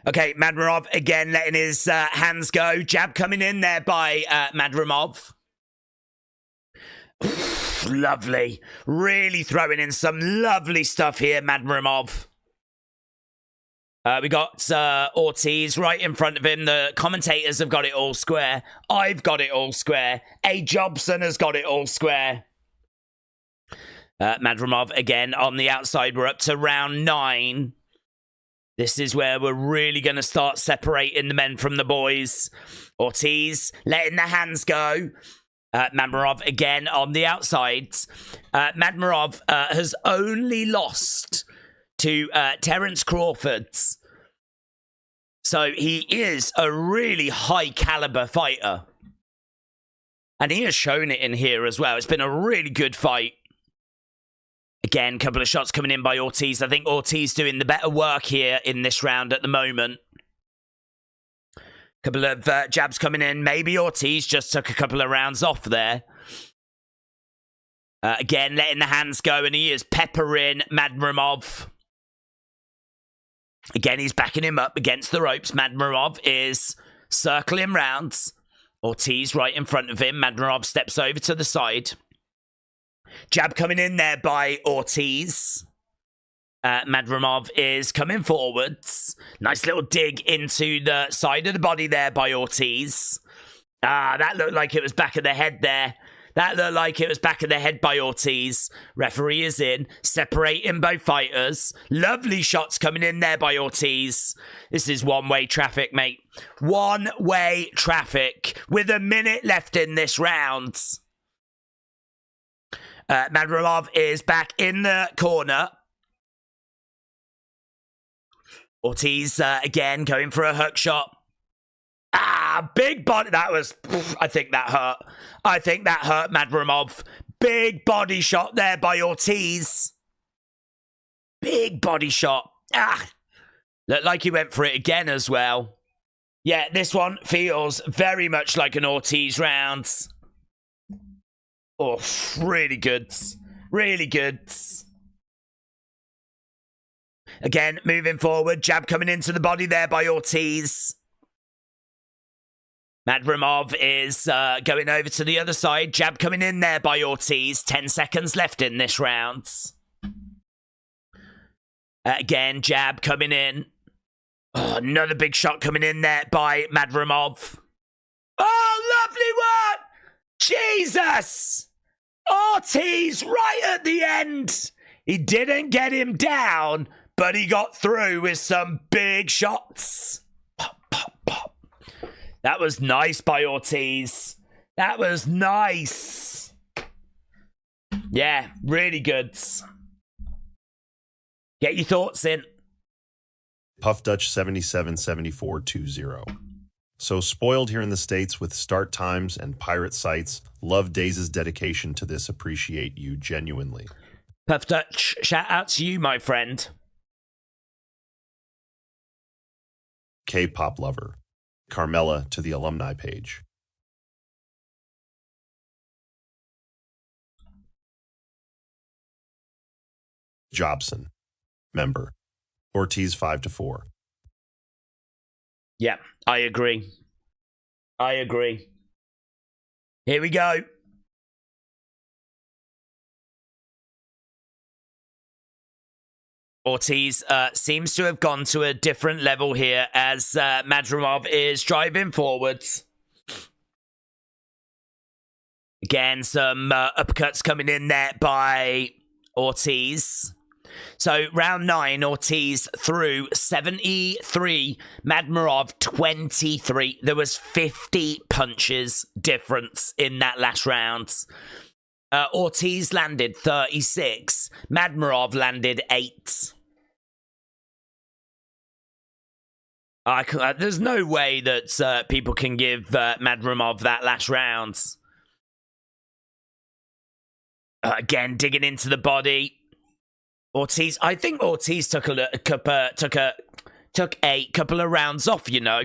Okay, Madrimov again letting his hands go. Jab coming in there by Madrimov. Lovely. Really throwing in some lovely stuff here, Madrimov. We got Ortiz right in front of him. The commentators have got it all square. I've got it all square. A. Jobson has got it all square. Madrimov again on the outside. We're up to round 9. This is where we're really going to start separating the men from the boys. Ortiz letting the hands go. Madrimov again on the outsides. Madrimov has only lost to Terence Crawford. So he is a really high caliber fighter. And he has shown it in here as well. It's been a really good fight. Again, couple of shots coming in by Ortiz. I think Ortiz doing the better work here in this round at the moment. Couple of jabs coming in. Maybe Ortiz just took a couple of rounds off there. Again, letting the hands go, and he is peppering Madrimov. Again, he's backing him up against the ropes. Madrimov is circling rounds. Ortiz right in front of him. Madrimov steps over to the side. Jab coming in there by Ortiz. Madrimov is coming forwards. Nice little dig into the side of the body there by Ortiz. That looked like it was back of the head there. That looked like it was back of the head by Ortiz. Referee is in, separating both fighters. Lovely shots coming in there by Ortiz. This is one-way traffic, mate. One-way traffic with a minute left in this round. Madrimov is back in the corner. Ortiz again going for a hook shot. Big body. That was, I think that hurt. I think that hurt Madrimov. Big body shot there by Ortiz. Big body shot. Looked like he went for it again as well. Yeah, this one feels very much like an Ortiz round. Oh, really good. Really good. Again, moving forward. Jab coming into the body there by Ortiz. Madrimov is going over to the other side. Jab coming in there by Ortiz. 10 seconds left in this round. Again, jab coming in. Oh, another big shot coming in there by Madrimov. Oh, lovely work! Jesus! Ortiz right at the end. He didn't get him down, but he got through with some big shots. Pop, pop, pop. That was nice by Ortiz. That was nice. Yeah, really good. Get your thoughts in. Puff Dutch 77-74-20. So spoiled here in the States with start times and pirate sites. Love Daze's dedication to this. Appreciate you genuinely. Puff Dutch, shout out to you, my friend. K-pop lover. Carmela to the alumni page. Jobson. Member. Ortiz 5-4. Yeah, I agree. I agree. Here we go. Ortiz seems to have gone to a different level here as Madrimov is driving forwards. Again, some uppercuts coming in there by Ortiz. So round 9, Ortiz threw 73, Madrimov 23. There was 50 punches difference in that last round. Ortiz landed 36. Madrimov landed 8. There's no way that people can give Madrimov that last round. Again, digging into the body. Ortiz, I think Ortiz took a couple of rounds off, you know.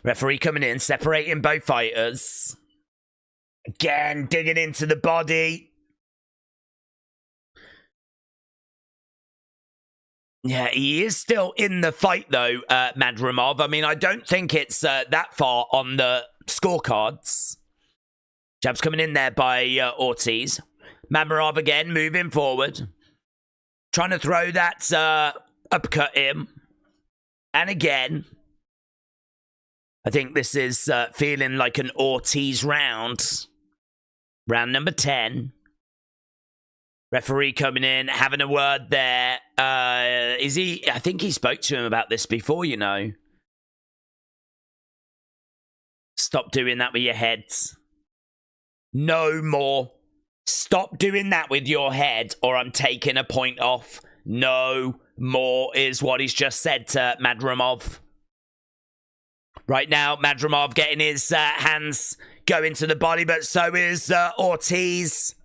Referee coming in, separating both fighters. Again, digging into the body. Yeah, he is still in the fight, though, Madrimov. I mean, I don't think it's that far on the scorecards. Jabs coming in there by Ortiz. Madrimov again, moving forward. Trying to throw that uppercut in. And again, I think this is feeling like an Ortiz round. Round number 10. Referee coming in, having a word there. Is he? I think he spoke to him about this before, you know. Stop doing that with your heads. No more. Stop doing that with your head or I'm taking a point off. No more is what he's just said to Madrimov. Right now, Madrimov getting his hands going to the body, but so is Ortiz.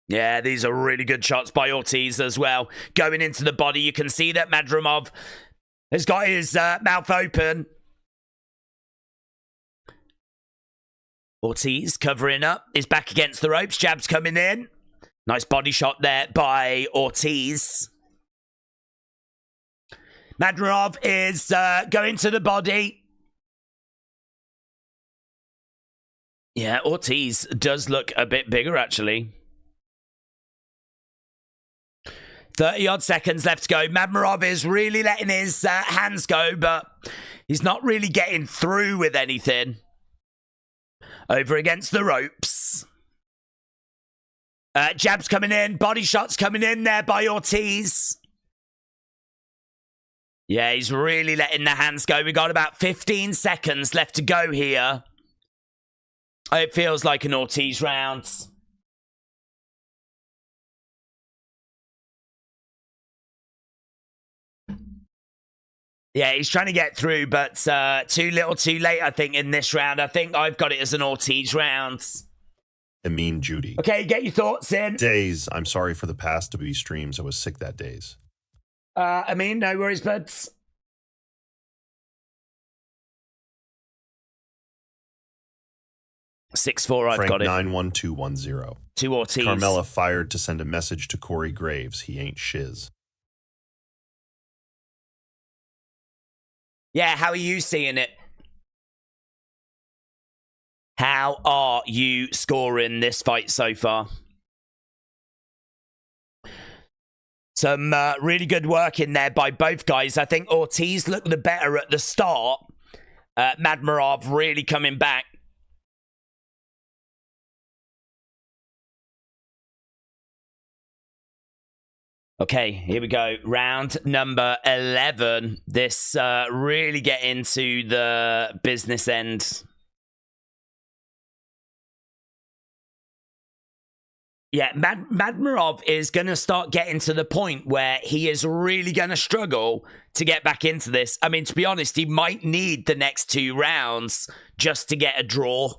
Yeah, these are really good shots by Ortiz as well. Going into the body, you can see that Madrimov has got his mouth open. Ortiz covering up, is back against the ropes, jabs coming in. Nice body shot there by Ortiz. Madrimov is going to the body. Yeah, Ortiz does look a bit bigger, actually. 30-odd seconds left to go. Madrimov is really letting his hands go, but he's not really getting through with anything. Over against the ropes. Jabs coming in. Body shots coming in there by Ortiz. Yeah, he's really letting the hands go. We got about 15 seconds left to go here. It feels like an Ortiz round. Yeah, he's trying to get through, but too little too late, I think, in this round. I think I've got it as an Ortiz round. Amin Judy. Okay, get your thoughts in. Days. I'm sorry for the past WWE streams. I was sick that days. Amin, no worries, buds. Six four. I've Frank got it. 91210. To Ortiz. Carmella fired to send a message to Corey Graves. He ain't shiz. Yeah, how are you seeing it? How are you scoring this fight so far? Some really good work in there by both guys. I think Ortiz looked the better at the start. Madrimov really coming back. Okay, here we go. Round number 11. This really get into the business end. Yeah, Madrimov is going to start getting to the point where he is really going to struggle to get back into this. I mean, to be honest, he might need the next 2 rounds just to get a draw.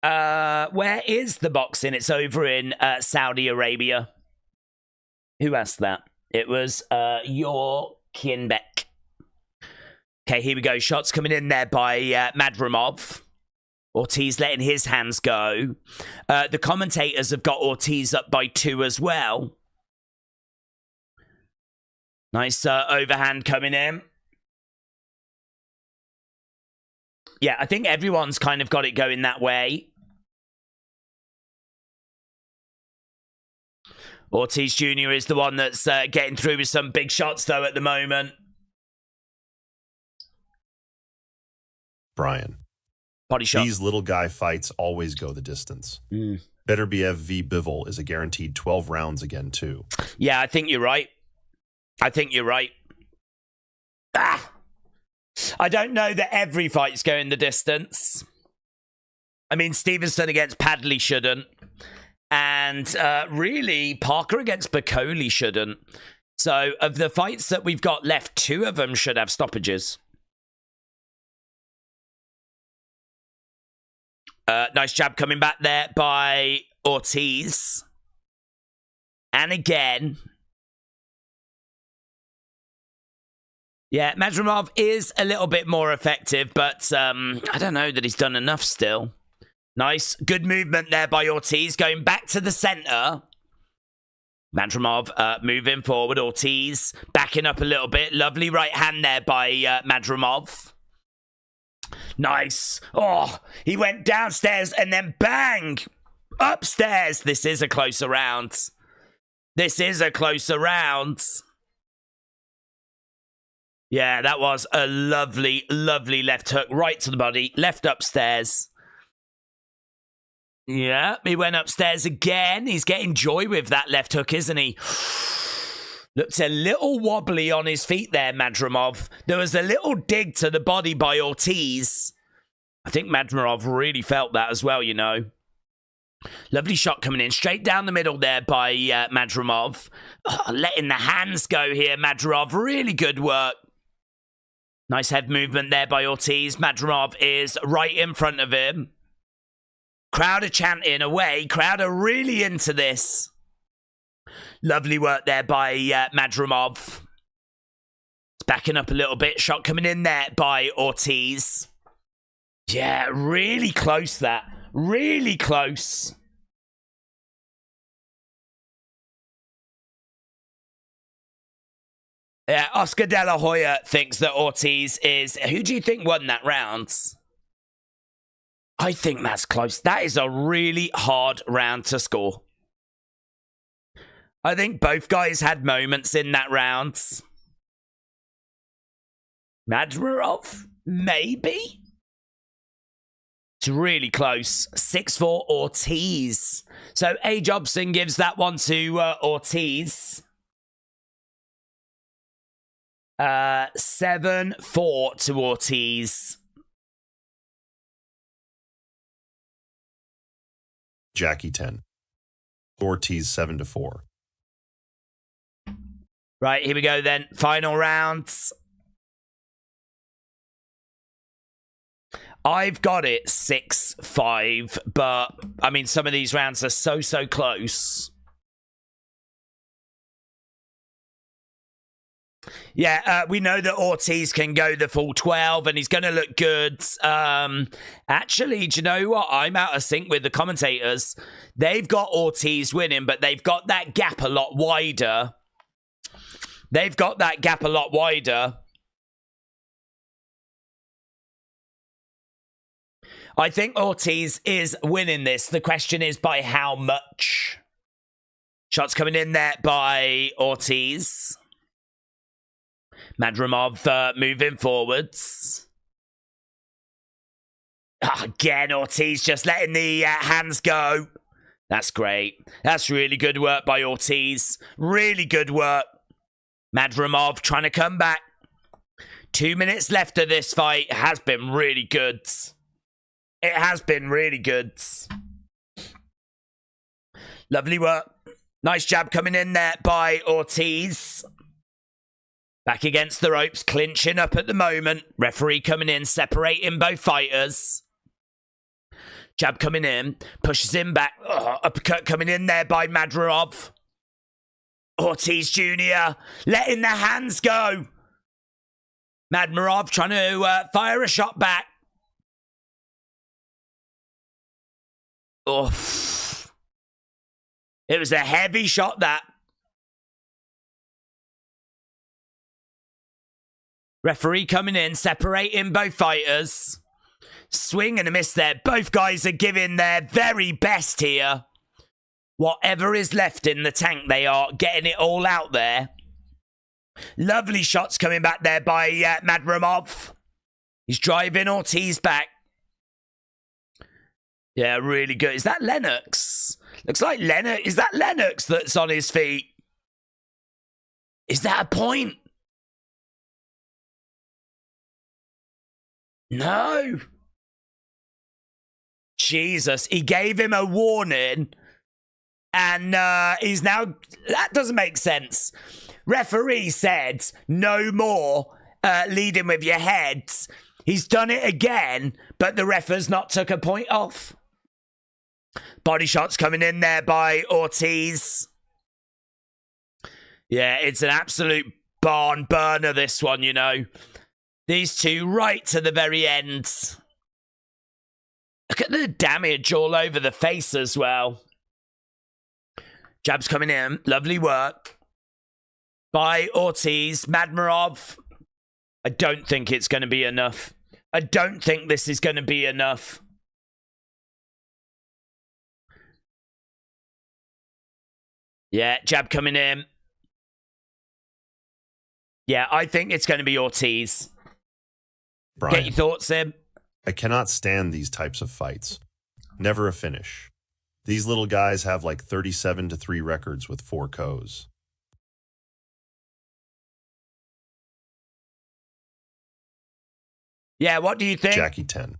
Where is the boxing? It's over in Saudi Arabia. Who asked that? It was your Kinbeck. Okay, here we go. Shots coming in there by Madrimov. Ortiz letting his hands go. The commentators have got Ortiz up by 2 as well. Nice overhand coming in. Yeah, I think everyone's kind of got it going that way. Ortiz Jr. is the one that's getting through with some big shots, though, at the moment. Brian. Body shot. These little guy fights always go the distance. Beterbiev v. Bivol is a guaranteed 12 rounds again, too. Yeah, I think you're right. I think you're right. I don't know that every fight's going the distance. I mean, Stevenson against Padley shouldn't. And really, Parker against Bakole shouldn't. So, of the fights that we've got left, 2 of them should have stoppages. Nice jab coming back there by Ortiz. And again. Yeah, Madrimov is a little bit more effective, but I don't know that he's done enough still. Nice. Good movement there by Ortiz. Going back to the center. Madrimov moving forward. Ortiz backing up a little bit. Lovely right hand there by Madrimov. Nice. Oh, he went downstairs and then bang! Upstairs. This is a closer round. This is a closer round. Yeah, that was a lovely, lovely left hook right to the body. Left upstairs. Yeah, he went upstairs again. He's getting joy with that left hook, isn't he? Looks a little wobbly on his feet there, Madrimov. There was a little dig to the body by Ortiz. I think Madrimov really felt that as well, you know. Lovely shot coming in. Straight down the middle there by Madrimov. Oh, letting the hands go here, Madrimov. Really good work. Nice head movement there by Ortiz. Madrimov is right in front of him. Crowd are chanting away. Crowd are really into this. Lovely work there by Madrimov. It's backing up a little bit. Shot coming in there by Ortiz. Yeah, really close that. Really close. Yeah, Oscar De La Hoya thinks that Ortiz is... Who do you think won that round? I think that's close. That is a really hard round to score. I think both guys had moments in that round. Madrimov, maybe? It's really close. 6-4 Ortiz. So A. Jobson gives that one to Ortiz. 7-4 to Ortiz. Jackie 10. Ortiz 7-4. Right, here we go then. Final rounds. I've got it 6-5, but I mean, some of these rounds are so close. Yeah, we know that Ortiz can go the full 12 and he's going to look good. Actually, do you know what? I'm out of sync with the commentators. They've got Ortiz winning, but they've got that gap a lot wider. They've got that gap a lot wider. I think Ortiz is winning this. The question is by how much? Shots coming in there by Ortiz. Madrimov moving forwards. Again, Ortiz just letting the hands go. That's great. That's really good work by Ortiz. Really good work. Madrimov trying to come back. 2 minutes left of this fight. It has been really good. It has been really good. Lovely work. Nice jab coming in there by Ortiz. Back against the ropes, clinching up at the moment. Referee coming in, separating both fighters. Jab coming in, pushes him back. Uppercut coming in there by Madrimov. Ortiz Jr. letting the hands go. Madrimov trying to fire a shot back. Oof. It was a heavy shot, that. Referee coming in, separating both fighters. Swing and a miss there. Both guys are giving their very best here. Whatever is left in the tank, they are getting it all out there. Lovely shots coming back there by Madrimov. He's driving Ortiz back. Yeah, really good. Is that Lennox? Looks like Lennox. Is that Lennox that's on his feet? Is that a point? No. Jesus, he gave him a warning. And he's now... That doesn't make sense. Referee said, no more leading with your heads. He's done it again, but the ref has not took a point off. Body shots coming in there by Ortiz. Yeah, it's an absolute barn burner, this one, you know. These two right to the very end. Look at the damage all over the face as well. Jabs coming in. Lovely work by Ortiz. Madrimov. I don't think it's going to be enough. I don't think this is going to be enough. Yeah, jab coming in. Yeah, I think it's going to be Ortiz. Brian, get your thoughts in. I cannot stand these types of fights. Never a finish. These little guys have like 37-3 records with 4 KOs. Yeah, what do you think? Jackie 10.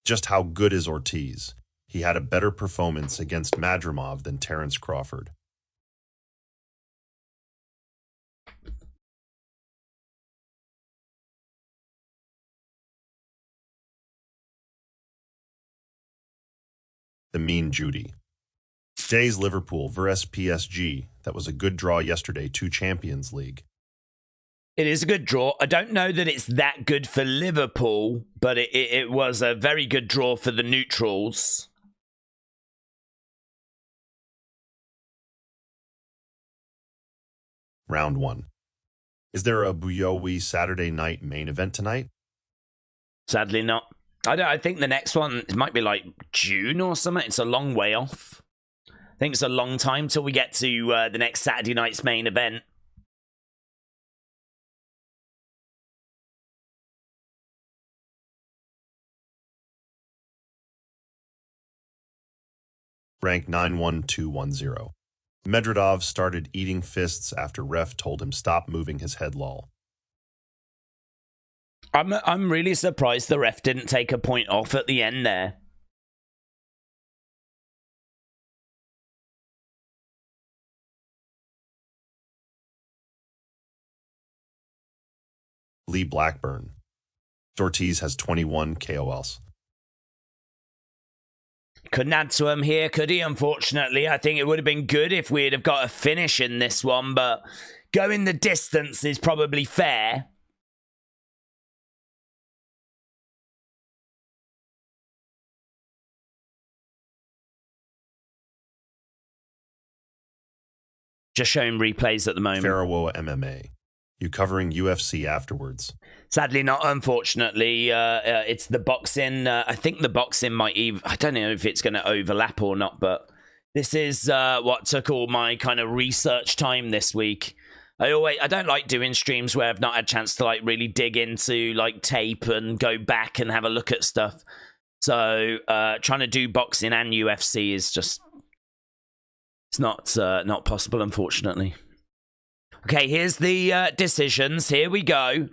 Just how good is Ortiz? He had a better performance against Madrimov than Terence Crawford. The Mean Judy. Today's Liverpool versus PSG. That was a good draw yesterday to Champions League. It is a good draw. I don't know that it's that good for Liverpool, but it was a very good draw for the neutrals. Round 1. Is there a Buyowi Saturday night main event tonight? Sadly not. I think the next one, it might be like June or something. It's a long way off. I think it's a long time till we get to the next Saturday night's main event. Rank 91210. Madrimov started eating fists after ref told him stop moving his head lol. I'm really surprised the ref didn't take a point off at the end there. Lee Blackburn. Ortiz has 21 KOLs. Couldn't add to him here, could he? Unfortunately, I think it would have been good if we'd have got a finish in this one, but going the distance is probably fair. Just showing replays at the moment. Pharaoh MMA. You covering UFC afterwards? Sadly not, unfortunately. It's the boxing. I think the boxing might even... I don't know if it's going to overlap or not, but this is what took all my kind of research time this week. I don't like doing streams where I've not had a chance to like really dig into like tape and go back and have a look at stuff. So trying to do boxing and UFC is just... It's not possible, unfortunately. Okay, here's the decisions. Here we go.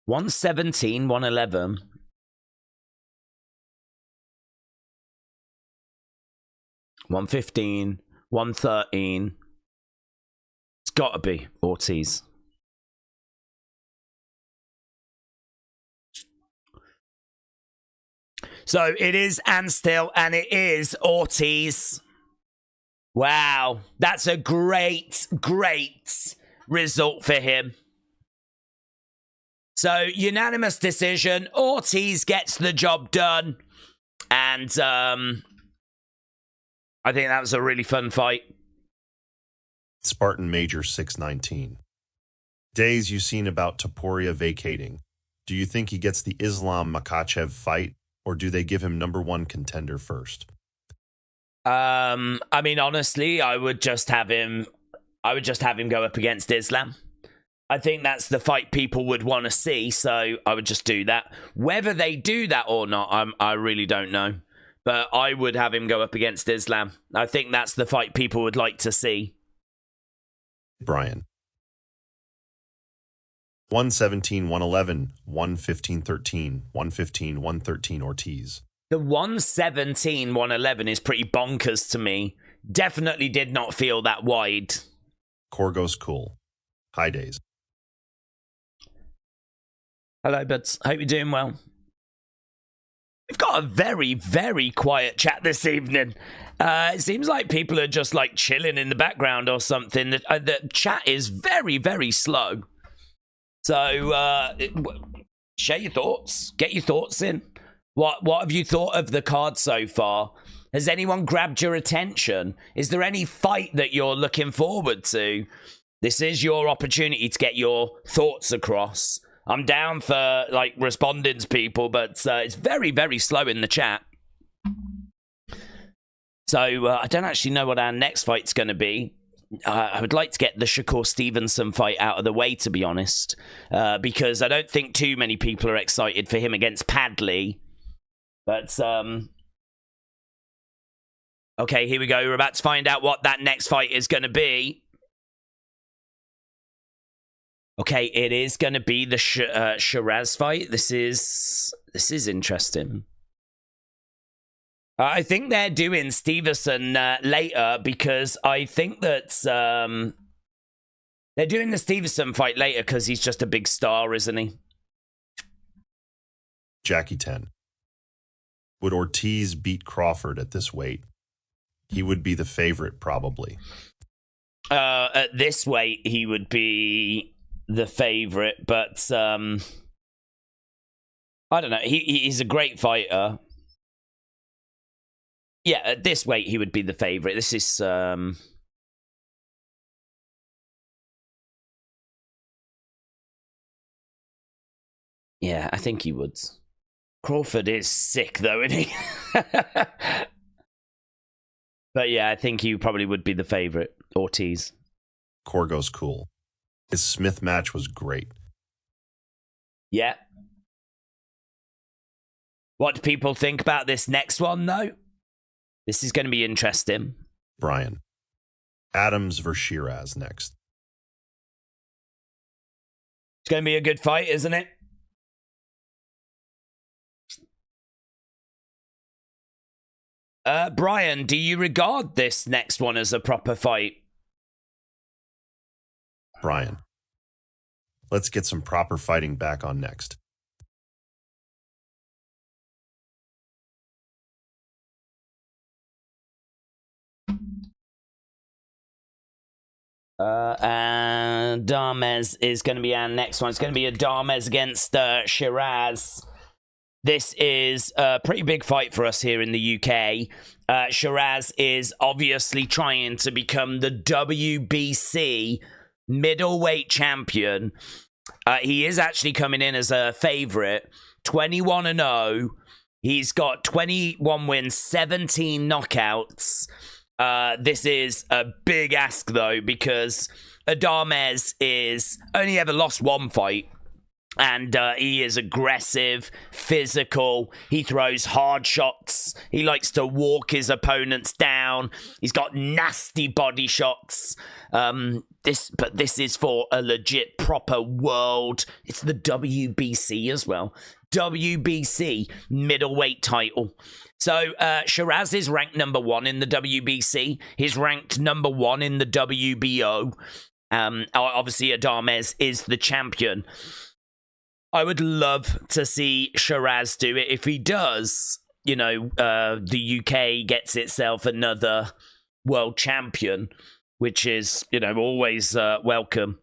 $117, $111. $115, $113. It's got to be Ortiz. So it is Anstil, and it is Ortiz. Wow, that's a great, great result for him. So, unanimous decision. Ortiz gets the job done. And I think that was a really fun fight. Spartan Major 619. Days you've seen about Topuria vacating. Do you think he gets the Islam Makhachev fight, or do they give him #1 contender first? I mean, honestly, I would just have him go up against Islam. I think that's the fight people would want to see, so I would just do that. Whether they do that or not, I really don't know. But I would have him go up against Islam. I think that's the fight people would like to see. Brian. 117, 111, 115, 13, 115, 113 Ortiz. The 117, 111 is pretty bonkers to me. Definitely did not feel that wide. Corgo's cool. Hi, Days. Hello, buds. Hope you're doing well. We've got a very, very quiet chat this evening. It seems like people are just like chilling in the background or something. The chat is very, very slow. So, share your thoughts. Get your thoughts in. What have you thought of the card so far? Has anyone grabbed your attention? Is there any fight that you're looking forward to? This is your opportunity to get your thoughts across. I'm down for like responding to people, but it's very, very slow in the chat. So I don't actually know what our next fight's going to be. I would like to get the Shakur Stevenson fight out of the way, to be honest, because I don't think too many people are excited for him against Padley. But okay, here we go. We're about to find out what that next fight is going to be. Okay, it is going to be the Sheeraz fight. This is interesting. I think they're doing Stevenson later because I think that they're doing the Stevenson fight later because he's just a big star, isn't he? Jackie 10. Would Ortiz beat Crawford at this weight? He would be the favorite, probably. At this weight, he would be the favorite, but I don't know. He's a great fighter. Yeah, at this weight, he would be the favorite. This is yeah, I think he would. Crawford is sick, though, isn't he? But yeah, I think he probably would be the favorite, Ortiz. Corgo's cool. His Smith match was great. Yeah. What do people think about this next one, though? This is going to be interesting. Brian. ADAMES versus Sheeraz next. It's going to be a good fight, isn't it? Brian, do you regard this next one as a proper fight? Brian. Let's get some proper fighting back on next. And ADAMES is going to be our next one. It's going to be ADAMES against Sheeraz. This is a pretty big fight for us here in the UK. Sheeraz is obviously trying to become the WBC middleweight champion. He is actually coming in as a favorite, 21-0. He's got 21 wins, 17 knockouts. This is a big ask, though, because ADAMES is only ever lost one fight. And he is aggressive, physical. He throws hard shots. He likes to walk his opponents down. He's got nasty body shots. But this is for a legit proper world. It's the WBC as well. WBC middleweight title. So Sheeraz is ranked number 1 in the WBC. He's ranked number 1 in the WBO. Obviously, ADAMES is the champion. I would love to see Sheeraz do it. If he does, you know, the UK gets itself another world champion, which is, you know, always welcome.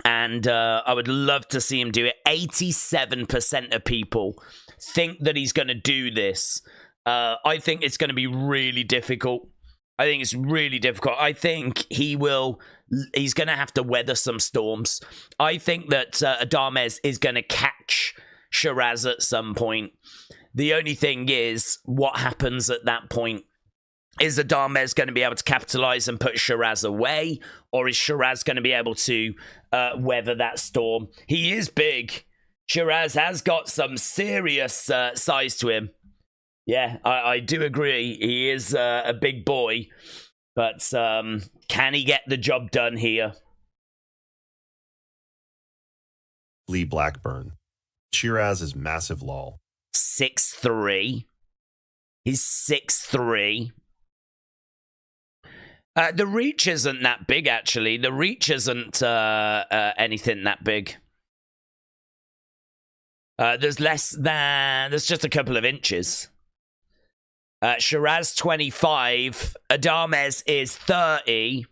And I would love to see him do it. 87% of people think that he's going to do this. I think it's going to be really difficult. I think it's really difficult. I think he's going to have to weather some storms. I think that ADAMES is going to catch Sheeraz at some point. The only thing is, what happens at that point? Is ADAMES going to be able to capitalize and put Sheeraz away? Or is Sheeraz going to be able to weather that storm? He is big. Sheeraz has got some serious size to him. Yeah, I do agree. He is a big boy. But can he get the job done here? Lee Blackburn. Sheeraz is massive lol. 6'3". He's 6'3". The reach isn't that big, actually. The reach isn't anything that big. There's just a couple of inches. Sheeraz 25. ADAMES is 30.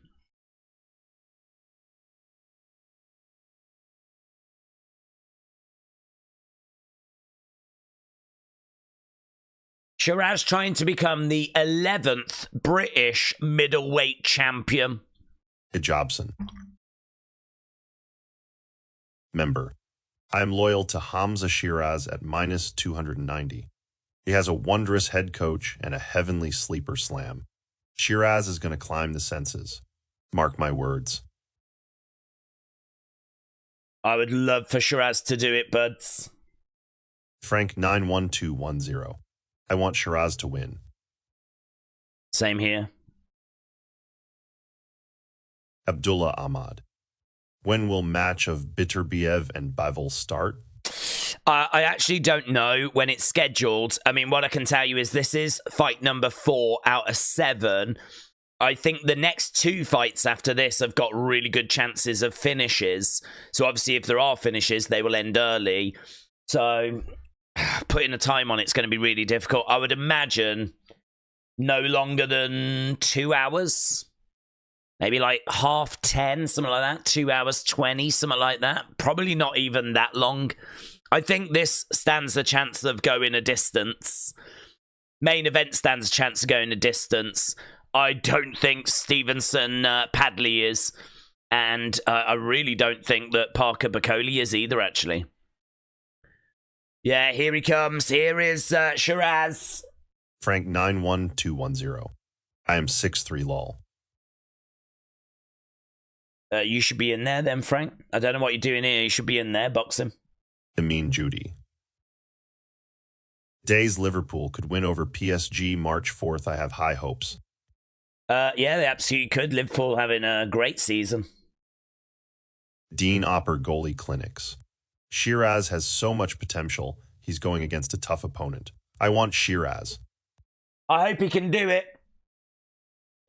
Sheeraz trying to become the 11th British middleweight champion. Jobson. Member. I am loyal to Hamzah Sheeraz at minus 290. He has a wondrous head coach and a heavenly sleeper slam. Sheeraz is going to climb the senses. Mark my words. I would love for Sheeraz to do it, buds. Frank 91210. I want Sheeraz to win. Same here. Abdullah Ahmad. When will match of Beterbiev and Bivol start? I actually don't know when it's scheduled. I mean, what I can tell you is this is fight number 4 out of 7. I think the next 2 fights after this have got really good chances of finishes. So obviously, if there are finishes, they will end early. So putting a time on it's going to be really difficult. I would imagine no longer than 2 hours. Maybe like 10:30, something like that. 2 hours 20, something like that. Probably not even that long. I think this stands a chance of going a distance. Main event stands a chance of going a distance. I don't think Stevenson Padley is. And I really don't think that Parker Bakole is either, actually. Yeah, here he comes. Here is Sheeraz. Frank 91210. I am 6'3" lol. You should be in there then, Frank. I don't know what you're doing here. You should be in there, boxing. Amin Judy. Days Liverpool could win over PSG March 4th. I have high hopes. Yeah, they absolutely could. Liverpool having a great season. Dean Opper Goalie Clinics. Sheeraz has so much potential. He's going against a tough opponent. I want Sheeraz. I hope he can do it.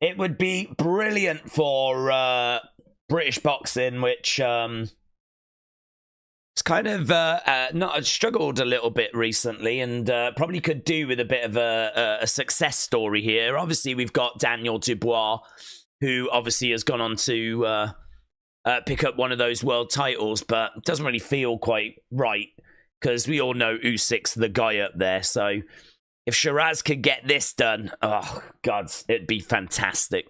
It would be brilliant for British boxing, which it's kind of not struggled a little bit recently, and probably could do with a bit of a success story here. Obviously, we've got Daniel Dubois, who obviously has gone on to pick up one of those world titles, but it doesn't really feel quite right because we all know Usyk's the guy up there. So if Sheeraz could get this done, oh God, it'd be fantastic.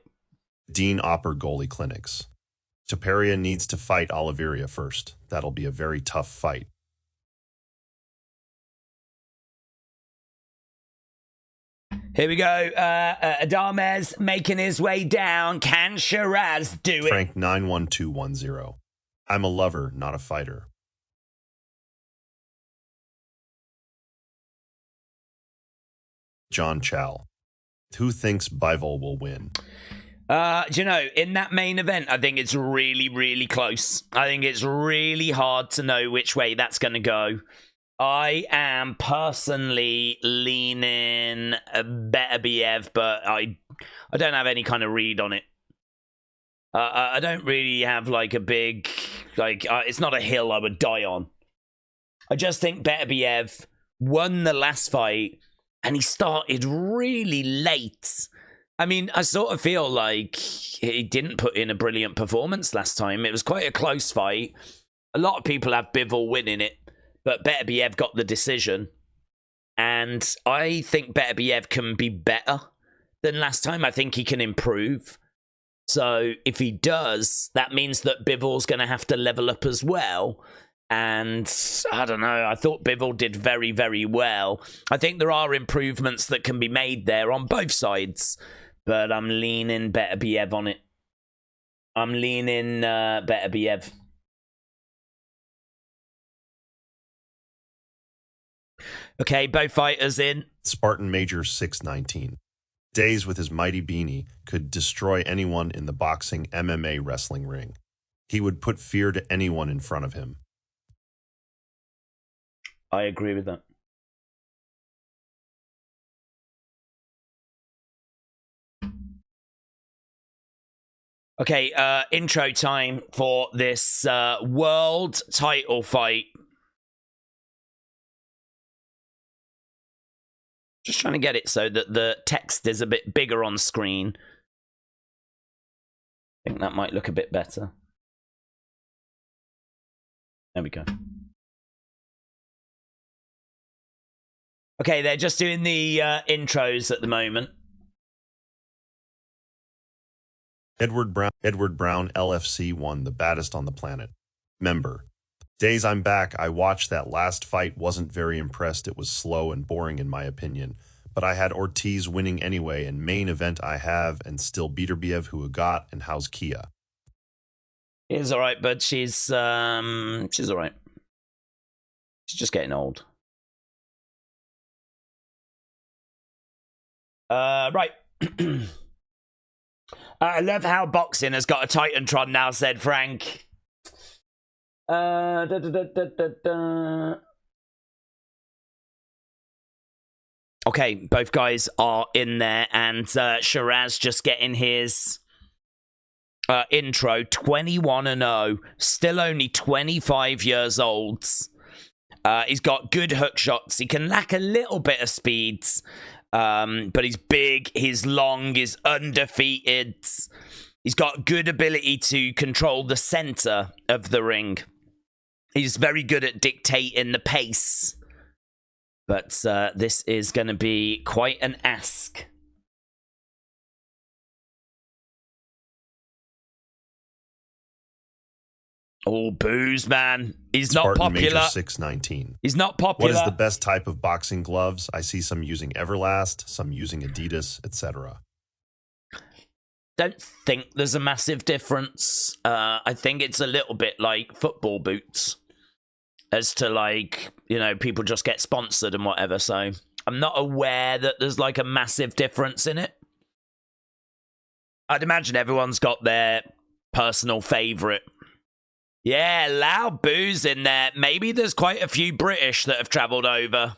Dean Opper Goalie Clinics. Topuria needs to fight Oliveira first. That'll be a very tough fight. Here we go. ADAMES making his way down. Can Sheeraz do it? Frank 91210. I'm a lover, not a fighter. John Chow. Who thinks Bivol will win? Do you know, in that main event, I think it's really, really close. I think it's really hard to know which way that's going to go. I am personally leaning Beterbiev, but I don't have any kind of read on it. I don't really have like a big, it's not a hill I would die on. I just think Beterbiev won the last fight and he started really late. I mean, I sort of feel like he didn't put in a brilliant performance last time. It was quite a close fight. A lot of people have Bivol winning it, but Beterbiev got the decision. And I think Beterbiev can be better than last time. I think he can improve. So if he does, that means that Bivol's going to have to level up as well. And I don't know, I thought Bivol did very, very well. I think there are improvements that can be made there on both sides. But I'm leaning Beterbiev on it. I'm leaning Beterbiev. Okay, both fighters in. Spartan Major 619. Days with his mighty beanie could destroy anyone in the boxing, MMA, wrestling ring. He would put fear to anyone in front of him. I agree with that. Okay, intro time for this world title fight. Just trying to get it so that the text is a bit bigger on screen. I think that might look a bit better. There we go. Okay, they're just doing the intros at the moment. Edward Brown, LFC 1, the baddest on the planet. Member. Days I'm back. I watched that last fight, wasn't very impressed. It was slow and boring in my opinion. But I had Ortiz winning anyway, and main event I have, and still Beterbiev, who Agit, and how's Kia? She's alright, but she's alright. She's just getting old. Right. I love how boxing has got a Titantron now, said Frank. Da, da, da, da, da, da. Okay, both guys are in there, and Sheeraz just getting his intro. 21-0, still only 25 years old. He's got good hook shots. He can lack a little bit of speed, but he's big, he's long, he's undefeated. He's got good ability to control the center of the ring. He's very good at dictating the pace. But this is going to be quite an ask. Oh, booze, man. He's not Spartan popular. Major 619. He's not popular. What is the best type of boxing gloves? I see some using Everlast, some using Adidas, etc. Don't think there's a massive difference. I think it's a little bit like football boots. As to, like, you know, people just get sponsored and whatever. So I'm not aware that there's like a massive difference in it. I'd imagine everyone's got their personal favorite. Yeah, loud boos in there. Maybe there's quite a few British that have traveled over.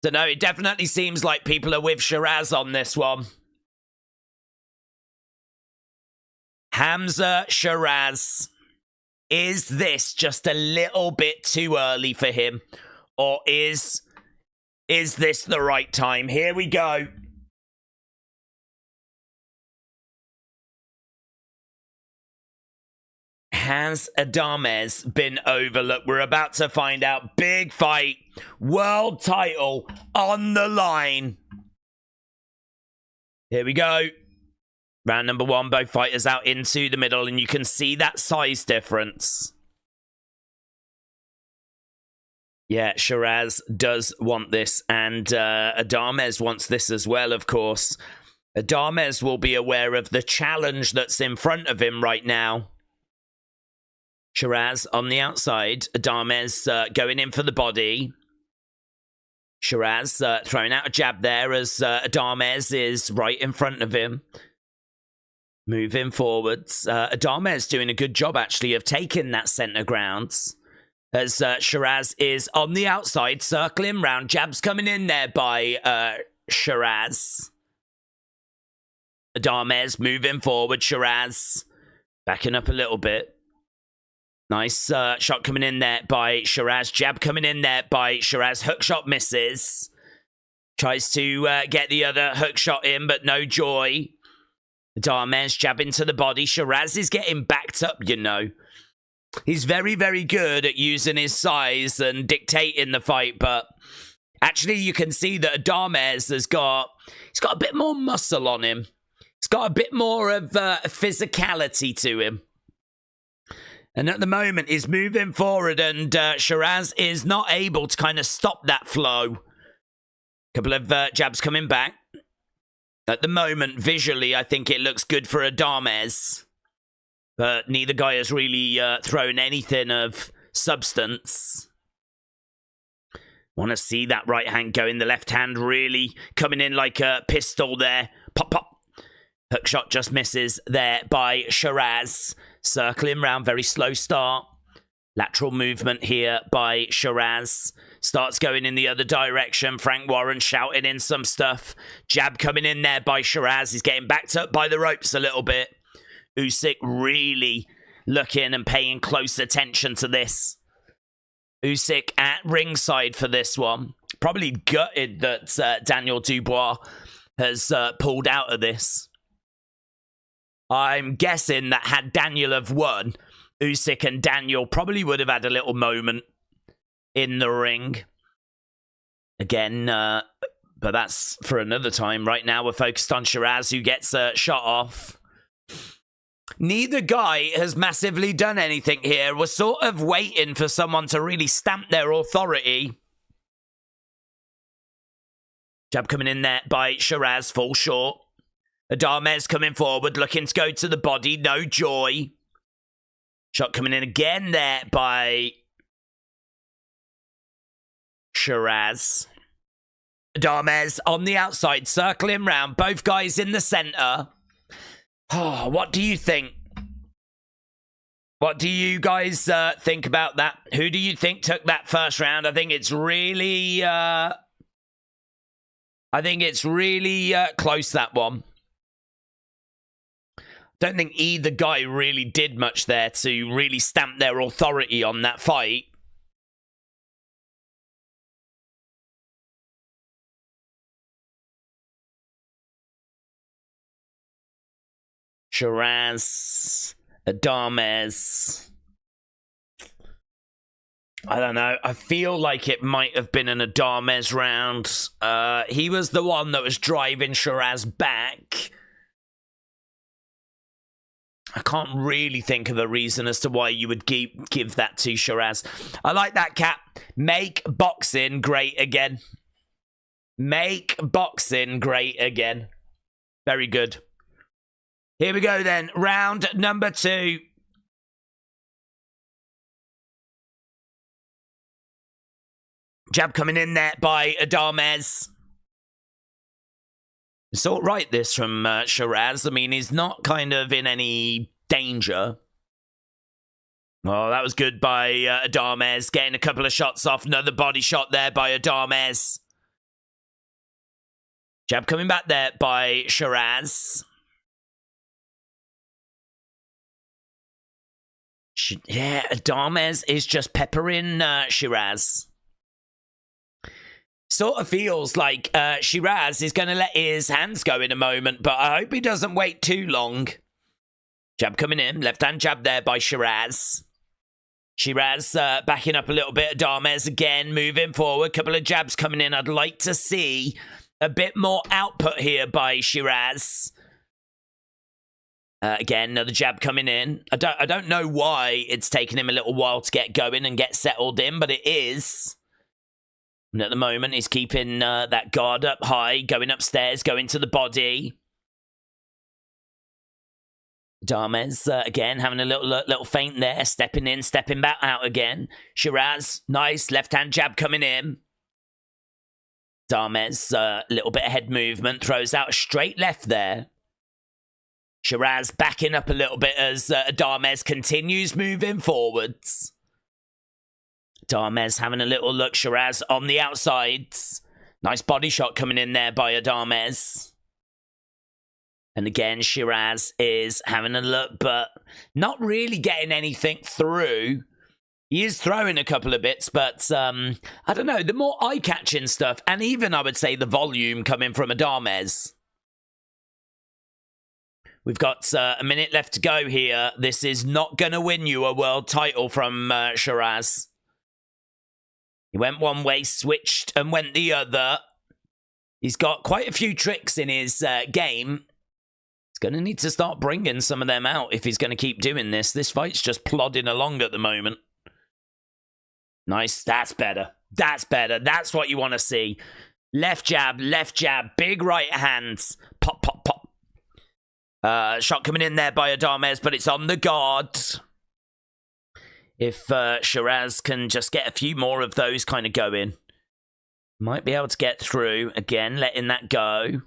So no, it definitely seems like people are with Sheeraz on this one. Hamzah, Sheeraz. Is this just a little bit too early for him? Or is this the right time? Here we go. Has ADAMES been overlooked? We're about to find out. Big fight. World title on the line. Here we go. Round number one, both fighters out into the middle, and you can see that size difference. Yeah, Sheeraz does want this, and ADAMES wants this as well, of course. ADAMES will be aware of the challenge that's in front of him right now. Sheeraz on the outside, ADAMES going in for the body. Sheeraz throwing out a jab there as ADAMES is right in front of him. Moving forwards. ADAMES doing a good job, actually, of taking that center ground. As Sheeraz is on the outside, circling round. Jabs coming in there by Sheeraz. ADAMES moving forward. Sheeraz backing up a little bit. Nice shot coming in there by Sheeraz. Jab coming in there by Sheeraz. Hook shot misses. Tries to get the other hook shot in, but no joy. ADAMES jab into the body. Sheeraz is getting backed up, you know. He's very, very good at using his size and dictating the fight, but actually you can see that ADAMES he's got a bit more muscle on him. He's got a bit more of physicality to him. And at the moment, he's moving forward, and Sheeraz is not able to kind of stop that flow. Couple of jabs coming back. At the moment, visually, I think it looks good for ADAMES. But neither guy has really thrown anything of substance. Want to see that right hand go in. The left hand really coming in like a pistol there. Pop, pop. Hook shot just misses there by Sheeraz. Circling round, very slow start. Lateral movement here by Sheeraz. Starts going in the other direction. Frank Warren shouting in some stuff. Jab coming in there by Sheeraz. He's getting backed up by the ropes a little bit. Usyk really looking and paying close attention to this. Usyk at ringside for this one. Probably gutted that Daniel Dubois has pulled out of this. I'm guessing that had Daniel have won, Usyk and Daniel probably would have had a little moment in the ring. Again, but that's for another time. Right now, we're focused on Sheeraz, who gets a shot off. Neither guy has massively done anything here. We're sort of waiting for someone to really stamp their authority. Jab coming in there by Sheeraz, fall short. ADAMES coming forward, looking to go to the body. No joy. Shot coming in again there by Sheeraz. ADAMES on the outside, circling round. Both guys in the center. Oh, what do you think? What do you guys think about that? Who do you think took that first round? I think it's really close, that one. Don't think either guy really did much there to really stamp their authority on that fight. Sheeraz, ADAMES. I don't know. I feel like it might have been an ADAMES round. He was the one that was driving Sheeraz back. I can't really think of a reason as to why you would give that to Sheeraz. I like that, Cap. Make boxing great again. Make boxing great again. Very good. Here we go then. Round number 2. Jab coming in there by ADAMES. It's all right, this from Sheeraz. I mean, he's not kind of in any danger. Oh, that was good by ADAMES. Getting a couple of shots off. Another body shot there by ADAMES. Jab coming back there by Sheeraz. Yeah, ADAMES is just peppering Sheeraz. Sort of feels like Sheeraz is going to let his hands go in a moment, but I hope he doesn't wait too long. Jab coming in. Left-hand jab there by Sheeraz. Sheeraz backing up a little bit. ADAMES again moving forward. Couple of jabs coming in. I'd like to see a bit more output here by Sheeraz. Again, another jab coming in. I don't know why it's taken him a little while to get going and get settled in, but it is. And at the moment, he's keeping that guard up high, going upstairs, going to the body. ADAMES, again, having a little feint there, stepping in, stepping back out again. Sheeraz, nice, left-hand jab coming in. ADAMES, a little bit of head movement, throws out a straight left there. Sheeraz backing up a little bit as ADAMES continues moving forwards. ADAMES having a little look. Sheeraz on the outsides. Nice body shot coming in there by ADAMES. And again, Sheeraz is having a look, but not really getting anything through. He is throwing a couple of bits, but I don't know. The more eye-catching stuff, and even I would say the volume coming from ADAMES. We've got a minute left to go here. This is not going to win you a world title from Sheeraz. He went one way, switched, and went the other. He's got quite a few tricks in his game. He's going to need to start bringing some of them out if he's going to keep doing this. This fight's just plodding along at the moment. Nice. That's better. That's better. That's what you want to see. Left jab, big right hands. Pop, pop, pop. Shot coming in there by ADAMES, but it's on the guard. If Sheeraz can just get a few more of those kind of going, might be able to get through. Again, letting that go.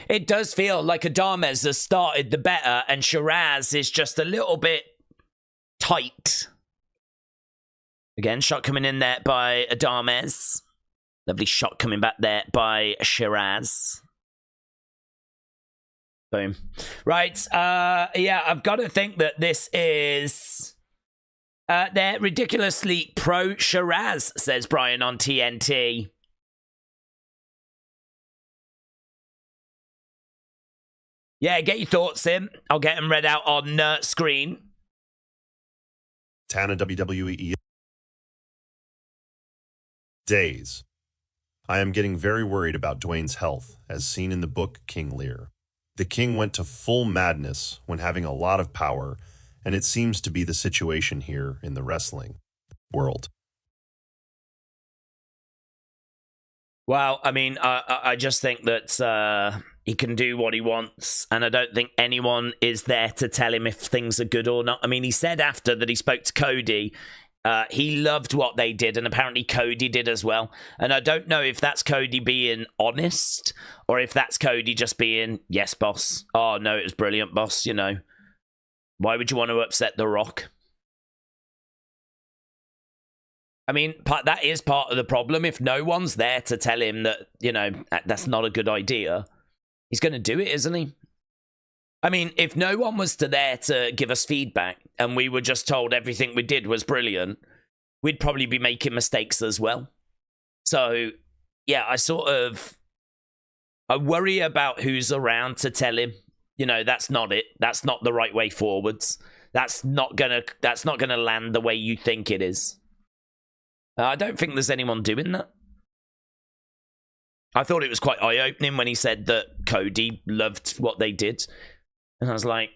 It does feel like ADAMES has started the better, and Sheeraz is just a little bit tight. Again, shot coming in there by ADAMES. Lovely shot coming back there by Sheeraz. Boom. Right, yeah, I've got to think that this is... they're ridiculously pro-Sheeraz, says Brian on TNT. Yeah, get your thoughts in. I'll get them read out on screen. Tana WWE. Days. I am getting very worried about Dwayne's health, as seen in the book King Lear. The king went to full madness when having a lot of power, and it seems to be the situation here in the wrestling world. Well, I mean, I just think that he can do what he wants, and I don't think anyone is there to tell him if things are good or not. I mean, he said after that he spoke to Cody, he loved what they did, and apparently Cody did as well. And I don't know if that's Cody being honest, or if that's Cody just being, yes, boss. Oh, no, it was brilliant, boss, you know. Why would you want to upset The Rock? I mean, that is part of the problem. If no one's there to tell him that, you know, that's not a good idea, he's going to do it, isn't he? I mean, if no one was there to give us feedback and we were just told everything we did was brilliant, we'd probably be making mistakes as well. So, yeah, I worry about who's around to tell him, you know, that's not it. That's not the right way forwards. That's not gonna land the way you think it is. I don't think there's anyone doing that. I thought it was quite eye-opening when he said that Cody loved what they did. And I was like,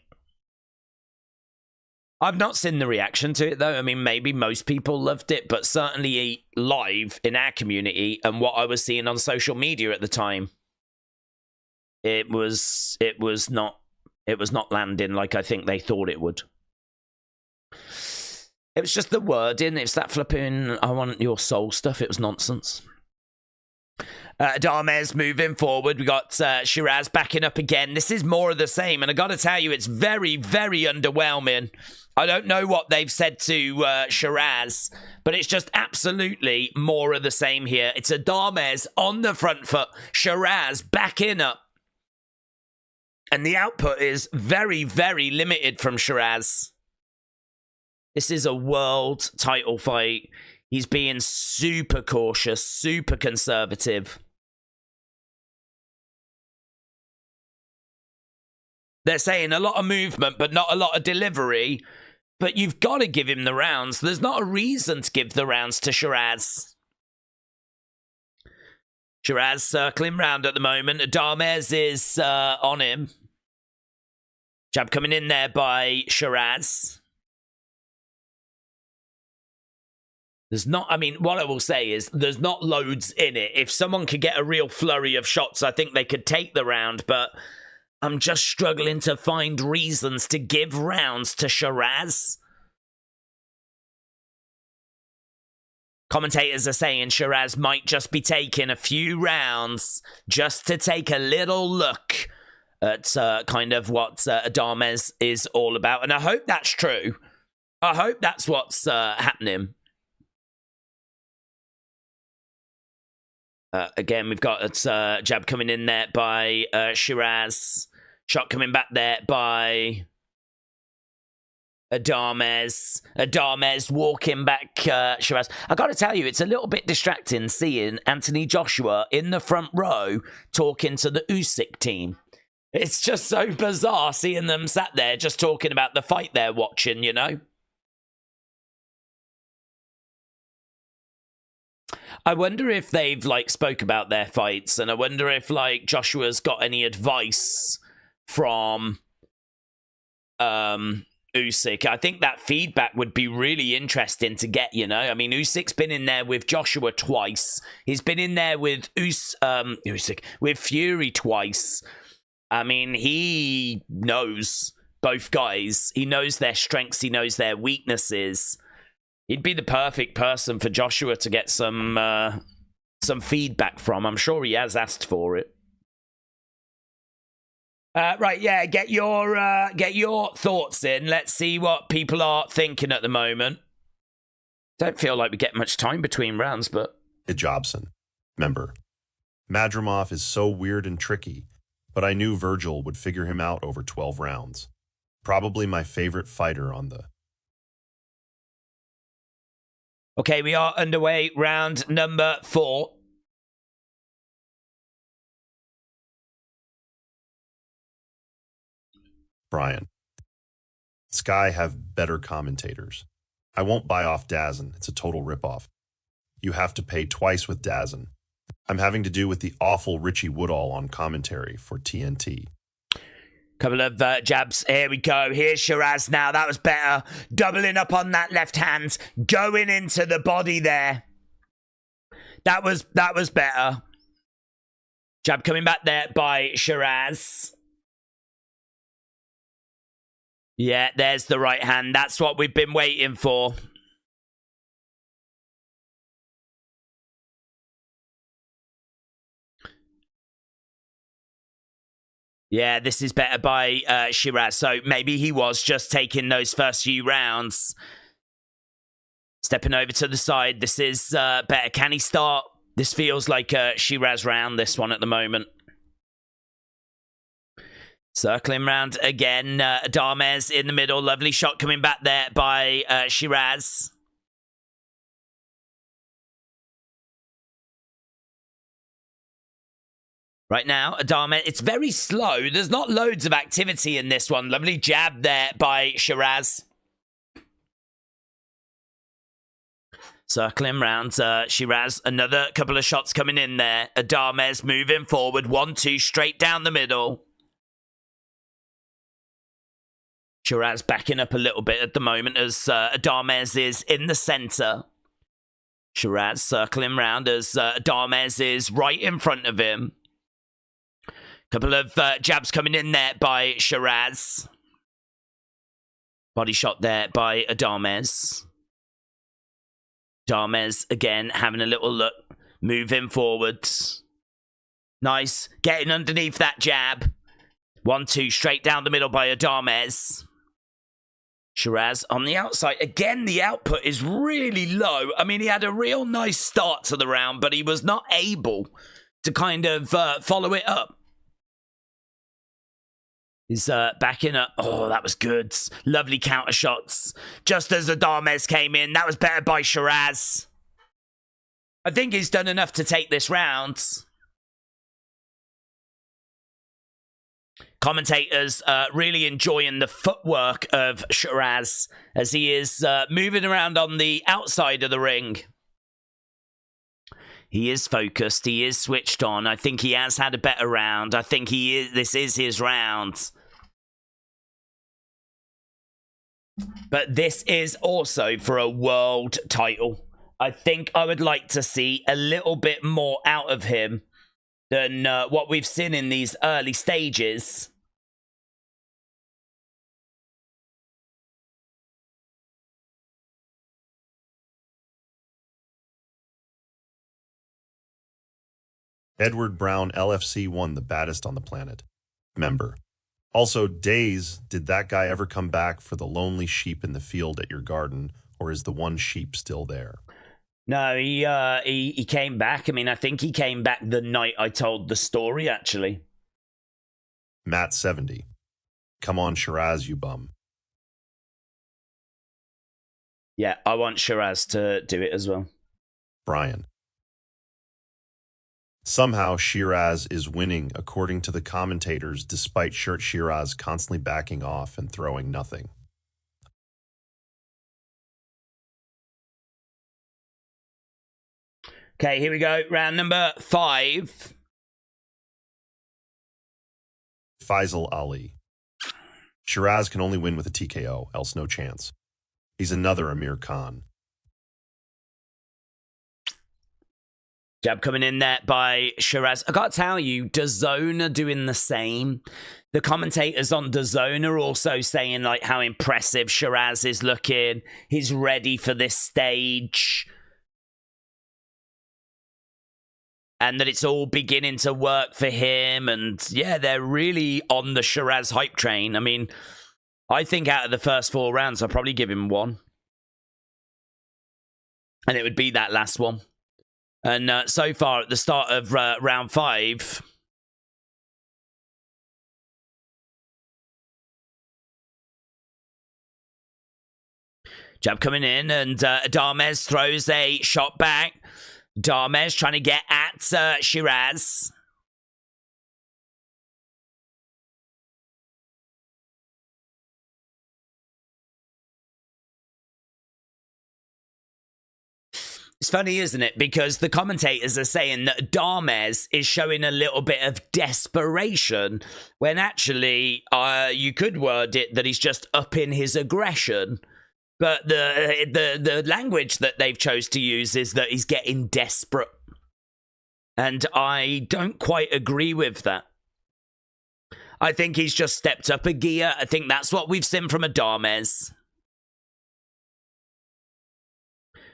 I've not seen the reaction to it, though. I mean, maybe most people loved it, but certainly live in our community and what I was seeing on social media at the time, it was not landing like I think they thought it would. It was just the wording. It's that flipping, I want your soul stuff. It was nonsense. ADAMES moving forward. We got Sheeraz backing up again. This is more of the same. And I got to tell you, it's very, very underwhelming. I don't know what they've said to Sheeraz, but it's just absolutely more of the same here. It's ADAMES on the front foot. Sheeraz backing up. And the output is very, very limited from Sheeraz. This is a world title fight. He's being super cautious, super conservative. They're saying a lot of movement, but not a lot of delivery. But you've got to give him the rounds. There's not a reason to give the rounds to Sheeraz. Sheeraz circling round at the moment. ADAMES is on him. Jab coming in there by Sheeraz. There's not, I mean, what I will say is there's not loads in it. If someone could get a real flurry of shots, I think they could take the round, but I'm just struggling to find reasons to give rounds to Sheeraz. Commentators are saying Sheeraz might just be taking a few rounds just to take a little look at kind of what ADAMES is all about. And I hope that's true. I hope that's what's happening. Again, we've got a jab coming in there by Sheeraz. Shot coming back there by ADAMES. ADAMES walking back Sheeraz. I got to tell you, it's a little bit distracting seeing Anthony Joshua in the front row talking to the Usyk team. It's just so bizarre seeing them sat there just talking about the fight they're watching, you know? I wonder if they've, like, spoke about their fights, and I wonder if, like, Joshua's got any advice from Usyk. I think that feedback would be really interesting to get, you know? I mean, Usyk's been in there with Joshua twice. He's been in there with Usyk, with Fury twice. I mean, he knows both guys. He knows their strengths. He knows their weaknesses. He'd be the perfect person for Joshua to get some feedback from. I'm sure he has asked for it. Right, yeah, get your thoughts in. Let's see what people are thinking at the moment. Don't feel like we get much time between rounds, but... Jobson, member. Madrimov is so weird and tricky, but I knew Vergil would figure him out over 12 rounds. Probably my favorite fighter on the... Okay, we are underway. Round number 4. Brian. Sky have better commentators. I won't buy off DAZN. It's a total ripoff. You have to pay twice with DAZN. I'm having to do with the awful Richie Woodall on commentary for TNT. Couple of jabs. Here we go. Here's Sheeraz now. That was better. Doubling up on that left hand. Going into the body there. That was better. Jab coming back there by Sheeraz. Yeah, there's the right hand. That's what we've been waiting for. Yeah, this is better by Sheeraz. So maybe he was just taking those first few rounds. Stepping over to the side. This is better. Can he start? This feels like a Sheeraz round, this one at the moment. Circling round again. ADAMES in the middle. Lovely shot coming back there by Sheeraz. Right now, ADAMES, it's very slow. There's not loads of activity in this one. Lovely jab there by Sheeraz. Circling round, Sheeraz, another couple of shots coming in there. ADAMES moving forward, 1-2, straight down the middle. Sheeraz backing up a little bit at the moment as ADAMES is in the center. Sheeraz circling round as ADAMES is right in front of him. Couple of jabs coming in there by Sheeraz. Body shot there by ADAMES. ADAMES again having a little look. Moving forward. Nice. Getting underneath that jab. 1-2 straight down the middle by ADAMES. Sheeraz on the outside. Again, the output is really low. I mean, he had a real nice start to the round, but he was not able to kind of follow it up. He's backing up. Oh, that was good. Lovely counter shots. Just as ADAMES came in, that was better by Sheeraz. I think he's done enough to take this round. Commentators really enjoying the footwork of Sheeraz as he is moving around on the outside of the ring. He is focused. He is switched on. I think he has had a better round. I think he is. This is his round. But this is also for a world title. I think I would like to see a little bit more out of him than what we've seen in these early stages. Edward Brown LFC won the baddest on the planet. Member. Also, Days, did that guy ever come back for the lonely sheep in the field at your garden, or is the one sheep still there? No, he came back. I mean, I think he came back the night I told the story, actually. Matt 70. Come on, Sheeraz, you bum. Yeah, I want Sheeraz to do it as well. Brian. Somehow, Sheeraz is winning, according to the commentators, despite Sheeraz constantly backing off and throwing nothing. Okay, here we go. Round number 5. Faisal Ali. Sheeraz can only win with a TKO, else no chance. He's another Amir Khan. Jab coming in there by Sheeraz. I gotta tell you, DAZN are doing the same. The commentators on DAZN are also saying like how impressive Sheeraz is looking. He's ready for this stage. And that it's all beginning to work for him. And yeah, they're really on the Sheeraz hype train. I mean, I think out of the first 4 rounds, I'll probably give him 1. And it would be that last one. And so far, at the start of round 5, jab coming in, and ADAMES throws a shot back. ADAMES trying to get at Sheeraz. It's funny, isn't it? Because the commentators are saying that ADAMES is showing a little bit of desperation, when actually you could word it that he's just upping his aggression. But the language that they've chose to use is that he's getting desperate. And I don't quite agree with that. I think he's just stepped up a gear. I think that's what we've seen from ADAMES.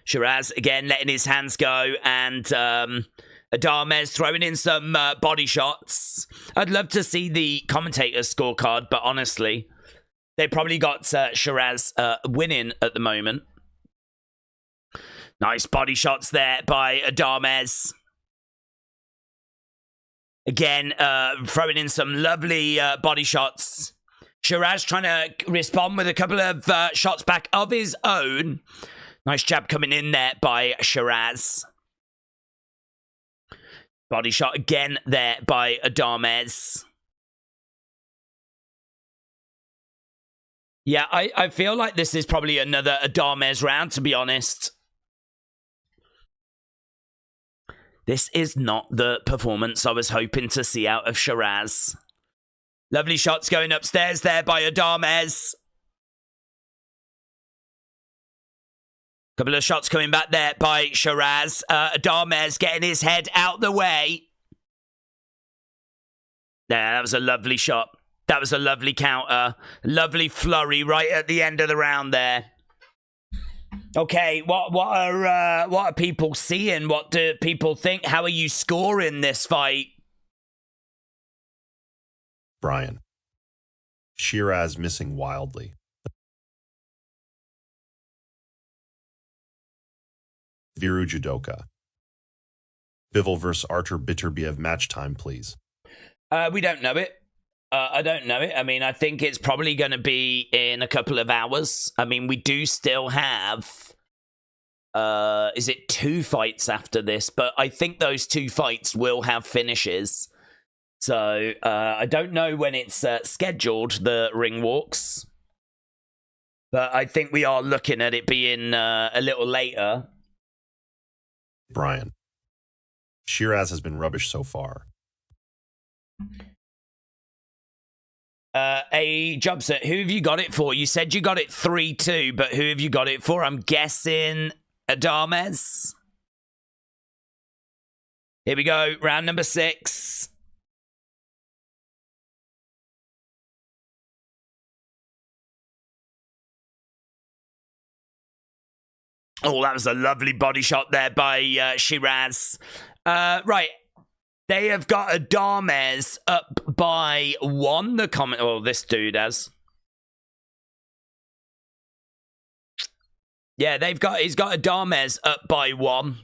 Sheeraz, again, letting his hands go, and ADAMES throwing in some body shots. I'd love to see the commentator's scorecard, but honestly, they probably got Sheeraz winning at the moment. Nice body shots there by ADAMES. Again, throwing in some lovely body shots. Sheeraz trying to respond with a couple of shots back of his own. Nice jab coming in there by Sheeraz. Body shot again there by ADAMES. Yeah, I feel like this is probably another ADAMES round, to be honest. This is not the performance I was hoping to see out of Sheeraz. Lovely shots going upstairs there by ADAMES. Couple of shots coming back there by Sheeraz. ADAMES getting his head out the way. There, that was a lovely shot. That was a lovely counter. Lovely flurry right at the end of the round there. Okay, what are people seeing? What do people think? How are you scoring this fight? Brian. Sheeraz missing wildly. Viru Judoka. Bivol versus Artur Beterbiev match time, please. We don't know it. I don't know it. I mean, I think it's probably going to be in a couple of hours. I mean, we do still have... is it 2 fights after this? But I think those 2 fights will have finishes. So, I don't know when it's scheduled, the ring walks. But I think we are looking at it being a little later. Brian. Sheeraz has been rubbish so far. A Jobset, who have you got it for? You said you got it 3-2, but who have you got it for? I'm guessing ADAMES. Here we go, round number 6. Oh, that was a lovely body shot there by Sheeraz. Right. They have got ADAMES up by 1. The comment... Oh, this dude has. Yeah, he's got ADAMES up by 1.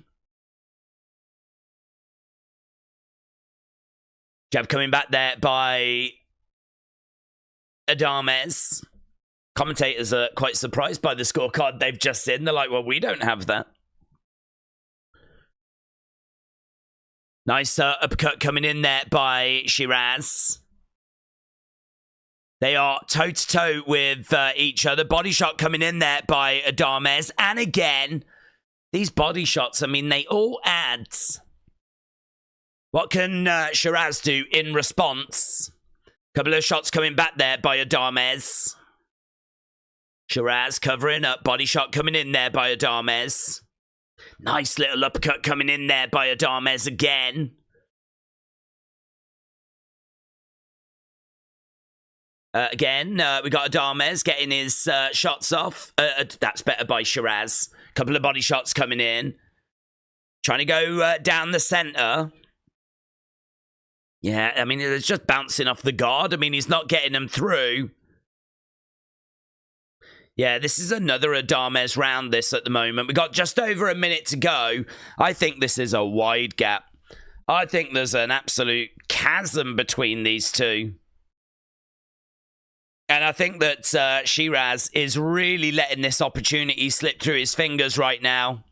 Jab coming back there by ADAMES. Commentators are quite surprised by the scorecard they've just seen. They're like, well, we don't have that. Nice uppercut coming in there by Sheeraz. They are toe-to-toe with each other. Body shot coming in there by ADAMES. And again, these body shots, I mean, they all add. What can Sheeraz do in response? Couple of shots coming back there by ADAMES. Sheeraz covering up. Body shot coming in there by ADAMES. Nice little uppercut coming in there by ADAMES again. We got ADAMES getting his shots off. That's better by Sheeraz. Couple of body shots coming in. Trying to go down the center. Yeah, I mean, it's just bouncing off the guard. I mean, he's not getting them through. Yeah, this is another ADAMES round, this, at the moment. We got just over a minute to go. I think this is a wide gap. I think there's an absolute chasm between these two. And I think that Sheeraz is really letting this opportunity slip through his fingers right now.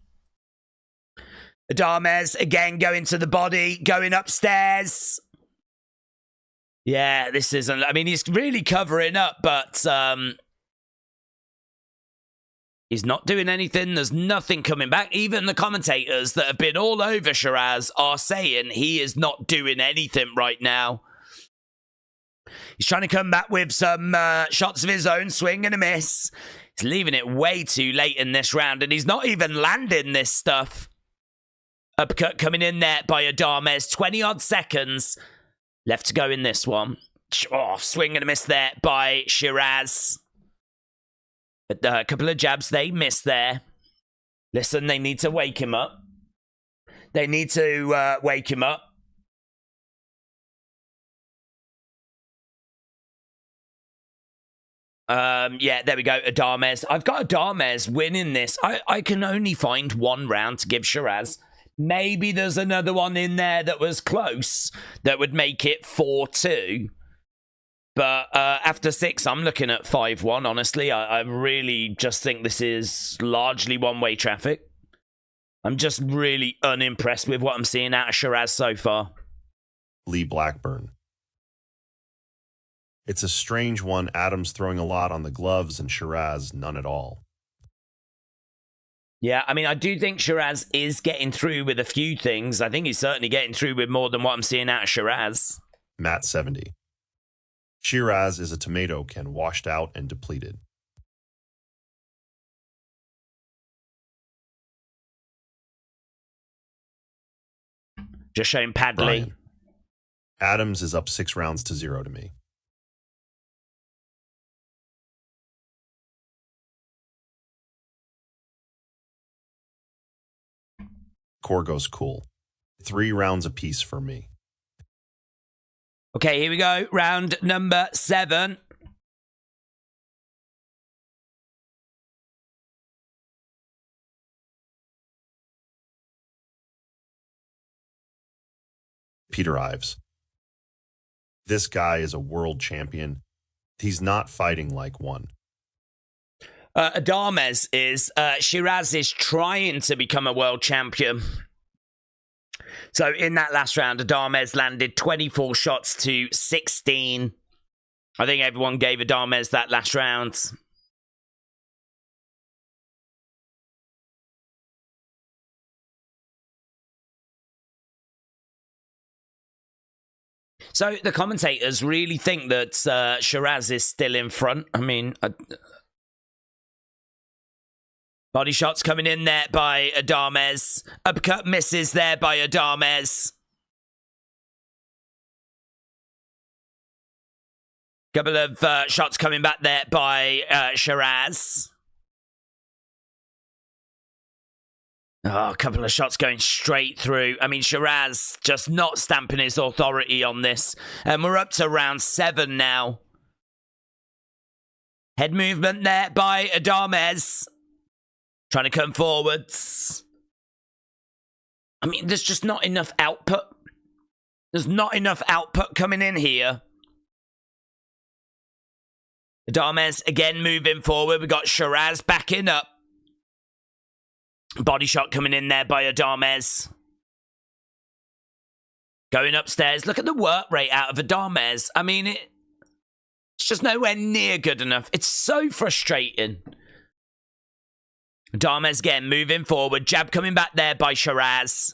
ADAMES, again, going to the body, going upstairs. Yeah, this isn't... I mean, he's really covering up, but... he's not doing anything. There's nothing coming back. Even the commentators that have been all over Sheeraz are saying he is not doing anything right now. He's trying to come back with some shots of his own, swing and a miss. He's leaving it way too late in this round, and he's not even landing this stuff. Uppercut coming in there by ADAMES. 20-odd seconds left to go in this one. Oh, swing and a miss there by Sheeraz. A couple of jabs they missed there. Listen, they need to wake him up. They need to wake him up. Yeah, there we go. ADAMES. I've got ADAMES winning this. I can only find one round to give Sheeraz. Maybe there's another one in there that was close that would make it 4-2. But after 6, I'm looking at 5-1, honestly. I really just think this is largely one-way traffic. I'm just really unimpressed with what I'm seeing out of Sheeraz so far. Lee Blackburn. It's a strange one. Adams throwing a lot on the gloves and Sheeraz none at all. Yeah, I mean, I do think Sheeraz is getting through with a few things. I think he's certainly getting through with more than what I'm seeing out of Sheeraz. Matt 70. Sheeraz is a tomato can, washed out and depleted. Just showing Padley. Brian. Adams is up 6 rounds to 0 to me. Core goes cool. 3 rounds apiece for me. Okay, here we go. Round number 7. Peter Ives. This guy is a world champion. He's not fighting like one. ADAMES is, Sheeraz is trying to become a world champion. So in that last round, ADAMES landed 24 shots to 16. I think everyone gave ADAMES that last round. So the commentators really think that Sheeraz is still in front. I mean, body shots coming in there by ADAMES. Uppercut misses there by ADAMES. Couple of shots coming back there by Sheeraz. Oh, a couple of shots going straight through. I mean, Sheeraz just not stamping his authority on this. And we're up to round 7 now. Head movement there by ADAMES. Trying to come forwards. I mean, there's just not enough output. There's not enough output coming in here. ADAMES again moving forward. We got Sheeraz backing up. Body shot coming in there by ADAMES. Going upstairs. Look at the work rate out of ADAMES. I mean, it's just nowhere near good enough. It's so frustrating. ADAMES again moving forward. Jab coming back there by Sheeraz.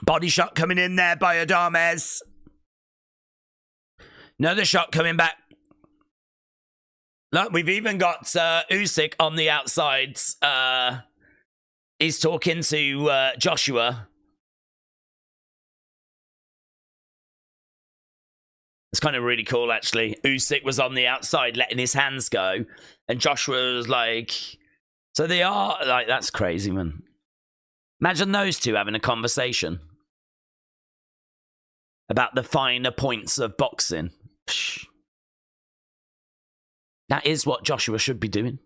Body shot coming in there by ADAMES. Another shot coming back. Look, we've even got Usyk on the outsides. He's talking to Joshua. It's kind of really cool, actually. Usyk was on the outside letting his hands go. And Joshua was like... So they are... Like, that's crazy, man. Imagine those two having a conversation about the finer points of boxing. Psh. That is what Joshua should be doing.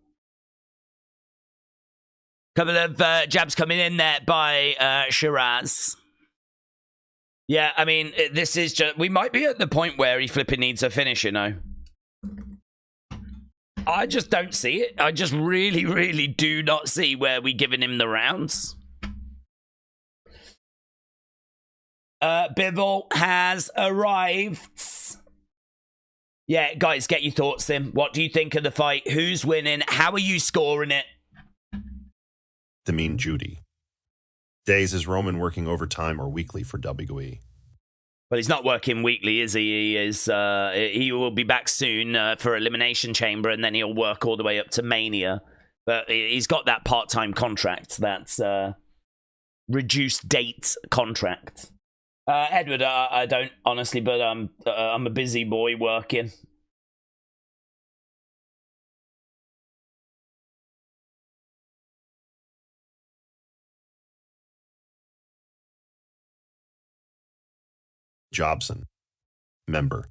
Couple of jabs coming in there by Sheeraz. Yeah, I mean, this is just... We might be at the point where he flipping needs a finish, you know. I just don't see it. I just really, really do not see where we're giving him the rounds. Bivol has arrived. Yeah, guys, get your thoughts in. What do you think of the fight? Who's winning? How are you scoring it? The mean Judy. Days is Roman working overtime or weekly for WWE? Well, he's not working weekly, is he? He is. He will be back soon for Elimination Chamber, and then he'll work all the way up to Mania. But he's got that part-time contract. That's reduced date contract. Edward, I don't honestly, but I'm a busy boy working. Jobson. Member.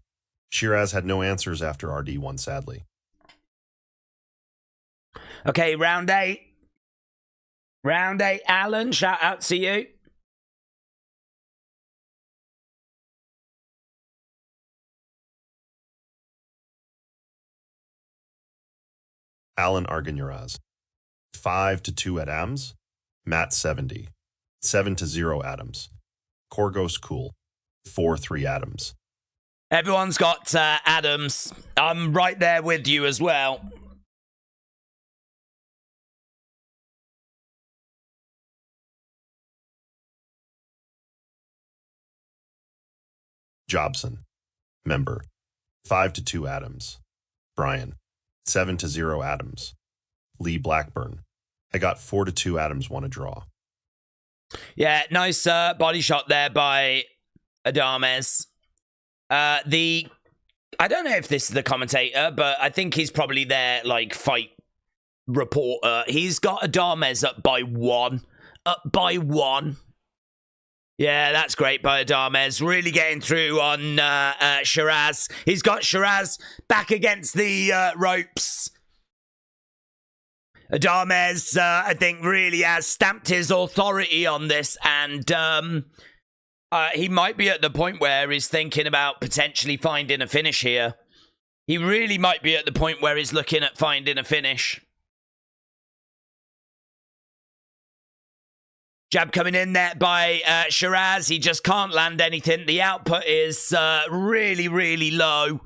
Sheeraz had no answers after RD won sadly. Okay, round 8. Round 8, Alan, shout out to you. Alan Arganiraz. 5-2 at ADAMES. Matt 70. 7-0 ADAMES. Korgos Cool. 4-3 ADAMES. Everyone's got ADAMES. I'm right there with you as well. Jobson. Member. 5-2 ADAMES. Brian. 7-0 ADAMES. Lee Blackburn. I got 4-2 ADAMES won a draw. Yeah, nice body shot there by ADAMES. I don't know if this is the commentator, but I think he's probably their like fight reporter. He's got ADAMES up by 1. Up by 1. Yeah, that's great by ADAMES. Really getting through on Sheeraz. He's got Sheeraz back against the ropes. ADAMES, I think, really has stamped his authority on this, and he might be at the point where he's thinking about potentially finding a finish here. He really might be at the point where he's looking at finding a finish. Jab coming in there by Sheeraz. He just can't land anything. The output is really, really low.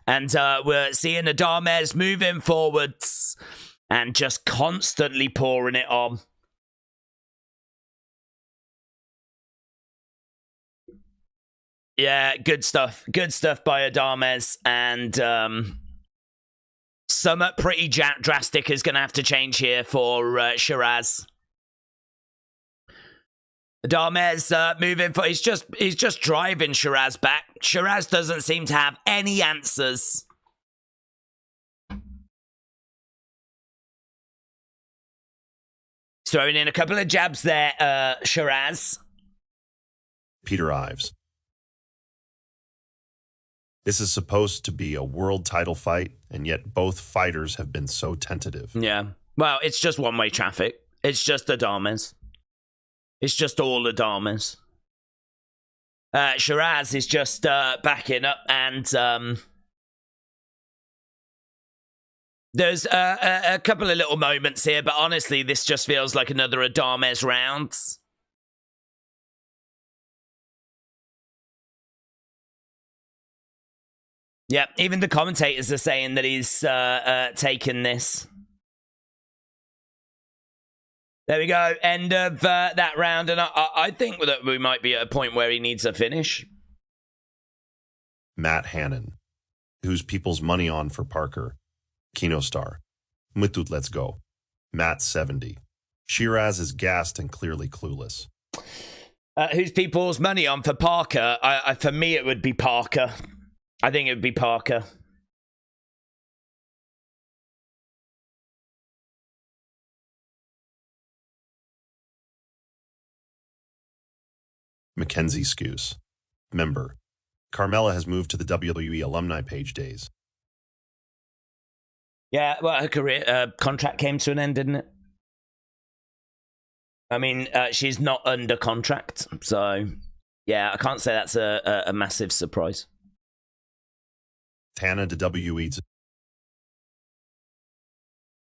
And we're seeing ADAMES moving forwards and just constantly pouring it on. Yeah, good stuff. Good stuff by ADAMES. And something pretty drastic is going to have to change here for Sheeraz. ADAMES moving for... He's just driving Sheeraz back. Sheeraz doesn't seem to have any answers. Throwing in a couple of jabs there, Sheeraz. Peter Ives. This is supposed to be a world title fight, and yet both fighters have been so tentative. Yeah. Well, it's just one-way traffic. It's just ADAMES. It's just all ADAMES. Sheeraz is just backing up, and there's a couple of little moments here, but honestly, this just feels like another ADAMES round. Yeah, even the commentators are saying that he's taken this. There we go, end of that round, and I think that we might be at a point where he needs a finish. Matt Hannon, who's people's money on for Parker. Kino Star. Mutut, let's go. Matt 70. Sheeraz is gassed and clearly clueless. Who's people's money on for Parker? For me, it would be Parker. I think it would be Parker. Mackenzie Scoose. Member. Carmella has moved to the WWE alumni page days. Yeah, well, her career contract came to an end, didn't it? I mean, she's not under contract, so yeah, I can't say that's a massive surprise. Tana to WWE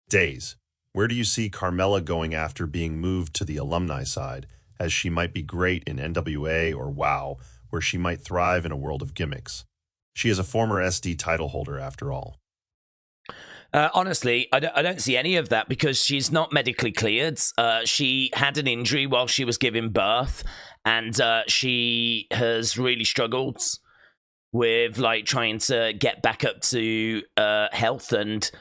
days. Where do you see Carmella going after being moved to the alumni side, as she might be great in NWA or WOW, where she might thrive in a world of gimmicks? She is a former SD title holder after all. Honestly, I don't see any of that because she's not medically cleared. She had an injury while she was giving birth, and she has really struggled with like trying to get back up to health, and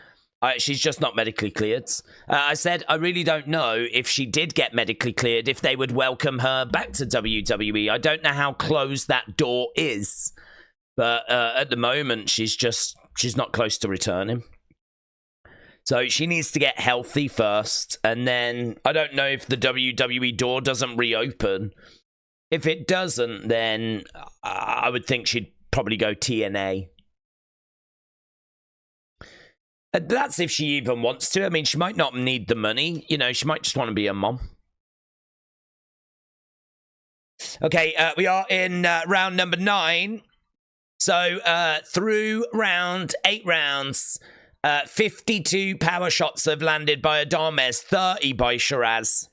she's just not medically cleared. I said I really don't know if she did get medically cleared, if they would welcome her back to WWE. I don't know how closed that door is, but at the moment she's not close to returning. So she needs to get healthy first, and then I don't know if the WWE door doesn't reopen If it doesn't, then I would think she'd probably go TNA. That's if she even wants to. I mean, she might not need the money. You know, she might just want to be a mom. Okay, we are in round number 9. So through 8 rounds, 52 power shots have landed by ADAMES, 30 by Sheeraz.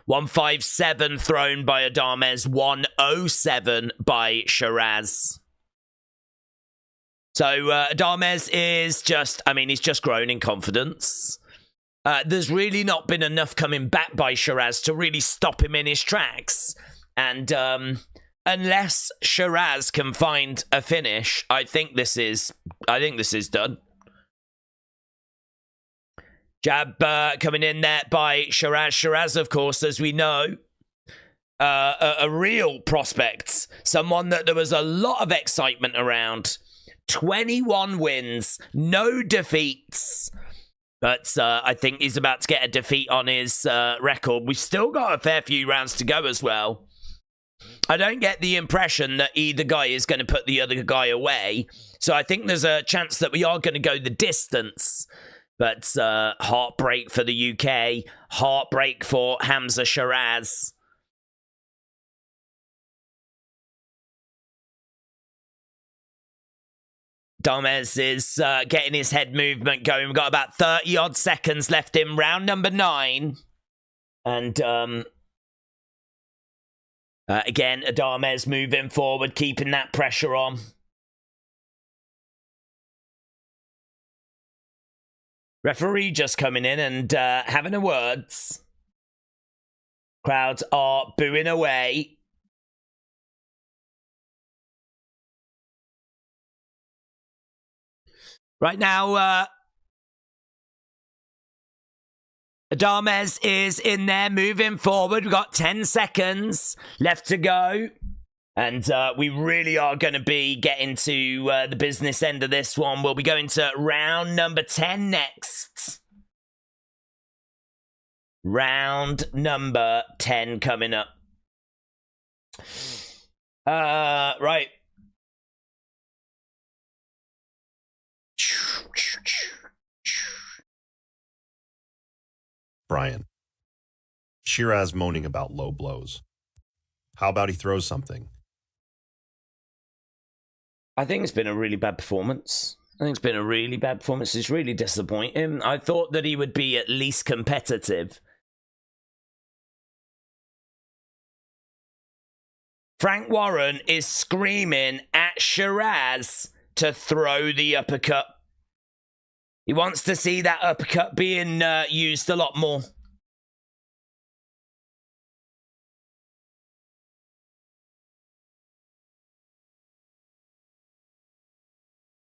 157 thrown by ADAMES, 107 by Sheeraz. So ADAMES is just, I mean, he's just grown in confidence. There's really not been enough coming back by Sheeraz to really stop him in his tracks. And unless Sheeraz can find a finish, I think this is done. Jab coming in there by Sheeraz. Sheeraz, of course, as we know, a real prospect. Someone that there was a lot of excitement around. 21 wins, no defeats. But I think he's about to get a defeat on his record. We've still got a fair few rounds to go as well. I don't get the impression that either guy is going to put the other guy away. So I think there's a chance that we are going to go the distance. But heartbreak for the UK. Heartbreak for Hamzah Sheeraz. ADAMES is getting his head movement going. We've got about 30-odd seconds left in round number 9. And again, ADAMES moving forward, keeping that pressure on. Referee just coming in and having a words. Crowds are booing away. Right now, ADAMES is in there, moving forward. We've got 10 seconds left to go. And we really are going to be getting to the business end of this one. We'll be going to round number 10 next. Round number 10 coming up. Right. Brian. Sheeraz moaning about low blows. How about he throws something? I think it's been a really bad performance. It's really disappointing. I thought that he would be at least competitive. Frank Warren is screaming at Sheeraz to throw the uppercut. He wants to see that uppercut being used a lot more.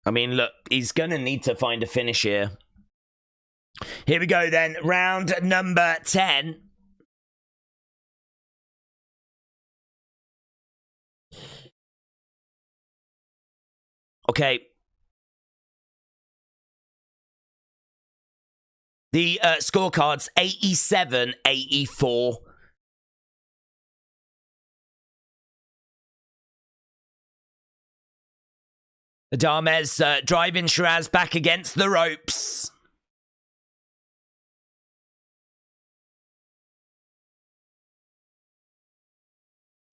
I mean, look, he's going to need to find a finish here. Here we go then. Round number 10. Okay. The scorecards, 87-84. ADAMES driving Sheeraz back against the ropes.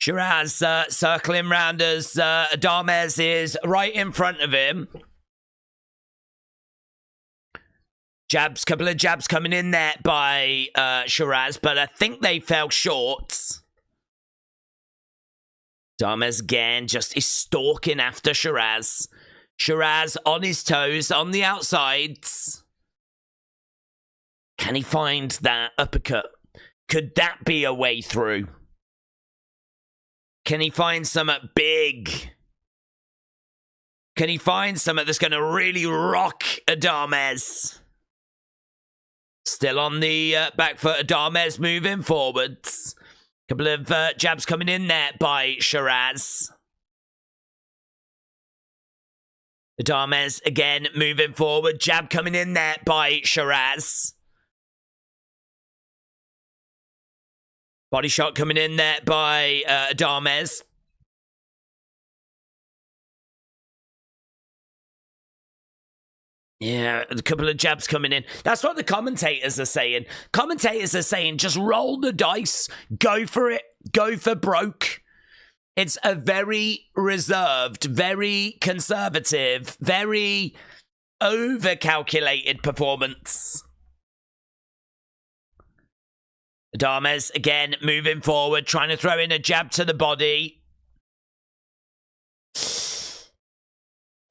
Sheeraz circling round as ADAMES is right in front of him. Jabs, couple of jabs coming in there by Sheeraz, but I think they fell short. ADAMES again just is stalking after Sheeraz. Sheeraz on his toes, on the outsides. Can he find that uppercut? Could that be a way through? Can he find something big? Can he find something that's going to really rock ADAMES? Still on the back foot, ADAMES moving forwards. Couple of jabs coming in there by Sheeraz. ADAMES again moving forward. Jab coming in there by Sheeraz. Body shot coming in there by ADAMES. Yeah, a couple of jabs coming in. That's what the commentators are saying. Commentators are saying, just roll the dice, go for it, go for broke. It's a very reserved, very conservative, very over-calculated performance. ADAMES, again, moving forward, trying to throw in a jab to the body.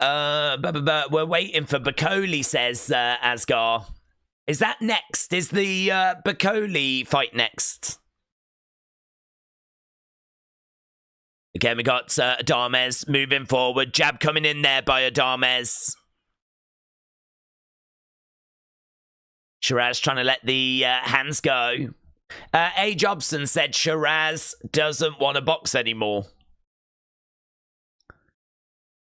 We're waiting for Bakole, says Asgar. Is that next? Is the Bakole fight next? Again, we got ADAMES moving forward. Jab coming in there by ADAMES. Sheeraz trying to let the hands go. A. Jobson said Sheeraz doesn't want to box anymore.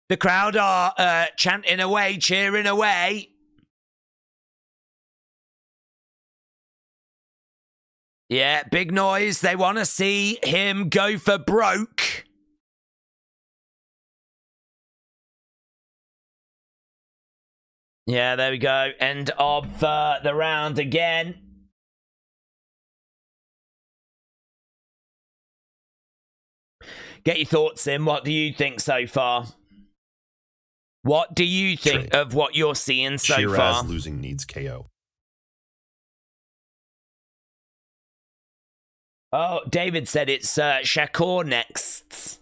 The crowd are chanting away, cheering away. Yeah, big noise. They want to see him go for broke. Yeah, there we go. End of the round again. Get your thoughts in. What do you think so far? What do you think of what you're seeing so far? Sheeraz losing needs KO. Oh, David said it's Shakur next.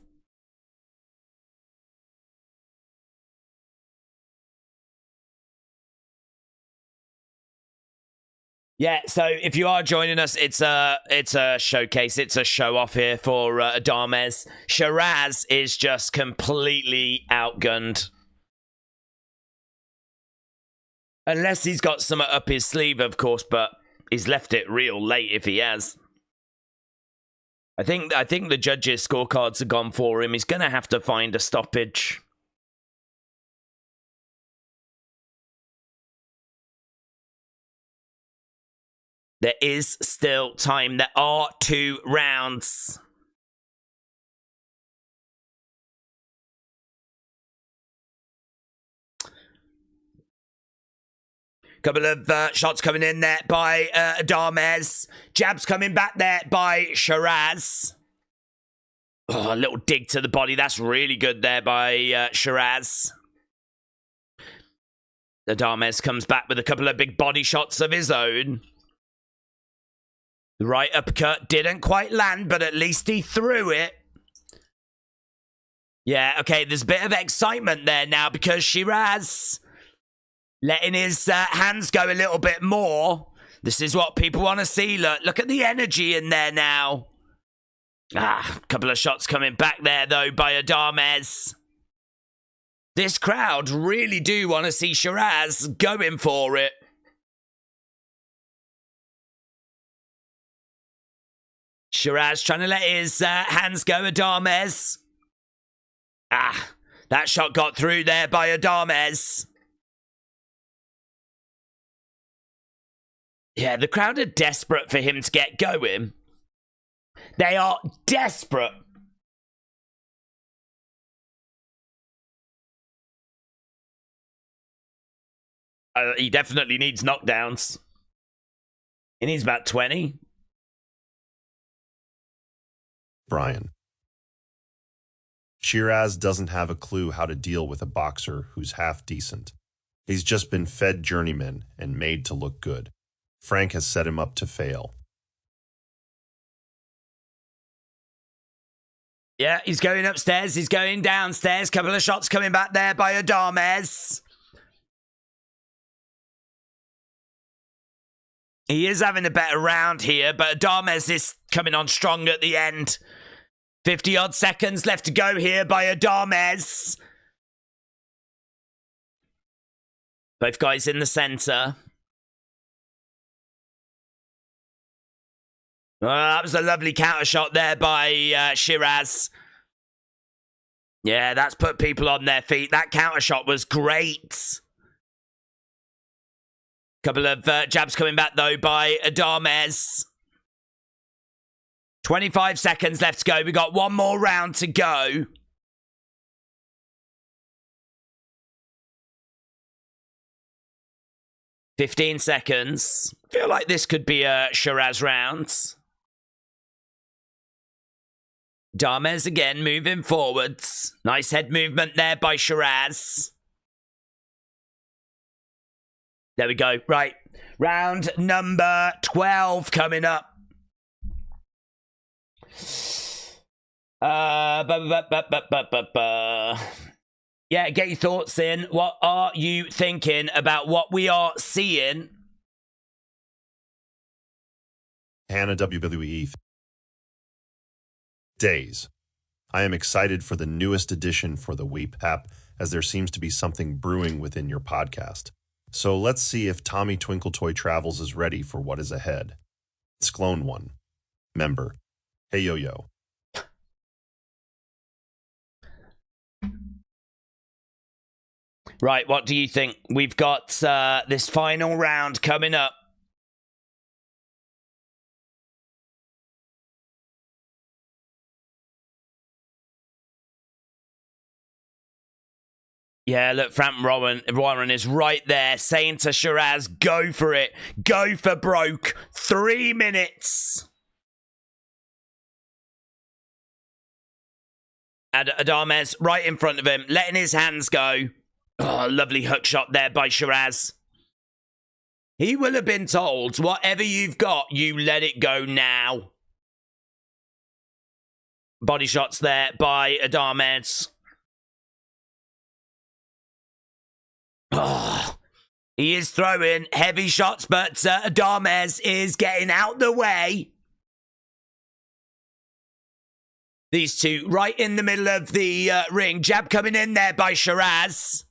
Yeah, so if you are joining us, it's a showcase, it's a show off here for ADAMES. Sheeraz is just completely outgunned. Unless he's got something up his sleeve, of course, but he's left it real late if he has. I think the judges' scorecards have gone for him. He's going to have to find a stoppage. There is still time. There are 2 rounds. Couple of shots coming in there by ADAMES. Jabs coming back there by Sheeraz. Oh, a little dig to the body. That's really good there by Sheeraz. ADAMES comes back with a couple of big body shots of his own. The right uppercut didn't quite land, but at least he threw it. Yeah, okay, there's a bit of excitement there now because Sheeraz letting his hands go a little bit more. This is what people want to see. Look at the energy in there now. A couple of shots coming back there, though, by ADAMES. This crowd really do want to see Sheeraz going for it. Sheeraz trying to let his hands go, ADAMES. That shot got through there by ADAMES. Yeah, the crowd are desperate for him to get going. They are desperate. He definitely needs knockdowns. He needs about 20. Brian. Sheeraz doesn't have a clue how to deal with a boxer who's half decent. He's just been fed journeyman and made to look good. Frank has set him up to fail. Yeah, he's going upstairs. He's going downstairs. Couple of shots coming back there by ADAMES. He is having a better round here, but ADAMES is coming on strong at the end. 50-odd seconds left to go here by ADAMES. Both guys in the center. That was a lovely counter shot there by Sheeraz. Yeah, that's put people on their feet. That counter shot was great. Couple of jabs coming back, though, by ADAMES. 25 seconds left to go. We got one more round to go. "15 seconds. Feel like this could be a Sheeraz round. ADAMES again moving forwards. Nice head movement there by Sheeraz. There we go. Right. Round number 12 coming up. Yeah, get your thoughts in. What are you thinking about what we are seeing? Hannah WWE. Days. I am excited for the newest edition for the Weep app, as there seems to be something brewing within your podcast. So let's see if Tommy Twinkletoy Travels is ready for what is ahead. It's Clone One. Member. Hey yo yo. Right, what do you think? We've got this final round coming up. Yeah, look, Frank Warren is right there saying to Sheeraz, go for it. Go for broke. 3 minutes. And ADAMES right in front of him, letting his hands go. Oh, lovely hook shot there by Sheeraz. He will have been told, whatever you've got, you let it go now. Body shots there by ADAMES. Oh, he is throwing heavy shots, but ADAMES is getting out the way. These two right in the middle of the ring. Jab coming in there by Sheeraz.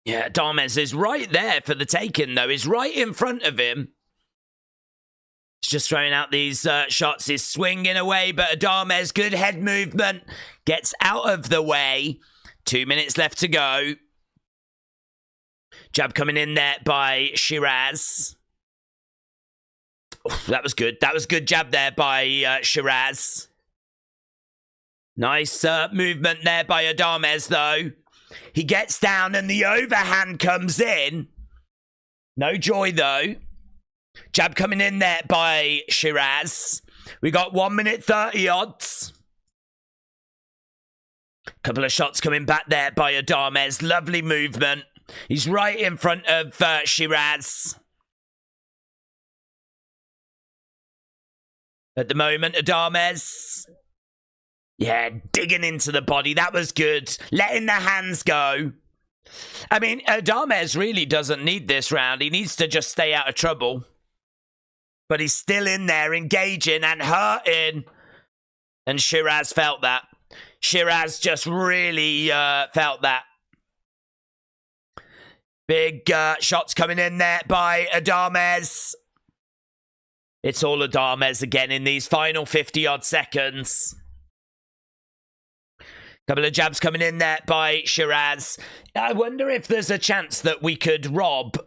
Yeah, ADAMES is right there for the taking, though. He's right in front of him. He's just throwing out these shots. He's swinging away, but ADAMES, good head movement. Gets out of the way. 2 minutes left to go. Jab coming in there by Sheeraz. That was good. That was good jab there by Sheeraz. Nice movement there by ADAMES, though. He gets down and the overhand comes in. No joy, though. Jab coming in there by Sheeraz. We got 1 minute 30 odds. Couple of shots coming back there by ADAMES. Lovely movement. He's right in front of Sheeraz. At the moment, ADAMES. Yeah, digging into the body. That was good. Letting the hands go. I mean, ADAMES really doesn't need this round. He needs to just stay out of trouble. But he's still in there, engaging and hurting. And Sheeraz felt that. Sheeraz just really felt that. Big shots coming in there by ADAMES. It's all ADAMES again in these final 50-odd seconds. Couple of jabs coming in there by Sheeraz. I wonder if there's a chance that we could rob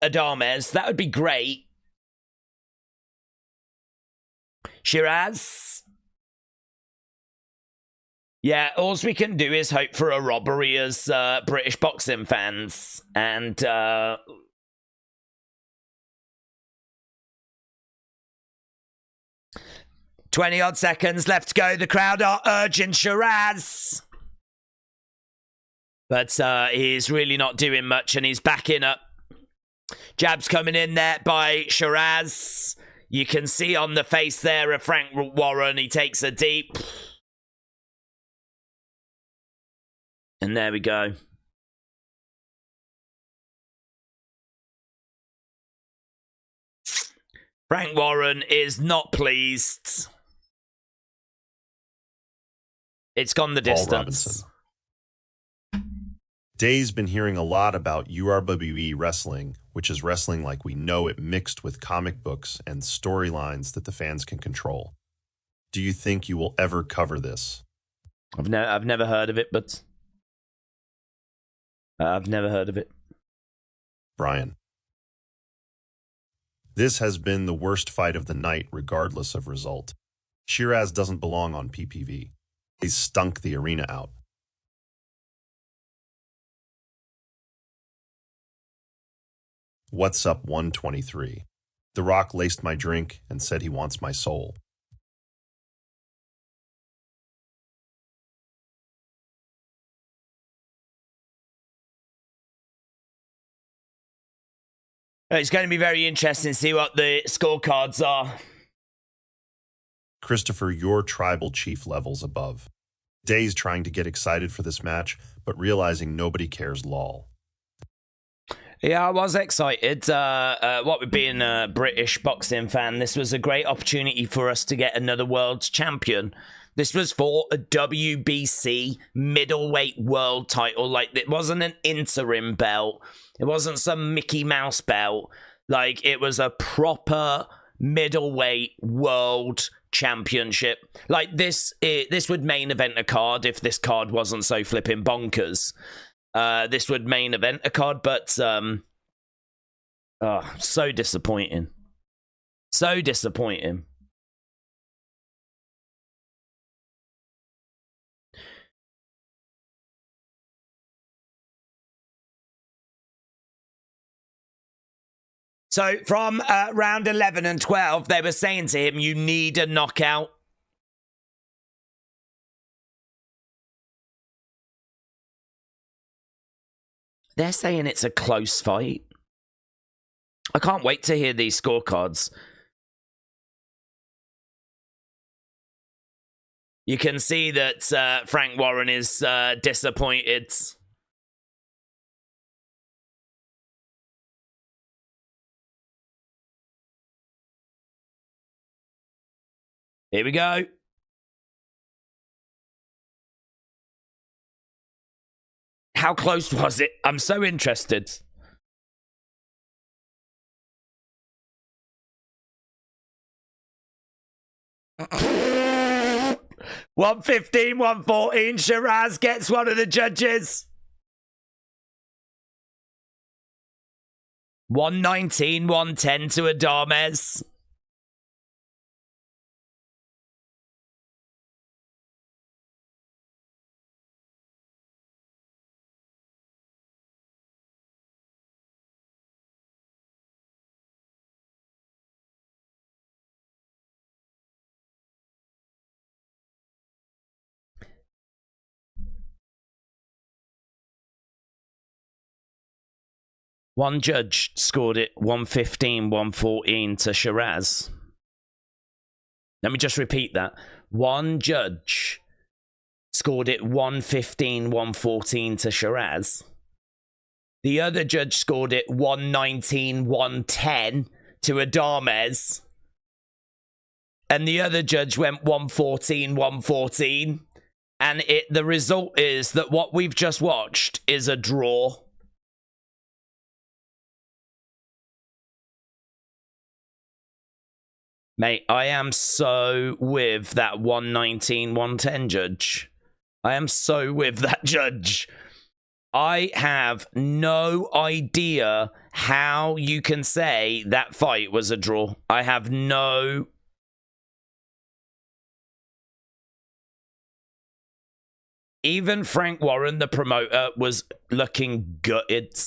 ADAMES. That would be great. Sheeraz. Yeah, all we can do is hope for a robbery as British boxing fans. And 20-odd seconds left to go. The crowd are urging Sheeraz. But he's really not doing much, and he's backing up. Jabs coming in there by Sheeraz. You can see on the face there of Frank Warren. He takes a deep. And there we go. Frank Warren is not pleased. It's gone the distance. Day's been hearing a lot about URWE wrestling, which is wrestling like we know it, mixed with comic books and storylines that the fans can control. Do you think you will ever cover this? I've never heard of it, but I've never heard of it. Brian. This has been the worst fight of the night, regardless of result. Sheeraz doesn't belong on PPV. He's stunk the arena out. What's up 123? The Rock laced my drink and said he wants my soul. It's going to be very interesting to see what the scorecards are. Christopher, your tribal chief levels above. Day's trying to get excited for this match, but realizing nobody cares lol. Yeah, I was excited. What with being a British boxing fan, this was a great opportunity for us to get another world champion. This was for a WBC middleweight world title. Like, it wasn't an interim belt. It wasn't some Mickey Mouse belt. Like, it was a proper middleweight world championship. Like, this would main event a card if this card wasn't so flipping bonkers. This would main event a card, but so disappointing. So disappointing. So from round 11 and 12, they were saying to him, you need a knockout. They're saying it's a close fight. I can't wait to hear these scorecards. You can see that Frank Warren is disappointed. Here we go. How close was it? I'm so interested. $115, $114. Sheeraz gets one of the judges. $119, $110 to ADAMES. One judge scored it 115, 114 to Sheeraz. Let me just repeat that. One judge scored it 115, 114 to Sheeraz. The other judge scored it 119, 110 to ADAMES. And the other judge went 114, 114. And the result is that what we've just watched is a draw. Mate, I am so with that 119, 110 judge. I am so with that judge. I have no idea how you can say that fight was a draw. I have no... Even Frank Warren, the promoter, was looking gutted.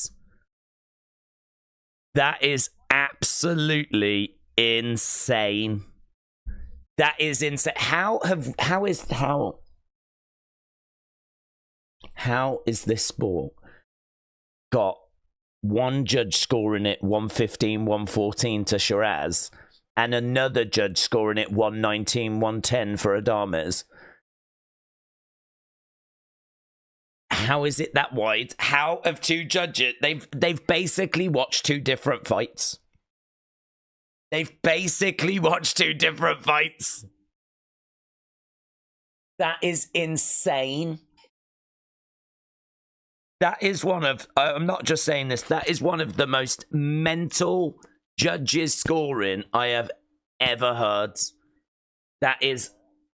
That is absolutely insane. That is insane. How is this sport got one judge scoring it 115, 114 to Sheeraz and another judge scoring it 119, 110 for ADAMES? How is it that wide? How have two judges... They've basically watched two different fights. They've basically watched two different fights. That is insane. That is one of... I'm not just saying this. That is one of the most mental judges scoring I have ever heard. That is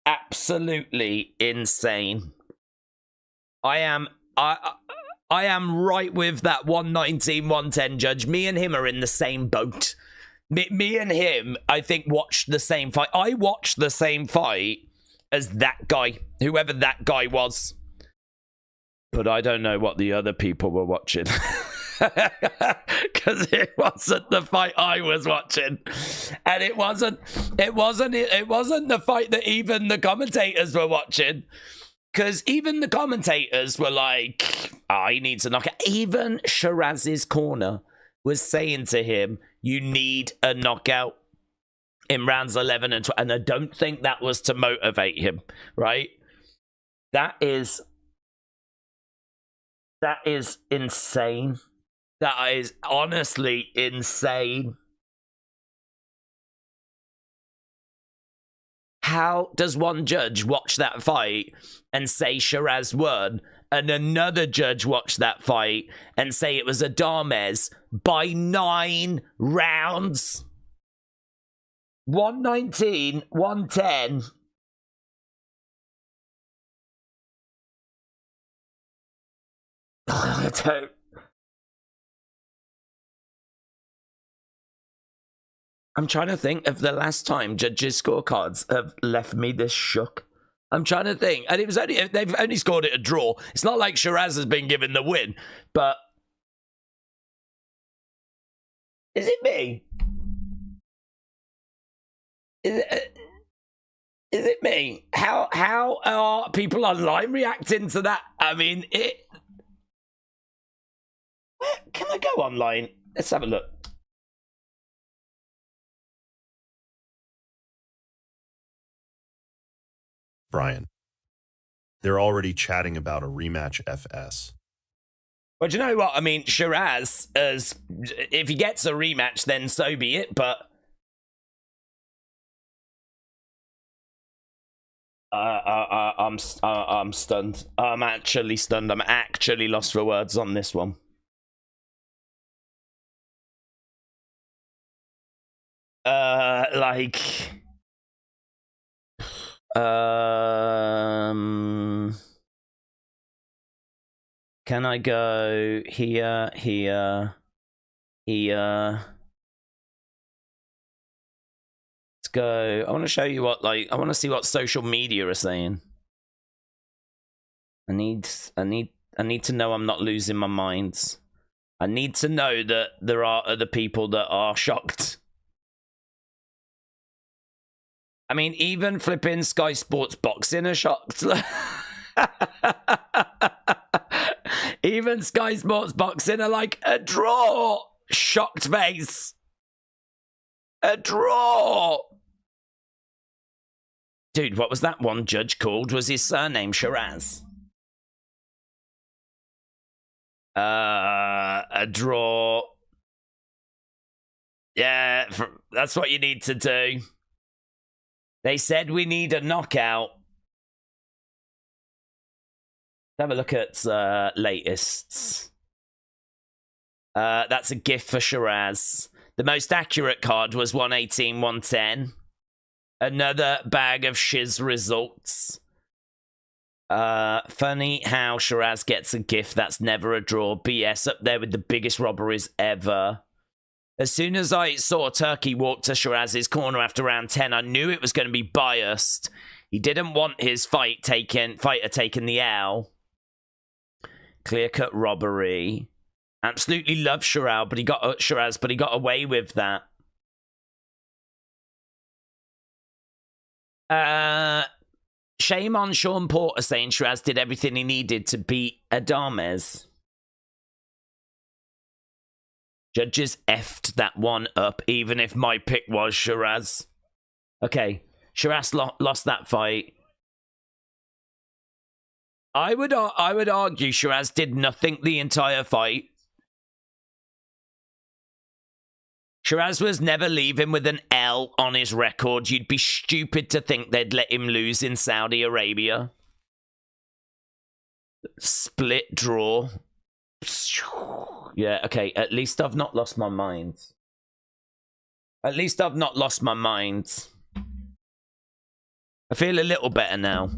absolutely insane. I am right with that 119, 110 judge. Me and him are in the same boat. Me and him, I think, watched the same fight. I watched the same fight as that guy, whoever that guy was. But I don't know what the other people were watching. Because it wasn't the fight I was watching. And it wasn't the fight that even the commentators were watching. Because even the commentators were like, oh, he needs a knockout. Even Sheeraz's corner was saying to him, you need a knockout in rounds 11 and 12. And I don't think that was to motivate him, right? That is insane. That is honestly insane. How does one judge watch that fight and say Sheeraz won, and another judge watch that fight and say it was ADAMES by 9 rounds? 119, 110. I don't. I'm trying to think of the last time judges' scorecards have left me this shook. I'm trying to think. And they've only scored it a draw. It's not like Sheeraz has been given the win, but is it me? Is it me? How are people online reacting to that? I mean, where can I go online? Let's have a look. Brian, they're already chatting about a rematch FS. Well, do you know what? I mean, Sheeraz, if he gets a rematch, then so be it, but I'm stunned. I'm actually stunned. I'm actually lost for words on this one. Can I go here, here, here? Let's go. I want to show you what, I want to see what social media are saying. I need to know I'm not losing my mind. I need to know that there are other people that are shocked. I mean, even flipping Sky Sports Boxing are shocked. Even Sky Sports Boxing are like, a draw. Shocked face. A draw. Dude, what was that one judge called? Was his surname Sheeraz? A draw. Yeah, that's what you need to do. They said we need a knockout. Have a look at latest. That's a gift for Sheeraz. The most accurate card was 118, 110. Another bag of shiz results. Funny how Sheeraz gets a gift that's never a draw. BS, up there with the biggest robberies ever. As soon as I saw Turkey walk to Sheeraz's corner after round 10, I knew it was going to be biased. He didn't want his fighter taking the L. Clear-cut robbery. Absolutely love Sheeraz, but he got away with that. Shame on Sean Porter saying Sheeraz did everything he needed to beat ADAMES. Judges effed that one up, even if my pick was Sheeraz. Okay, Sheeraz lost that fight. I would argue Sheeraz did nothing the entire fight. Sheeraz was never leaving with an L on his record. You'd be stupid to think they'd let him lose in Saudi Arabia. Split draw. Yeah, okay, at least I've not lost my mind. At least I've not lost my mind. I feel a little better now.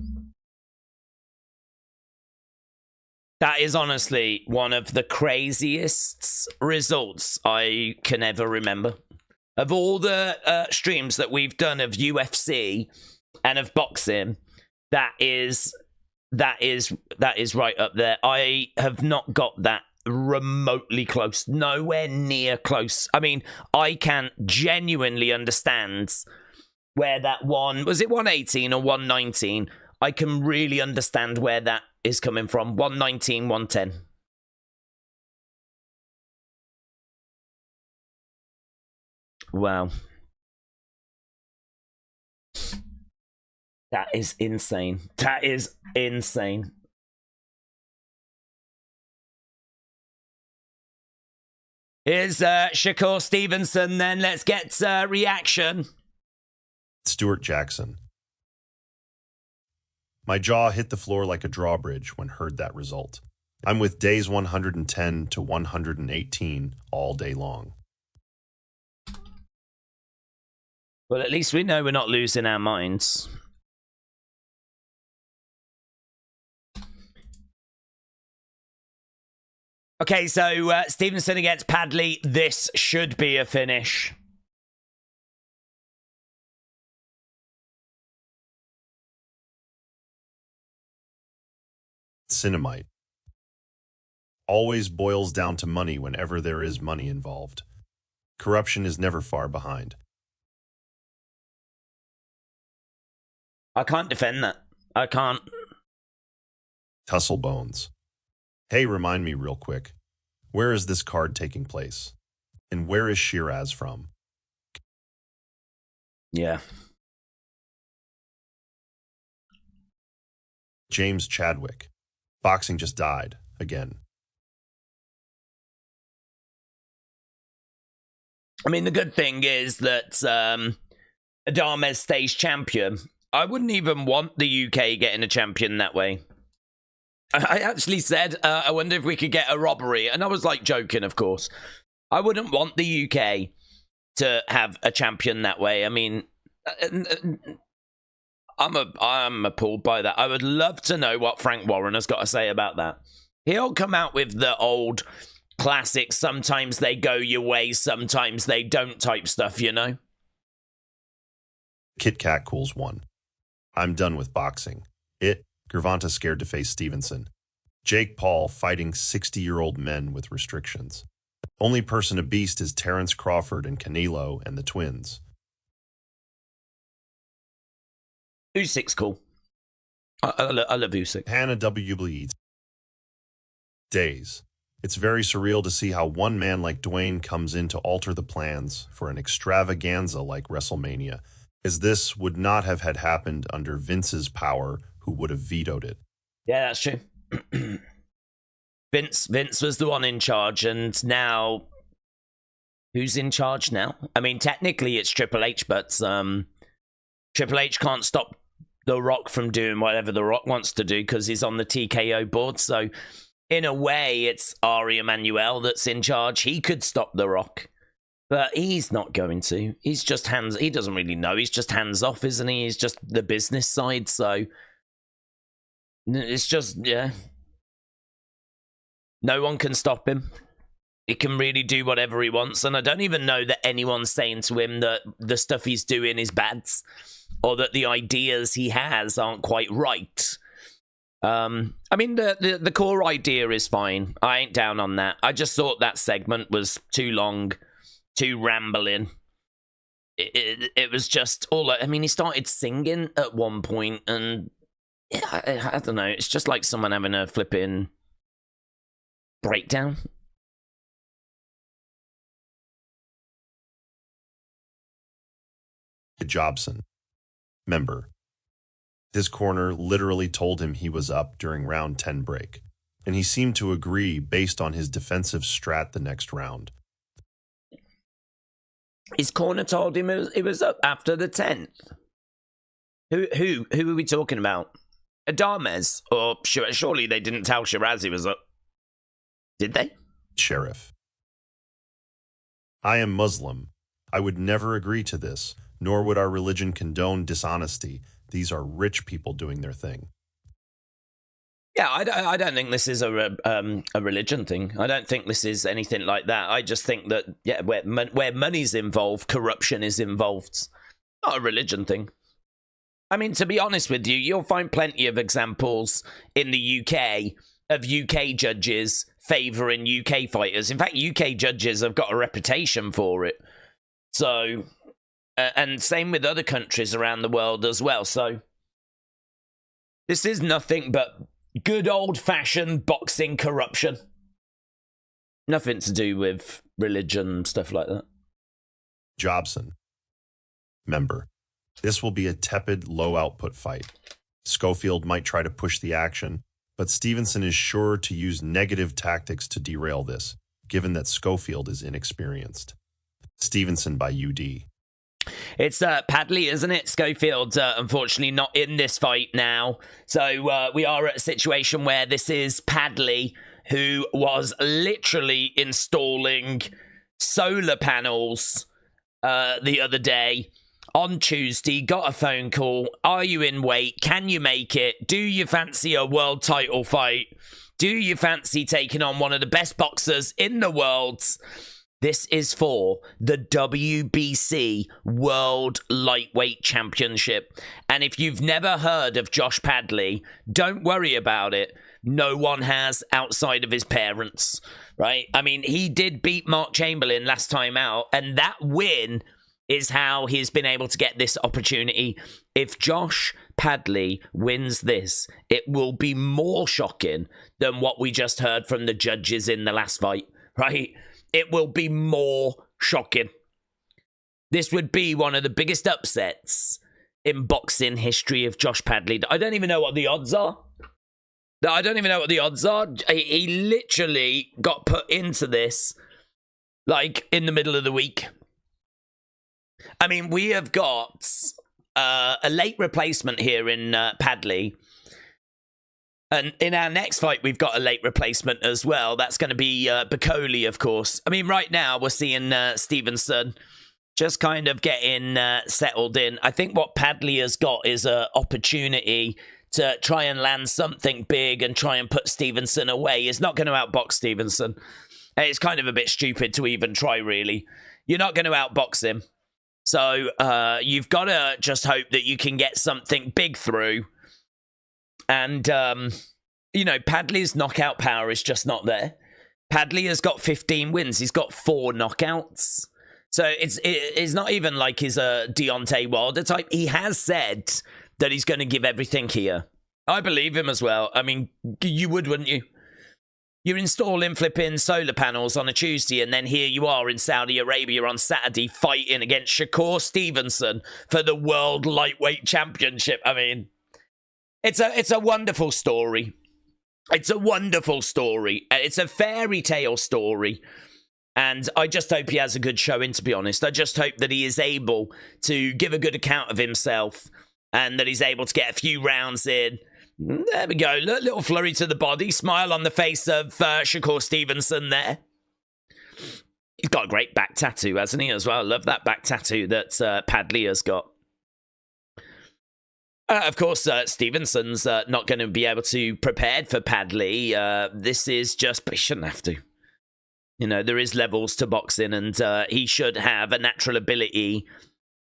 That is honestly one of the craziest results I can ever remember. Of all the streams that we've done of UFC and of boxing, that is right up there. I have not got that remotely close, nowhere near close. I mean, I can genuinely understand where that one, was it 118 or 119? I can really understand where that is coming from. 119, 110. Wow. That is insane. That is insane. Here's Shakur Stevenson, then let's get reaction. Stuart Jackson. My jaw hit the floor like a drawbridge when heard that result. I'm with days 110 to 118 all day long. Well, at least we know we're not losing our minds. Okay, so Stevenson against Padley. This should be a finish. Cinemite. Always boils down to money whenever there is money involved. Corruption is never far behind. I can't defend that. I can't. Tussle Bones. Hey, remind me real quick. Where is this card taking place? And where is Sheeraz from? Yeah. James Chadwick. Boxing just died. Again. I mean, the good thing is that ADAMES stays champion. I wouldn't even want the UK getting a champion that way. I actually said, I wonder if we could get a robbery. And I was like joking, of course. I wouldn't want the UK to have a champion that way. I mean, I'm appalled by that. I would love to know what Frank Warren has got to say about that. He'll come out with the old classic, sometimes they go your way, sometimes they don't type stuff, you know? Kit Kat Cools 1. I'm done with boxing. Gervonta scared to face Stevenson. Jake Paul fighting 60-year-old men with restrictions. Only person a beast is Terrence Crawford and Canelo and the twins. Usyk's cool. I love Usyk. Hannah W. bleeds. Days. It's very surreal to see how one man like Dwayne comes in to alter the plans for an extravaganza like WrestleMania, as this would not have had happened under Vince's power, who would have vetoed it. Yeah, that's true. Vince was the one in charge, and now who's in charge now? I mean, technically it's Triple H, but Triple H can't stop The Rock from doing whatever The Rock wants to do because he's on the TKO board. So in a way, it's Ari Emanuel that's in charge. He could stop The Rock, but he's not going to. He's just he doesn't really know. He's just hands off, isn't he? He's just the business side. So it's just, yeah. No one can stop him. He can really do whatever he wants. And I don't even know that anyone's saying to him that the stuff he's doing is bad or that the ideas he has aren't quite right. I mean, the core idea is fine. I ain't down on that. I just thought that segment was too long, too rambling. It was just all... I mean, he started singing at one point, and I don't know. It's just like someone having a flipping breakdown. Jobson. Member. His corner literally told him he was up during round 10 break, and he seemed to agree based on his defensive strat the next round. His corner told him it was up after the 10th. Who are we talking about? ADAMES? Or surely they didn't tell Sheeraz he was up. Did they? Sheriff. I am Muslim. I would never agree to this, nor would our religion condone dishonesty. These are rich people doing their thing. Yeah, I don't think this is a religion thing. I don't think this is anything like that. I just think that, yeah, where money's involved, corruption is involved. It's not a religion thing. I mean, to be honest with you, you'll find plenty of examples in the UK of UK judges favouring UK fighters. In fact, UK judges have got a reputation for it. So, and same with other countries around the world as well. So, this is nothing but good old-fashioned boxing corruption. Nothing to do with religion, stuff like that. Jobson. Member. This will be a tepid, low-output fight. Schofield might try to push the action, but Stevenson is sure to use negative tactics to derail this, given that Schofield is inexperienced. Stevenson by UD. It's Padley, isn't it? Schofield's unfortunately not in this fight now. So we are at a situation where this is Padley, who was literally installing solar panels the other day. On Tuesday, got a phone call. Are you in weight? Can you make it? Do you fancy a world title fight? Do you fancy taking on one of the best boxers in the world? This is for the WBC World Lightweight Championship. And if you've never heard of Josh Padley, don't worry about it. No one has outside of his parents, right? I mean, he did beat Mark Chamberlain last time out, and that win is how he's been able to get this opportunity. If Josh Padley wins this, it will be more shocking than what we just heard from the judges in the last fight, right? It will be more shocking. This would be one of the biggest upsets in boxing history of Josh Padley. I don't even know what the odds are. He literally got put into this, like, in the middle of the week. I mean, we have got a late replacement here in Padley. And in our next fight, we've got a late replacement as well. That's going to be Bakole, of course. I mean, right now, we're seeing Stevenson just kind of getting settled in. I think what Padley has got is an opportunity to try and land something big and try and put Stevenson away. He's not going to outbox Stevenson. It's kind of a bit stupid to even try, really. You're not going to outbox him. So you've got to just hope that you can get something big through. And, you know, Padley's knockout power is just not there. Padley has got 15 wins. He's got 4 knockouts. So it's not even like he's a Deontay Wilder type. He has said that he's going to give everything here. I believe him as well. I mean, you would, wouldn't you? You're installing flipping solar panels on a Tuesday, and then here you are in Saudi Arabia on Saturday fighting against Shakur Stevenson for the World Lightweight Championship. I mean, it's a wonderful story. It's a wonderful story. It's a fairy tale story. And I just hope he has a good showing, to be honest. I just hope that he is able to give a good account of himself and that he's able to get a few rounds in. There we go. Little flurry to the body. Smile on the face of Shakur Stevenson there. He's got a great back tattoo, hasn't he, as well? I love that back tattoo that Padley has got. Of course, Stevenson's not going to be able to prepare for Padley. This is just, but he shouldn't have to. You know, there is levels to boxing, and he should have a natural ability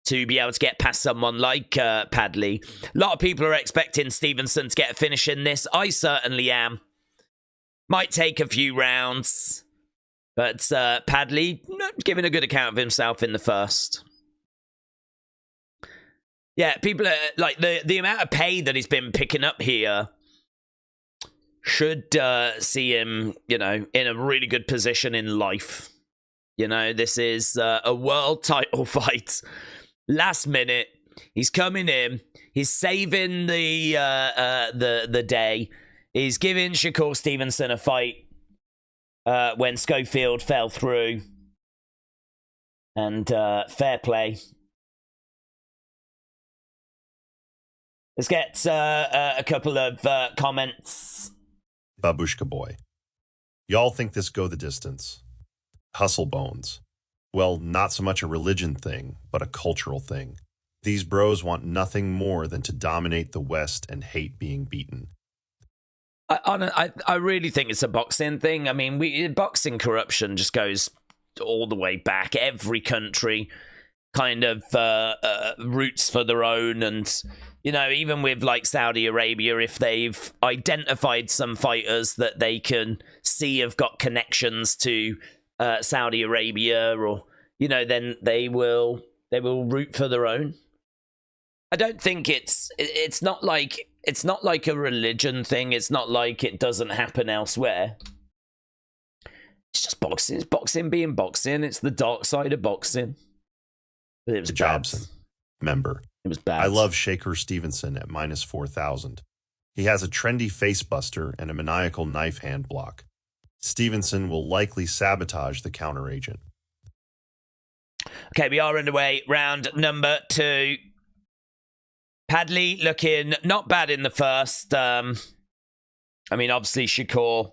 to be able to get past someone like Padley. A lot of people are expecting Stevenson to get a finish in this. I certainly am. Might take a few rounds, but Padley giving a good account of himself in the first. Yeah, people are like the amount of pay that he's been picking up here should see him, you know, in a really good position in life. You know, this is a world title fight. Last minute, he's coming in. He's saving the day. He's giving Shakur Stevenson a fight when Schofield fell through. And fair play. Let's get a couple of comments. Babushka Boy. Y'all think this go the distance. Hustle bones. Well, not so much a religion thing, but a cultural thing. These bros want nothing more than to dominate the West and hate being beaten. I really think it's a boxing thing. I mean, boxing corruption just goes all the way back. Every country kind of roots for their own, and you know, even with like Saudi Arabia, if they've identified some fighters that they can see have got connections to Saudi Arabia, or you know, then they will root for their own. I don't think it's not like a religion thing. It's not like it doesn't happen elsewhere. It's just boxing. It's boxing being boxing. It's the dark side of boxing. But it was Jobson, member. It was bad. I love Shakur Stevenson at minus 4,000. He has a trendy face buster and a maniacal knife hand block. Stevenson will likely sabotage the counter agent. Okay, we are underway. Round number 2. Padley looking not bad in the first. I mean, obviously, Shakur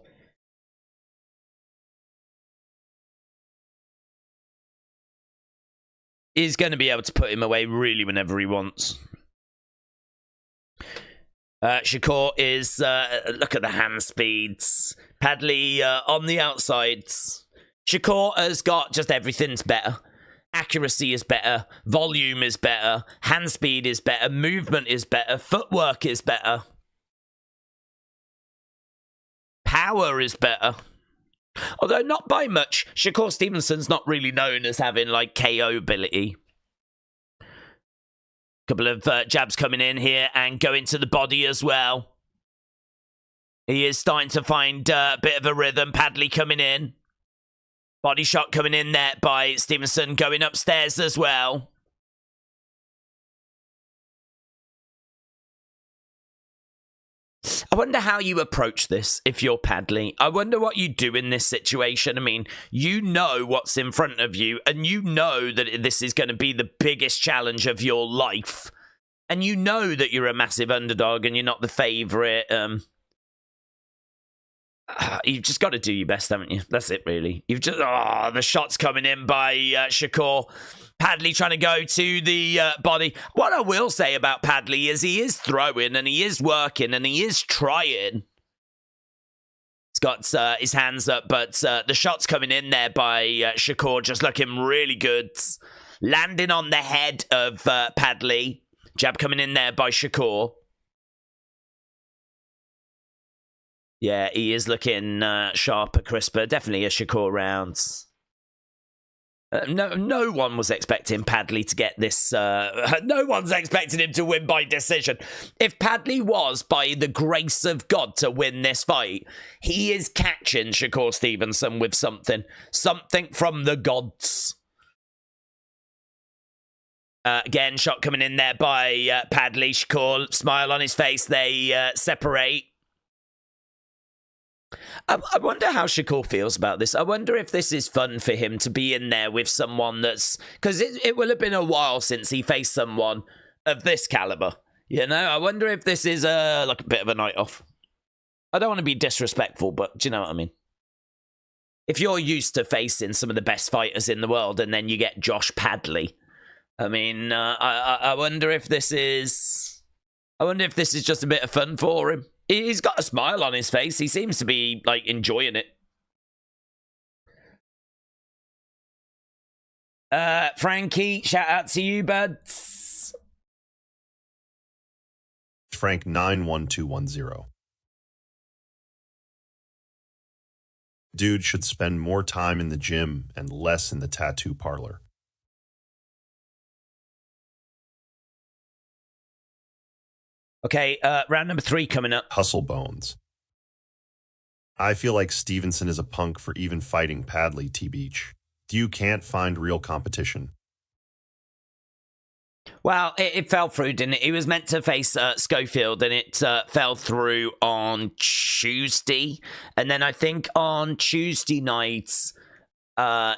is going to be able to put him away really whenever he wants. Shakur is, look at the hand speeds. Padley on the outsides. Shakur has got just everything's better. Accuracy is better, volume is better, hand speed is better, movement is better, footwork is better. Power is better. Although not by much. Shakur Stevenson's not really known as having like KO ability. Couple of jabs coming in here and going to the body as well. He is starting to find a bit of a rhythm. Padley coming in. Body shot coming in there by Stevenson, going upstairs as well. I wonder how you approach this if you're Padley. I wonder what you do in this situation. I mean, you know what's in front of you, and you know that this is going to be the biggest challenge of your life. And you know that you're a massive underdog and you're not the favourite. You've just got to do your best, haven't you? That's it, really. You've just... Oh, the shot's coming in by Shakur. Padley trying to go to the body. What I will say about Padley is he is throwing and he is working and he is trying. He's got his hands up, but the shot's coming in there by Shakur, just looking really good. Landing on the head of Padley. Jab coming in there by Shakur. Yeah, he is looking sharper, crisper. Definitely a Shakur round. No one was expecting Padley to get this. No one's expecting him to win by decision. If Padley was, by the grace of God, to win this fight, he is catching Shakur Stevenson with something. Something from the gods. Again, shot coming in there by Padley. Shakur, smile on his face. They separate. I wonder how Shakur feels about this. I wonder if this is fun for him to be in there with someone that's... Because it will have been a while since he faced someone of this caliber. You know, I wonder if this is like a bit of a night off. I don't want to be disrespectful, but do you know what I mean? If you're used to facing some of the best fighters in the world and then you get Josh Padley, I mean, I wonder if this is... I wonder if this is just a bit of fun for him. He's got a smile on his face. He seems to be, like, enjoying it. Frankie, shout out to you, buds. Frank 91210. Dude should spend more time in the gym and less in the tattoo parlor. Okay, round number 3 coming up. Hustle Bones. I feel like Stevenson is a punk for even fighting Padley, T-Beach. You can't find real competition. Well, it fell through, didn't it? He was meant to face Schofield, and it fell through on Tuesday. And then I think on Tuesday night,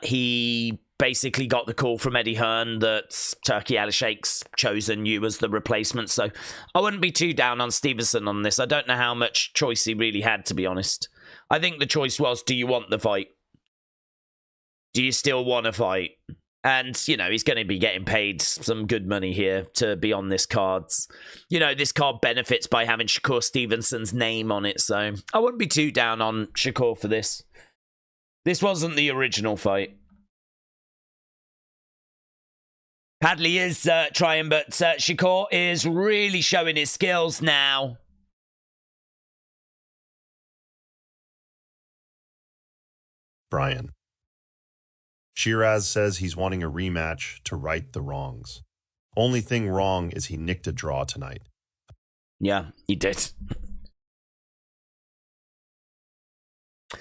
he basically got the call from Eddie Hearn that Turkey Alishaykh's chosen you as the replacement. So I wouldn't be too down on Stevenson on this. I don't know how much choice he really had, to be honest. I think the choice was, do you want the fight? Do you still want to fight? And, you know, he's going to be getting paid some good money here to be on this card. You know, this card benefits by having Shakur Stevenson's name on it, so I wouldn't be too down on Shakur for this. This wasn't the original fight. Padley is trying, but Shakur is really showing his skills now. Brian. Sheeraz says he's wanting a rematch to right the wrongs. Only thing wrong is he nicked a draw tonight. Yeah, he did.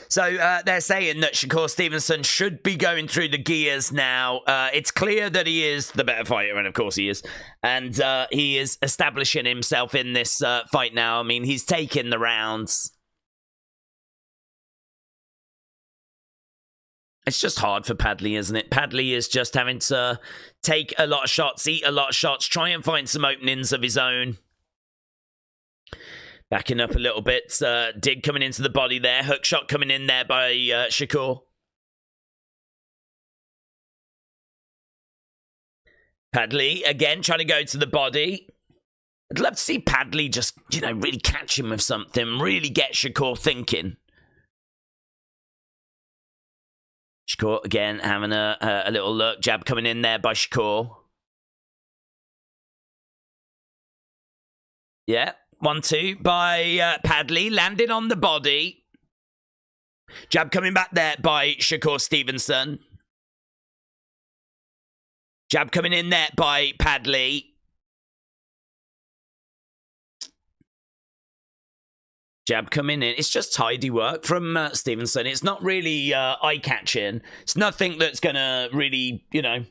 So they're saying that Shakur Stevenson should be going through the gears now. It's clear that he is the better fighter, and of course he is. And he is establishing himself in this fight now. I mean, he's taking the rounds. It's just hard for Padley, isn't it? Padley is just having to take a lot of shots, eat a lot of shots, try and find some openings of his own. Backing up a little bit. Dig coming into the body there. Hook shot coming in there by Shakur. Padley, again, trying to go to the body. I'd love to see Padley just, you know, really catch him with something. Really get Shakur thinking. Shakur, again, having a little look. Jab coming in there by Shakur. Yeah. 1-2 by Padley. Landing on the body. Jab coming back there by Shakur Stevenson. Jab coming in there by Padley. Jab coming in. It's just tidy work from Stevenson. It's not really eye-catching. It's nothing that's going to really, you know,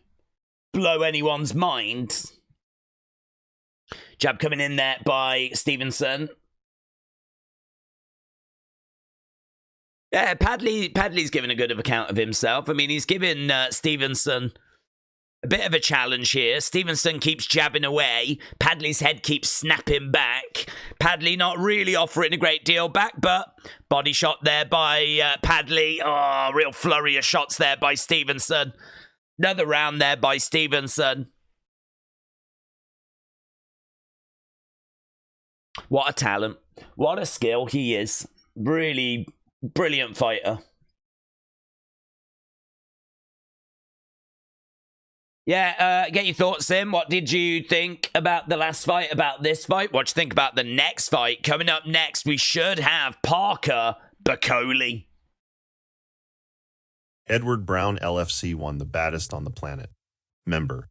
blow anyone's mind. Jab coming in there by Stevenson. Yeah, Padley's giving a good account of himself. I mean, he's giving Stevenson a bit of a challenge here. Stevenson keeps jabbing away. Padley's head keeps snapping back. Padley not really offering a great deal back, but body shot there by Padley. Oh, real flurry of shots there by Stevenson. Another round there by Stevenson. What a talent. What a skill he is. Really brilliant fighter. Yeah, get your thoughts in. What did you think about the last fight, about this fight? What do you think about the next fight? Coming up next, we should have Parker Bakole. Edward Brown LFC won the baddest on the planet. Member.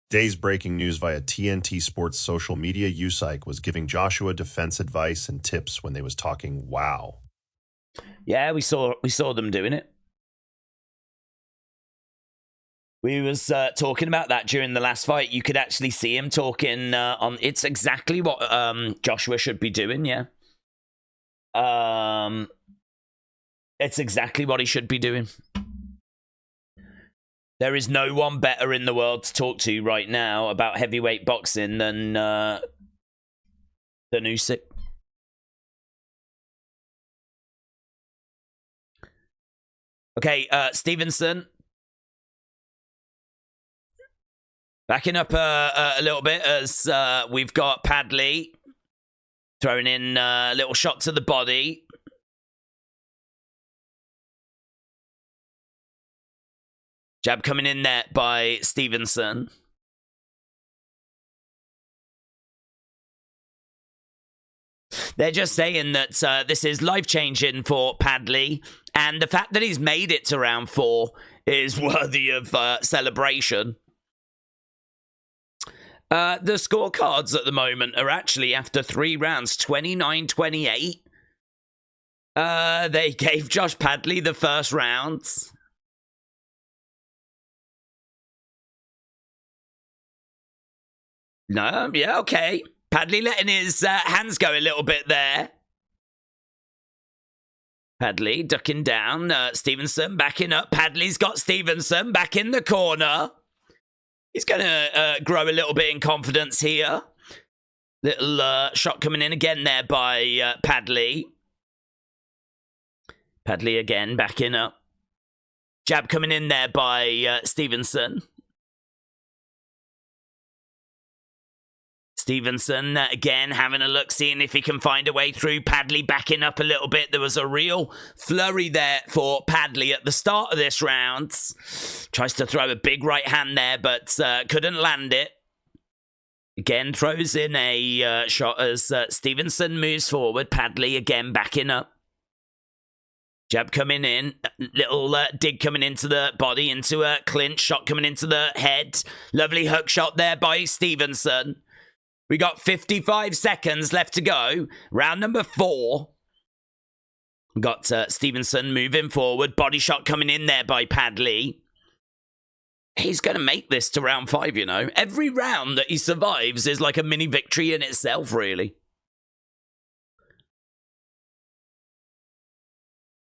Day's breaking news via TNT Sports social media. Usyk was giving Joshua defense advice and tips when they was talking wow. Yeah, we saw them doing it. We was talking about that during the last fight. You could actually see him talking on... It's exactly what Joshua should be doing, yeah. It's exactly what he should be doing. There is no one better in the world to talk to right now about heavyweight boxing than Usyk. Okay, Stevenson. Backing up a little bit as we've got Padley throwing in a little shot to the body. Jab coming in there by Stevenson. They're just saying that this is life-changing for Padley, and the fact that he's made it to round 4 is worthy of celebration. The scorecards at the moment are actually, after 3 rounds, 29-28. They gave Josh Padley the first round. No, yeah, okay. Padley letting his hands go a little bit there. Padley ducking down. Stevenson backing up. Padley's got Stevenson back in the corner. He's going to grow a little bit in confidence here. Little shot coming in again there by Padley. Padley again backing up. Jab coming in there by Stevenson. Stevenson, again, having a look, seeing if he can find a way through. Padley backing up a little bit. There was a real flurry there for Padley at the start of this round. Tries to throw a big right hand there, but couldn't land it. Again, throws in a shot as Stevenson moves forward. Padley again backing up. Jab coming in, little dig coming into the body, into a clinch, shot coming into the head. Lovely hook shot there by Stevenson. We got 55 seconds left to go. Round number 4. Got Stevenson moving forward. Body shot coming in there by Padley. He's going to make this to round 5, you know. Every round that he survives is like a mini victory in itself, really.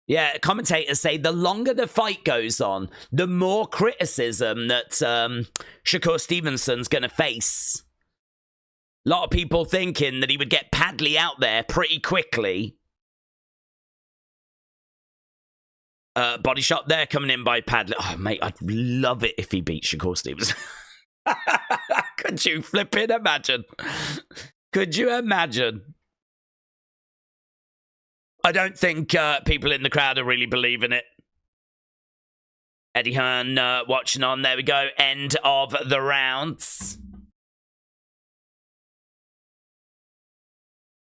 Yeah, commentators say the longer the fight goes on, the more criticism that Shakur Stevenson's going to face. A lot of people thinking that he would get Padley out there pretty quickly. Body shot there coming in by Padley. Oh, mate, I'd love it if he beat Shakur Stevenson. Could you flipping imagine? Could you imagine? I don't think people in the crowd are really believing it. Eddie Hearn watching on. There we go. End of the rounds.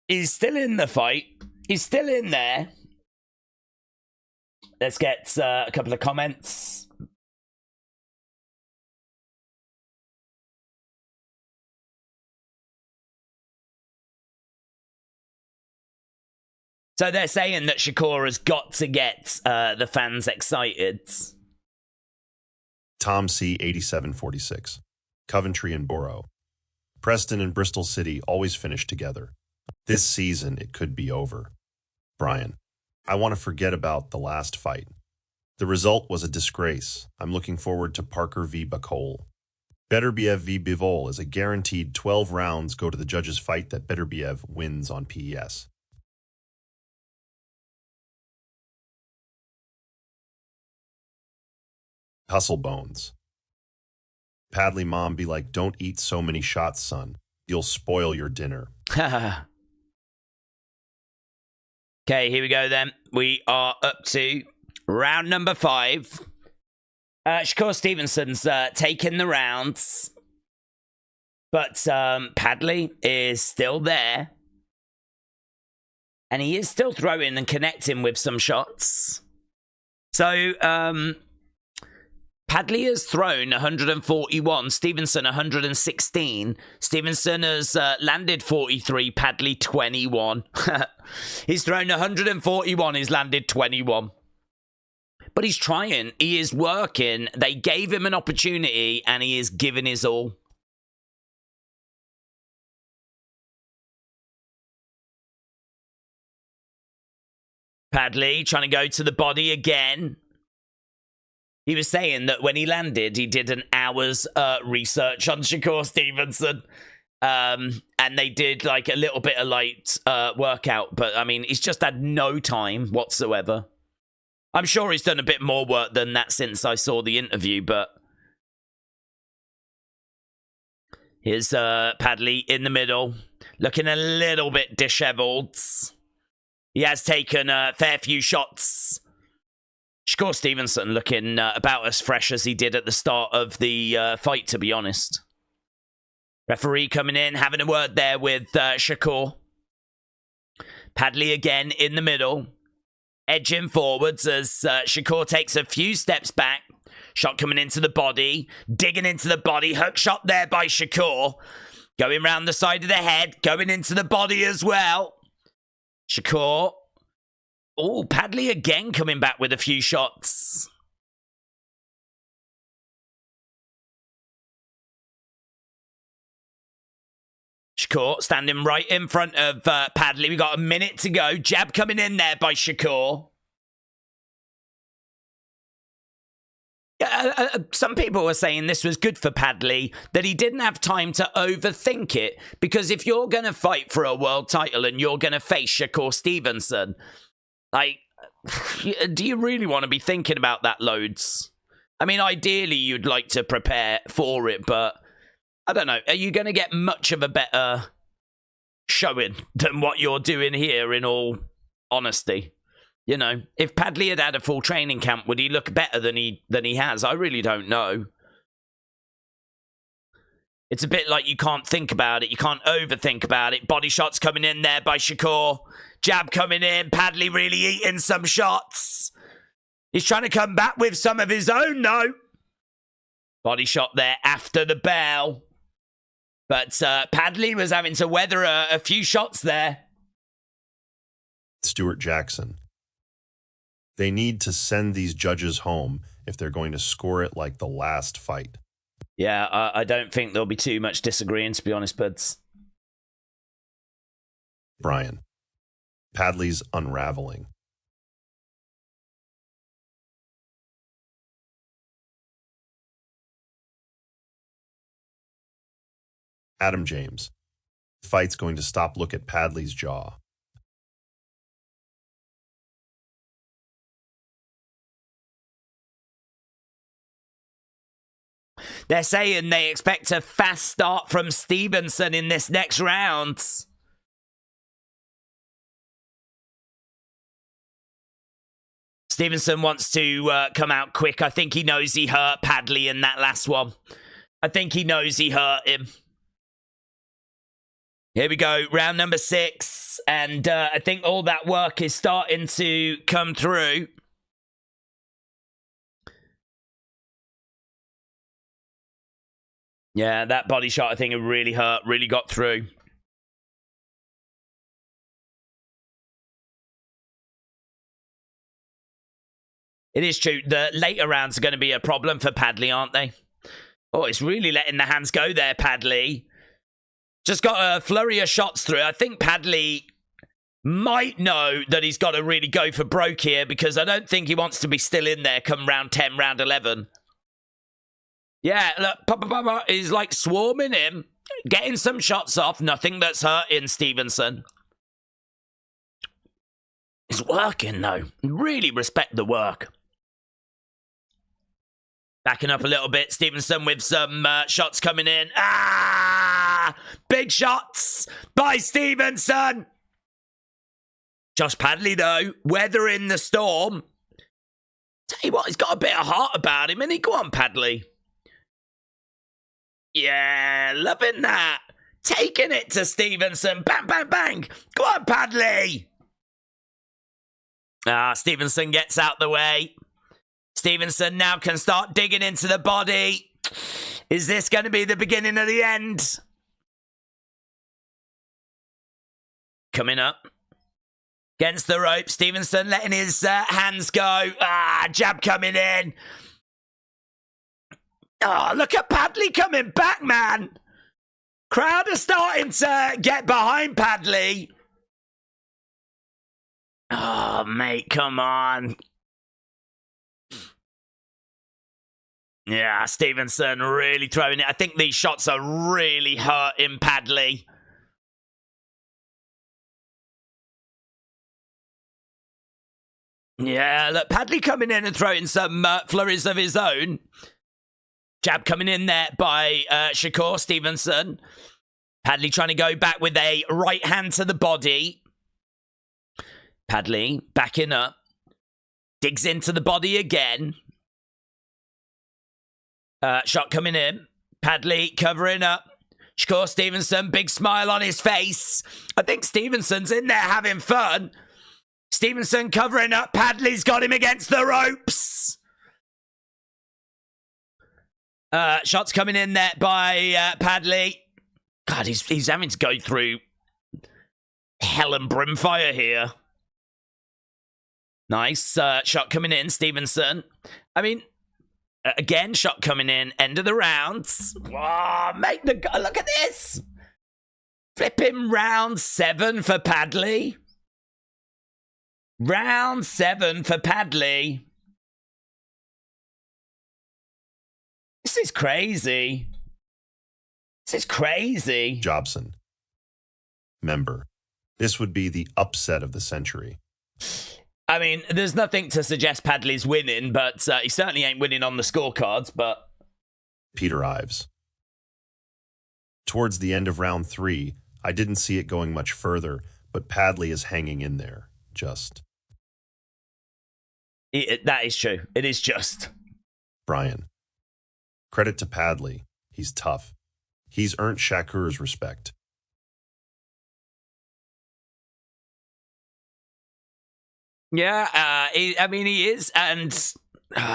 He's still in the fight. He's still in there. Let's get a couple of comments. So they're saying that Shakur has got to get the fans excited. Tom C. 8746. Coventry and Borough. Preston and Bristol City always finish together. This season, it could be over. Brian, I want to forget about the last fight. The result was a disgrace. I'm looking forward to Parker v. Bakole. Beterbiev v. Bivol is a guaranteed 12 rounds go to the judges' fight that Beterbiev wins on PES. Hustle Bones. Padley mom be like, don't eat so many shots, son. You'll spoil your dinner. Okay, here we go then. We are up to round number 5. Shakur Stevenson's taking the rounds. But Padley is still there. And he is still throwing and connecting with some shots. So, Padley has thrown 141, Stevenson 116. Stevenson has landed 43, Padley 21. He's thrown 141, he's landed 21. But he's trying, he is working. They gave him an opportunity and he is giving his all. Padley trying to go to the body again. He was saying that when he landed, he did an hour's research on Shakur Stevenson. And they did like a little bit of light workout. But I mean, he's just had no time whatsoever. I'm sure he's done a bit more work than that since I saw the interview. But here's Padley in the middle. Looking a little bit disheveled. He has taken a fair few shots. Shakur Stevenson looking about as fresh as he did at the start of the fight, to be honest. Referee coming in, having a word there with Shakur. Padley again in the middle. Edging forwards as Shakur takes a few steps back. Shot coming into the body. Digging into the body. Hook shot there by Shakur. Going round the side of the head. Going into the body as well. Shakur. Oh, Padley again coming back with a few shots. Shakur standing right in front of Padley. We got a minute to go. Jab coming in there by Shakur. Some people were saying this was good for Padley, that he didn't have time to overthink it. Because if you're going to fight for a world title and you're going to face Shakur Stevenson, like, do you really want to be thinking about that loads? I mean, ideally, you'd like to prepare for it, but I don't know. Are you going to get much of a better showing than what you're doing here, in all honesty? You know, if Padley had had a full training camp, would he look better than he has? I really don't know. It's a bit like you can't think about it. You can't overthink about it. Body shots coming in there by Shakur. Jab coming in. Padley really eating some shots. He's trying to come back with some of his own, though. Body shot there after the bell. But Padley was having to weather a few shots there. Stuart Jackson. They need to send these judges home if they're going to score it like the last fight. Yeah, I don't think there'll be too much disagreeing, to be honest, buds. Brian. Padley's unraveling. Adam James. Fight's going to stop. Look at Padley's jaw. They're saying they expect a fast start from Stevenson in this next round. Stevenson wants to come out quick. I think he knows he hurt Padley in that last one. I think he knows he hurt him. Here we go, round number 6. And I think all that work is starting to come through. Yeah, that body shot, I think it really hurt, really got through. It is true. The later rounds are going to be a problem for Padley, aren't they? Oh, it's really letting the hands go there, Padley. Just got a flurry of shots through. I think Padley might know that he's got to really go for broke here, because I don't think he wants to be still in there come round 10, round 11. Yeah, look, he's like swarming him, getting some shots off. Nothing that's hurting Stevenson. It's working, though. Really respect the work. Backing up a little bit. Stevenson with some shots coming in. Ah! Big shots by Stevenson. Josh Padley, though, weathering the storm. Tell you what, he's got a bit of heart about him, isn't he? Go on, Padley. Yeah, loving that. Taking it to Stevenson. Bang, bang, bang. Go on, Padley. Stevenson gets out the way. Stevenson now can start digging into the body. Is this going to be the beginning of the end? Coming up. Against the rope. Stevenson letting his hands go. Jab coming in. Oh, look at Padley coming back, man. Crowd are starting to get behind Padley. Oh, mate, come on. Yeah, Stevenson really throwing it. I think these shots are really hurting Padley. Yeah, look, Padley coming in and throwing some flurries of his own. Jab coming in there by Shakur Stevenson. Padley trying to go back with a right hand to the body. Padley backing up. Digs into the body again. Shot coming in. Padley covering up. Shakur Stevenson, big smile on his face. I think Stevenson's in there having fun. Stevenson covering up. Padley's got him against the ropes. Shots coming in there by Padley. God, he's having to go through hell and brimfire here. Nice shot coming in, Stevenson. I mean, again, shot coming in. End of the rounds. Wow, look at this. Flipping round 7 for Padley. Round 7 for Padley. This is crazy. This is crazy. Jobson. Member. This would be the upset of the century. I mean, there's nothing to suggest Padley's winning, but he certainly ain't winning on the scorecards, but... Peter Ives. Towards the end of round 3, I didn't see it going much further, but Padley is hanging in there. Just. That is true. It is just. Brian. Credit to Padley. He's tough. He's earned Shakur's respect. Yeah, I mean, he is. And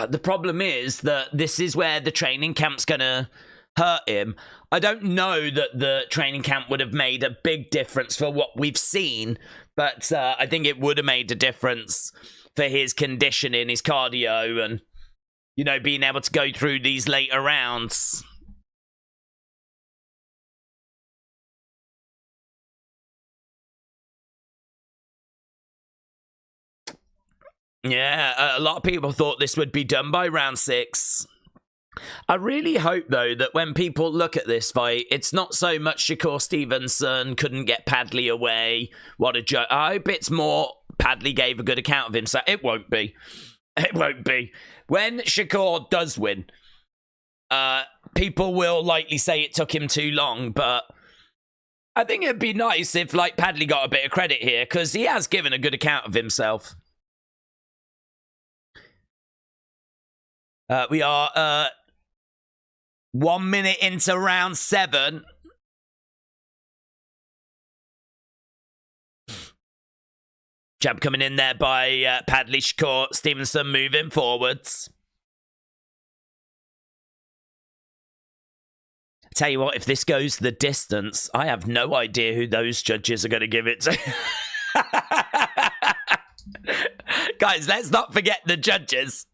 the problem is that this is where the training camp's going to hurt him. I don't know that the training camp would have made a big difference for what we've seen, but I think it would have made a difference for his conditioning, his cardio, and, you know, being able to go through these later rounds. Yeah, a lot of people thought this would be done by round 6. I really hope, though, that when people look at this fight, it's not so much Shakur Stevenson couldn't get Padley away. What a joke. I hope it's more Padley gave a good account of himself. It won't be. It won't be. When Shakur does win, people will likely say it took him too long, but I think it'd be nice if, like, Padley got a bit of credit here, because he has given a good account of himself. We are 1 minute into round 7. Jab coming in there by Padley. Shakur Stevenson moving forwards. I tell you what, if this goes the distance, I have no idea who those judges are going to give it to. Guys, let's not forget the judges.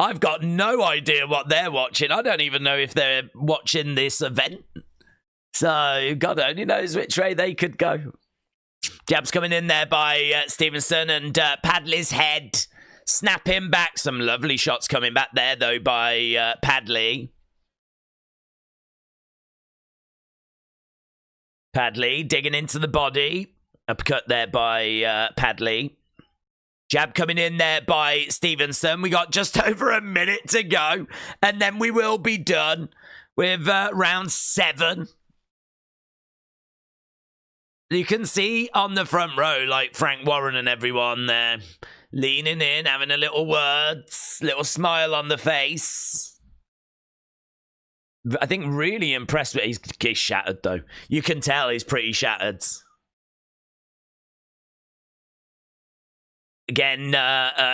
I've got no idea what they're watching. I don't even know if they're watching this event. So, God only knows which way they could go. Jabs coming in there by Stevenson, and Padley's head snapping back. Some lovely shots coming back there, though, by Padley. Padley digging into the body. Uppercut there by Padley. Jab coming in there by Stevenson. We got just over a minute to go, and then we will be done with round 7. You can see on the front row, like Frank Warren and everyone there, leaning in, having a little words, little smile on the face. I think really impressed with he's shattered, though. You can tell he's pretty shattered. Again,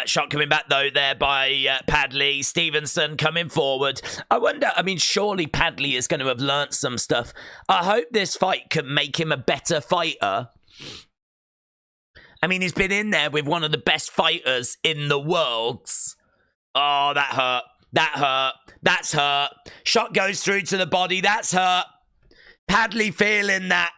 shot coming back, though, there by Padley. Stevenson coming forward. I wonder, I mean, surely Padley is going to have learnt some stuff. I hope this fight can make him a better fighter. I mean, he's been in there with one of the best fighters in the world. Oh, that hurt. That hurt. That's hurt. Shot goes through to the body. That's hurt. Padley feeling that.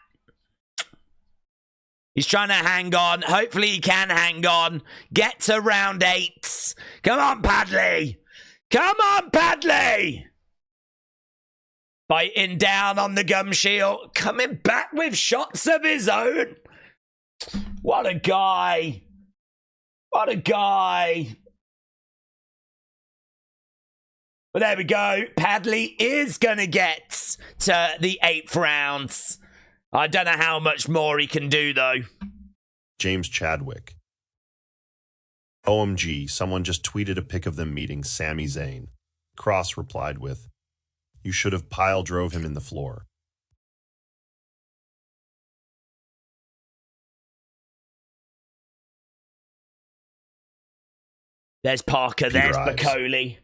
He's trying to hang on. Hopefully he can hang on. Get to round 8. Come on, Padley. Come on, Padley. Biting down on the gum shield. Coming back with shots of his own. What a guy. What a guy. Well, there we go. Padley is going to get to the 8th round. I don't know how much more he can do, though. James Chadwick. OMG, someone just tweeted a pic of them meeting Sami Zayn. Cross replied with, "You should have pile drove him in the floor." There's Parker, Peter there's Ives. Bakole.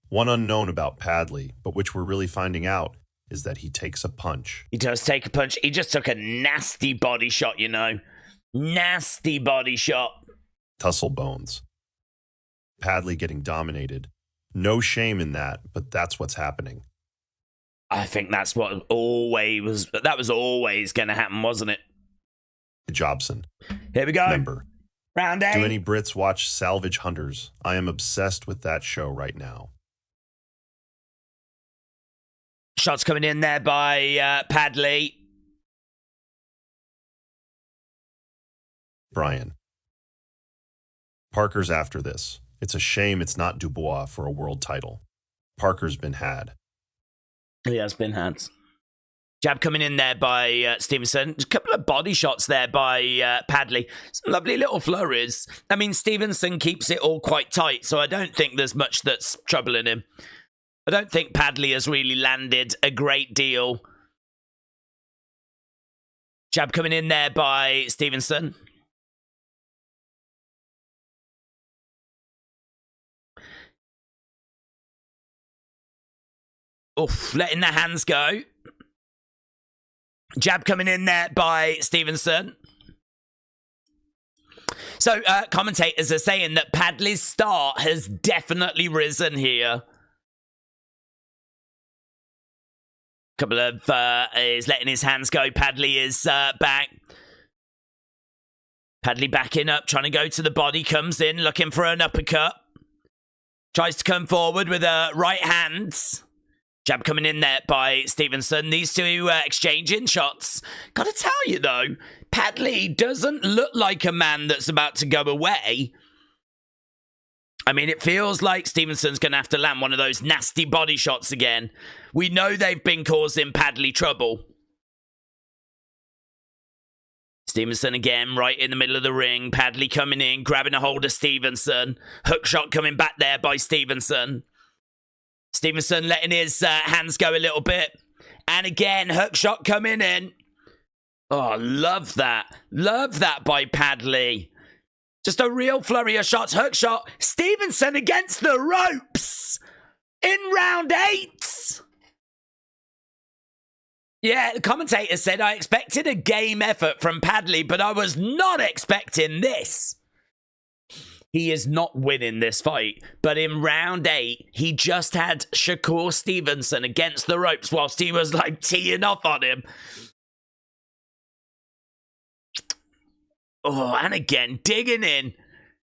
One unknown about Padley, but which we're really finding out, is that he takes a punch. He does take a punch. He just took a nasty body shot, you know. Nasty body shot. Tussle bones. Padley getting dominated. No shame in that, but that's what's happening. I think that's what that was always going to happen, wasn't it? Jobson. Here we go. Member. Round 8. Do any Brits watch Salvage Hunters? I am obsessed with that show right now. Shots coming in there by Padley. Brian. Parker's after this. It's a shame it's not Dubois for a world title. Parker's been had. He has been had. Jab coming in there by Stevenson. A couple of body shots there by Padley. Some lovely little flurries. I mean, Stevenson keeps it all quite tight, so I don't think there's much that's troubling him. I don't think Padley has really landed a great deal. Jab coming in there by Stevenson. Oof, letting the hands go. Jab coming in there by Stevenson. So, commentators are saying that Padley's start has definitely risen here. Couple of, is letting his hands go. Padley is back. Padley backing up, trying to go to the body. Comes in, looking for an uppercut. Tries to come forward with a right hand. Jab coming in there by Stevenson. These two exchanging shots. Gotta tell you, though, Padley doesn't look like a man that's about to go away. I mean, it feels like Stevenson's going to have to land one of those nasty body shots again. We know they've been causing Padley trouble. Stevenson again, right in the middle of the ring. Padley coming in, grabbing a hold of Stevenson. Hook shot coming back there by Stevenson. Stevenson letting his hands go a little bit. And again, hook shot coming in. Oh, love that. Love that by Padley. Just a real flurry of shots. Hook shot. Stevenson against the ropes. In round 8. Yeah, the commentator said, I expected a game effort from Padley, but I was not expecting this. He is not winning this fight, but in round 8, he just had Shakur Stevenson against the ropes whilst he was like teeing off on him. Oh, and again, digging in.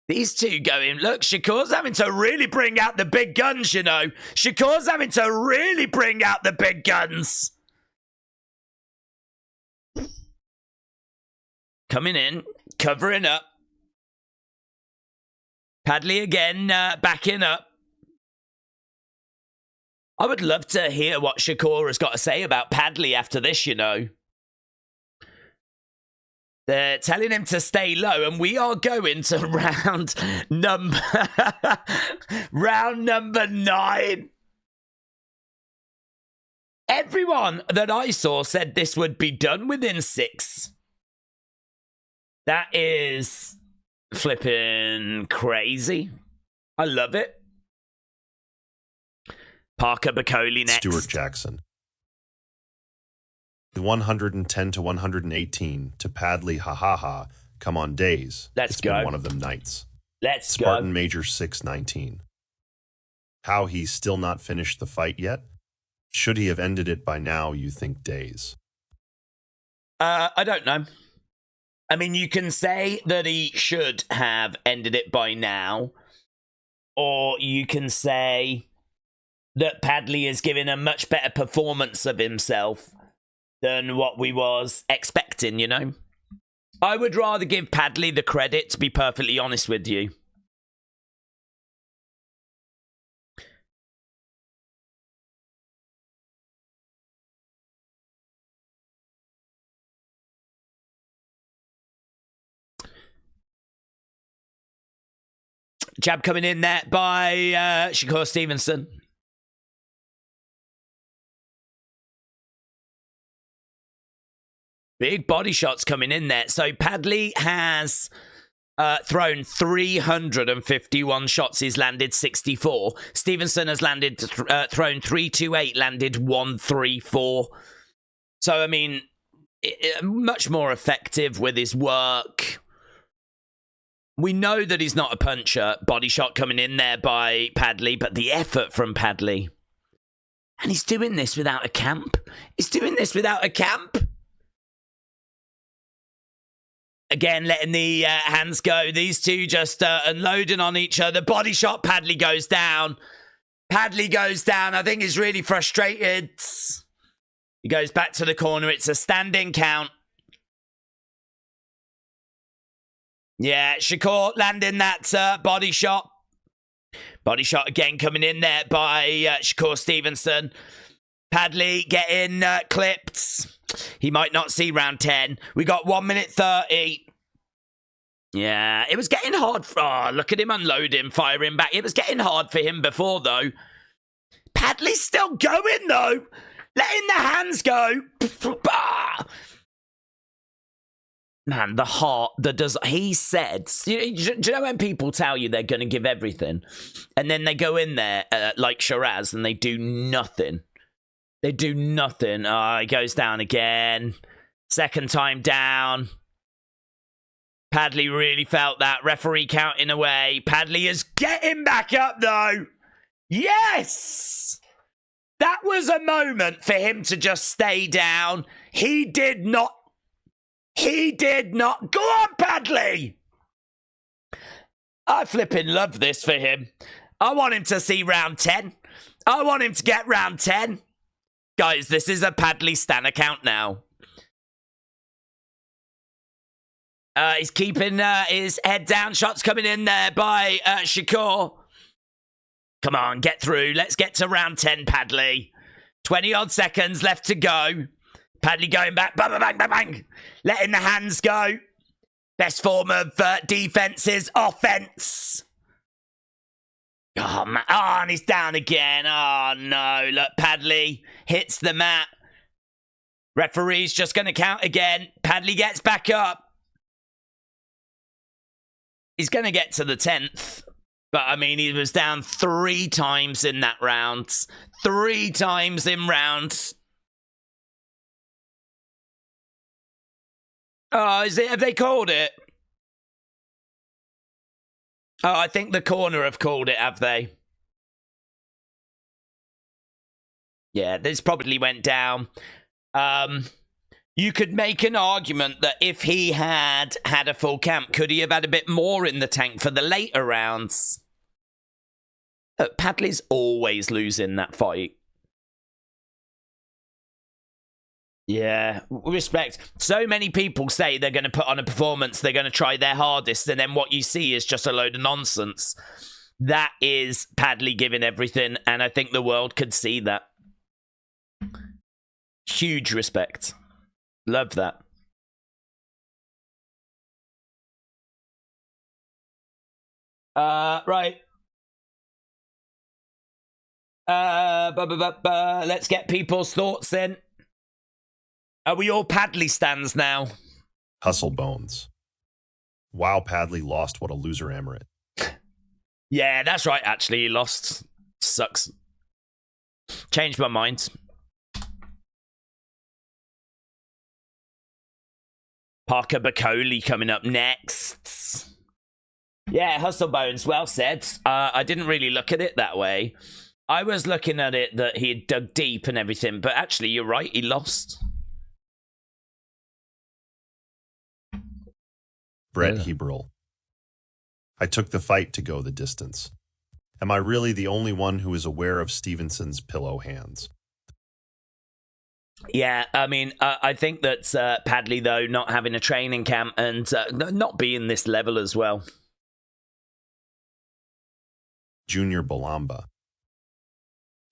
These two going, look, Shakur's having to really bring out the big guns, you know. Shakur's having to really bring out the big guns. Coming in, covering up. Padley again, backing up. I would love to hear what Shakur has got to say about Padley after this, you know. They're telling him to stay low, and we are going to round number 9. Everyone that I saw said this would be done within 6. That is flipping crazy. I love it. Parker Bakole next. Stuart Jackson. 110 to 118 to Padley, ha. Come on, days. Let's go. Been one of them nights. Let's go. Spartan Major 619. How he's still not finished the fight yet? Should he have ended it by now, you think, days? I don't know. I mean, you can say that he should have ended it by now, or you can say that Padley is giving a much better performance of himself than what we was expecting, you know? I would rather give Padley the credit, to be perfectly honest with you. Jab coming in there by Shakur Stevenson. Big body shots coming in there. So Padley has thrown 351 shots. He's landed 64. Stevenson has landed thrown 328, landed 134. So, I mean, much more effective with his work. We know that he's not a puncher. Body shot coming in there by Padley, but the effort from Padley. And he's doing this without a camp. He's doing this without a camp. Again, letting the hands go. These two just unloading on each other. Body shot, Padley goes down. Padley goes down. I think he's really frustrated. He goes back to the corner. It's a standing count. Yeah, Shakur landing that body shot. Body shot again coming in there by Shakur Stevenson. Padley getting clipped. He might not see round 10. We got 1 minute 30. Yeah, it was getting hard. Look at him unloading, firing back. It was getting hard for him before, though. Padley's still going, though. Letting the hands go. Man, the heart that does. He said, do you know when people tell you they're going to give everything, and then they go in there like Sheeraz and they do nothing? They do nothing. He goes down again. Second time down. Padley really felt that. Referee counting away. Padley is getting back up, though. Yes! That was a moment for him to just stay down. He did not. He did not. Go on, Padley! I flipping love this for him. I want him to see round 10. I want him to get round 10. Guys, this is a Padley Stan account now. He's keeping his head down. Shots coming in there by Shakur. Come on, get through. Let's get to round 10, Padley. 20-odd seconds left to go. Padley going back. Bang, bang, bang, bang, bang. Letting the hands go. Best form of defense is offense. Oh, man. Oh, and he's down again. Oh, no. Look, Padley hits the mat. Referee's just going to count again. Padley gets back up. He's going to get to the 10th. But, I mean, he was down 3 times in that round. 3 times in round. Oh, is it? Have they called it? Oh, I think the corner have called it, have they? Yeah, this probably went down. You could make an argument that if he had a full camp, could he have had a bit more in the tank for the later rounds? Padley's always losing that fight. Yeah, respect. So many people say they're going to put on a performance, they're going to try their hardest, and then what you see is just a load of nonsense. That is Padley giving everything, and I think the world could see that. Huge respect. Love that. Right. Let's get people's thoughts in. Are we all Padley stands now? Hustle bones. Wow, Padley lost. What a loser emirate. Yeah, that's right, actually. He lost. Sucks. Changed my mind. Parker Bakole coming up next. Yeah, hustle bones. Well said. I didn't really look at it that way. I was looking at it that he had dug deep and everything, but actually, you're right. He lost. Brett Heberl. I took the fight to go the distance. Am I really the only one who is aware of Stevenson's pillow hands? Yeah, I mean, I think that Padley, though, not having a training camp and not being this level as well. Junior Bolamba.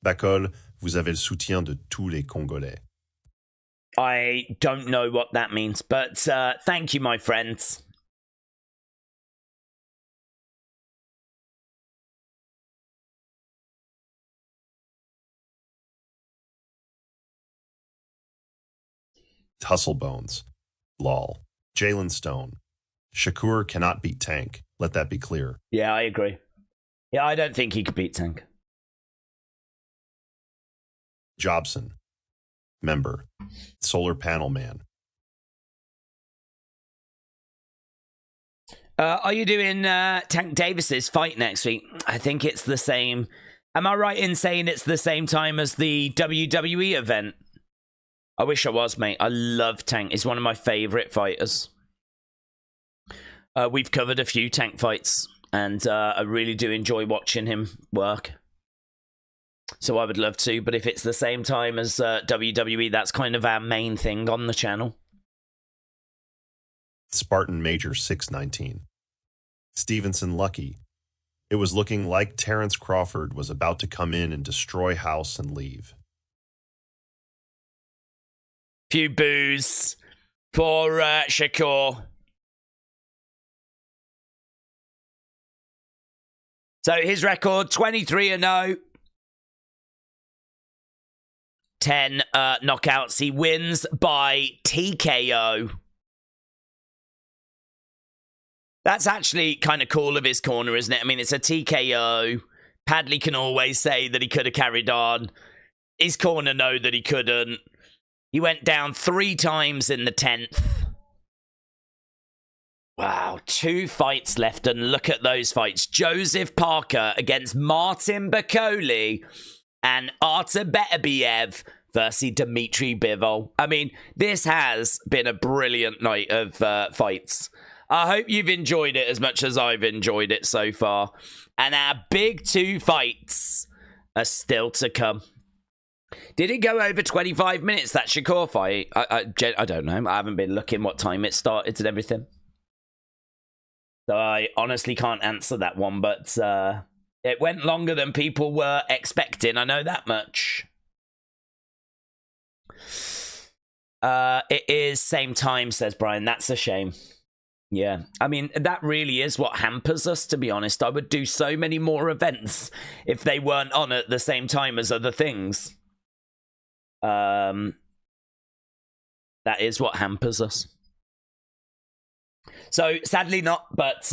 Bakole, vous avez le soutien de tous les Congolais. I don't know what that means, but thank you, my friends. Hustle bones. Lol. Jalen Stone. Shakur cannot beat Tank. Let that be clear. Yeah, I agree. Yeah, I don't think he could beat Tank. Jobson. Member. Solar Panel Man. Are you doing Tank Davis's fight next week? I think it's the same. Am I right in saying it's the same time as the WWE event? I wish I was, mate. I love Tank. He's one of my favourite fighters. We've covered a few Tank fights, and I really do enjoy watching him work. So I would love to, but if it's the same time as WWE, that's kind of our main thing on the channel. Spartan Major 619. Stevenson Lucky. It was looking like Terrence Crawford was about to come in and destroy house and leave. Few boos for Shakur. So his record, 23-0. 10 knockouts. He wins by TKO. That's actually kind of cool of his corner, isn't it? I mean, it's a TKO. Padley can always say that he could have carried on. His corner know that he couldn't. He went down 3 times in the 10th. Wow, 2 fights left, and look at those fights. Joseph Parker against Martin Bakole and Artur Beterbiev versus Dmitry Bivol. I mean, this has been a brilliant night of fights. I hope you've enjoyed it as much as I've enjoyed it so far. And our big 2 fights are still to come. Did it go over 25 minutes, that Shakur fight? I don't know. I haven't been looking what time it started and everything. So I honestly can't answer that one, but it went longer than people were expecting. I know that much. It is same time, says Brian. That's a shame. Yeah, I mean, that really is what hampers us, to be honest. I would do so many more events if they weren't on at the same time as other things. That is what hampers us. So, sadly not, but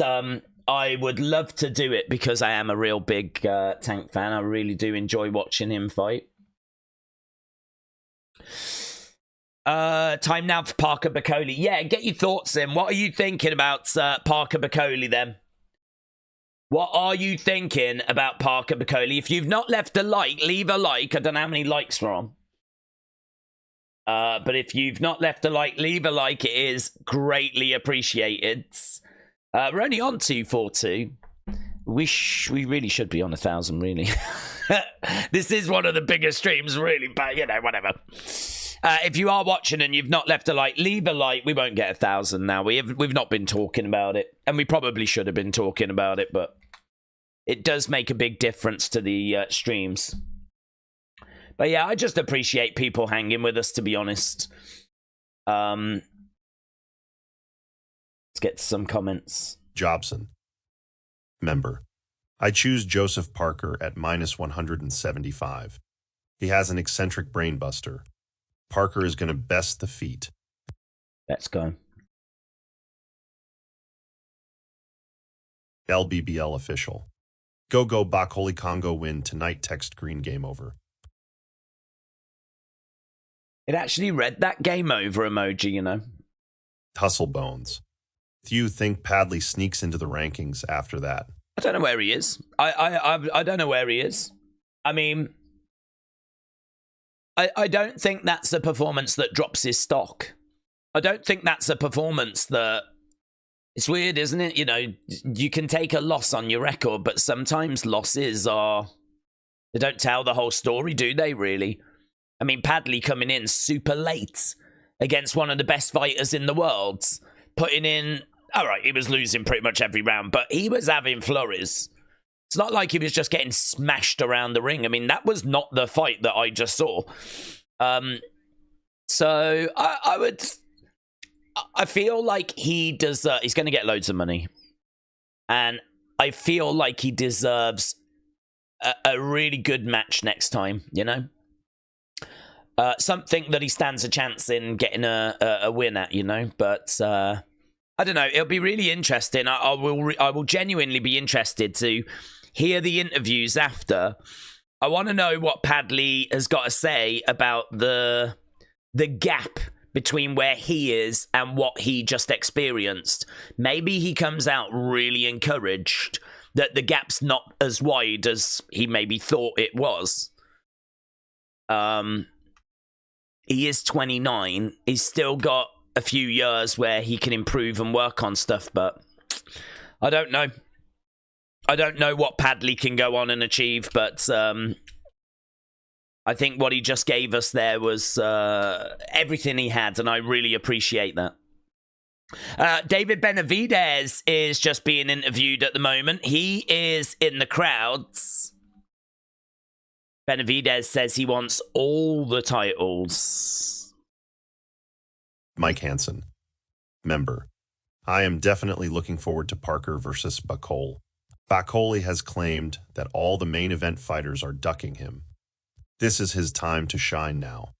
I would love to do it because I am a real big Tank fan. I really do enjoy watching him fight. Time now for Parker Bakole. Yeah, get your thoughts in. What are you thinking about Parker Bakole then? What are you thinking about Parker Bakole? If you've not left a like, leave a like. I don't know how many likes we're on. But if you've not left a like, leave a like. It is greatly appreciated. We're only on 242. We really should be on 1,000, really. This is one of the biggest streams, really, but, you know, whatever. If you are watching and you've not left a like, leave a like. We won't get 1,000 now. We've not been talking about it, and we probably should have been talking about it, but it does make a big difference to the streams. But yeah, I just appreciate people hanging with us, to be honest. Let's get some comments. Jobson. Member. I choose Joseph Parker at minus 175. He has an eccentric brainbuster. Parker is going to best the feat. Let's go. LBBL official. Go Bakole Congo win tonight. Text green game over. It actually read that game over emoji, you know. Hustle Bones. Do you think Padley sneaks into the rankings after that? I don't know where he is. I don't know where he is. I mean, I don't think that's a performance that drops his stock. I don't think that's a performance that... It's weird, isn't it? You know, you can take a loss on your record, but sometimes losses are... They don't tell the whole story, do they, really? I mean, Padley coming in super late against one of the best fighters in the world, putting in... All right, he was losing pretty much every round, but he was having flurries. It's not like he was just getting smashed around the ring. I mean, that was not the fight that I just saw. So I feel like he does. He's going to get loads of money, and I feel like he deserves a really good match next time. You know, something that he stands a chance in getting a win at. You know, but I don't know. It'll be really interesting. I will genuinely be interested to hear the interviews after. I want to know what Padley has got to say about the gap between where he is and what he just experienced. Maybe he comes out really encouraged that the gap's not as wide as he maybe thought it was. He is 29. He's still got a few years where he can improve and work on stuff, but I don't know. I don't know what Padley can go on and achieve, but I think what he just gave us there was everything he had, and I really appreciate that. David Benavidez is just being interviewed at the moment. He is in the crowds. Benavidez says he wants all the titles. Mike Hansen, member. I am definitely looking forward to Parker versus Bakole. Bakole has claimed that all the main event fighters are ducking him. This is his time to shine now.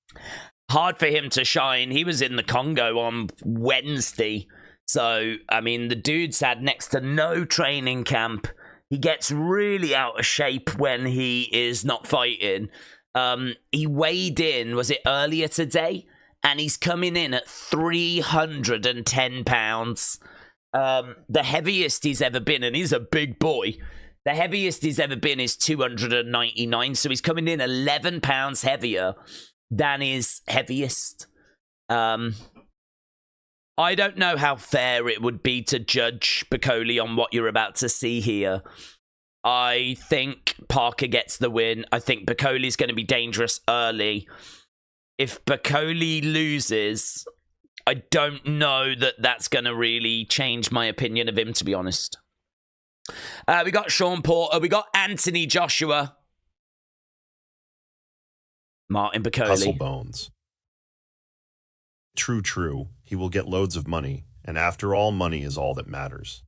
Hard for him to shine. He was in the Congo on Wednesday. So, I mean, the dude's had next to no training camp. He gets really out of shape when he is not fighting. He weighed in, was it earlier today? And he's coming in at 310 pounds. The heaviest he's ever been, and he's a big boy. The heaviest he's ever been is 299. So he's coming in 11 pounds heavier than his heaviest. I don't know how fair it would be to judge Bakole on what you're about to see here. I think Parker gets the win. I think Bakole's going to be dangerous early. If Bakole loses, I don't know that that's going to really change my opinion of him, to be honest. We got Sean Porter. We got Anthony Joshua. Martin Bakole. Hustle bones. True. He will get loads of money, and after all, money is all that matters.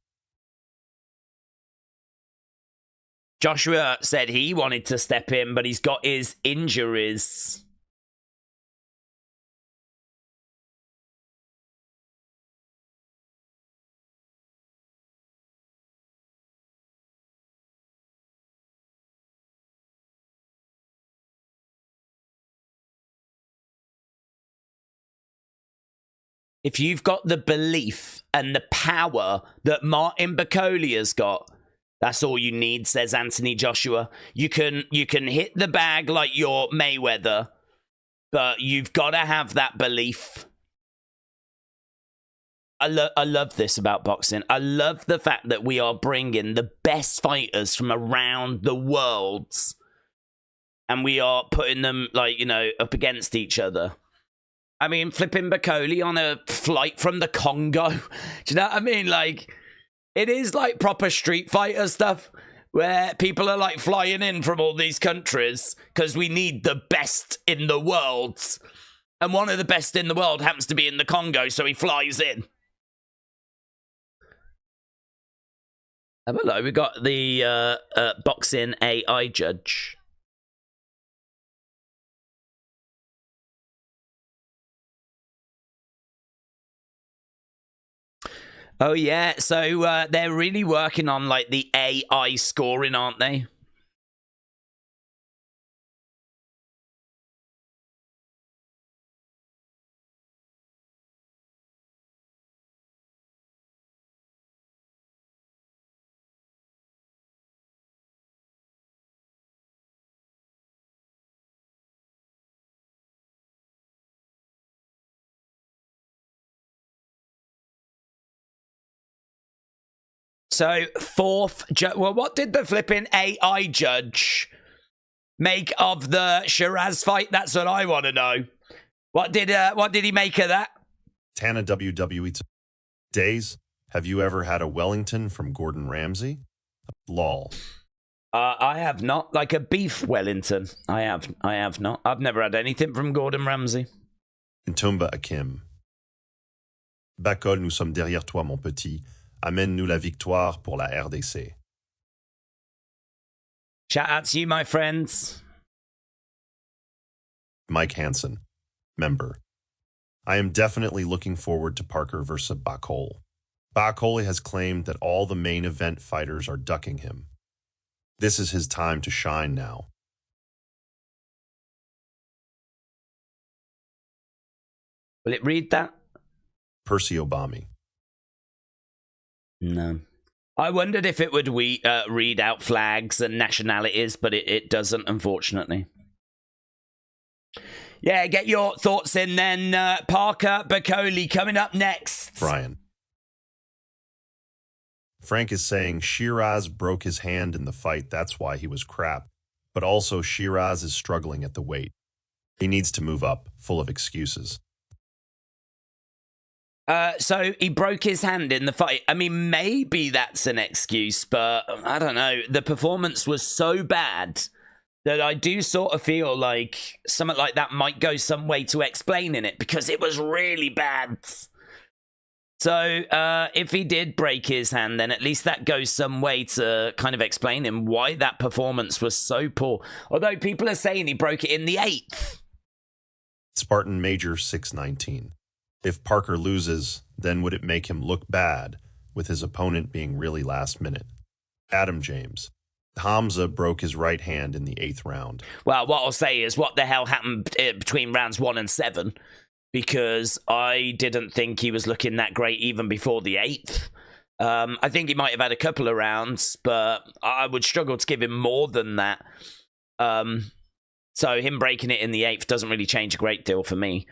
Joshua said he wanted to step in, but he's got his injuries. If you've got the belief and the power that Martin Bakole has got, that's all you need, says Anthony Joshua. You can hit the bag like you're Mayweather, but you've got to have that belief. I love this about boxing. I love the fact that we are bringing the best fighters from around the world, and we are putting them, like, you know, up against each other. I mean, flipping Bakole on a flight from the Congo. Do you know what I mean? Like, it is like proper Street Fighter stuff where people are like flying in from all these countries because we need the best in the world. And one of the best in the world happens to be in the Congo, so he flies in. Hello, we got the boxing AI judge. Oh, yeah. So they're really working on, like, the AI scoring, aren't they? So, well, what did the flipping AI judge make of the Sheeraz fight? That's what I want to know. What did he make of that? Tana WWE days. Have you ever had a Wellington from Gordon Ramsay? Lol. I have not. Like a beef Wellington. I have not. I've never had anything from Gordon Ramsay. Ntumba Akim. Bakole, nous sommes derrière toi, mon petit. Amène-nous la victoire pour la RDC. Shout out to you, my friends. Mike Hansen, member. I am definitely looking forward to Parker versus Bakole. Bakole has claimed that all the main event fighters are ducking him. This is his time to shine now. Will it read that? Percy Obami. No. I wondered if it would read out flags and nationalities, but it doesn't, unfortunately. Yeah, get your thoughts in then. Parker Bakole coming up next. Brian. Frank is saying Sheeraz broke his hand in the fight, that's why he was crap. But also Sheeraz is struggling at the weight. He needs to move up, full of excuses. So he broke his hand in the fight. I mean, maybe that's an excuse, but I don't know. The performance was so bad that I do sort of feel like something like that might go some way to explaining it, because it was really bad. So if he did break his hand, then at least that goes some way to kind of explaining why that performance was so poor. Although people are saying he broke it in the 8th. Spartan Major 619. If Parker loses, then would it make him look bad, with his opponent being really last minute? Adam James. Hamzah broke his right hand in the 8th round. Well, what I'll say is, what the hell happened between rounds 1 and 7? Because I didn't think he was looking that great even before the 8th. I think he might have had a couple of rounds, but I would struggle to give him more than that. So him breaking it in the 8th doesn't really change a great deal for me.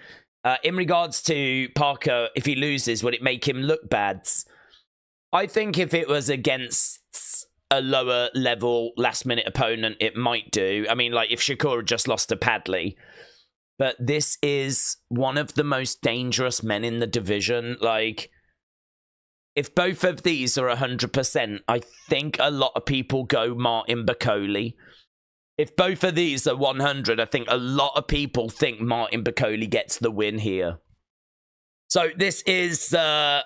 In regards to Parker, if he loses, would it make him look bad? I think if it was against a lower level last minute opponent, it might do. I mean, like if Shakur had just lost to Padley. But this is one of the most dangerous men in the division. Like, if both of these are 100%, I think a lot of people go Martin Bakole. If both of these are 100, I think a lot of people think Martin Bakole gets the win here. So this is a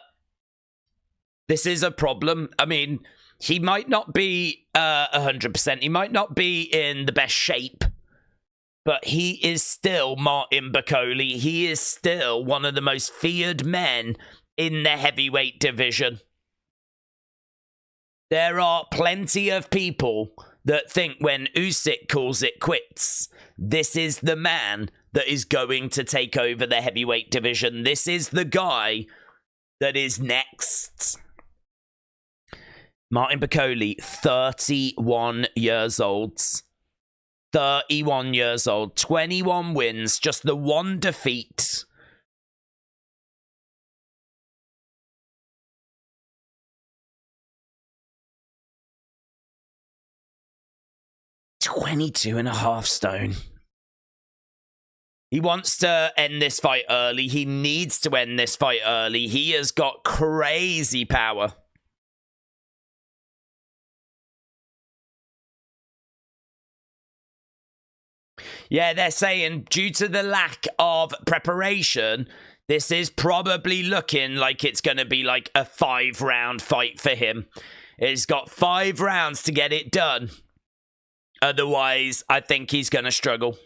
problem. I mean, he might not be 100%. He might not be in the best shape. But he is still Martin Bakole. He is still one of the most feared men in the heavyweight division. There are plenty of people that think when Usyk calls it quits, this is the man that is going to take over the heavyweight division. This is the guy that is next. Martin Bakole, 31 years old. 31 years old, 21 wins, just the one defeat. $22.5 stone. He wants to end this fight early. He needs to end this fight early. He has got crazy power. Yeah, they're saying due to the lack of preparation, this is probably looking like it's going to be like a 5-round fight for him. He's got 5 rounds to get it done. Otherwise, I think he's going to struggle.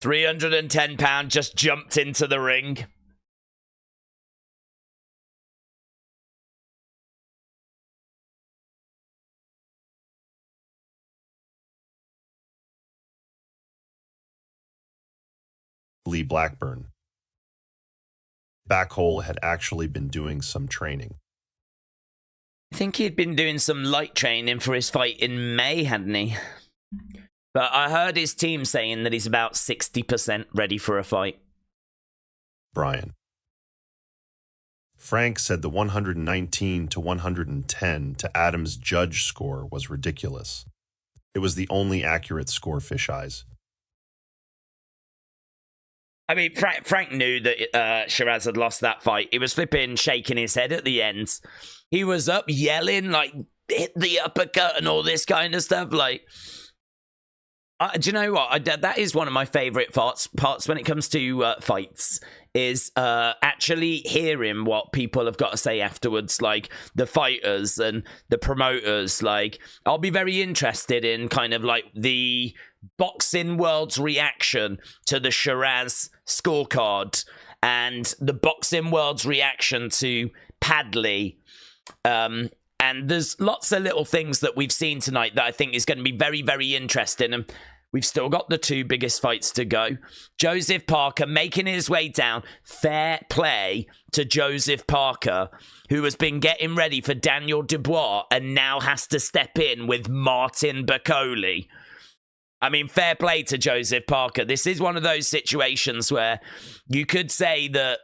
£310 just jumped into the ring. Lee Blackburn. Bakole had actually been doing some training. I think he'd been doing some light training for his fight in May, hadn't he? But I heard his team saying that he's about 60% ready for a fight. Brian. Frank said the 119 to 110 to Adams' judge score was ridiculous. It was the only accurate score, Fish Eyes. I mean, Frank knew that Sheeraz had lost that fight. He was flipping, shaking his head at the end. He was up yelling, like, hit the uppercut and all this kind of stuff. Like, do you know what? That is one of my favorite parts when it comes to fights, is actually hearing what people have got to say afterwards, like the fighters and the promoters. Like, I'll be very interested in kind of like the boxing world's reaction to the Sheeraz scorecard and the boxing world's reaction to Padley. And there's lots of little things that we've seen tonight that I think is going to be very, very interesting. And we've still got the 2 biggest fights to go. Joseph Parker making his way down. Fair play to Joseph Parker, who has been getting ready for Daniel Dubois and now has to step in with Martin Bakole. I mean, fair play to Joseph Parker. This is one of those situations where you could say that,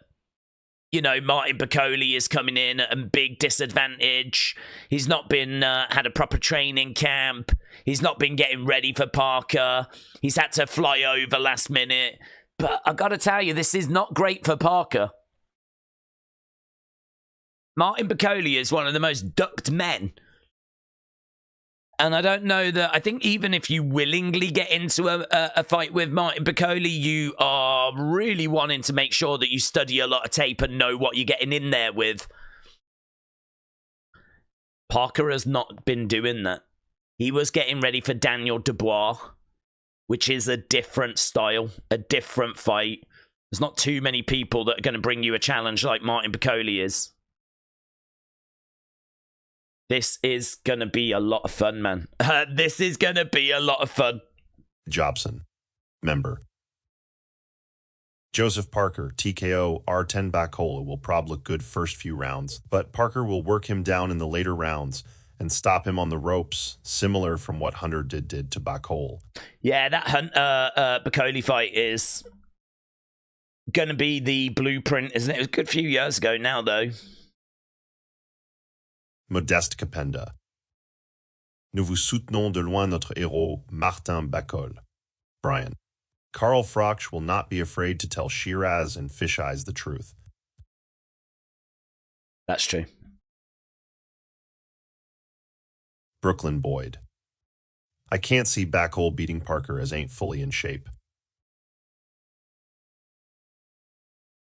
you know, Martin Bakole is coming in at a big disadvantage. He's not been had a proper training camp. He's not been getting ready for Parker. He's had to fly over last minute. But I got to tell you, this is not great for Parker. Martin Bakole is one of the most ducked men. And I don't know that... I think even if you willingly get into a fight with Martin Bakole, you are really wanting to make sure that you study a lot of tape and know what you're getting in there with. Parker has not been doing that. He was getting ready for Daniel Dubois, which is a different style, a different fight. There's not too many people that are going to bring you a challenge like Martin Bakole is. This is going to be a lot of fun, man. This is going to be a lot of fun. Jobson, member. Joseph Parker, TKO, R10 Bakole will probably look good first few rounds, but Parker will work him down in the later rounds and stop him on the ropes, similar from what Hunter did to Bakole. Yeah, that Bakole fight is going to be the blueprint, isn't it? It was a good few years ago now, though. Modeste Capenda. Nous vous soutenons de loin notre héros, Martin Bakole. Brian. Carl Froch will not be afraid to tell Sheeraz and Fish Eyes the truth. That's true. Brooklyn Boyd. I can't see Bakole beating Parker as ain't fully in shape.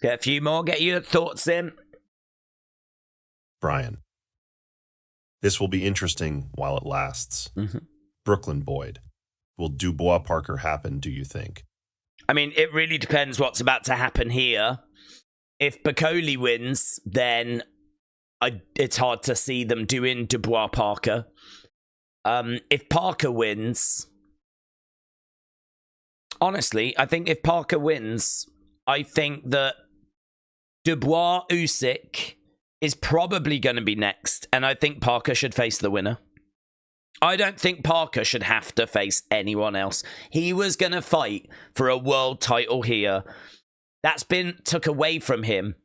Get a few more, get your thoughts in. Brian. This will be interesting while it lasts. Brooklyn Boyd. Will Dubois Parker happen, do you think? I mean, it really depends what's about to happen here. If Bakole wins, then it's hard to see them doing Dubois Parker. If Parker wins... Honestly, I think if Parker wins, I think that Dubois Usyk is probably going to be next, and I think Parker should face the winner. I don't think Parker should have to face anyone else. He was going to fight for a world title here. That's been took away from him,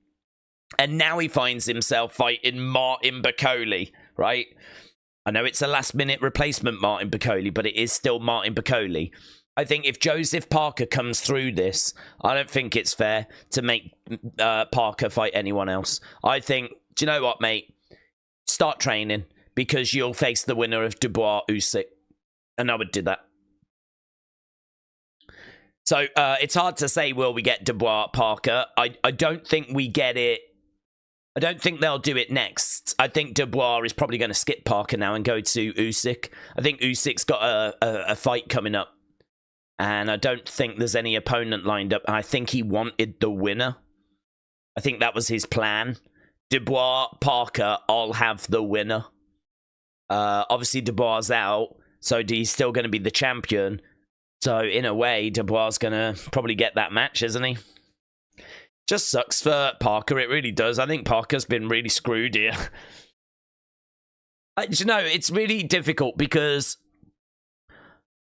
and now he finds himself fighting Martin Bakole, right? I know it's a last-minute replacement Martin Bakole, but it is still Martin Bakole. I think if Joseph Parker comes through this, I don't think it's fair to make Parker fight anyone else. I think, do you know what, mate? Start training, because you'll face the winner of Dubois Usyk. And I would do that. So it's hard to say, will we get Dubois Parker? I don't think we get it. I don't think they'll do it next. I think Dubois is probably going to skip Parker now and go to Usyk. I think Usyk's got a fight coming up. And I don't think there's any opponent lined up. I think he wanted the winner. I think that was his plan. Dubois, Parker, I'll have the winner. Obviously, Dubois out, so he's still going to be the champion. So, in a way, Dubois is going to probably get that match, isn't he? Just sucks for Parker, it really does. I think Parker's been really screwed here. You know, it's really difficult because...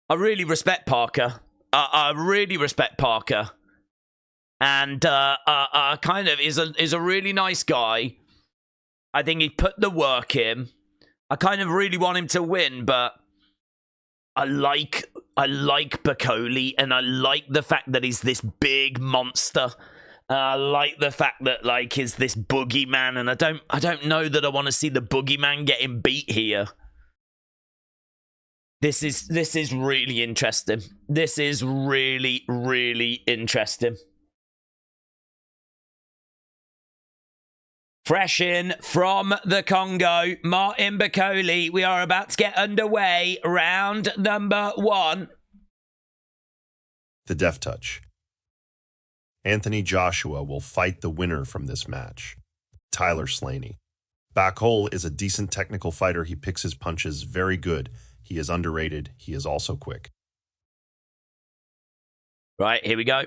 I really respect Parker. I really respect Parker. And kind of is a really nice guy. I think he put the work in. I kind of really want him to win, but I like Bakole, and I like the fact that he's this big monster. I like the fact that like he's this boogeyman, and I don't know that I want to see the boogeyman getting beat here. This is really interesting. This is really, really interesting. Fresh in from the Congo, Martin Bakole. We are about to get underway. Round number 1. The Death Touch. Anthony Joshua will fight the winner from this match. Tyler Slaney. Bakole is a decent technical fighter. He picks his punches very good. He is underrated. He is also quick. Right, here we go.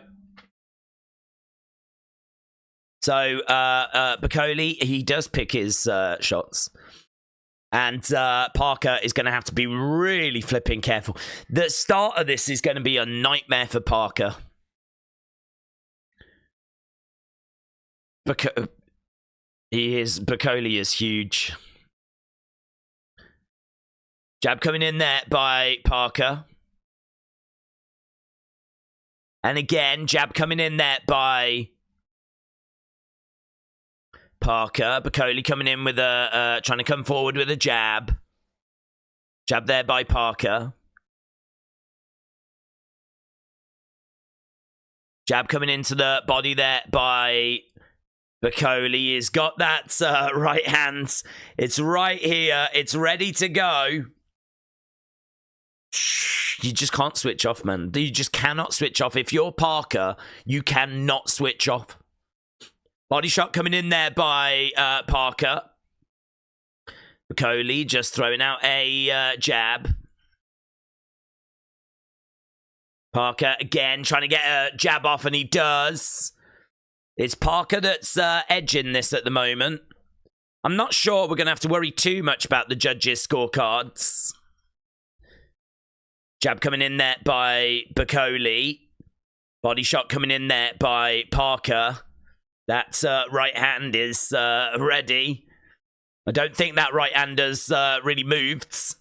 So, Bakole, he does pick his shots. And Parker is going to have to be really flipping careful. The start of this is going to be a nightmare for Parker. Bakole is huge. Jab coming in there by Parker. And again, jab coming in there by Parker. Bakole coming in with a, trying to come forward with a jab. Jab there by Parker. Jab coming into the body there by Bakole. He's got that right hand. It's right here. It's ready to go. You just can't switch off, man. You just cannot switch off. If you're Parker, you cannot switch off. Body shot coming in there by Parker. Bakole just throwing out a jab. Parker again trying to get a jab off, and he does. It's Parker that's edging this at the moment. I'm not sure we're going to have to worry too much about the judges' scorecards. Jab coming in there by Bakole. Body shot coming in there by Parker. That right hand is ready. I don't think that right hand has really moved.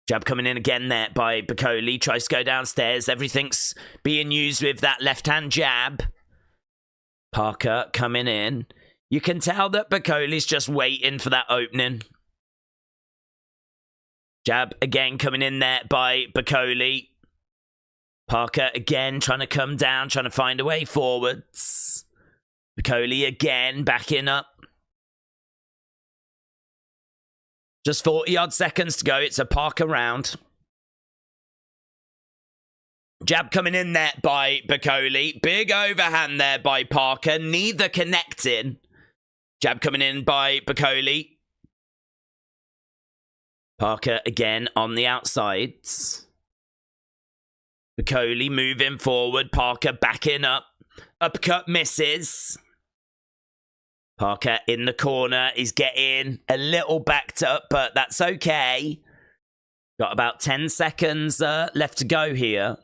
Jab coming in again there by Bakole. Tries to go downstairs. Everything's being used with that left-hand jab. Parker coming in. You can tell that Bakole's just waiting for that opening. Jab again coming in there by Bakole. Parker again trying to come down, trying to find a way forwards. Bakole again backing up. Just 40-odd seconds to go. It's a Parker round. Jab coming in there by Bakole. Big overhand there by Parker. Neither connecting. Jab coming in by Bakole. Parker again on the outsides. Bakole moving forward. Parker backing up. Uppercut misses. Parker in the corner is getting a little backed up, but that's okay. Got about 10 seconds left to go here.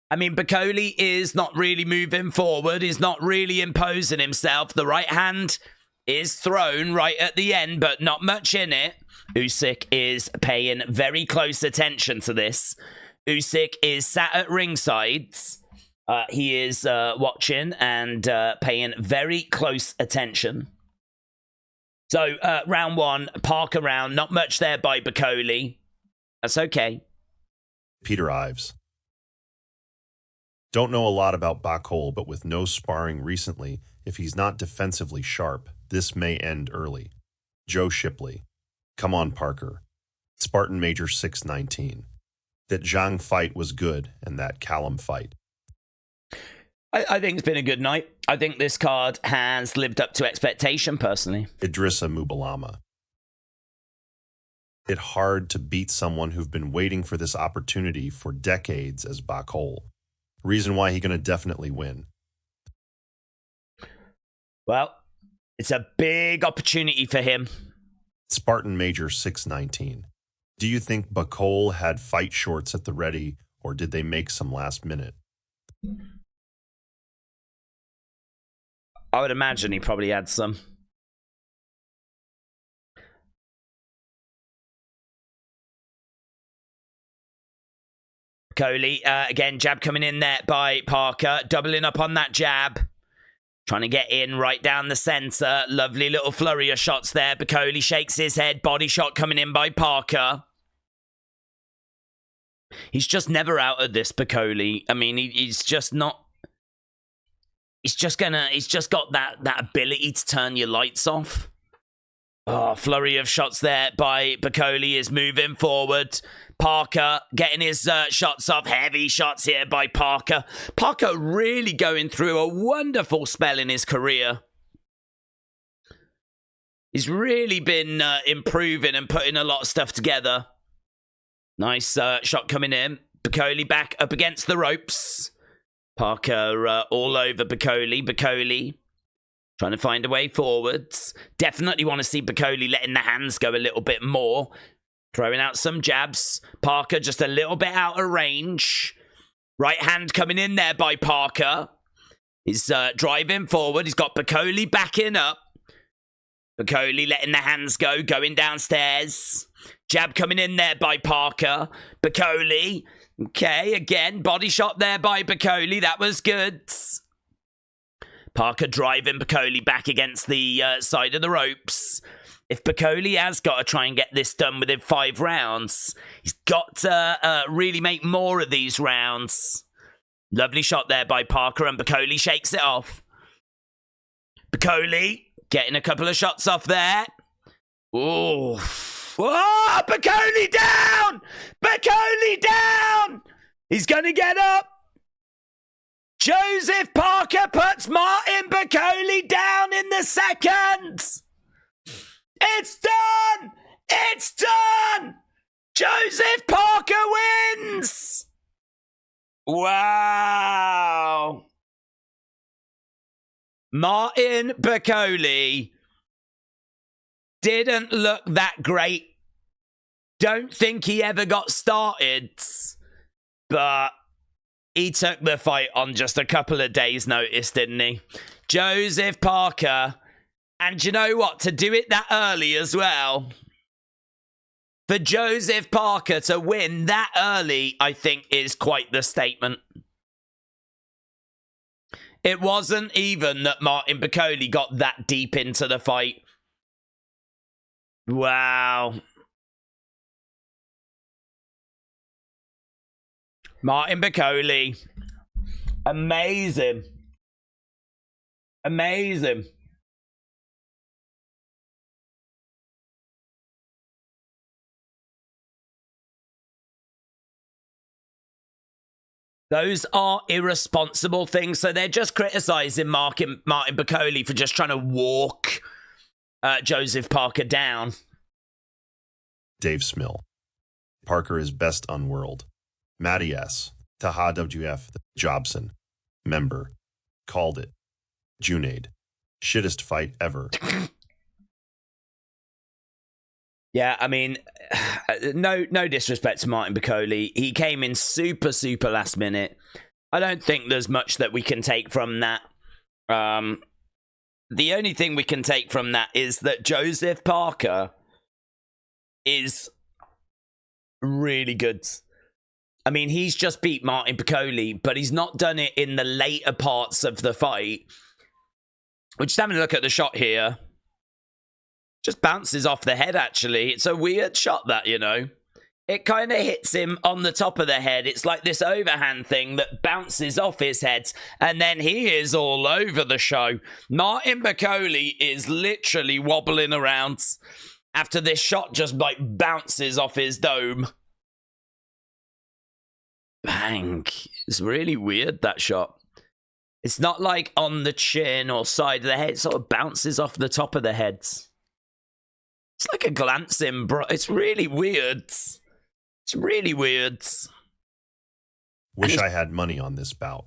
I mean, Bakole is not really moving forward. He's not really imposing himself. The right hand is thrown right at the end, but not much in it. Usyk is paying very close attention to this. Usyk is sat at ringside. He is watching and paying very close attention. So, round one, Parker round. Not much there by Bakole. That's okay. Peter Ives. Don't know a lot about Bakole, but with no sparring recently, if he's not defensively sharp, this may end early. Joe Shipley. Come on, Parker. Spartan Major 619. That Zhang fight was good, and that Callum fight. I think it's been a good night. I think this card has lived up to expectation, personally. Idrissa Mubalama. It's hard to beat someone who've been waiting for this opportunity for decades as Bakole. Reason why he's going to definitely win. Well, it's a big opportunity for him. Spartan Major 619. Do you think Bakole had fight shorts at the ready, or did they make some last minute? I would imagine he probably had some. Bakole, again, jab coming in there by Parker. Doubling up on that jab. Trying to get in right down the center. Lovely little flurry of shots there. Bakole shakes his head. Body shot coming in by Parker. He's just never out of this, Bakole. I mean, he's just not... He's just got that ability to turn your lights off. Oh, flurry of shots there by Bakole is moving forward. Parker getting his shots off. Heavy shots here by Parker. Parker really going through a wonderful spell in his career. He's really been improving and putting a lot of stuff together. Nice shot coming in. Bakole back up against the ropes. Parker all over Bakole. Bakole trying to find a way forwards. Definitely want to see Bakole letting the hands go a little bit more. Throwing out some jabs. Parker just a little bit out of range. Right hand coming in there by Parker. He's driving forward. He's got Bakole backing up. Bakole letting the hands go, going downstairs. Jab coming in there by Parker. Bakole. Okay, again, body shot there by Bakole. That was good. Parker driving Bakole back against the side of the ropes. If Bakole has got to try and get this done within 5 rounds, he's got to really make more of these rounds. Lovely shot there by Parker, and Bakole shakes it off. Bakole getting a couple of shots off there. Oh, Bakole down! Bakole down! He's going to get up. Joseph Parker puts Martin Bakole down in the second. It's done! It's done! Joseph Parker wins! Wow. Martin Bakole didn't look that great. Don't think he ever got started, but he took the fight on just a couple of days' notice, didn't he? Joseph Parker. And you know what? To do it that early as well. For Joseph Parker to win that early, I think is quite the statement. It wasn't even that Martin Bakole got that deep into the fight. Wow. Martin Bakole. Amazing. Amazing. Those are irresponsible things. So they're just criticizing Martin Bakole for just trying to walk Joseph Parker down. Dave Smill. Parker is best unworld. Matty S. Taha WF. Jobson. Member. Called it. Junaid. Shittest fight ever. Yeah, I mean, no disrespect to Martin Bakole. He came in super last minute. I don't think there's much that we can take from that. The only thing we can take from that is that Joseph Parker is really good. I mean, he's just beat Martin Bakole, but he's not done it in the later parts of the fight. We're just having a look at the shot here. Just bounces off the head, actually. It's a weird shot, that, you know. It kind of hits him on the top of the head. It's like this overhand thing that bounces off his head, and then he is all over the show. Martin Bakole is literally wobbling around after this shot just, like, bounces off his dome. Bang. It's really weird, that shot. It's not like on the chin or side of the head. It sort of bounces off the top of the head. It's like a glancing, bro. It's really weird. It's really weird. Wish I had money on this bout.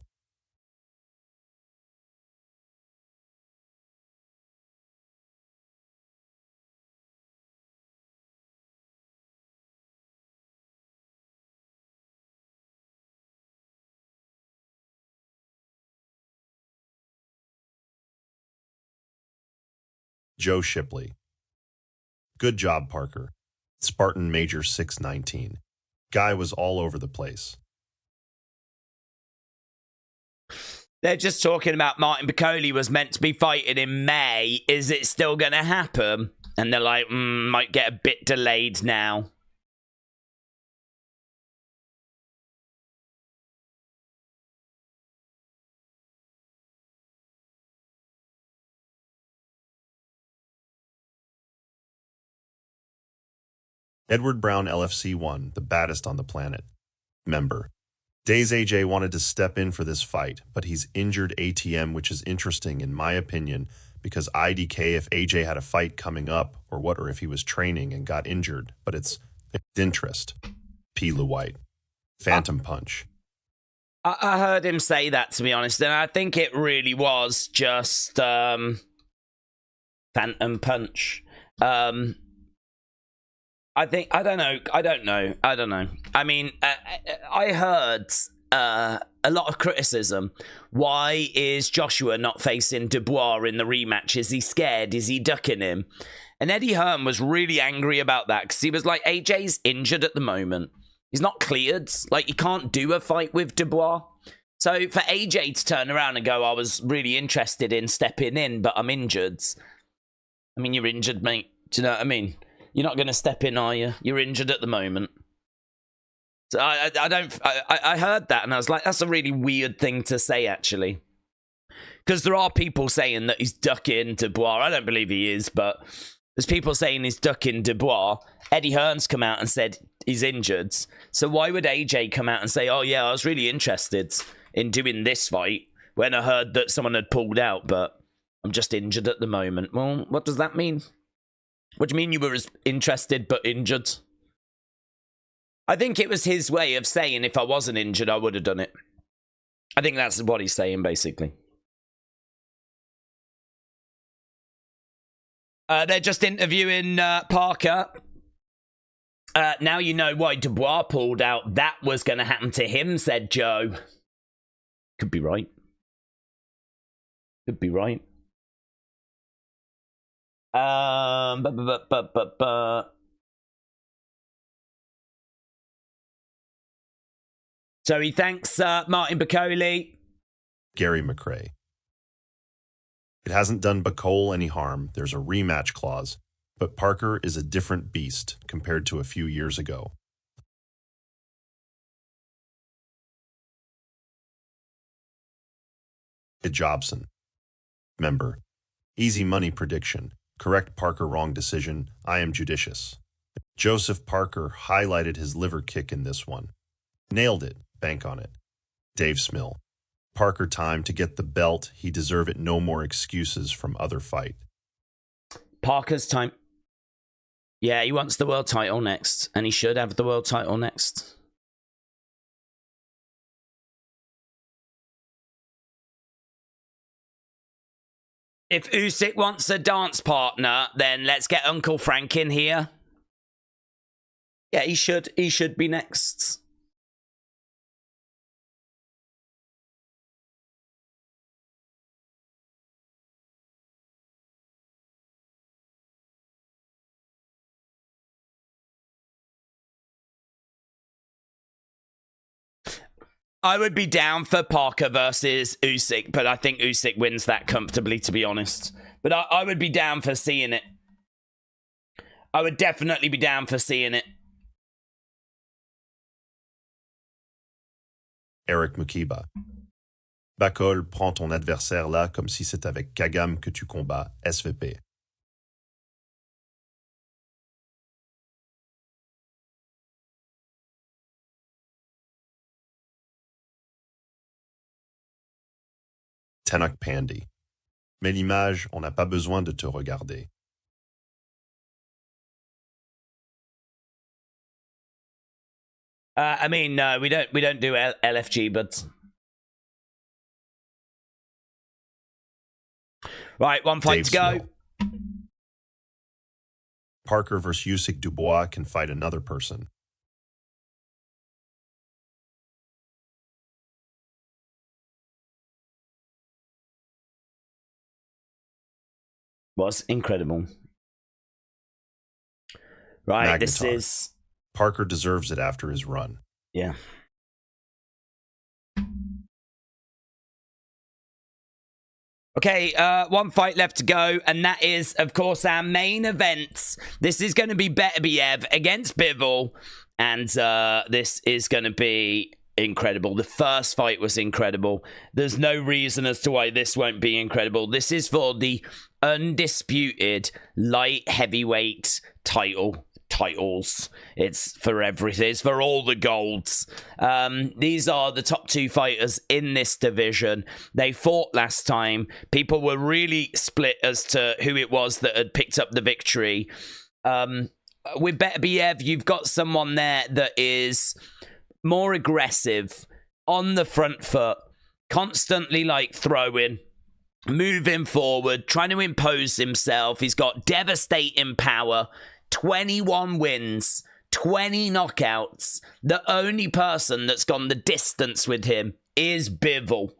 Joe Shipley. Good job, Parker. Spartan Major 619. Guy was all over the place. They're just talking about Martin Bakole was meant to be fighting in May. Is it still going to happen? And they're like, might get a bit delayed now. Edward Brown LFC 1, the baddest on the planet. Member. Days AJ wanted to step in for this fight, but he's injured ATM, which is interesting in my opinion, because IDK if AJ had a fight coming up, or if he was training and got injured, but it's interest. P. Lou White. Phantom Punch. I heard him say that, to be honest, and I think it really was just Phantom Punch. I don't know. I mean, I heard a lot of criticism. Why is Joshua not facing Dubois in the rematch? Is he scared? Is he ducking him? And Eddie Hearn was really angry about that because he was like, AJ's injured at the moment. He's not cleared. Like, he can't do a fight with Dubois. So for AJ to turn around and go, I was really interested in stepping in, but I'm injured. I mean, you're injured, mate. Do you know what I mean? You're not going to step in, are you? You're injured at the moment. So I heard that and I was like, that's a really weird thing to say, actually. Because there are people saying that he's ducking Dubois. I don't believe he is, but there's people saying he's ducking Dubois. Eddie Hearn's come out and said he's injured. So why would AJ come out and say, oh yeah, I was really interested in doing this fight when I heard that someone had pulled out, but I'm just injured at the moment? Well, what does that mean? What do you mean you were interested but injured? I think it was his way of saying if I wasn't injured, I would have done it. I think that's what he's saying, basically. They're just interviewing Parker. Now you know why Dubois pulled out. That was going to happen to him, said Joe. Could be right. Could be right. So he thanks Martin Bakole. Gary McRae. It hasn't done Bakole any harm. There's a rematch clause, but Parker is a different beast compared to a few years ago. Jobson. Member. Easy money prediction. Correct Parker wrong decision. I am judicious. Joseph Parker highlighted his liver kick in this one. Nailed it. Bank on it. Dave Smill. Parker time to get the belt. He deserve it. No more excuses from other fight. Parker's time. Yeah, he wants the world title next, and he should have the world title next. If Usyk wants a dance partner, then let's get Uncle Frank in here. Yeah, he should be next. I would be down for Parker versus Usyk, but I think Usyk wins that comfortably, to be honest. But I would be down for seeing it. I would definitely be down for seeing it. Eric Mukiba. Bakole, prends ton adversaire là comme si c'est avec Kagam que tu combats. SVP. Tannock Pandy. Mais l'image, on n'a pas besoin de te regarder. I mean, no, we don't do LFG, but right, one fight to go. Snow. Parker versus Usyk. Dubois can fight another person. Was incredible. Right, Magnetar. This is... Parker deserves it after his run. Yeah. Okay, one fight left to go, and that is, of course, our main event. This is going to be Beterbiev against Bivol, and this is going to be incredible. The first fight was incredible. There's no reason as to why this won't be incredible. This is for the undisputed light heavyweight titles. It's for everything. It's for all the golds. These are the top two fighters in this division. They fought last time. People were really split as to who it was that had picked up the victory. With Beterbiev, you've got someone there that is more aggressive, on the front foot, constantly like throwing, moving forward, trying to impose himself. He's got devastating power, 21 wins, 20 knockouts. The only person that's gone the distance with him is Bivol.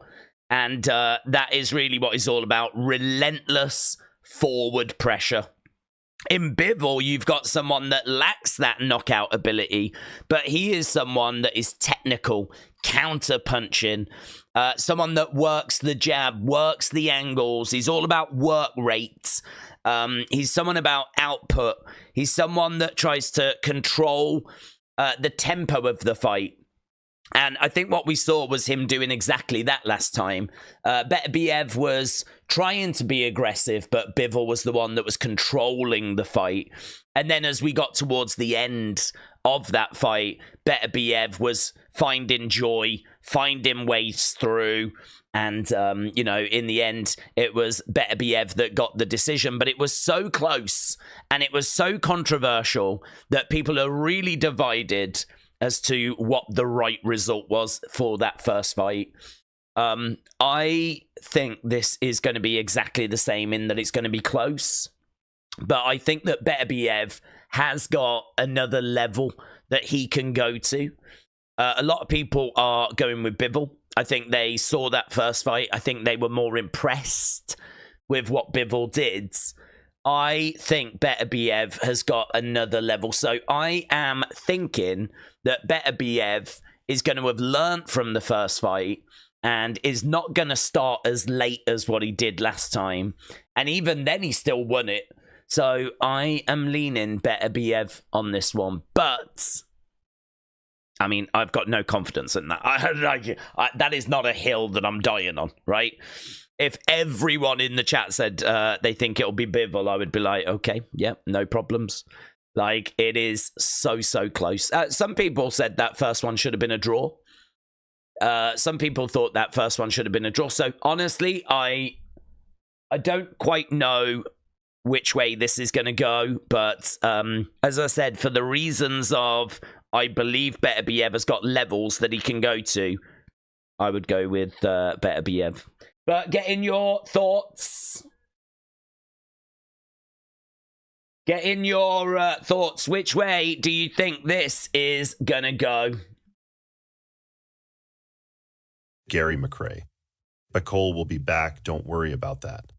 And that is really what he's all about. Relentless forward pressure. In Bivol, you've got someone that lacks that knockout ability, but he is someone that is technical, counter-punching, someone that works the jab, works the angles. He's all about work rates. He's someone about output. He's someone that tries to control the tempo of the fight. And I think what we saw was him doing exactly that last time. Beterbiev was trying to be aggressive, but Bivol was the one that was controlling the fight. And then as we got towards the end of that fight, Beterbiev was finding joy, finding ways through. And, you know, in the end, it was Beterbiev that got the decision. But it was so close and it was so controversial that people are really divided as to what the right result was for that first fight. I think this is going to be exactly the same in that it's going to be close. But I think that Beterbiev has got another level that he can go to. A lot of people are going with Bivol. I think they saw that first fight. I think they were more impressed with what Bivol did. I think Beterbiev has got another level. So I am thinking that Beterbiev is going to have learnt from the first fight and is not going to start as late as what he did last time. And even then, he still won it. So I am leaning Beterbiev on this one. But, I mean, I've got no confidence in that. That is not a hill that I'm dying on, right? If everyone in the chat said they think it'll be Bivol, I would be like, okay, yeah, no problems. Like, it is so, so close. Some people said that first one should have been a draw. Some people thought that first one should have been a draw. So, honestly, I don't quite know which way this is going to go. But, as I said, for the reasons of I believe Beterbiev has got levels that he can go to, I would go with Beterbiev. But get in your thoughts. Get in your thoughts. Which way do you think this is going to go? Gary McRae. Bakole will be back. Don't worry about that.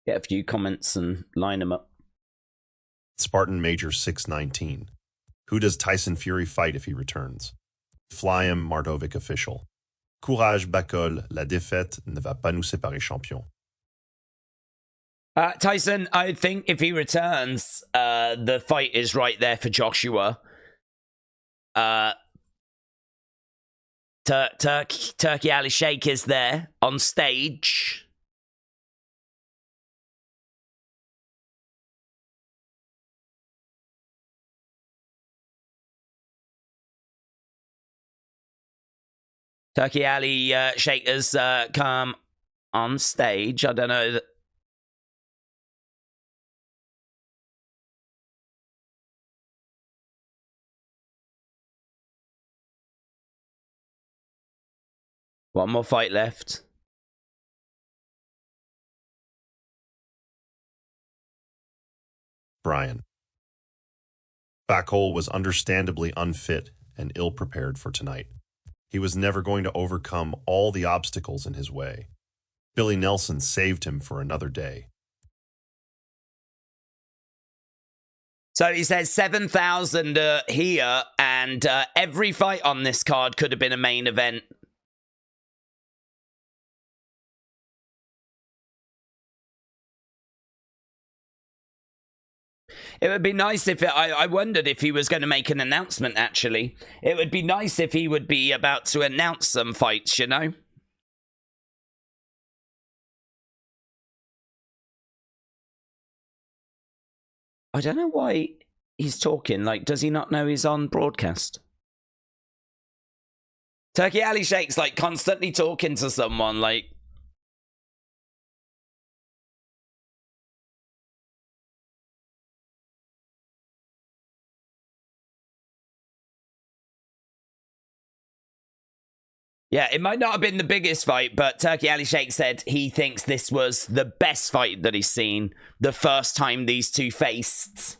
Get a few comments and line them up. Spartan Major 619. Who does Tyson Fury fight if he returns? Flyam Mardovic official. Courage Bakole, la défaite ne va pas nous séparer champions. Tyson, I think if he returns, the fight is right there for Joshua. Turkey Ali Sheikh is there on stage. Turkey Ali Sheikh has come on stage. I don't know. One more fight left. Brian. Bakole was understandably unfit and ill-prepared for tonight. He was never going to overcome all the obstacles in his way. Billy Nelson saved him for another day. So he says 7,000 here, and every fight on this card could have been a main event. It would be nice if I wondered if he was going to make an announcement, actually. It would be nice if he would be about to announce some fights, you know? I don't know why he's talking. Like, does he not know he's on broadcast? Turkey Ali Sheikh's like constantly talking to someone, like... Yeah, it might not have been the biggest fight, but Turkey Ali Sheikh said he thinks this was the best fight that he's seen the first time these two faced.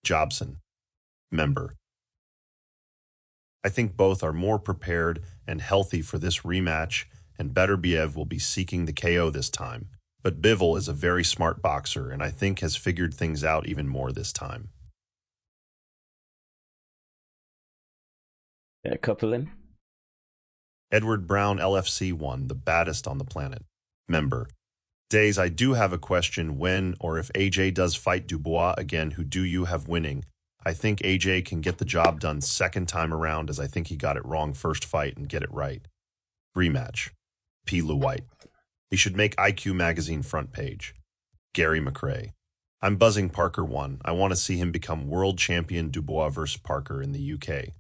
Jobson. Member. I think both are more prepared and healthy for this rematch, and Beterbiev will be seeking the KO this time. But Bivol is a very smart boxer and I think has figured things out even more this time. Yeah, couple in. Edward Brown LFC 1, the baddest on the planet. Member. Days, I do have a question when or if AJ does fight Dubois again, who do you have winning? I think AJ can get the job done second time around as I think he got it wrong first fight and get it right. Rematch. P. Lou White. He should make IQ magazine front page. Gary McRae. I'm buzzing Parker 1. I want to see him become world champion Dubois versus Parker in the UK.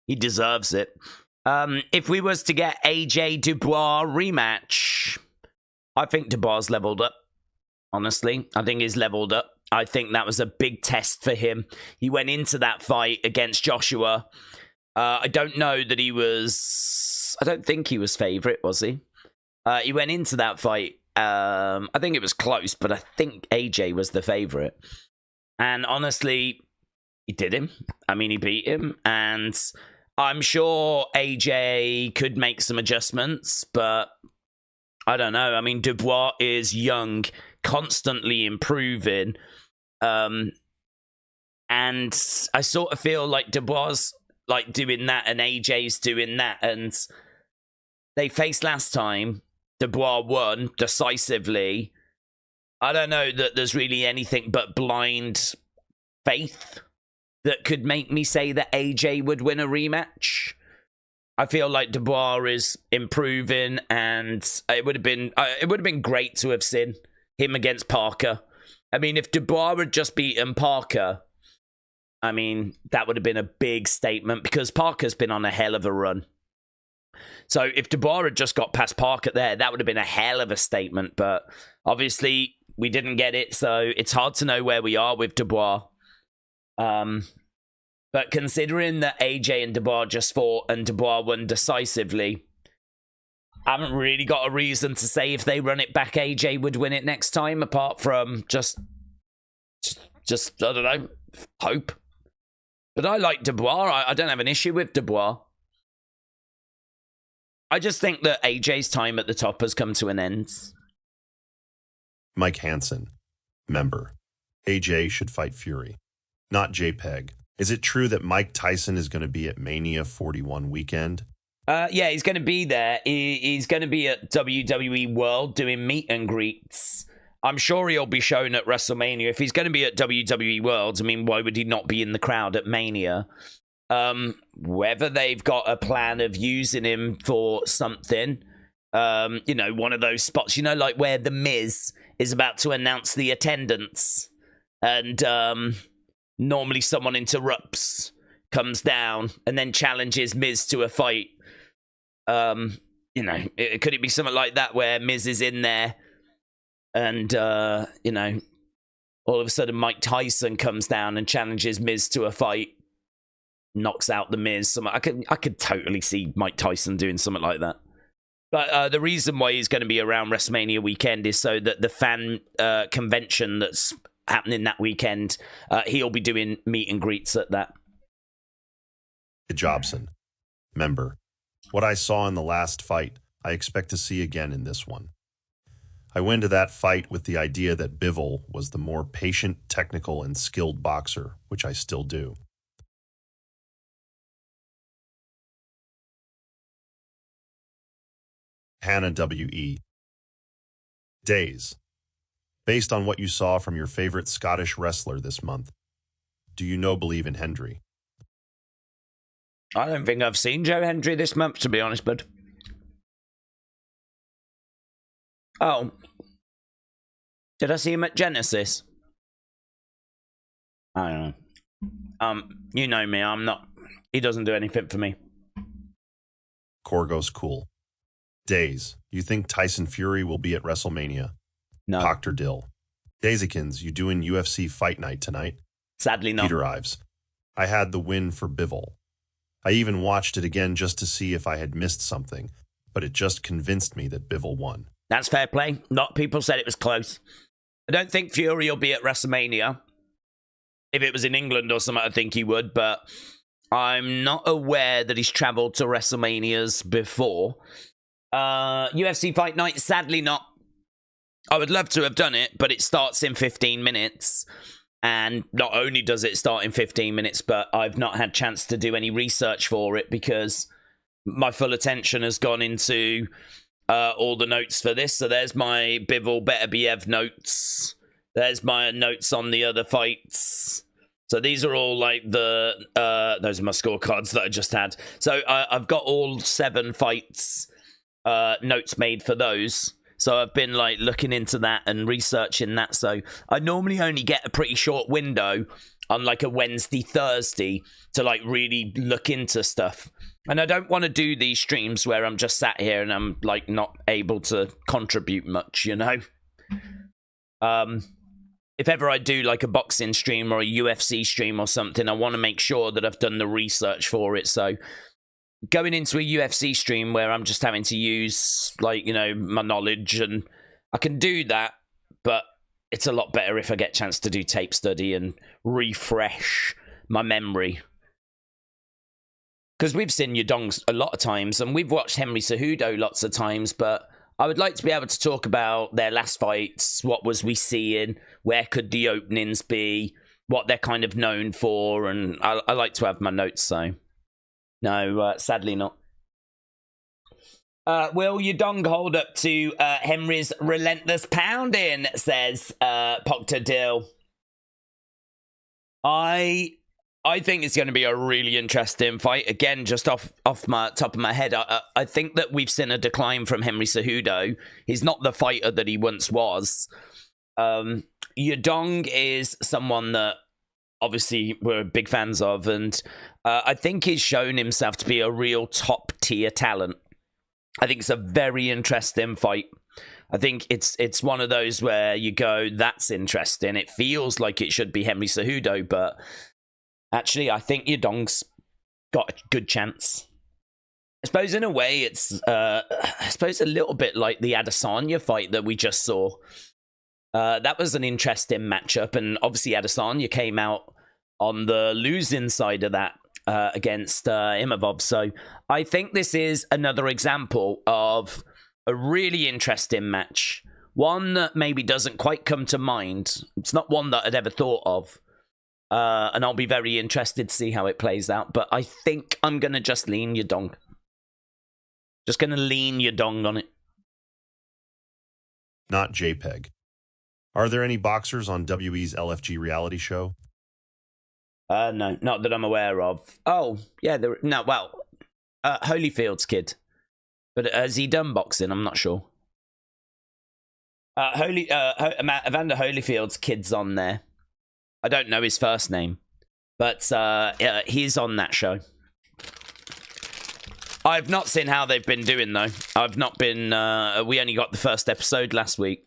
He deserves it. If we was to get AJ Dubois rematch, I think Dubois leveled up. Honestly, I think he's leveled up. I think that was a big test for him. He went into that fight against Joshua. I don't know that he was... I don't think he was favourite, was he? He went into that fight. I think it was close, but I think AJ was the favourite. And honestly, he did him. I mean, he beat him. And I'm sure AJ could make some adjustments, but I don't know. I mean, Dubois is young, constantly improving. And I sort of feel like Dubois like doing that and AJ's doing that. And they faced last time. Dubois won decisively. I don't know that there's really anything but blind faith that could make me say that AJ would win a rematch. I feel like Dubois is improving, and it would have been great to have seen him against Parker. I mean, if Dubois had just beaten Parker, I mean, that would have been a big statement because Parker's been on a hell of a run. So if Dubois had just got past Parker there, that would have been a hell of a statement. But obviously, we didn't get it, so it's hard to know where we are with Dubois. But considering that AJ and Dubois just fought and Dubois won decisively, I haven't really got a reason to say if they run it back, AJ would win it next time, apart from just I don't know, hope. But I like Dubois. I don't have an issue with Dubois. I just think that AJ's time at the top has come to an end. Mike Hansen. Member. AJ should fight Fury. Not JPEG. Is it true that Mike Tyson is going to be at Mania 41 weekend? Yeah, he's going to be there. He's going to be at WWE World doing meet and greets. I'm sure he'll be shown at WrestleMania. If he's going to be at WWE World, I mean, why would he not be in the crowd at Mania? Whether they've got a plan of using him for something, you know, one of those spots, you know, like where The Miz is about to announce the attendance and normally someone interrupts, comes down, and then challenges Miz to a fight. You know, could it be something like that where Miz is in there and, you know, all of a sudden Mike Tyson comes down and challenges Miz to a fight, knocks out the Miz. I could totally see Mike Tyson doing something like that. But the reason why he's going to be around WrestleMania weekend is so that the fan convention that's happening that weekend, he'll be doing meet and greets at that. Jobson. Member. What I saw in the last fight, I expect to see again in this one. I went to that fight with the idea that Bivol was the more patient, technical, and skilled boxer, which I still do. Hannah W.E. Days. Based on what you saw from your favorite Scottish wrestler this month, do you believe in Hendry? I don't think I've seen Joe Hendry this month, to be honest, bud. Oh. Did I see him at Genesis? I don't know. You know me, I'm not... He doesn't do anything for me. Corgo's cool. Days. You think Tyson Fury will be at WrestleMania? No. Dr. Dill. Daisykins, you doing UFC Fight Night tonight? Sadly not. Peter Ives. I had the win for Bivol. I even watched it again just to see if I had missed something, but it just convinced me that Bivol won. That's fair play. Not people said it was close. I don't think Fury will be at WrestleMania. If it was in England or something, I think he would, but I'm not aware that he's travelled to WrestleManias before. UFC Fight Night, sadly not. I would love to have done it, but it starts in 15 minutes. And not only does it start in 15 minutes, but I've not had chance to do any research for it because my full attention has gone into all the notes for this. So there's my Bivol Beterbiev notes. There's my notes on the other fights. So these are all like the those are my scorecards that I just had. So I've got all 7 fights notes made for those. So I've been like looking into that and researching that. So I normally only get a pretty short window on like a Wednesday, Thursday to like really look into stuff. And I don't want to do these streams where I'm just sat here and I'm like not able to contribute much, you know? If ever I do like a boxing stream or a UFC stream or something, I want to make sure that I've done the research for it. So going into a UFC stream where I'm just having to use, like, you know, my knowledge, and I can do that, but it's a lot better if I get a chance to do tape study and refresh my memory. Because we've seen Yudong a lot of times, and we've watched Henry Cejudo lots of times, but I would like to be able to talk about their last fights, what was we seeing, where could the openings be, what they're kind of known for, and I like to have my notes, so... No, sadly not. Will Yudong hold up to Henry's relentless pounding, says Proctor Dill. I think it's going to be a really interesting fight. Again, just off my top of my head, I think that we've seen a decline from Henry Cejudo. He's not the fighter that he once was. Yudong is someone that obviously we're big fans of, and I think he's shown himself to be a real top-tier talent. I think it's a very interesting fight. I think it's one of those where you go, that's interesting. It feels like it should be Henry Cejudo, but actually, I think Yudong's got a good chance. I suppose in a way, it's I suppose a little bit like the Adesanya fight that we just saw. That was an interesting matchup, and obviously Adesanya came out on the losing side of that against Imavov. So I think this is another example of a really interesting match. One that maybe doesn't quite come to mind. It's not one that I'd ever thought of. And I'll be very interested to see how it plays out. But I think I'm going to just lean Yudong. Just going to lean Yudong on it. Not JPEG. Are there any boxers on WE's LFG reality show? No, not that I'm aware of. Oh, yeah, Holyfield's kid. But has he done boxing? I'm not sure. Evander Holyfield's kid's on there. I don't know his first name. But he's on that show. I've not seen how they've been doing, though. I've not been... we only got the first episode last week.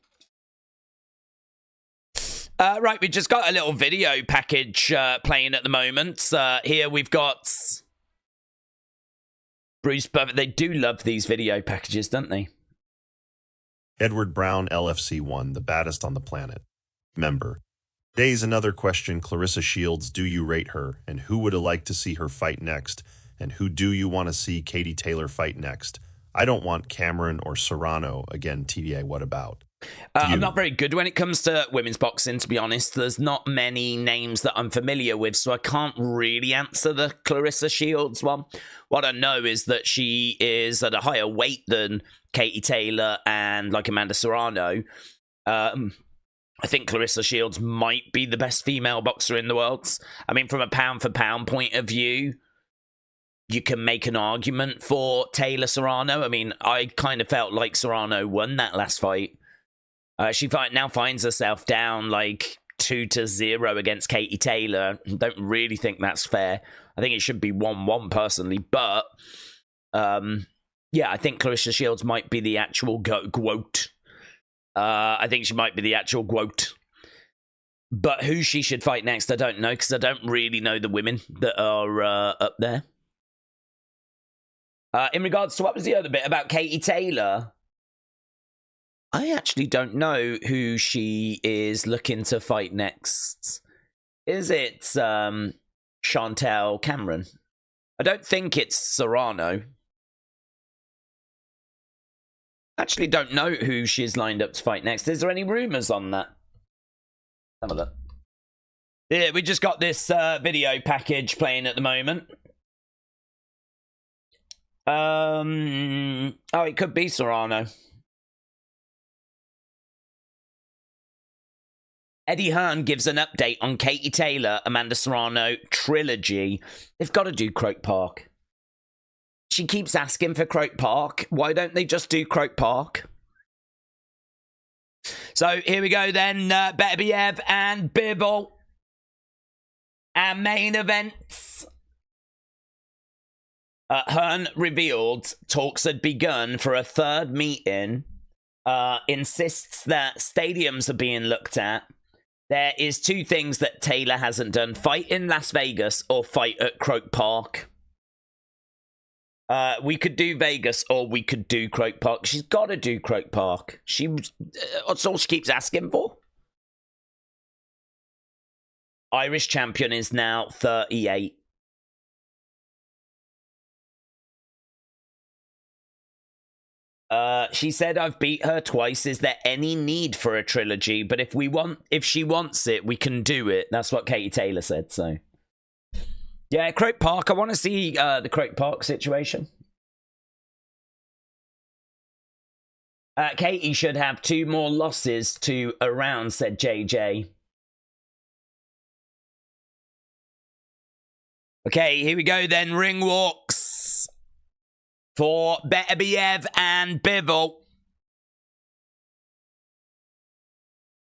Right, we just got a little video package playing at the moment. Here we've got Bruce Buffett. They do love these video packages, don't they? Edward Brown, LFC1, the baddest on the planet. Member. Today's another question. Clarissa Shields, do you rate her? And who would have liked to see her fight next? And who do you want to see Katie Taylor fight next? I don't want Cameron or Serrano. Again, TDA, what about? I'm not very good when it comes to women's boxing, to be honest. There's not many names that I'm familiar with, so I can't really answer the Clarissa Shields one. What I know is that she is at a higher weight than Katie Taylor and like Amanda Serrano. I think Clarissa Shields might be the best female boxer in the world. I mean, from a pound-for-pound point of view, you can make an argument for Taylor Serrano. I mean, I kind of felt like Serrano won that last fight. She now finds herself down like 2-0 against Katie Taylor. Don't really think that's fair. I think it should be 1-1 personally, but yeah, I think Clarissa Shields might be the actual GOAT. I think she might be the actual GOAT. But who she should fight next, I don't know, because I don't really know the women that are up there. In regards to what was the other bit about Katie Taylor, I actually don't know who she is looking to fight next. Is it Chantel Cameron? I don't think it's Serrano. Actually don't know who she's lined up to fight next. Is there any rumors on that? Have a look. Yeah, we just got this video package playing at the moment. Oh, it could be Serrano. Eddie Hearn gives an update on Katie Taylor, Amanda Serrano trilogy. They've got to do Croke Park. She keeps asking for Croke Park. Why don't they just do Croke Park? So here we go then. Beterbiev and Bivol. Our main events. Hearn revealed talks had begun for a third meeting. Insists that stadiums are being looked at. There is two things that Taylor hasn't done. Fight in Las Vegas or fight at Croke Park. We could do Vegas or we could do Croke Park. She's got to do Croke Park. That's all she keeps asking for. Irish champion is now 38. She said, I've beat her twice. Is there any need for a trilogy? But if she wants it, we can do it. That's what Katie Taylor said, so. Yeah, Croke Park. I want to see the Croke Park situation. Katie should have 2 more losses to a round, said JJ. Okay, here we go then. Ring walks for Beterbiev and Bivol.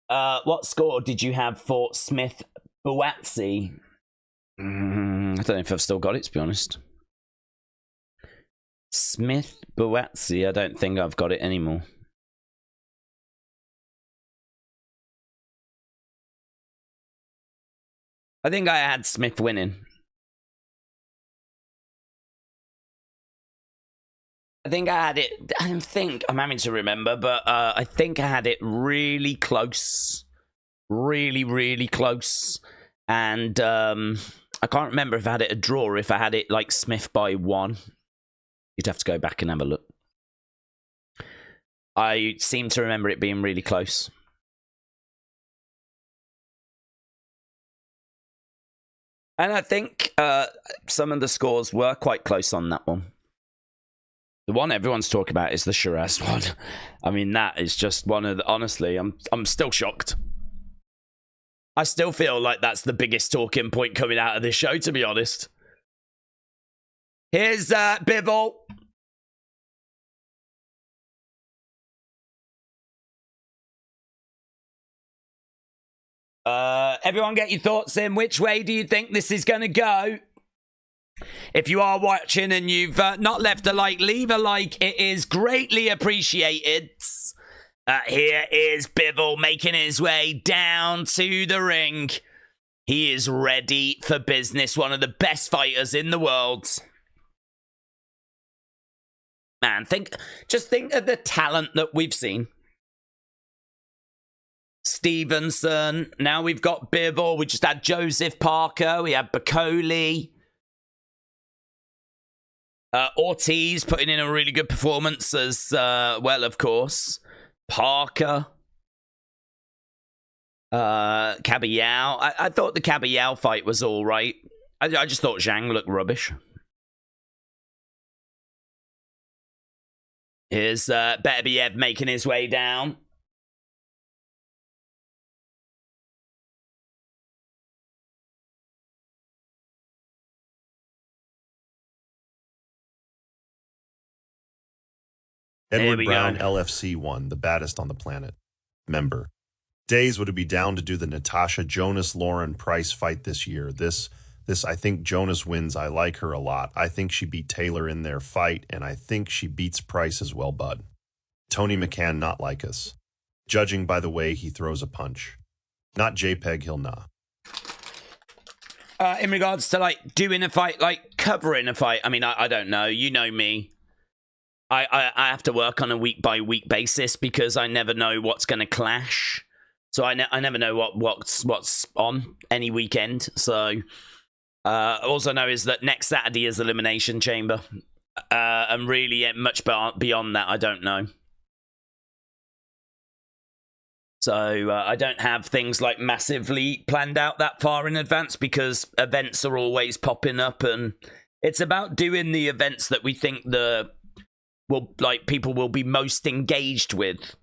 What score did you have for Smith Buatsi? I don't know if I've still got it, to be honest. Smith Buatsi, I don't think I've got it anymore. I think I had Smith winning. I think I had it, I'm having to remember, but I think I had it really close. Really, really close. And I can't remember if I had it a draw or if I had it like Smith by 1. You'd have to go back and have a look. I seem to remember it being really close. And I think some of the scores were quite close on that one. The one everyone's talking about is the Sheeraz one. I mean, that is just one of the... Honestly, I'm still shocked. I still feel like that's the biggest talking point coming out of this show, to be honest. Here's Bivol. Everyone get your thoughts in. Which way do you think this is going to go? If you are watching and you've not left a like, leave a like. It is greatly appreciated. Here is Bivol making his way down to the ring. He is ready for business. One of the best fighters in the world. Man, just think of the talent that we've seen. Stevenson. Now we've got Bivol. We just had Joseph Parker. We had Bakole. Ortiz putting in a really good performance as well, of course. Parker. Kabayel. I thought the Kabayel fight was all right. I just thought Zhang looked rubbish. Here's Beterbiev making his way down. Edward Brown, LFC 1, the baddest on the planet. Member. Days would it be down to do the Natasha Jonas-Lauren Price fight this year. This, I think Jonas wins. I like her a lot. I think she beat Taylor in their fight, and I think she beats Price as well, bud. Tony McCann not like us. Judging by the way he throws a punch. Not JPEG, he'll nah. In regards to, like, doing a fight, like, covering a fight, I mean, I don't know. You know me. I have to work on a week-by-week basis because I never know what's going to clash. So I never know what's on any weekend. So also know is that next Saturday is Elimination Chamber. And really much beyond that, I don't know. So I don't have things like massively planned out that far in advance because events are always popping up, and it's about doing the events that we think people will be most engaged with.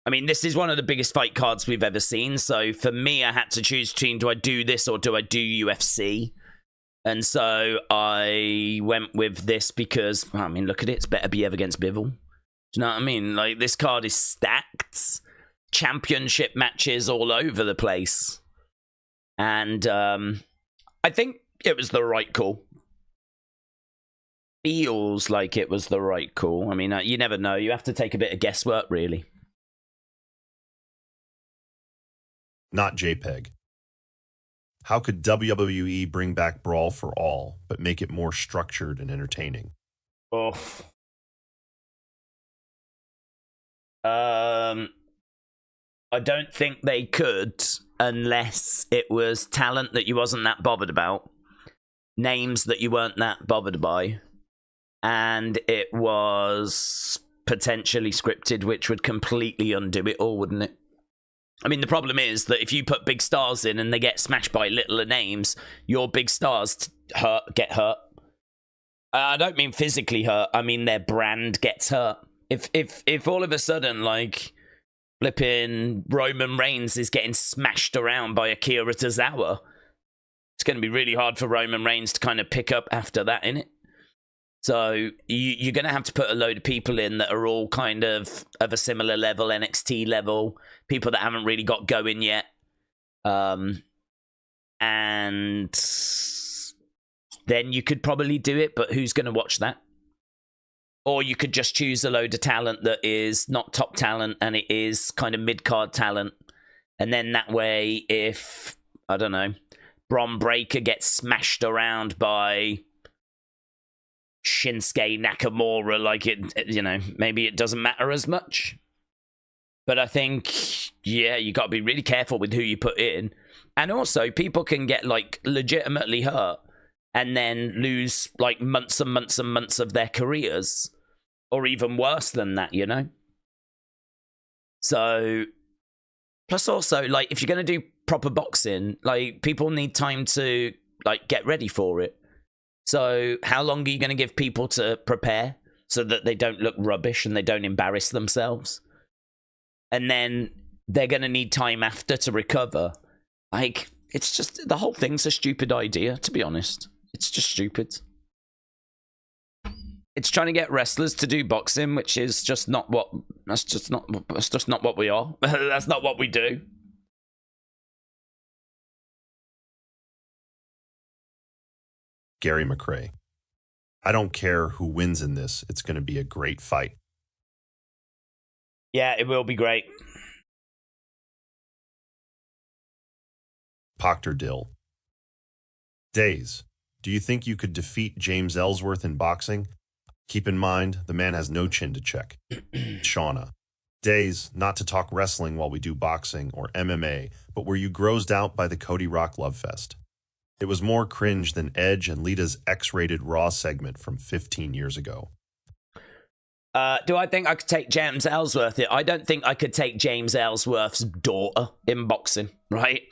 I mean, this is one of the biggest fight cards we've ever seen. So for me, I had to choose between, do I do this or do I do UFC? And so I went with this because, I mean, look at it. It's Beterbiev against Bivol. Do you know what I mean? Like, this card is stacked. Championship matches all over the place. And I think it was the right call. Feels like it was the right call. I mean, you never know. You have to take a bit of guesswork, really. Not JPEG. How could WWE bring back Brawl for All, but make it more structured and entertaining? Oh. I don't think they could unless it was talent that you wasn't that bothered about, names that you weren't that bothered by, and it was potentially scripted, which would completely undo it all, wouldn't it? I mean, the problem is that if you put big stars in and they get smashed by littler names, your big stars get hurt. I don't mean physically hurt. I mean their brand gets hurt. If all of a sudden, like, flipping Roman Reigns is getting smashed around by Akira Tozawa, it's going to be really hard for Roman Reigns to kind of pick up after that, innit? So you're going to have to put a load of people in that are all kind of a similar level, NXT level, people that haven't really got going yet. And then you could probably do it, but who's going to watch that? Or you could just choose a load of talent that is not top talent and it is kind of mid-card talent. And then that way, if, I don't know, Bron Breakker gets smashed around by Shinsuke Nakamura, like it, you know, maybe it doesn't matter as much. But I think, yeah, you got to be really careful with who you put in. And also, people can get, like, legitimately hurt and then lose, like, months and months and months of their careers. Or even worse than that, you know? So, plus also, like, if you're going to do proper boxing, like, people need time to, like, get ready for it. So, how long are you going to give people to prepare so that they don't look rubbish and they don't embarrass themselves? And then they're going to need time after to recover. Like, it's just, the whole thing's a stupid idea, to be honest. It's just stupid. It's trying to get wrestlers to do boxing, which is just not what, that's just not what we are. That's not what we do. Gary McRae. I don't care who wins in this. It's going to be a great fight. Yeah, it will be great. Proctor Dill. Days. Do you think you could defeat James Ellsworth in boxing? Keep in mind, the man has no chin to check. Shauna. Days, not to talk wrestling while we do boxing or MMA, but were you grossed out by the Cody Rock Love Fest? It was more cringe than Edge and Lita's X-rated Raw segment from 15 years ago. Do I think I could take James Ellsworth? I don't think I could take James Ellsworth's daughter in boxing, right?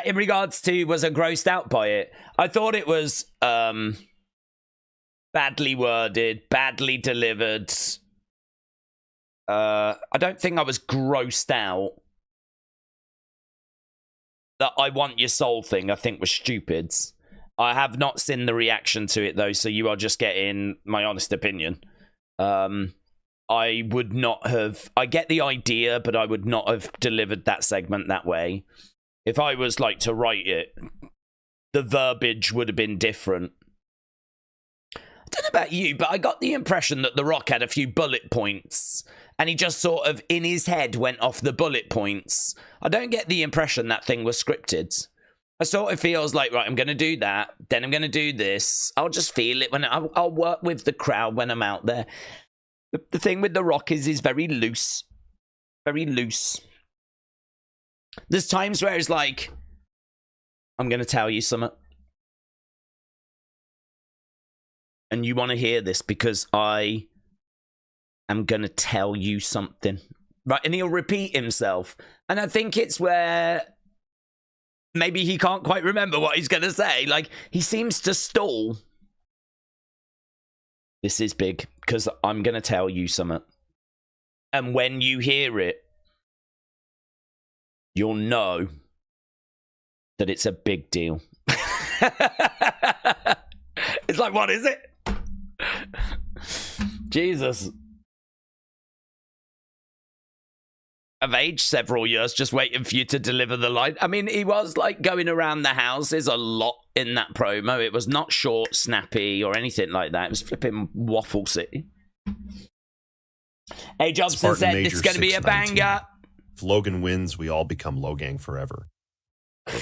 In regards to, was I grossed out by it? I thought it was badly worded, badly delivered. I don't think I was grossed out. The I want your soul thing, I think, was stupid. I have not seen the reaction to it, though, so you are just getting my honest opinion. I would not have... I get the idea, but I would not have delivered that segment that way. If I was, like, to write it, the verbiage would have been different. I don't know about you, but I got the impression that The Rock had a few bullet points, and he just sort of, in his head, went off the bullet points. I don't get the impression that thing was scripted. I sort of feels like, right, I'm going to do that, then I'm going to do this. I'll just feel it when I'll work with the crowd when I'm out there. The thing with The Rock is he's very loose. Very loose. There's times where it's like, I'm going to tell you something. And you want to hear this because I am going to tell you something. right? And he'll repeat himself. And I think it's where maybe he can't quite remember what he's going to say. Like, he seems to stall. This is big, because I'm going to tell you something. And when you hear it, you'll know that it's a big deal. It's like, what is it? Jesus. I've aged several years just waiting for you to deliver the line. I mean, he was like going around the houses a lot in that promo. It was not short, snappy, or anything like that. It was flipping Waffle City. Hey, Jobson Spartan said Major this is going to be a 619. banger. If Logan wins, we all become Logang forever.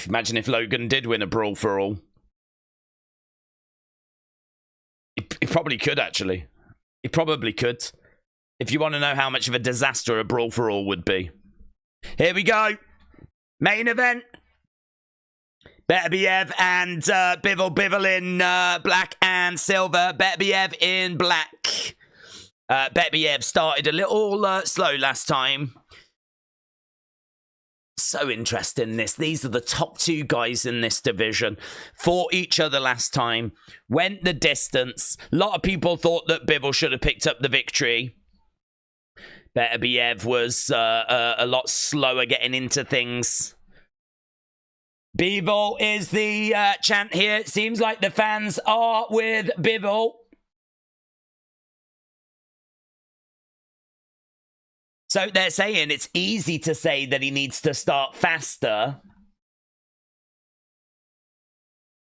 Imagine if Logan did win a Brawl for All. He probably could, actually. He probably could. If you want to know how much of a disaster a Brawl for All would be. Here we go. Main event. Beterbiev and Bivol. Bivol in black and silver. Beterbiev in black. Beterbiev started a little slow last time. So interesting, this. These are the top two guys in this division. Fought each other last time. Went the distance. A lot of people thought that Bivol should have picked up the victory. Beterbiev was a lot slower getting into things. Bivol is the chant here. It seems like the fans are with Bivol. So they're saying it's easy to say that he needs to start faster.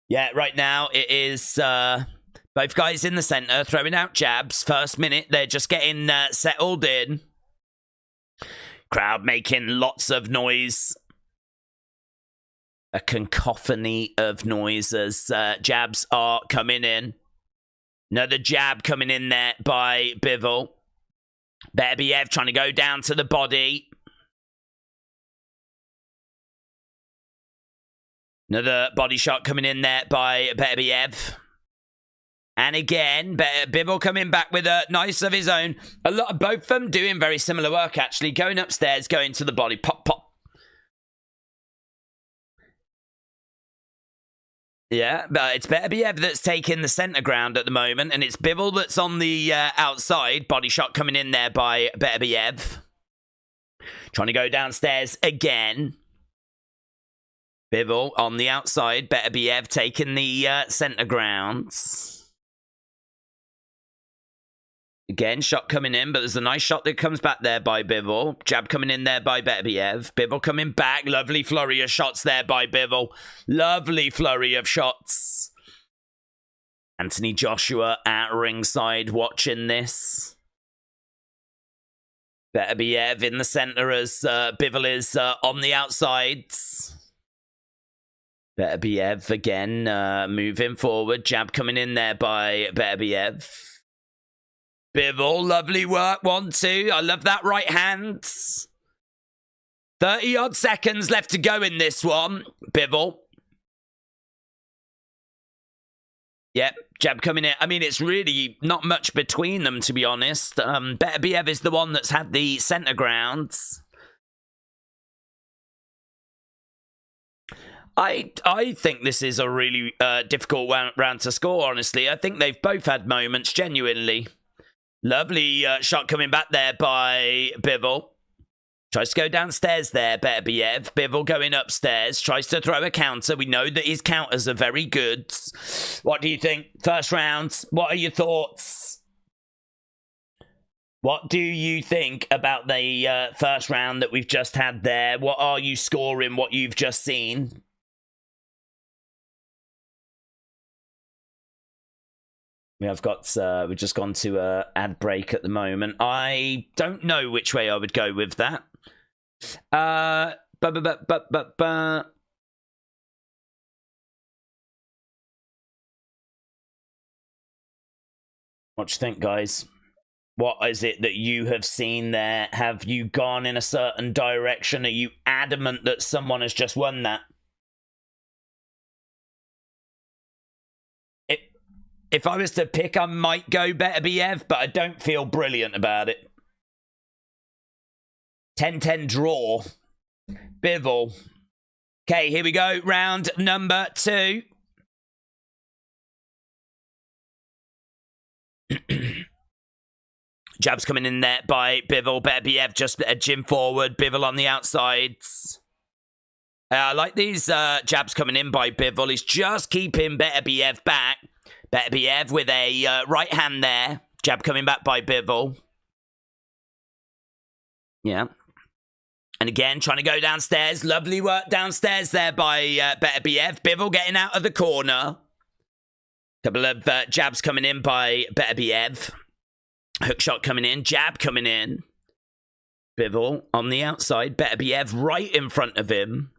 Yeah, right now it is both guys in the center throwing out jabs. First minute, they're just getting settled in. Crowd making lots of noise. A cacophony of noise as jabs are coming in. Another jab coming in there by Bivol. Beterbiev trying to go down to the body. Another body shot coming in there by Beterbiev. And again, Bivol coming back with a nice of his own. A lot of both of them doing very similar work, actually. Going upstairs, going to the body. Pop, pop. Yeah, but it's Beterbiev that's taking the center ground at the moment, and it's Bivol that's on the outside. Body shot coming in there by Beterbiev. Trying to go downstairs again. Bivol on the outside. Beterbiev taking the center grounds. Again, shot coming in, but there's a nice shot that comes back there by Bivol. Jab coming in there by Beterbiev. Bivol coming back. Lovely flurry of shots there by Bivol. Lovely flurry of shots. Anthony Joshua at ringside watching this. Beterbiev in the center as Bivol is on the outsides. Beterbiev again moving forward. Jab coming in there by Beterbiev. Bivol, lovely work. 1-2. I love that right hand. 30-odd seconds left to go in this one. Bivol. Yep, jab coming in. I mean, it's really not much between them, to be honest. Beterbiev is the one that's had the center grounds. I think this is a really difficult round to score, honestly. I think they've both had moments, genuinely. Lovely shot coming back there by Bivol. Tries to go downstairs there, Beterbiev. Bivol going upstairs. Tries to throw a counter. We know that his counters are very good. What do you think? First round. What are your thoughts? What do you think about the first round that we've just had there? What are you scoring what you've just seen? We've just gone to a ad break at the moment. I don't know which way I would go with that. What do you think, guys? What is it that you have seen there? Have you gone in a certain direction? Are you adamant that someone has just won that? If I was to pick, I might go Beterbiev, but I don't feel brilliant about it. 10-10 draw. Bivol. Okay, here we go. Round number 2. Jabs coming in there by Bivol. Beterbiev just edging forward. Bivol on the outsides. I like these jabs coming in by Bivol. He's just keeping Beterbiev back. Beterbiev with a right hand there. Jab coming back by Bivol. Yeah. And again, trying to go downstairs. Lovely work downstairs there by Beterbiev. Bivol getting out of the corner. Couple of jabs coming in by Beterbiev. Hook shot coming in. Jab coming in. Bivol on the outside. Beterbiev right in front of him.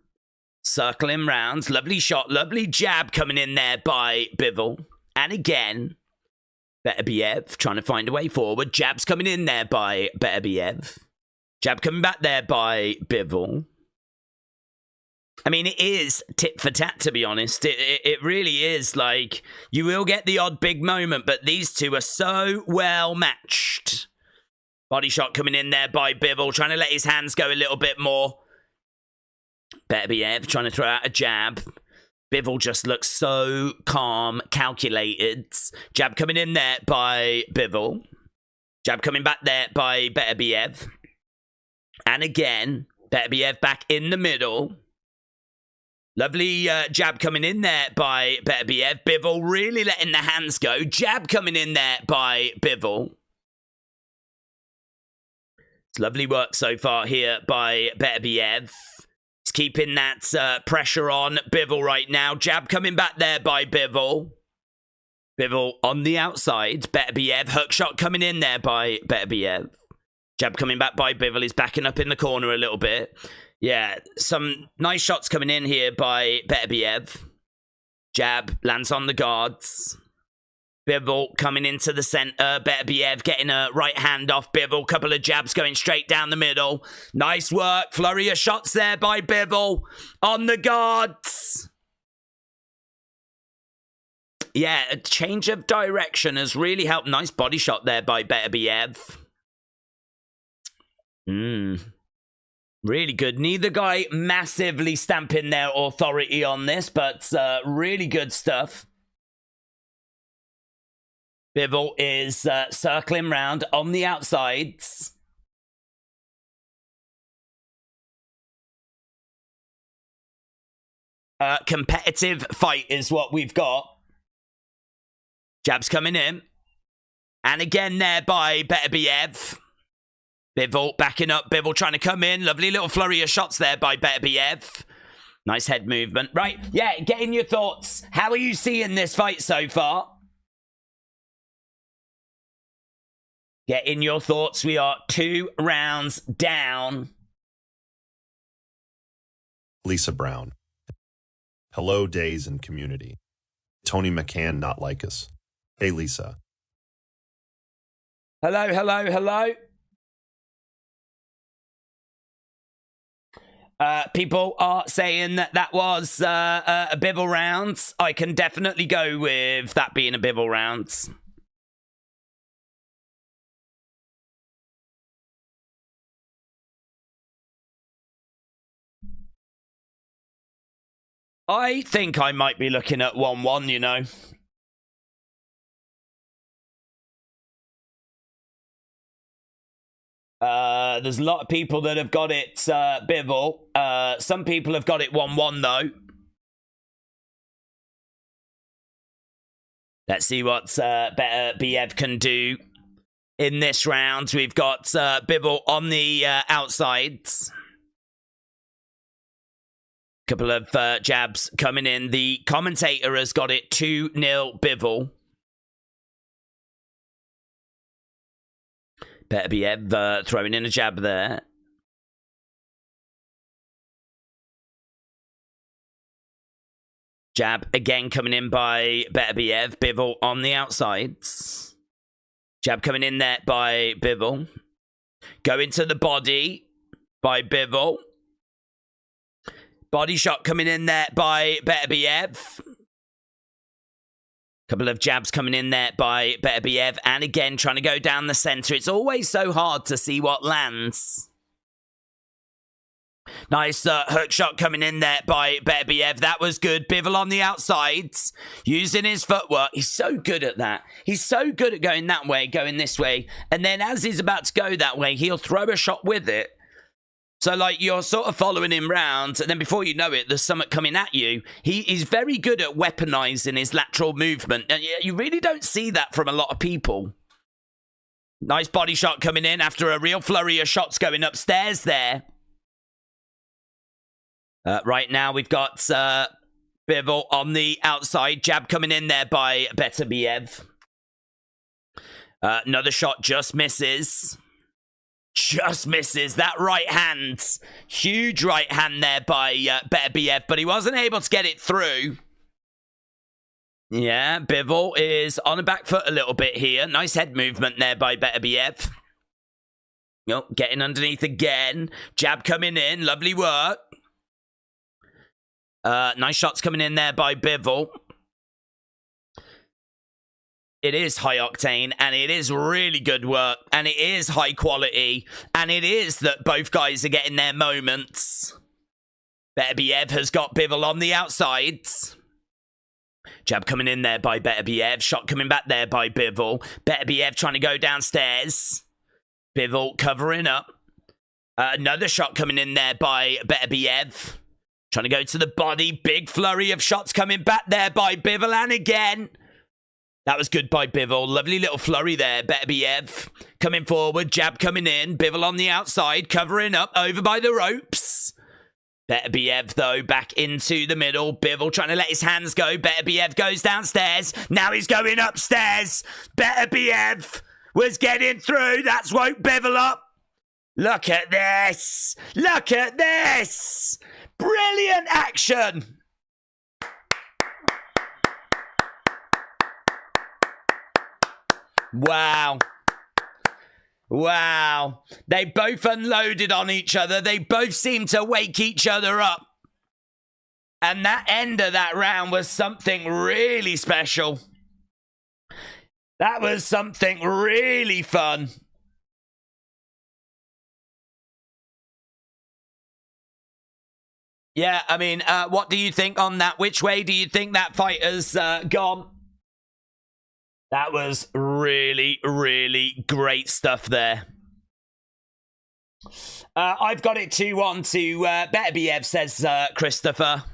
Circling rounds. Lovely shot. Lovely jab coming in there by Bivol. And again, Beterbiev trying to find a way forward. Jabs coming in there by Beterbiev. Jab coming back there by Bivol. I mean, it is tit for tat, to be honest. It really is. Like, you will get the odd big moment, but these two are so well matched. Body shot coming in there by Bivol, trying to let his hands go a little bit more. Beterbiev trying to throw out a jab. Bivol just looks so calm, calculated. Jab coming in there by Bivol. Jab coming back there by Beterbiev. And again, Beterbiev back in the middle. Lovely jab coming in there by Beterbiev. Bivol really letting the hands go. Jab coming in there by Bivol. It's lovely work so far here by Beterbiev. He's keeping that pressure on Bivol right now. Jab coming back there by Bivol. Bivol on the outside. Beterbiev. Hook shot coming in there by Beterbiev. Jab coming back by Bivol. He's backing up in the corner a little bit. Yeah, some nice shots coming in here by Beterbiev. Jab lands on the guards. Bivol coming into the center. Beterbiev getting a right hand off Bivol. Couple of jabs going straight down the middle. Nice work. Flurry of shots there by Bivol. On the guards. Yeah, a change of direction has really helped. Nice body shot there by Beterbiev. Really good. Neither guy massively stamping their authority on this, but really good stuff. Bivol is circling round on the outsides. Competitive fight is what we've got. Jabs coming in. And again there by Beterbiev. Bivol backing up. Bivol trying to come in. Lovely little flurry of shots there by Beterbiev. Nice head movement. Right, yeah, get in your thoughts. How are you seeing this fight so far? Get in your thoughts. We are 2 rounds down. Lisa Brown. Hello, Days and community. Tony McCann not like us. Hey, Lisa. Hello, hello, hello. People are saying that that was a Bivol round. I can definitely go with that being a Bivol round. I think I might be looking at 1-1, you know. There's a lot of people that have got it Bivol. Some people have got it 1-1 though. Let's see what Beterbiev can do in this round. We've got Bivol on the outsides. Couple of jabs coming in. The commentator has got it 2-0 Bivol. Beterbiev throwing in a jab there. Jab again coming in by Beterbiev. Bivol on the outsides. Jab coming in there by Bivol. Going to the body by Bivol. Body shot coming in there by Beterbiev. Couple of jabs coming in there by Beterbiev. And again, trying to go down the center. It's always so hard to see what lands. Nice hook shot coming in there by Beterbiev. That was good. Bivol on the outsides, using his footwork. He's so good at that. He's so good at going that way, going this way. And then as he's about to go that way, he'll throw a shot with it. So, like, you're sort of following him round, and then before you know it, there's something coming at you. He's very good at weaponizing his lateral movement. And you really don't see that from a lot of people. Nice body shot coming in after a real flurry of shots going upstairs there. Right now, we've got Bivol on the outside. Jab coming in there by Beterbiev. Another shot just misses. Just misses. That right hand. Huge right hand there by Beterbiev, but he wasn't able to get it through. Yeah, Bivol is on the back foot a little bit here. Nice head movement there by Beterbiev. Oh, getting underneath again. Jab coming in. Lovely work. Nice shots coming in there by Bivol. It is high octane, and it is really good work, and it is high quality, and it is that both guys are getting their moments. Beterbiev has got Bivol on the outsides. Jab coming in there by Beterbiev. Shot coming back there by Bivol. Beterbiev trying to go downstairs. Bivol covering up. Another shot coming in there by Beterbiev. Trying to go to the body. Big flurry of shots coming back there by Bivol. And again. That was good by Bivol. Lovely little flurry there. Beterbiev coming forward. Jab coming in. Bivol on the outside. Covering up. Over by the ropes. Beterbiev, though, back into the middle. Bivol trying to let his hands go. Beterbiev goes downstairs. Now he's going upstairs. Beterbiev was getting through. That's woke Bivol up. Look at this. Look at this. Brilliant action. Wow. Wow. They both unloaded on each other. They both seemed to wake each other up. And that end of that round was something really special. That was something really fun. Yeah, I mean, what do you think on that? Which way do you think that fight has gone? That was really, really great stuff there. I've got it 2-1 to Beterbiev, says Christopher.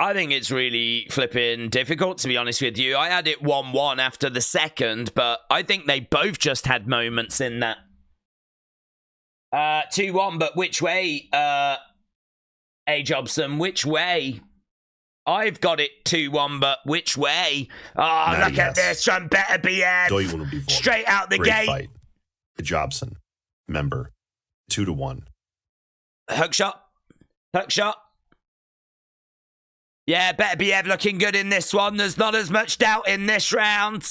I think it's really flipping difficult, to be honest with you. I had it 1-1 after the second, but I think they both just had moments in that. 2-1, but which way, A. Jobson? Which way? I've got it 2-1, but which way? Oh, look at this from Beterbiev. Straight out the gate. Fight. Jobson, member, 2-1. Hook shot. Hook shot. Yeah, Beterbiev looking good in this one. There's not as much doubt in this round.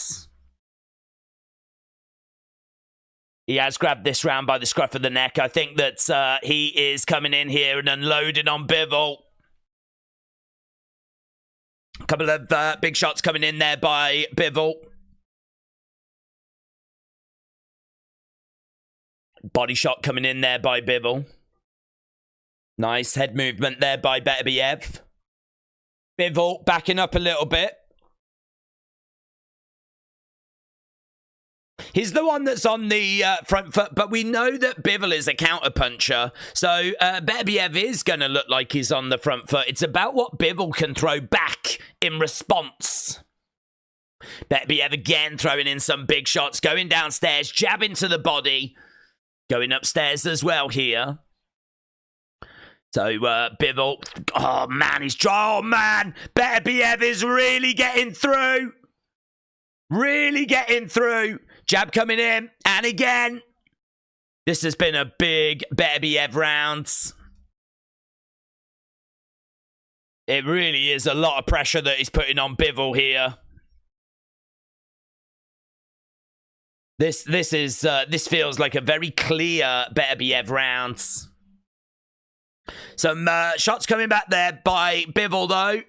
He has grabbed this round by the scruff of the neck. I think that he is coming in here and unloading on Bivol. A couple of big shots coming in there by Bivol. Body shot coming in there by Bivol. Nice head movement there by Beterbiev. Bivol backing up a little bit. He's the one that's on the front foot, but we know that Bivol is a counterpuncher, so Beterbiev is going to look like he's on the front foot. It's about what Bivol can throw back in response. Beterbiev again throwing in some big shots, going downstairs, jabbing to the body, going upstairs as well here. So Bivol, oh man, Beterbiev is really getting through. Really getting through. Jab coming in, and again. This has been a big Beterbiev round. It really is a lot of pressure that he's putting on Bivol here. This feels like a very clear Beterbiev round. Some shots coming back there by Bivol, though.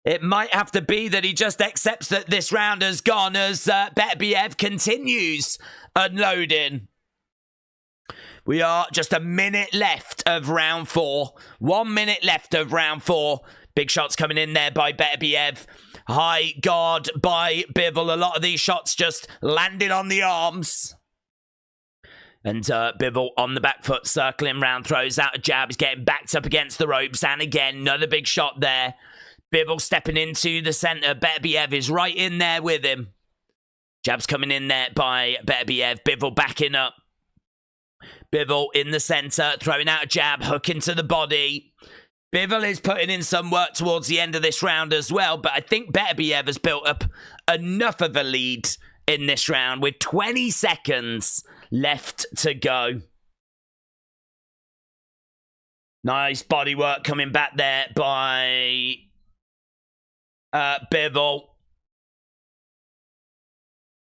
It might have to be that he just accepts that this round has gone as Beterbiev continues unloading. We are just a minute left of round 4. 1 minute left of round 4. Big shots coming in there by Beterbiev. High guard by Bivol. A lot of these shots just landed on the arms. And Bivol on the back foot, circling round, throws out a jab. He's getting backed up against the ropes. And again, another big shot there. Bivol stepping into the center. Beterbiev is right in there with him. Jabs coming in there by Beterbiev. Bivol backing up. Bivol in the center, throwing out a jab, hook into the body. Bivol is putting in some work towards the end of this round as well, but I think Beterbiev has built up enough of a lead in this round with 20 seconds left to go. Nice body work coming back there by Bivol.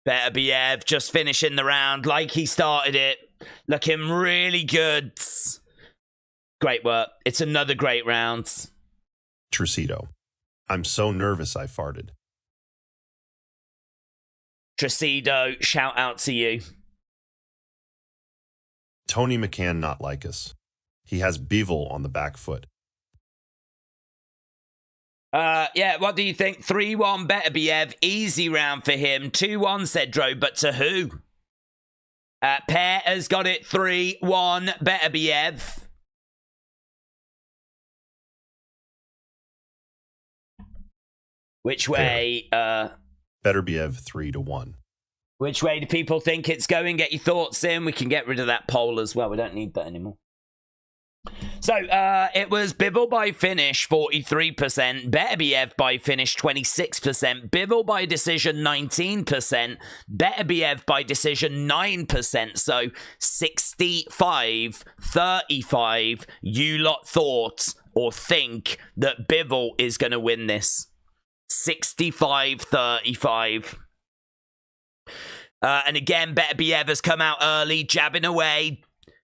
Beterbiev just finishing the round like he started it. Looking really good. Great work. It's another great round. Tricido. I'm so nervous I farted. Tricido, shout out to you. Tony McCann not like us. He has Bivol on the back foot. Yeah, what do you think? 3-1 Beterbiev. Easy round for him. 2-1 Cedro, but to who? Pear has got it 3-1 Beterbiev. Which way? Beterbiev 3-1. Which way do people think it's going? Get your thoughts in. We can get rid of that poll as well. We don't need that anymore. So, it was Bivol by finish, 43%. Beterbiev by finish, 26%. Bivol by decision, 19%. Beterbiev by decision, 9%. So, 65-35. You lot thought or think that Bivol is going to win this. 65-35. And again, Beterbiev has come out early, jabbing away,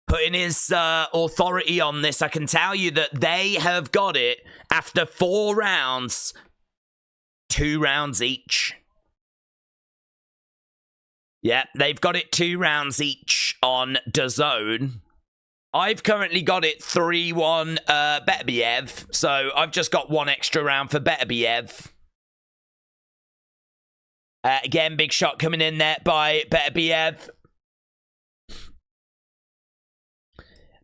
putting his authority on this. I can tell you that they have got it after 4 rounds. 2 rounds each. Yeah, they've got it 2 rounds each on DAZN. I've currently got it 3-1 Beterbiev. So I've just got 1 extra round for Beterbiev. Again, big shot coming in there by Beterbiev.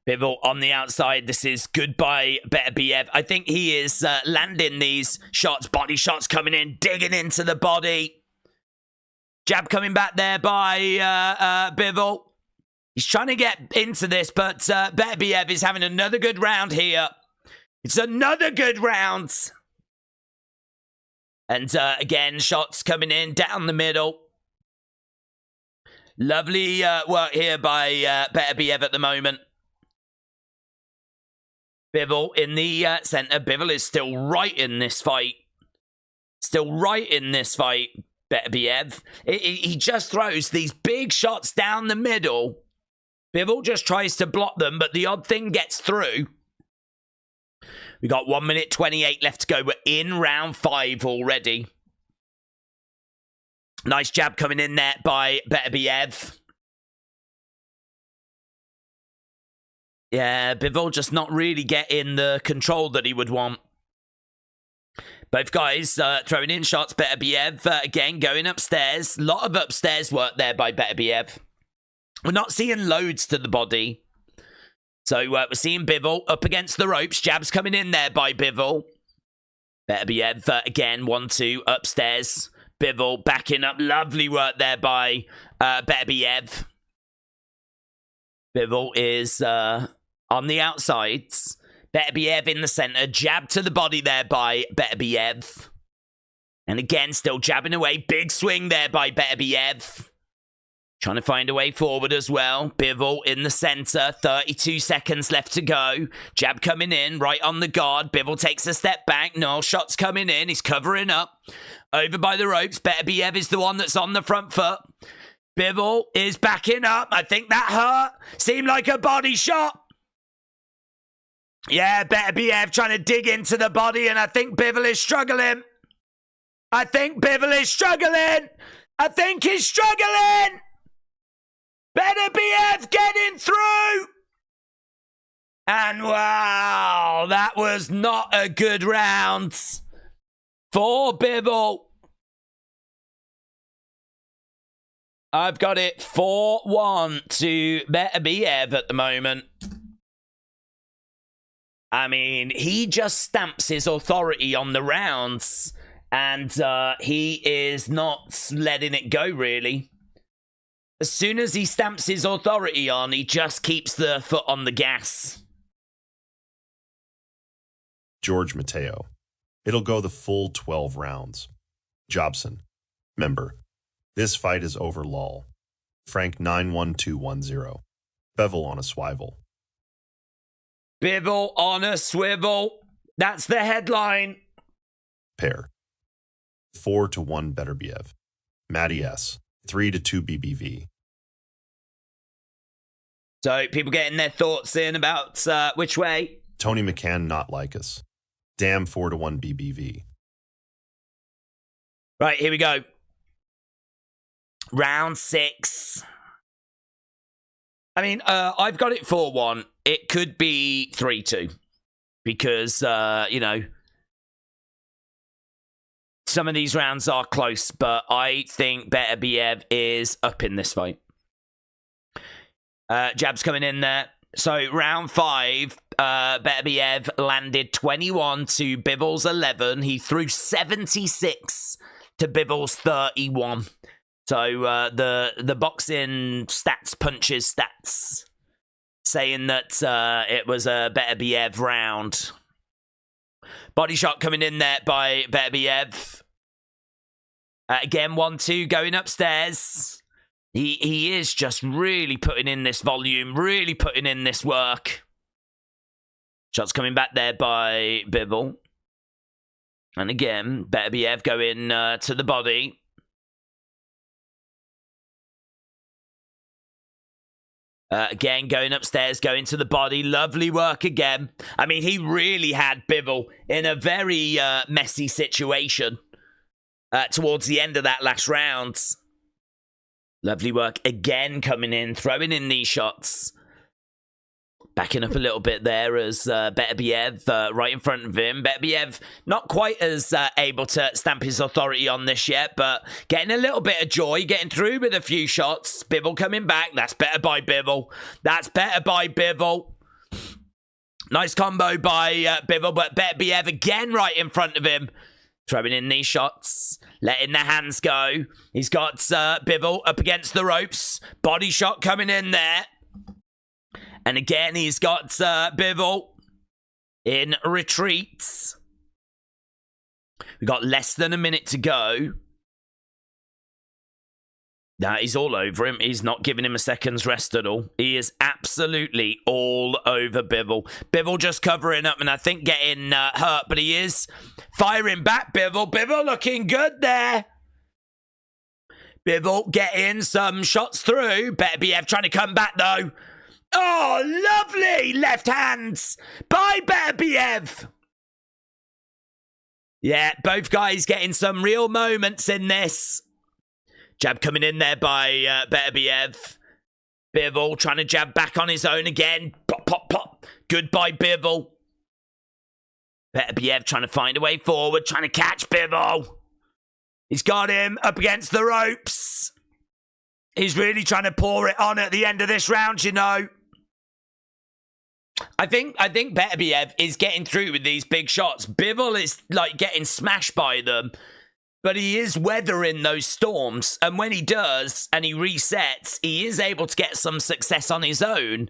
Bivol on the outside. This is good by Beterbiev. I think he is landing these shots. Body shots coming in, digging into the body. Jab coming back there by Bivol. He's trying to get into this, but Beterbiev is having another good round here. It's another good round. And again, shots coming in down the middle. Lovely work here by Beterbiev at the moment. Bivol in the center. Bivol is still right in this fight. Still right in this fight, Beterbiev. He just throws these big shots down the middle. Bivol just tries to block them, but the odd thing gets through. We got 1 minute 28 left to go. We're in round 5 already. Nice jab coming in there by Beterbiev. Yeah, Bivol just not really getting the control that he would want. Both guys throwing in shots. Beterbiev again going upstairs. A lot of upstairs work there by Beterbiev. We're not seeing loads to the body. So we're seeing Bivol up against the ropes. Jabs coming in there by Bivol. Beterbiev again, 1-2 upstairs. Bivol backing up. Lovely work there by Beterbiev. Bivol is on the outsides. Beterbiev in the center. Jab to the body there by Beterbiev. And again, still jabbing away. Big swing there by Beterbiev. Trying to find a way forward as well. Bivol in the center. 32 seconds left to go. Jab coming in. Right on the guard. Bivol takes a step back. No shots coming in. He's covering up. Over by the ropes. Beterbiev is the one that's on the front foot. Bivol is backing up. I think that hurt. Seemed like a body shot. Yeah, Beterbiev trying to dig into the body, and I think Bivol is struggling. I think he's struggling. Beterbiev getting through! And wow, that was not a good round for Bivol. I've got it 4-1 to Beterbiev at the moment. I mean, he just stamps his authority on the rounds, and he is not letting it go, really. As soon as he stamps his authority on, he just keeps the foot on the gas. George Mateo. It'll go the full 12 rounds. Jobson. Member. This fight is over lol. Frank 91210. Bevel on a swivel. Bivol on a swivel. That's the headline. Pair. 4-1 Beterbiev. Matty S. 3-2 BBV. So people getting their thoughts in about which way? Tony McCann not like us. Damn 4-1 BBV. Right, here we go. Round 6. I mean, I've got it 4-1. It could be 3-2. Because, you know, some of these rounds are close, but I think Beterbiev is up in this fight. Jabs coming in there. So, round 5, Beterbiev landed 21 to Bivol's 11. He threw 76 to Bivol's 31. So, the boxing stats, punches stats, saying that it was a Beterbiev round. Body shot coming in there by Beterbiev. Again, 1-2 going upstairs. He is just really putting in this volume, really putting in this work. Shots coming back there by Bivol. And again, Beterbiev going to the body. Again, going upstairs, going to the body. Lovely work again. I mean, he really had Bivol in a very messy situation towards the end of that last round. Lovely work again coming in, throwing in these shots. Backing up a little bit there as Beterbiev right in front of him. Beterbiev not quite as able to stamp his authority on this yet, but getting a little bit of joy, getting through with a few shots. Bivol coming back. That's better by Bivol. That's better by Bivol. Nice combo by Bivol, but Beterbiev again right in front of him. Throwing in these shots, letting the hands go. He's got Bivol up against the ropes. Body shot coming in there. And again, he's got Bivol in retreats. We've got less than a minute to go. Now, he's all over him. He's not giving him a second's rest at all. He is absolutely all over Bivol. Bivol just covering up and I think getting hurt, but he is firing back Bivol. Bivol looking good there. Bivol getting some shots through. Beterbiev trying to come back though. Oh, lovely left hands by Beterbiev. Yeah, both guys getting some real moments in this. Jab coming in there by Beterbiev. Bivol trying to jab back on his own again. Pop, pop, pop. Good by Bivol. Beterbiev trying to find a way forward, trying to catch Bivol. He's got him up against the ropes. He's really trying to pour it on at the end of this round, you know. I think Beterbiev is getting through with these big shots. Bivol is like getting smashed by them. But he is weathering those storms. And when he does, and he resets, he is able to get some success on his own.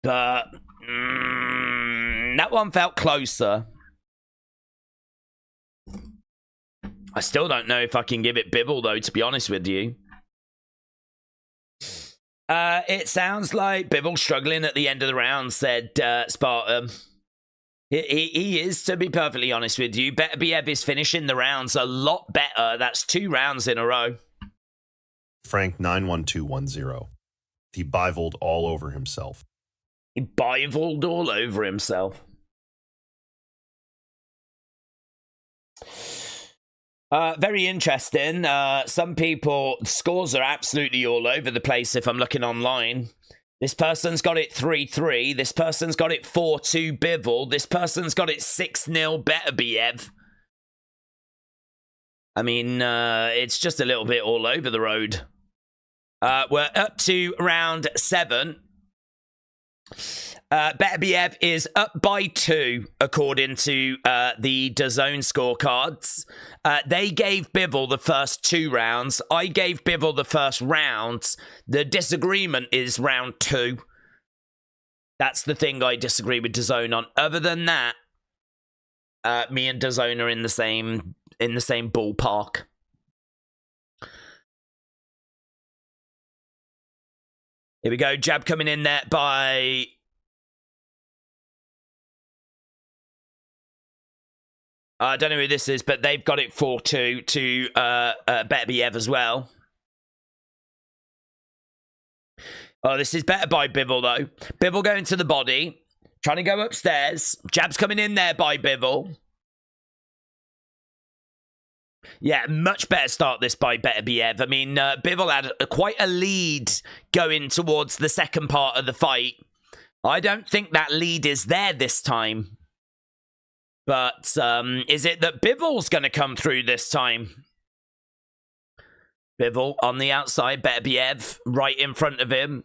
But that one felt closer. I still don't know if I can give it Bivol, though, to be honest with you. It sounds like Bivol struggling at the end of the round, said Spartan. He is, to be perfectly honest with you. Beterbiev is finishing the rounds a lot better. That's 2 rounds in a row. Frank 91210. He bivoled all over himself. He bivoled all over himself. Very interesting. Some people, scores are absolutely all over the place if I'm looking online. This person's got it 3-3. This person's got it 4-2 Bivol. This person's got it 6-0 Beterbiev. I mean, it's just a little bit all over the road. We're up to round 7. Beterbiev is up by 2, according to the DAZN scorecards. They gave Bivol the first 2 rounds. I gave Bivol the first round. The disagreement is round 2. That's the thing I disagree with DAZN on. Other than that, me and DAZN are in the same ballpark. Here we go. Jab coming in there by... I don't know who this is, but they've got it 4-2 to Beterbiev as well. Oh, this is better by Bivol, though. Bivol going to the body. Trying to go upstairs. Jab's coming in there by Bivol. Yeah, much better start this by Beterbiev. I mean, Bivol had quite a lead going towards the second part of the fight. I don't think that lead is there this time. But is it that Bivol's going to come through this time? Bivol on the outside, Beterbiev right in front of him.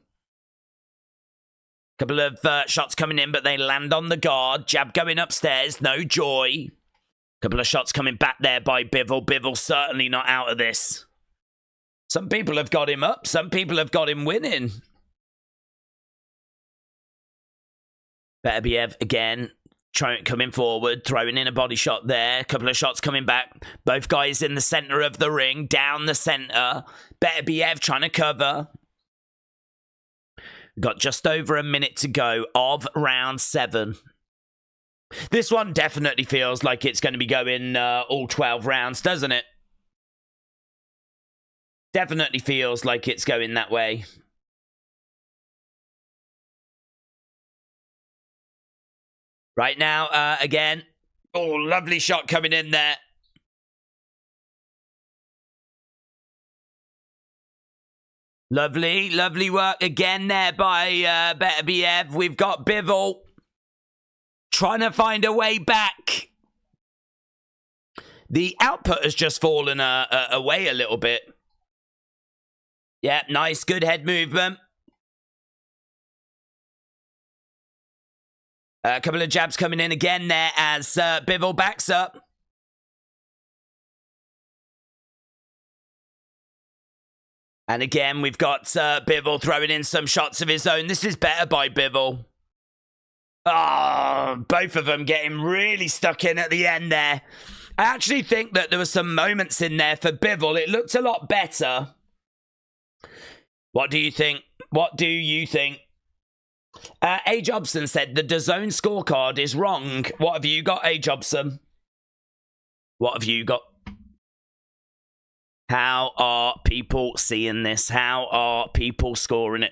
Couple of shots coming in, but they land on the guard. Jab going upstairs, no joy. Couple of shots coming back there by Bivol. Bivol certainly not out of this. Some people have got him up. Some people have got him winning. Beterbiev again. Coming forward, throwing in a body shot there. Couple of shots coming back. Both guys in the center of the ring, down the center. Beterbiev trying to cover. We've got just over a minute to go of round 7. This one definitely feels like it's going to be going all 12 rounds, doesn't it? Definitely feels like it's going that way. Right now, again. Oh, lovely shot coming in there. Lovely, lovely work again there by Beterbiev. We've got Bivol trying to find a way back. The output has just fallen away a little bit. Yeah, nice, good head movement. A couple of jabs coming in again there as Bivol backs up. And again, we've got Bivol throwing in some shots of his own. This is better by Bivol. Oh, both of them getting really stuck in at the end there. I actually think that there were some moments in there for Bivol. It looked a lot better. What do you think? What do you think? A. Jobson said the DAZN scorecard is wrong. What have you got, A. Jobson? What have you got? How are people seeing this? How are people scoring it?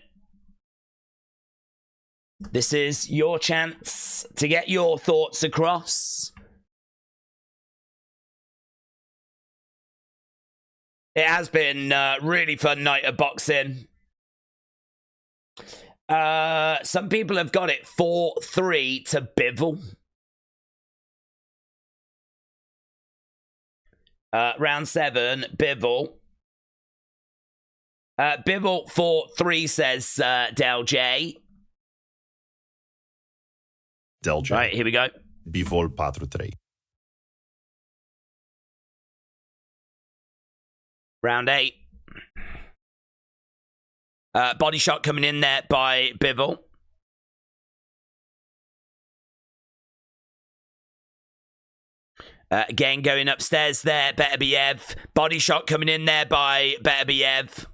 This is your chance to get your thoughts across. It has been a really fun night of boxing. Some people have got it 4-3 to Bivol. Round 7, Bivol. Bivol 4-3 says Del J. Del J. Right, here we go. Bivol 4-3. Round 8. Body shot coming in there by Bivol. Again, going upstairs there, Beterbiev. Body shot coming in there by Beterbiev.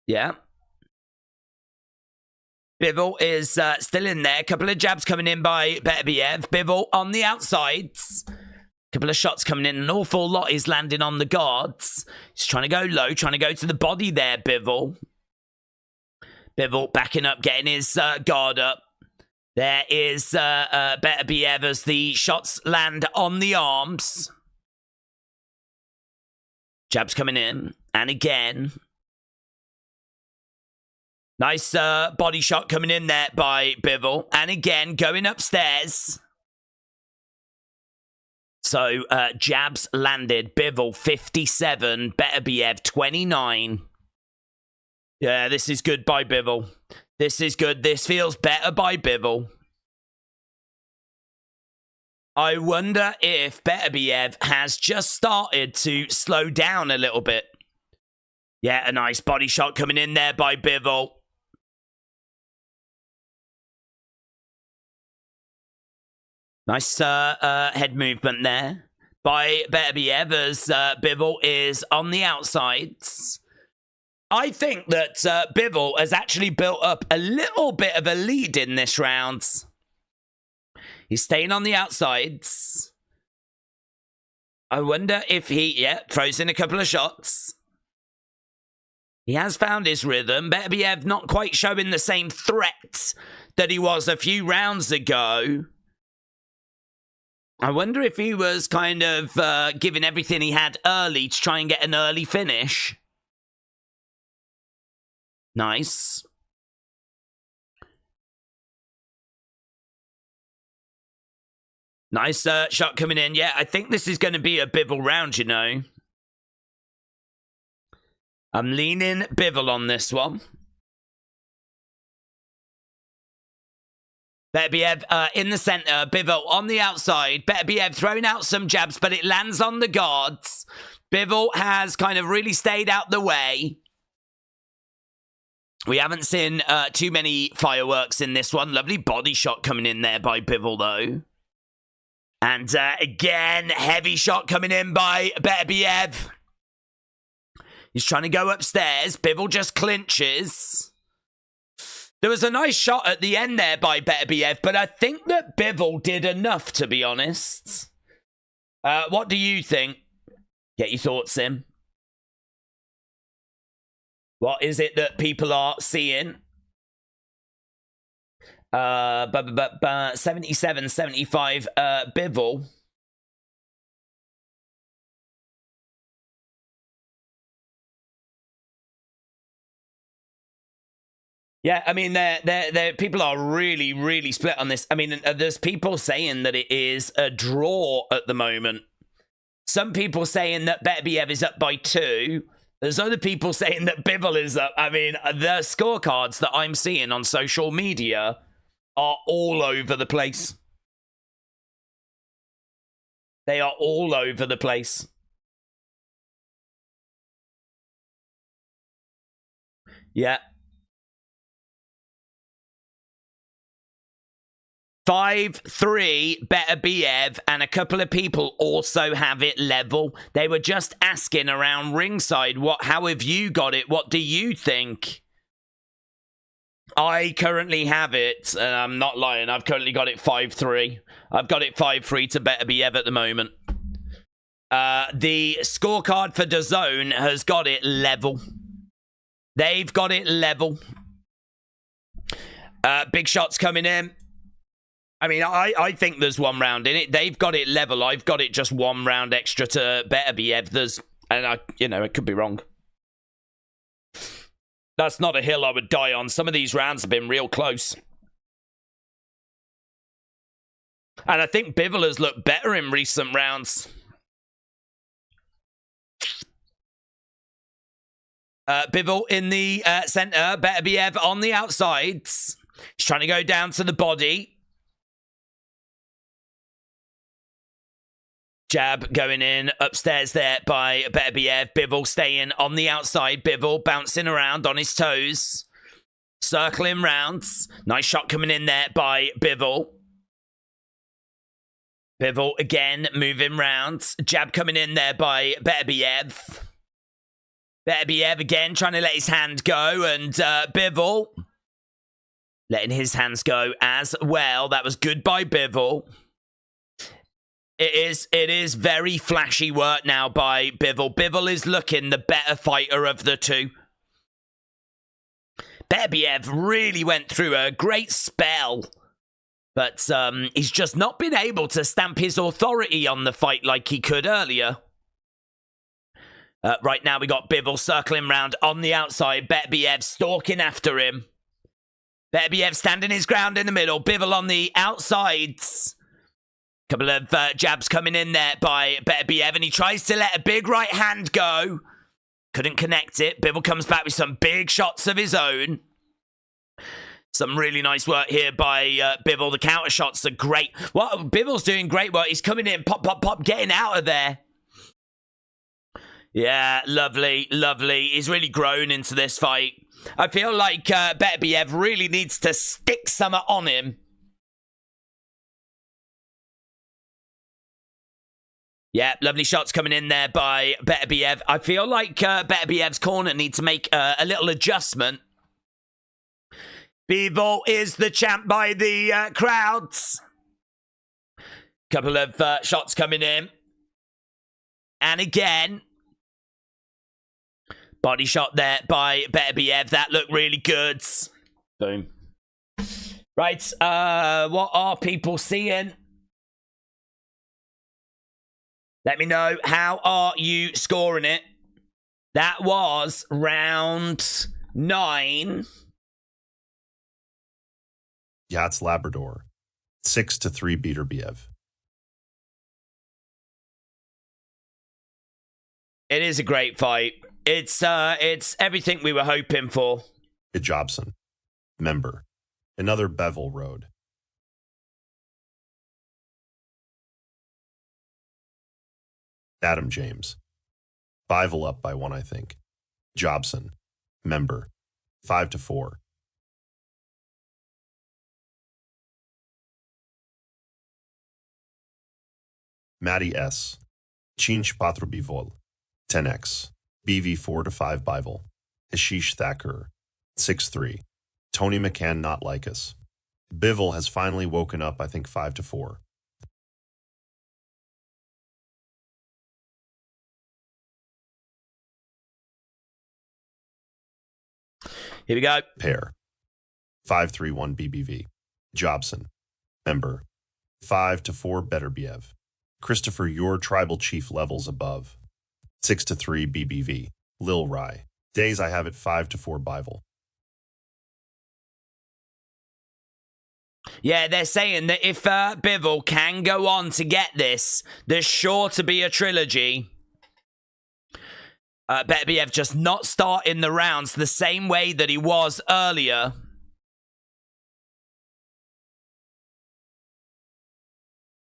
Yeah. Bivol is still in there. Couple of jabs coming in by Beterbiev. Bivol on the outsides. Couple of shots coming in. An awful lot is landing on the guards. He's trying to go low, trying to go to the body there, Bivol. Bivol backing up, getting his guard up. There is Beterbiev as the shots land on the arms. Jabs coming in. And again. Nice body shot coming in there by Bivol. And again, going upstairs. So, jabs landed. Bivol, 57. Beterbiev, 29. Yeah, this is good by Bivol. This is good. This feels better by Bivol. I wonder if Beterbiev has just started to slow down a little bit. Yeah, a nice body shot coming in there by Bivol. Nice head movement there by Beterbiev as Bivol is on the outsides. I think that Bivol has actually built up a little bit of a lead in this round. He's staying on the outsides. I wonder if he, throws in a couple of shots. He has found his rhythm. Beterbiev not quite showing the same threat that he was a few rounds ago. I wonder if he was kind of giving everything he had early to try and get an early finish. Nice. Nice shot coming in. Yeah, I think this is going to be a Bivol round, you know. I'm leaning Bivol on this one. Beterbiev in the center. Bivol on the outside. Beterbiev throwing out some jabs, but it lands on the guards. Bivol has kind of really stayed out the way. We haven't seen too many fireworks in this one. Lovely body shot coming in there by Bivol, though. And again, heavy shot coming in by Beterbiev. He's trying to go upstairs. Bivol just clinches. There was a nice shot at the end there by Beterbiev, but I think that Bivol did enough, to be honest. What do you think? Get your thoughts in. What is it that people are seeing? 77, 75, Bivol. Yeah, I mean, people are really, really split on this. I mean, there's people saying that it is a draw at the moment. Some people saying that Beterbiev is up by 2. There's other people saying that Bivol is up. I mean, the scorecards that I'm seeing on social media are all over the place. They are all over the place. Yeah. 5-3 Beterbiev, and a couple of people also have it level. They were just asking around ringside, how have you got it? What do you think? I currently have it, and I'm not lying, I've currently got it 5-3. I've got it 5-3 to Beterbiev at the moment. The scorecard for DAZN has got it level. They've got it level. Big shots coming in. I mean, I think there's one round in it. They've got it level. I've got it just one round extra to Beterbiev. And I could be wrong. That's not a hill I would die on. Some of these rounds have been real close. And I think Bivol has looked better in recent rounds. Bivol in the center. Beterbiev on the outsides. He's trying to go down to the body. Jab going in upstairs there by Beterbiev. Bivol staying on the outside. Bivol bouncing around on his toes. Circling rounds. Nice shot coming in there by Bivol. Bivol again moving rounds. Jab coming in there by Beterbiev. Beterbiev again trying to let his hand go. And Bivol letting his hands go as well. That was good by Bivol. It is very flashy work now by Bivol. Bivol is looking the better fighter of the two. Beterbiev really went through a great spell But he's just not been able to stamp his authority on the fight like he could earlier. Right now we got Bivol circling round on the outside. Beterbiev stalking after him. Beterbiev standing his ground in the middle. Bivol on the outsides. Couple of jabs coming in there by Beterbiev, and he tries to let a big right hand go. Couldn't connect it. Bivol comes back with some big shots of his own. Some really nice work here by Bivol. The counter shots are great. Well, Bivol's doing great work. He's coming in, pop, pop, pop, getting out of there. Yeah, lovely, lovely. He's really grown into this fight. I feel like Beterbiev really needs to stick something on him. Yeah, lovely shots coming in there by Beterbiev. I feel like Beterbiev's corner needs to make a little adjustment. Bivol is the champ by the crowds. Couple of shots coming in. And again, body shot there by Beterbiev. That looked really good. Boom. Right, what are people seeing? Let me know. How are you scoring it? That was round 9. Yats Labrador, 6-3 Beterbiev. It is a great fight. It's everything we were hoping for. Jobson, member. Another Bivol road. Adam James. Bivol up by 1, I think. Jobson, member. 5-4. Matty S. Chinch Artur Beterbiev, 10x. BV 4-5 Bivol. Ashish Thakur, 6-3. Tony McCann not like us. Bivol has finally woken up, I think 5-4. Here we go. Pair. 5-3-1 BBV. Jobson, member. 5-4 Beterbiev. Christopher, your tribal chief levels above. 6-3 BBV. Lil Rye. Days I have it 5-4 Bivol. Yeah, they're saying that if Bivol can go on to get this, there's sure to be a trilogy. Beterbiev just not starting the rounds the same way that he was earlier.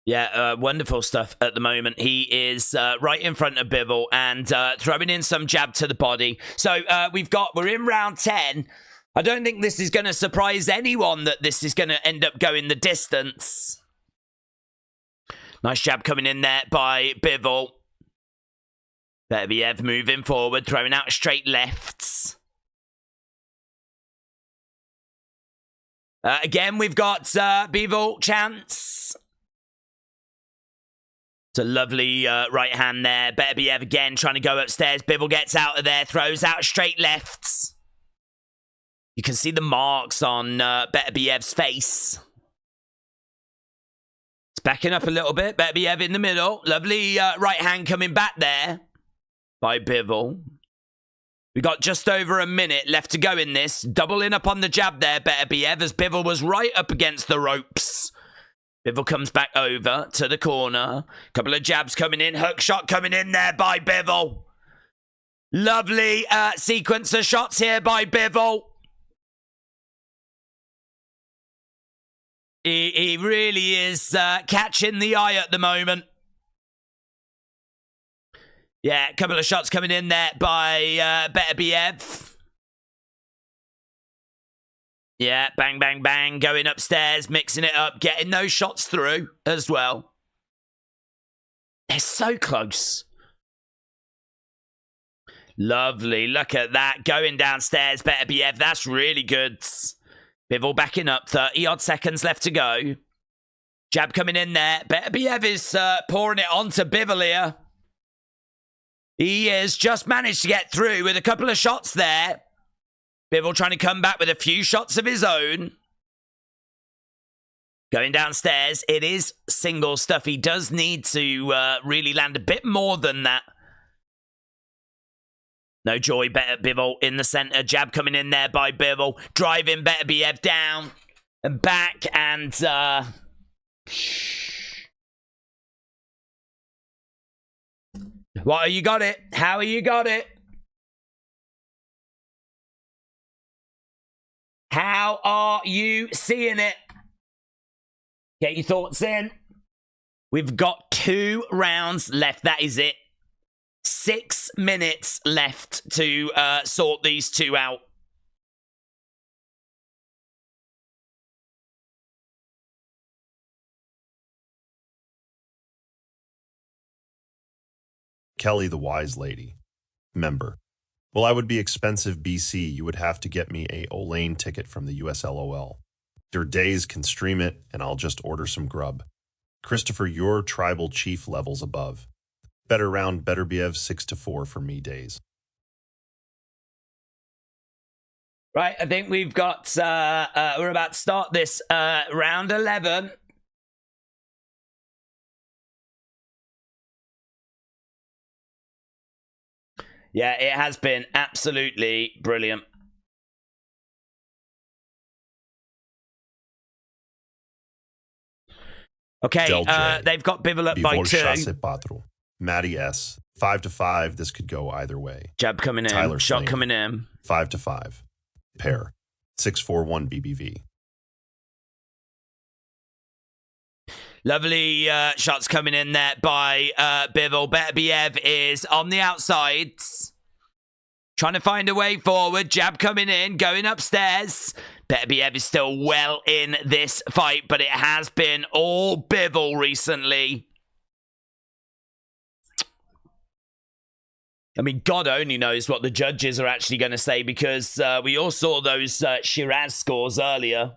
Yeah, wonderful stuff at the moment. He is right in front of Bivol and throwing in some jab to the body. So we're in round 10. I don't think this is going to surprise anyone that this is going to end up going the distance. Nice jab coming in there by Bivol. Beterbiev moving forward, throwing out straight lefts. Again, we've got Bivol chance. It's a lovely right hand there. Beterbiev again trying to go upstairs. Bivol gets out of there, throws out straight lefts. You can see the marks on Beterbiev's face. It's backing up a little bit. Beterbiev in the middle. Lovely right hand coming back there by Bivol. We got just over a minute left to go in this. Doubling up on the jab there, Beterbiev, as Bivol was right up against the ropes. Bivol comes back over to the corner. Couple of jabs coming in. Hook shot coming in there by Bivol. Lovely sequence of shots here by Bivol. He really is catching the eye at the moment. Yeah, a couple of shots coming in there by Beterbiev. Yeah, bang, bang, bang. Going upstairs, mixing it up, getting those shots through as well. They're so close. Lovely. Look at that. Going downstairs, Beterbiev. That's really good. Bivol backing up. 30-odd seconds left to go. Jab coming in there. Beterbiev is pouring it onto Bivol here. He has just managed to get through with a couple of shots there. Bivol trying to come back with a few shots of his own. Going downstairs, it is single stuff. He does need to really land a bit more than that. No joy, Bivol in the center. Jab coming in there by Bivol. Driving Beterbiev down and back. And what are you got it? How are you got it? How are you seeing it? Get your thoughts in. We've got 2 rounds left. That is it. 6 minutes left to sort these 2 out. Kelly the Wise Lady. Member. Well, I would be expensive BC. You would have to get me a Olane ticket from the USLOL. Your days can stream it, and I'll just order some grub. Christopher, your tribal chief levels above. Better round Beterbiev 6-4 for me days. Right, I think we've got, we're about to start this round 11. Yeah, it has been absolutely brilliant. Okay, they've got Bivol up by 2. Matty S. 5-5. This could go either way. Jab coming in. Tyler Shot Slinger, coming in. 5-5. Pair. 6-4-1 BBV. Lovely shots coming in there by Bivol. Beterbiev is on the outsides. Trying to find a way forward. Jab coming in. Going upstairs. Beterbiev is still well in this fight, but it has been all Bivol recently. I mean, God only knows what the judges are actually going to say, because we all saw those Sheeraz scores earlier.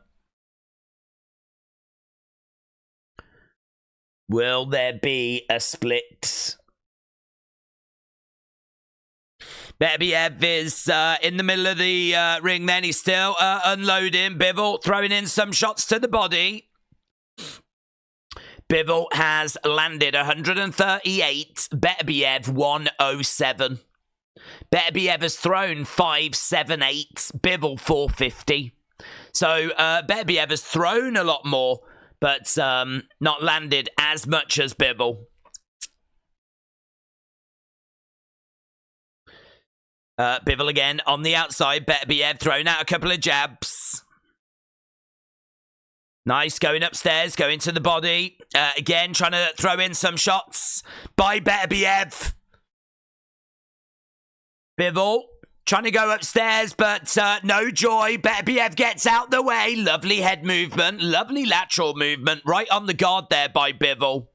Will there be a split? Beterbiev is in the middle of the ring then. He's still unloading. Bivol throwing in some shots to the body. Bivol has landed 138. Beterbiev 107. Beterbiev has thrown 578. Bivol 450. So Beterbiev has thrown a lot more, but not landed as much as Bivol. Bivol again on the outside. Beterbiev throwing out a couple of jabs. Nice, going upstairs, going to the body. Again, trying to throw in some shots by Beterbiev. Bivol trying to go upstairs, but no joy. Beterbiev gets out the way. Lovely head movement, lovely lateral movement. Right on the guard there by Bivol.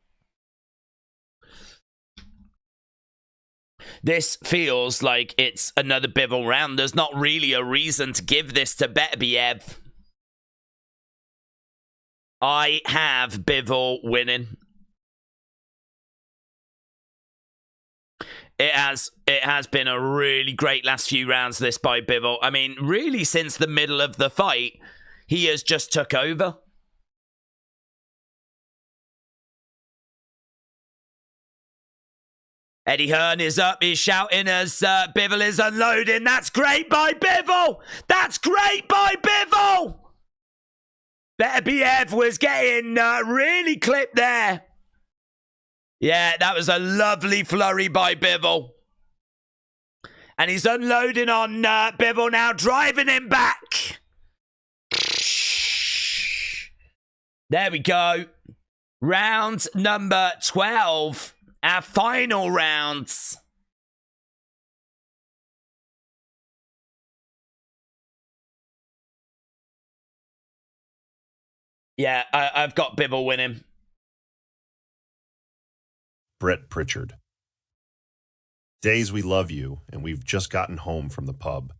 This feels like it's another Bivol round. There's not really a reason to give this to Beterbiev. I have Bivol winning. It has been a really great last few rounds, this by Bivol. I mean, really since the middle of the fight, he has just took over. Eddie Hearn is up, he's shouting as Bivol is unloading. That's great by Bivol! That's great by Bivol! Beterbiev was getting really clipped there. Yeah, that was a lovely flurry by Bivol. And he's unloading on Bivol now, driving him back. There we go. Round number 12. Our final rounds. Yeah, I've got Bivol winning. Brett Pritchard. Days we love you, and we've just gotten home from the pub.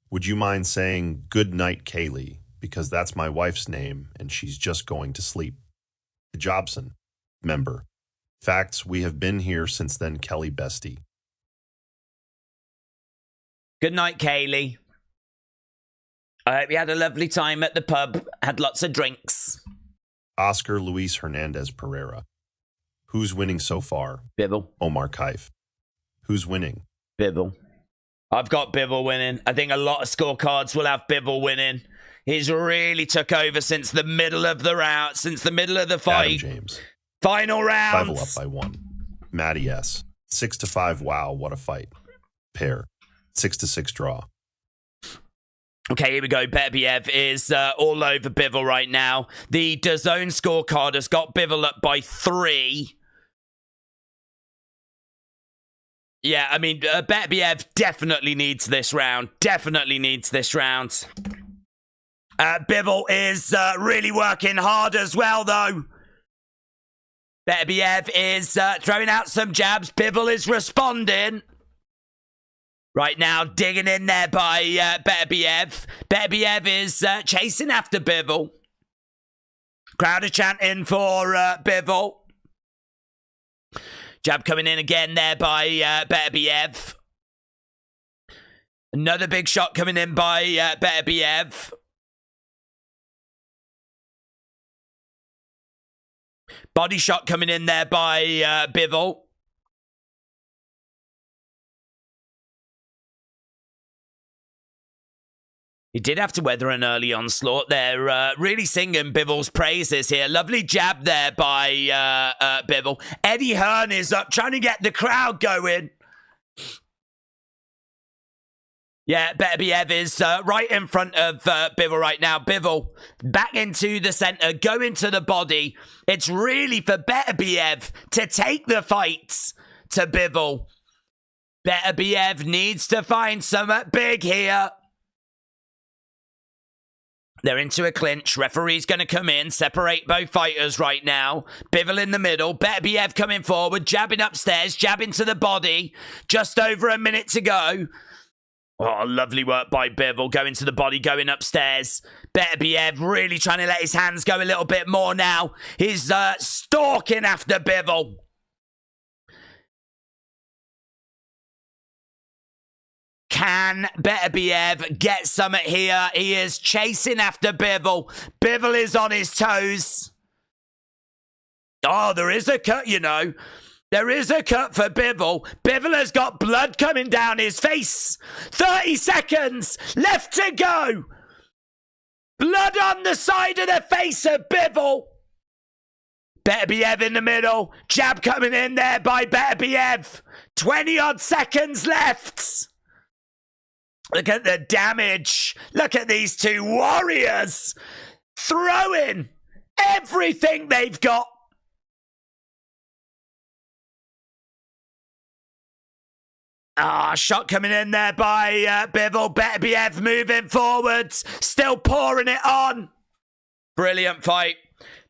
Would you mind saying good night, Kaylee, because that's my wife's name, and she's just going to sleep. Jobson. Member. Facts, we have been here since then, Kelly Bestie. Good night, Kaylee. I hope you had a lovely time at the pub, had lots of drinks. Oscar Luis Hernandez Pereira. Who's winning so far? Bivol. Omar Kaif. Who's winning? Bivol. I've got Bivol winning. I think a lot of scorecards will have Bivol winning. He's really took over since the middle of the round, since the middle of the fight. Adam James. Final round. Bivol up by 1. Matty S. 6-5. Wow, what a fight. Pair. 6-6 draw. Okay, here we go. Beterbiev is all over Bivol right now. The DAZN scorecard has got Bivol up by 3. Yeah, I mean, Beterbiev definitely needs this round. Definitely needs this round. Bivol is really working hard as well, though. Beterbiev is throwing out some jabs. Bivol is responding. Right now, digging in there by Beterbiev. Beterbiev is chasing after Bivol. Crowd are chanting for Bivol. Jab coming in again there by Beterbiev. Another big shot coming in by Beterbiev. Body shot coming in there by Bivol. He did have to weather an early onslaught. They're really singing Bivol's praises here. Lovely jab there by Bivol. Eddie Hearn is up, trying to get the crowd going. Yeah, Beterbiev is right in front of Bivol right now. Bivol back into the center, go into the body. It's really for Beterbiev to take the fights to Bivol. Beterbiev needs to find something big here. They're into a clinch. Referee's going to come in, separate both fighters right now. Bivol in the middle. Beterbiev coming forward, jabbing upstairs, jabbing to the body. Just over a minute to go. Oh, lovely work by Bivol. Going to the body, going upstairs. Beterbiev really trying to let his hands go a little bit more now. He's stalking after Bivol. Can Beterbiev get something here? He is chasing after Bivol. Bivol is on his toes. Oh, there is a cut, you know. There is a cut for Bivol. Bivol has got blood coming down his face. 30 seconds left to go. Blood on the side of the face of Bivol. Beterbiev in the middle. Jab coming in there by Beterbiev. 20-odd seconds left. Look at the damage. Look at these two warriors throwing everything they've got. Shot coming in there by Bivol. Beterbiev moving forwards. Still pouring it on. Brilliant fight.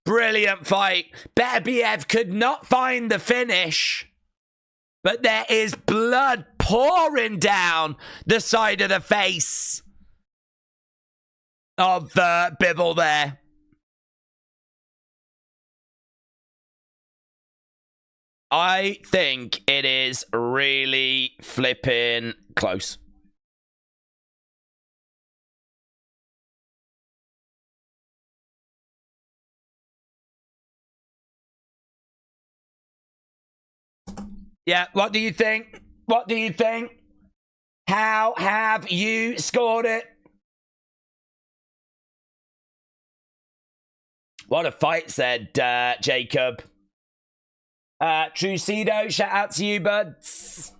Brilliant fight. Beterbiev could not find the finish. But there is blood pouring down the side of the face of Bivol there. I think it is really flipping close. Yeah, what do you think? What do you think? How have you scored it? What a fight, said Jacob. Trucido, shout out to you, buds.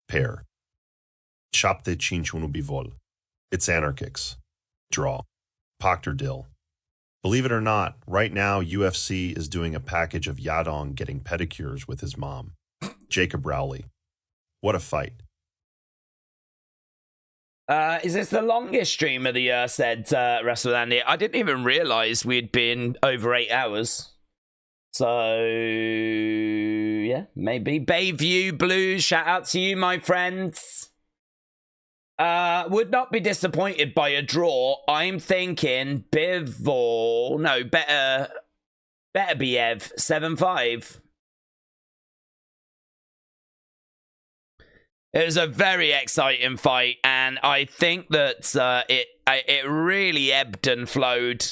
Pair. Shapte Cinchunu Bivol. It's anarchics. Draw. Proctor Dill. Believe it or not, right now UFC is doing a package of Yadong getting pedicures with his mom. Jacob Rowley. What a fight. Is this the longest stream of the year, said WrestleLandia? I didn't even realize we'd been over 8 hours. So, yeah, maybe. Bayview Blues, shout out to you, my friends. Would not be disappointed by a draw. I'm thinking Bivol, no, Beterbiev, 7-5. It was a very exciting fight, and I think that it really ebbed and flowed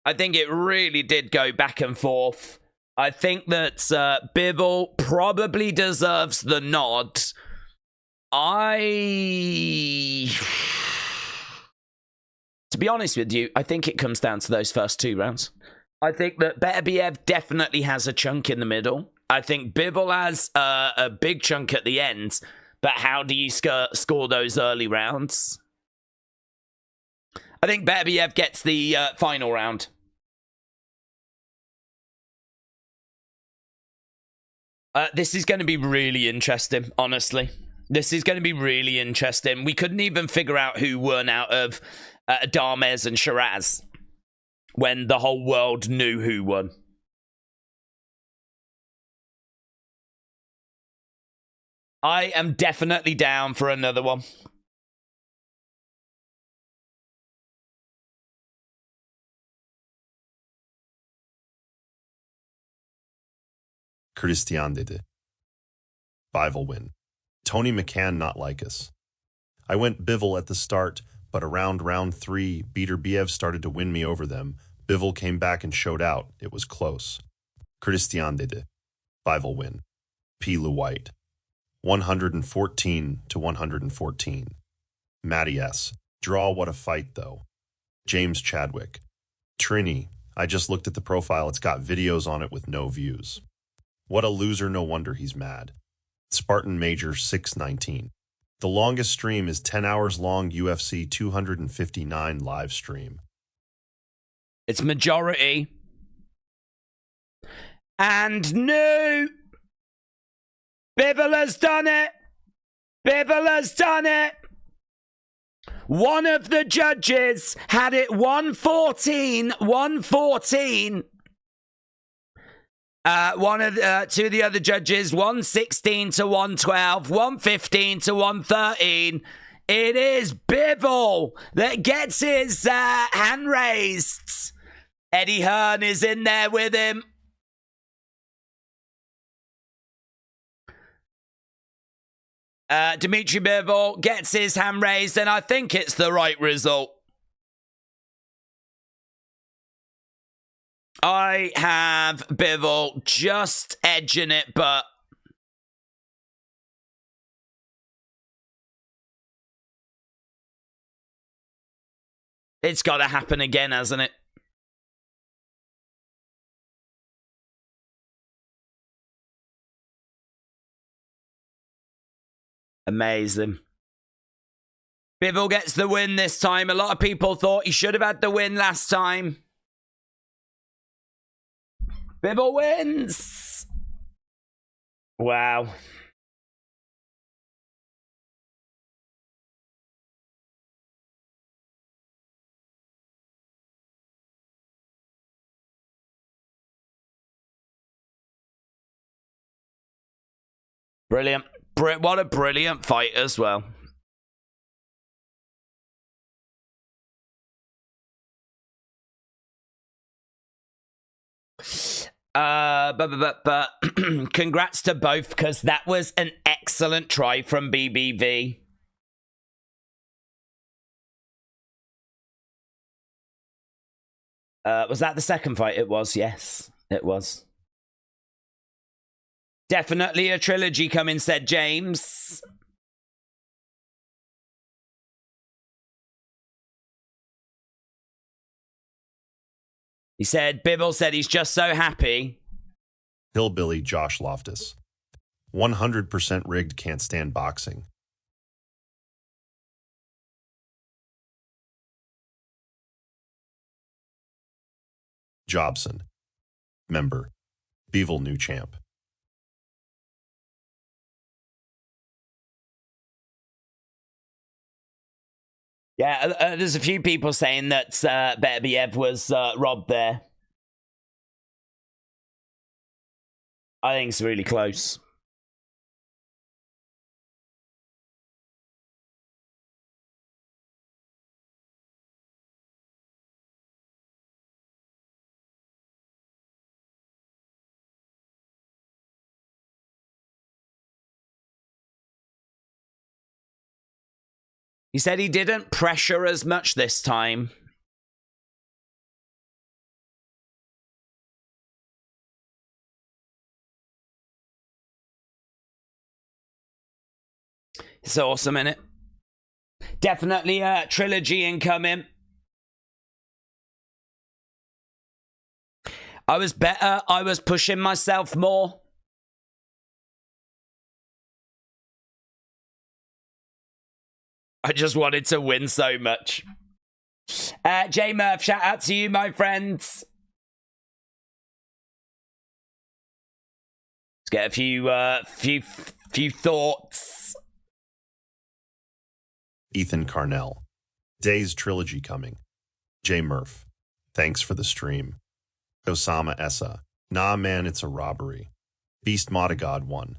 I think it really did go back and forth. I think that Bivol probably deserves the nod. To be honest with you, I think it comes down to those first 2 rounds. I think that Beterbiev definitely has a chunk in the middle. I think Bivol has a big chunk at the end. But how do you score those early rounds? I think Beterbiev gets the final round. This is going to be really interesting, honestly. This is going to be really interesting. We couldn't even figure out who won out of ADAMES and Sheeraz when the whole world knew who won. I am definitely down for another one. Christian dedi. Bivol win. Tony McCann not like us. I went Bivol at the start, but around round 3, Beterbiev started to win me over them. Bivol came back and showed out. It was close. Christian dedi. Bivol win. Pilu White. 114 to 114. Matty S. Draw, what a fight, though. James Chadwick. Trini, I just looked at the profile. It's got videos on it with no views. What a loser, no wonder he's mad. Spartan Major 619. The longest stream is 10 hours long UFC 259 live stream. It's majority. And no! Bivol has done it! Bivol has done it! One of the judges had it 114. 114. Two of the other judges, 116 to 112, 115 to 113. It is Bivol that gets his hand raised. Eddie Hearn is in there with him. Dmitry Bivol gets his hand raised, and I think it's the right result. I have Bivol just edging it, but it's got to happen again, hasn't it? Amazing. Bivol gets the win this time. A lot of people thought he should have had the win last time. Bivol wins! Wow. Brilliant. What a brilliant fight as well. But congrats to both, because that was an excellent try from BBV. Was that the second fight? It was, yes. It was. Definitely a trilogy coming, said James. He said, Bivol said he's just so happy. Hillbilly Josh Loftus. 100% rigged, can't stand boxing. Jobson. Member. Bivol new champ. Yeah, there's a few people saying that Beterbiev was robbed there. I think it's really close. He said he didn't pressure as much this time. It's awesome, innit? Definitely a trilogy incoming. I was better. I was pushing myself more. I just wanted to win so much. J Murph, shout out to you, my friends. Let's get a few thoughts. Ethan Carnell. Days trilogy coming. J Murph. Thanks for the stream. Osama Essa. Nah, man, it's a robbery. Beast Modagod won.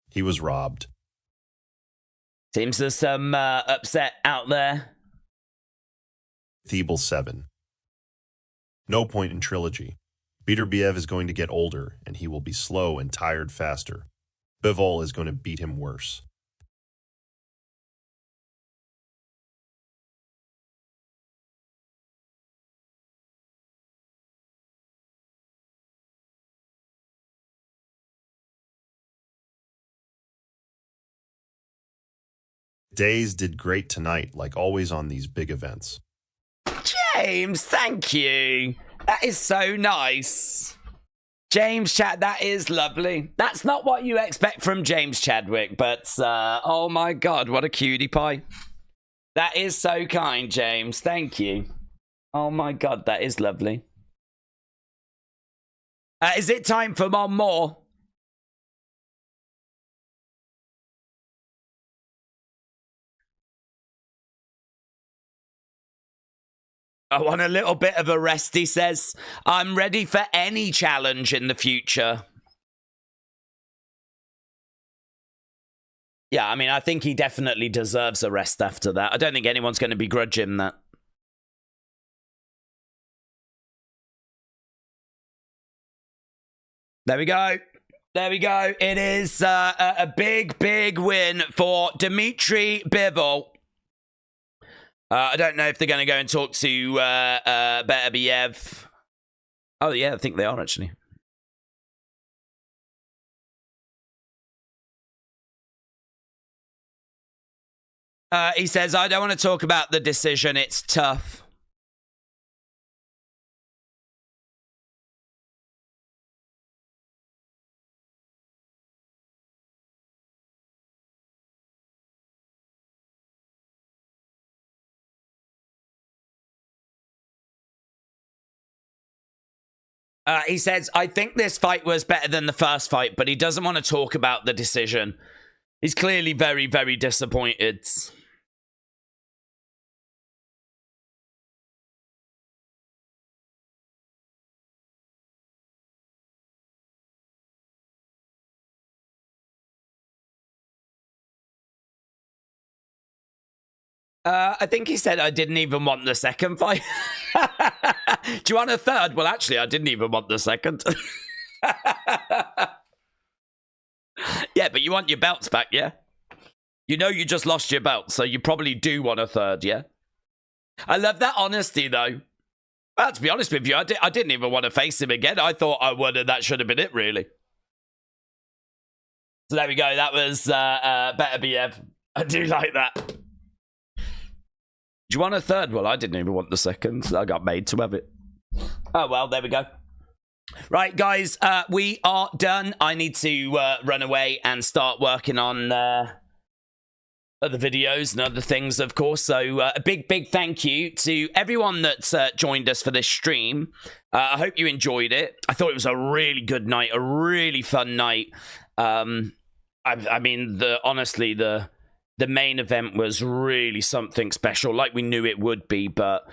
He was robbed. Seems there's some upset out there. Thiebel 7. No point in trilogy. Beterbiev is going to get older, and he will be slow and tired faster. Bivol is going to beat him worse. Days did great tonight, like always on these big events. James, thank you. That is so nice. James Chad, that is lovely. That's not what you expect from James Chadwick, but oh my God, what a cutie pie. That is so kind, James. Thank you. Oh my God, that is lovely. Is it time for one more? I want a little bit of a rest, he says. I'm ready for any challenge in the future. Yeah, I mean, I think he definitely deserves a rest after that. I don't think anyone's going to begrudge him that. There we go. There we go. It is a big, big win for Dmitry Bivol. I don't know if they're going to go and talk to Beterbiev. Oh, yeah, I think they are, actually. He says, I don't want to talk about the decision. It's tough. He says, I think this fight was better than the first fight, but he doesn't want to talk about the decision. He's clearly very, very disappointed. I think he said I didn't even want the second fight. Do you want a third? Well, actually, I didn't even want the second. Yeah, but you want your belts back, yeah? You know you just lost your belt, so you probably do want a third, yeah? I love that honesty, though. Well, to be honest with you, I didn't even want to face him again. I thought I would, and that should have been it, really. So there we go. That was Beterbiev. I do like that. Do you want a third? Well, I didn't even want the second. I got made to have it. Oh, well, there we go. Right, guys, we are done. I need to run away and start working on other videos and other things, of course. So a big, big thank you to everyone that's joined us for this stream. I hope you enjoyed it. I thought it was a really good night, a really fun night. I mean, honestly, the main event was really something special, like we knew it would be. But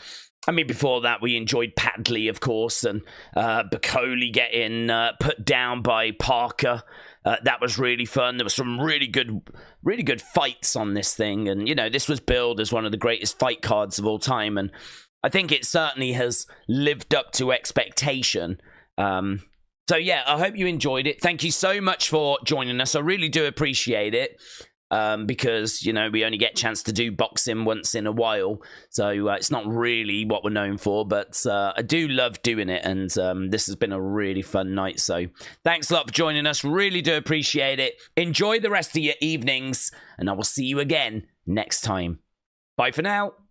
I mean, before that, we enjoyed Padley, of course, and Bakole getting put down by Parker. That was really fun. There was some really good fights on this thing, and you know, this was billed as one of the greatest fight cards of all time, and I think it certainly has lived up to expectation. So yeah, I hope you enjoyed it. Thank you so much for joining us. I really do appreciate it. because, you know, we only get a chance to do boxing once in a while. So it's not really what we're known for, but I do love doing it. And this has been a really fun night. So thanks a lot for joining us. Really do appreciate it. Enjoy the rest of your evenings, and I will see you again next time. Bye for now.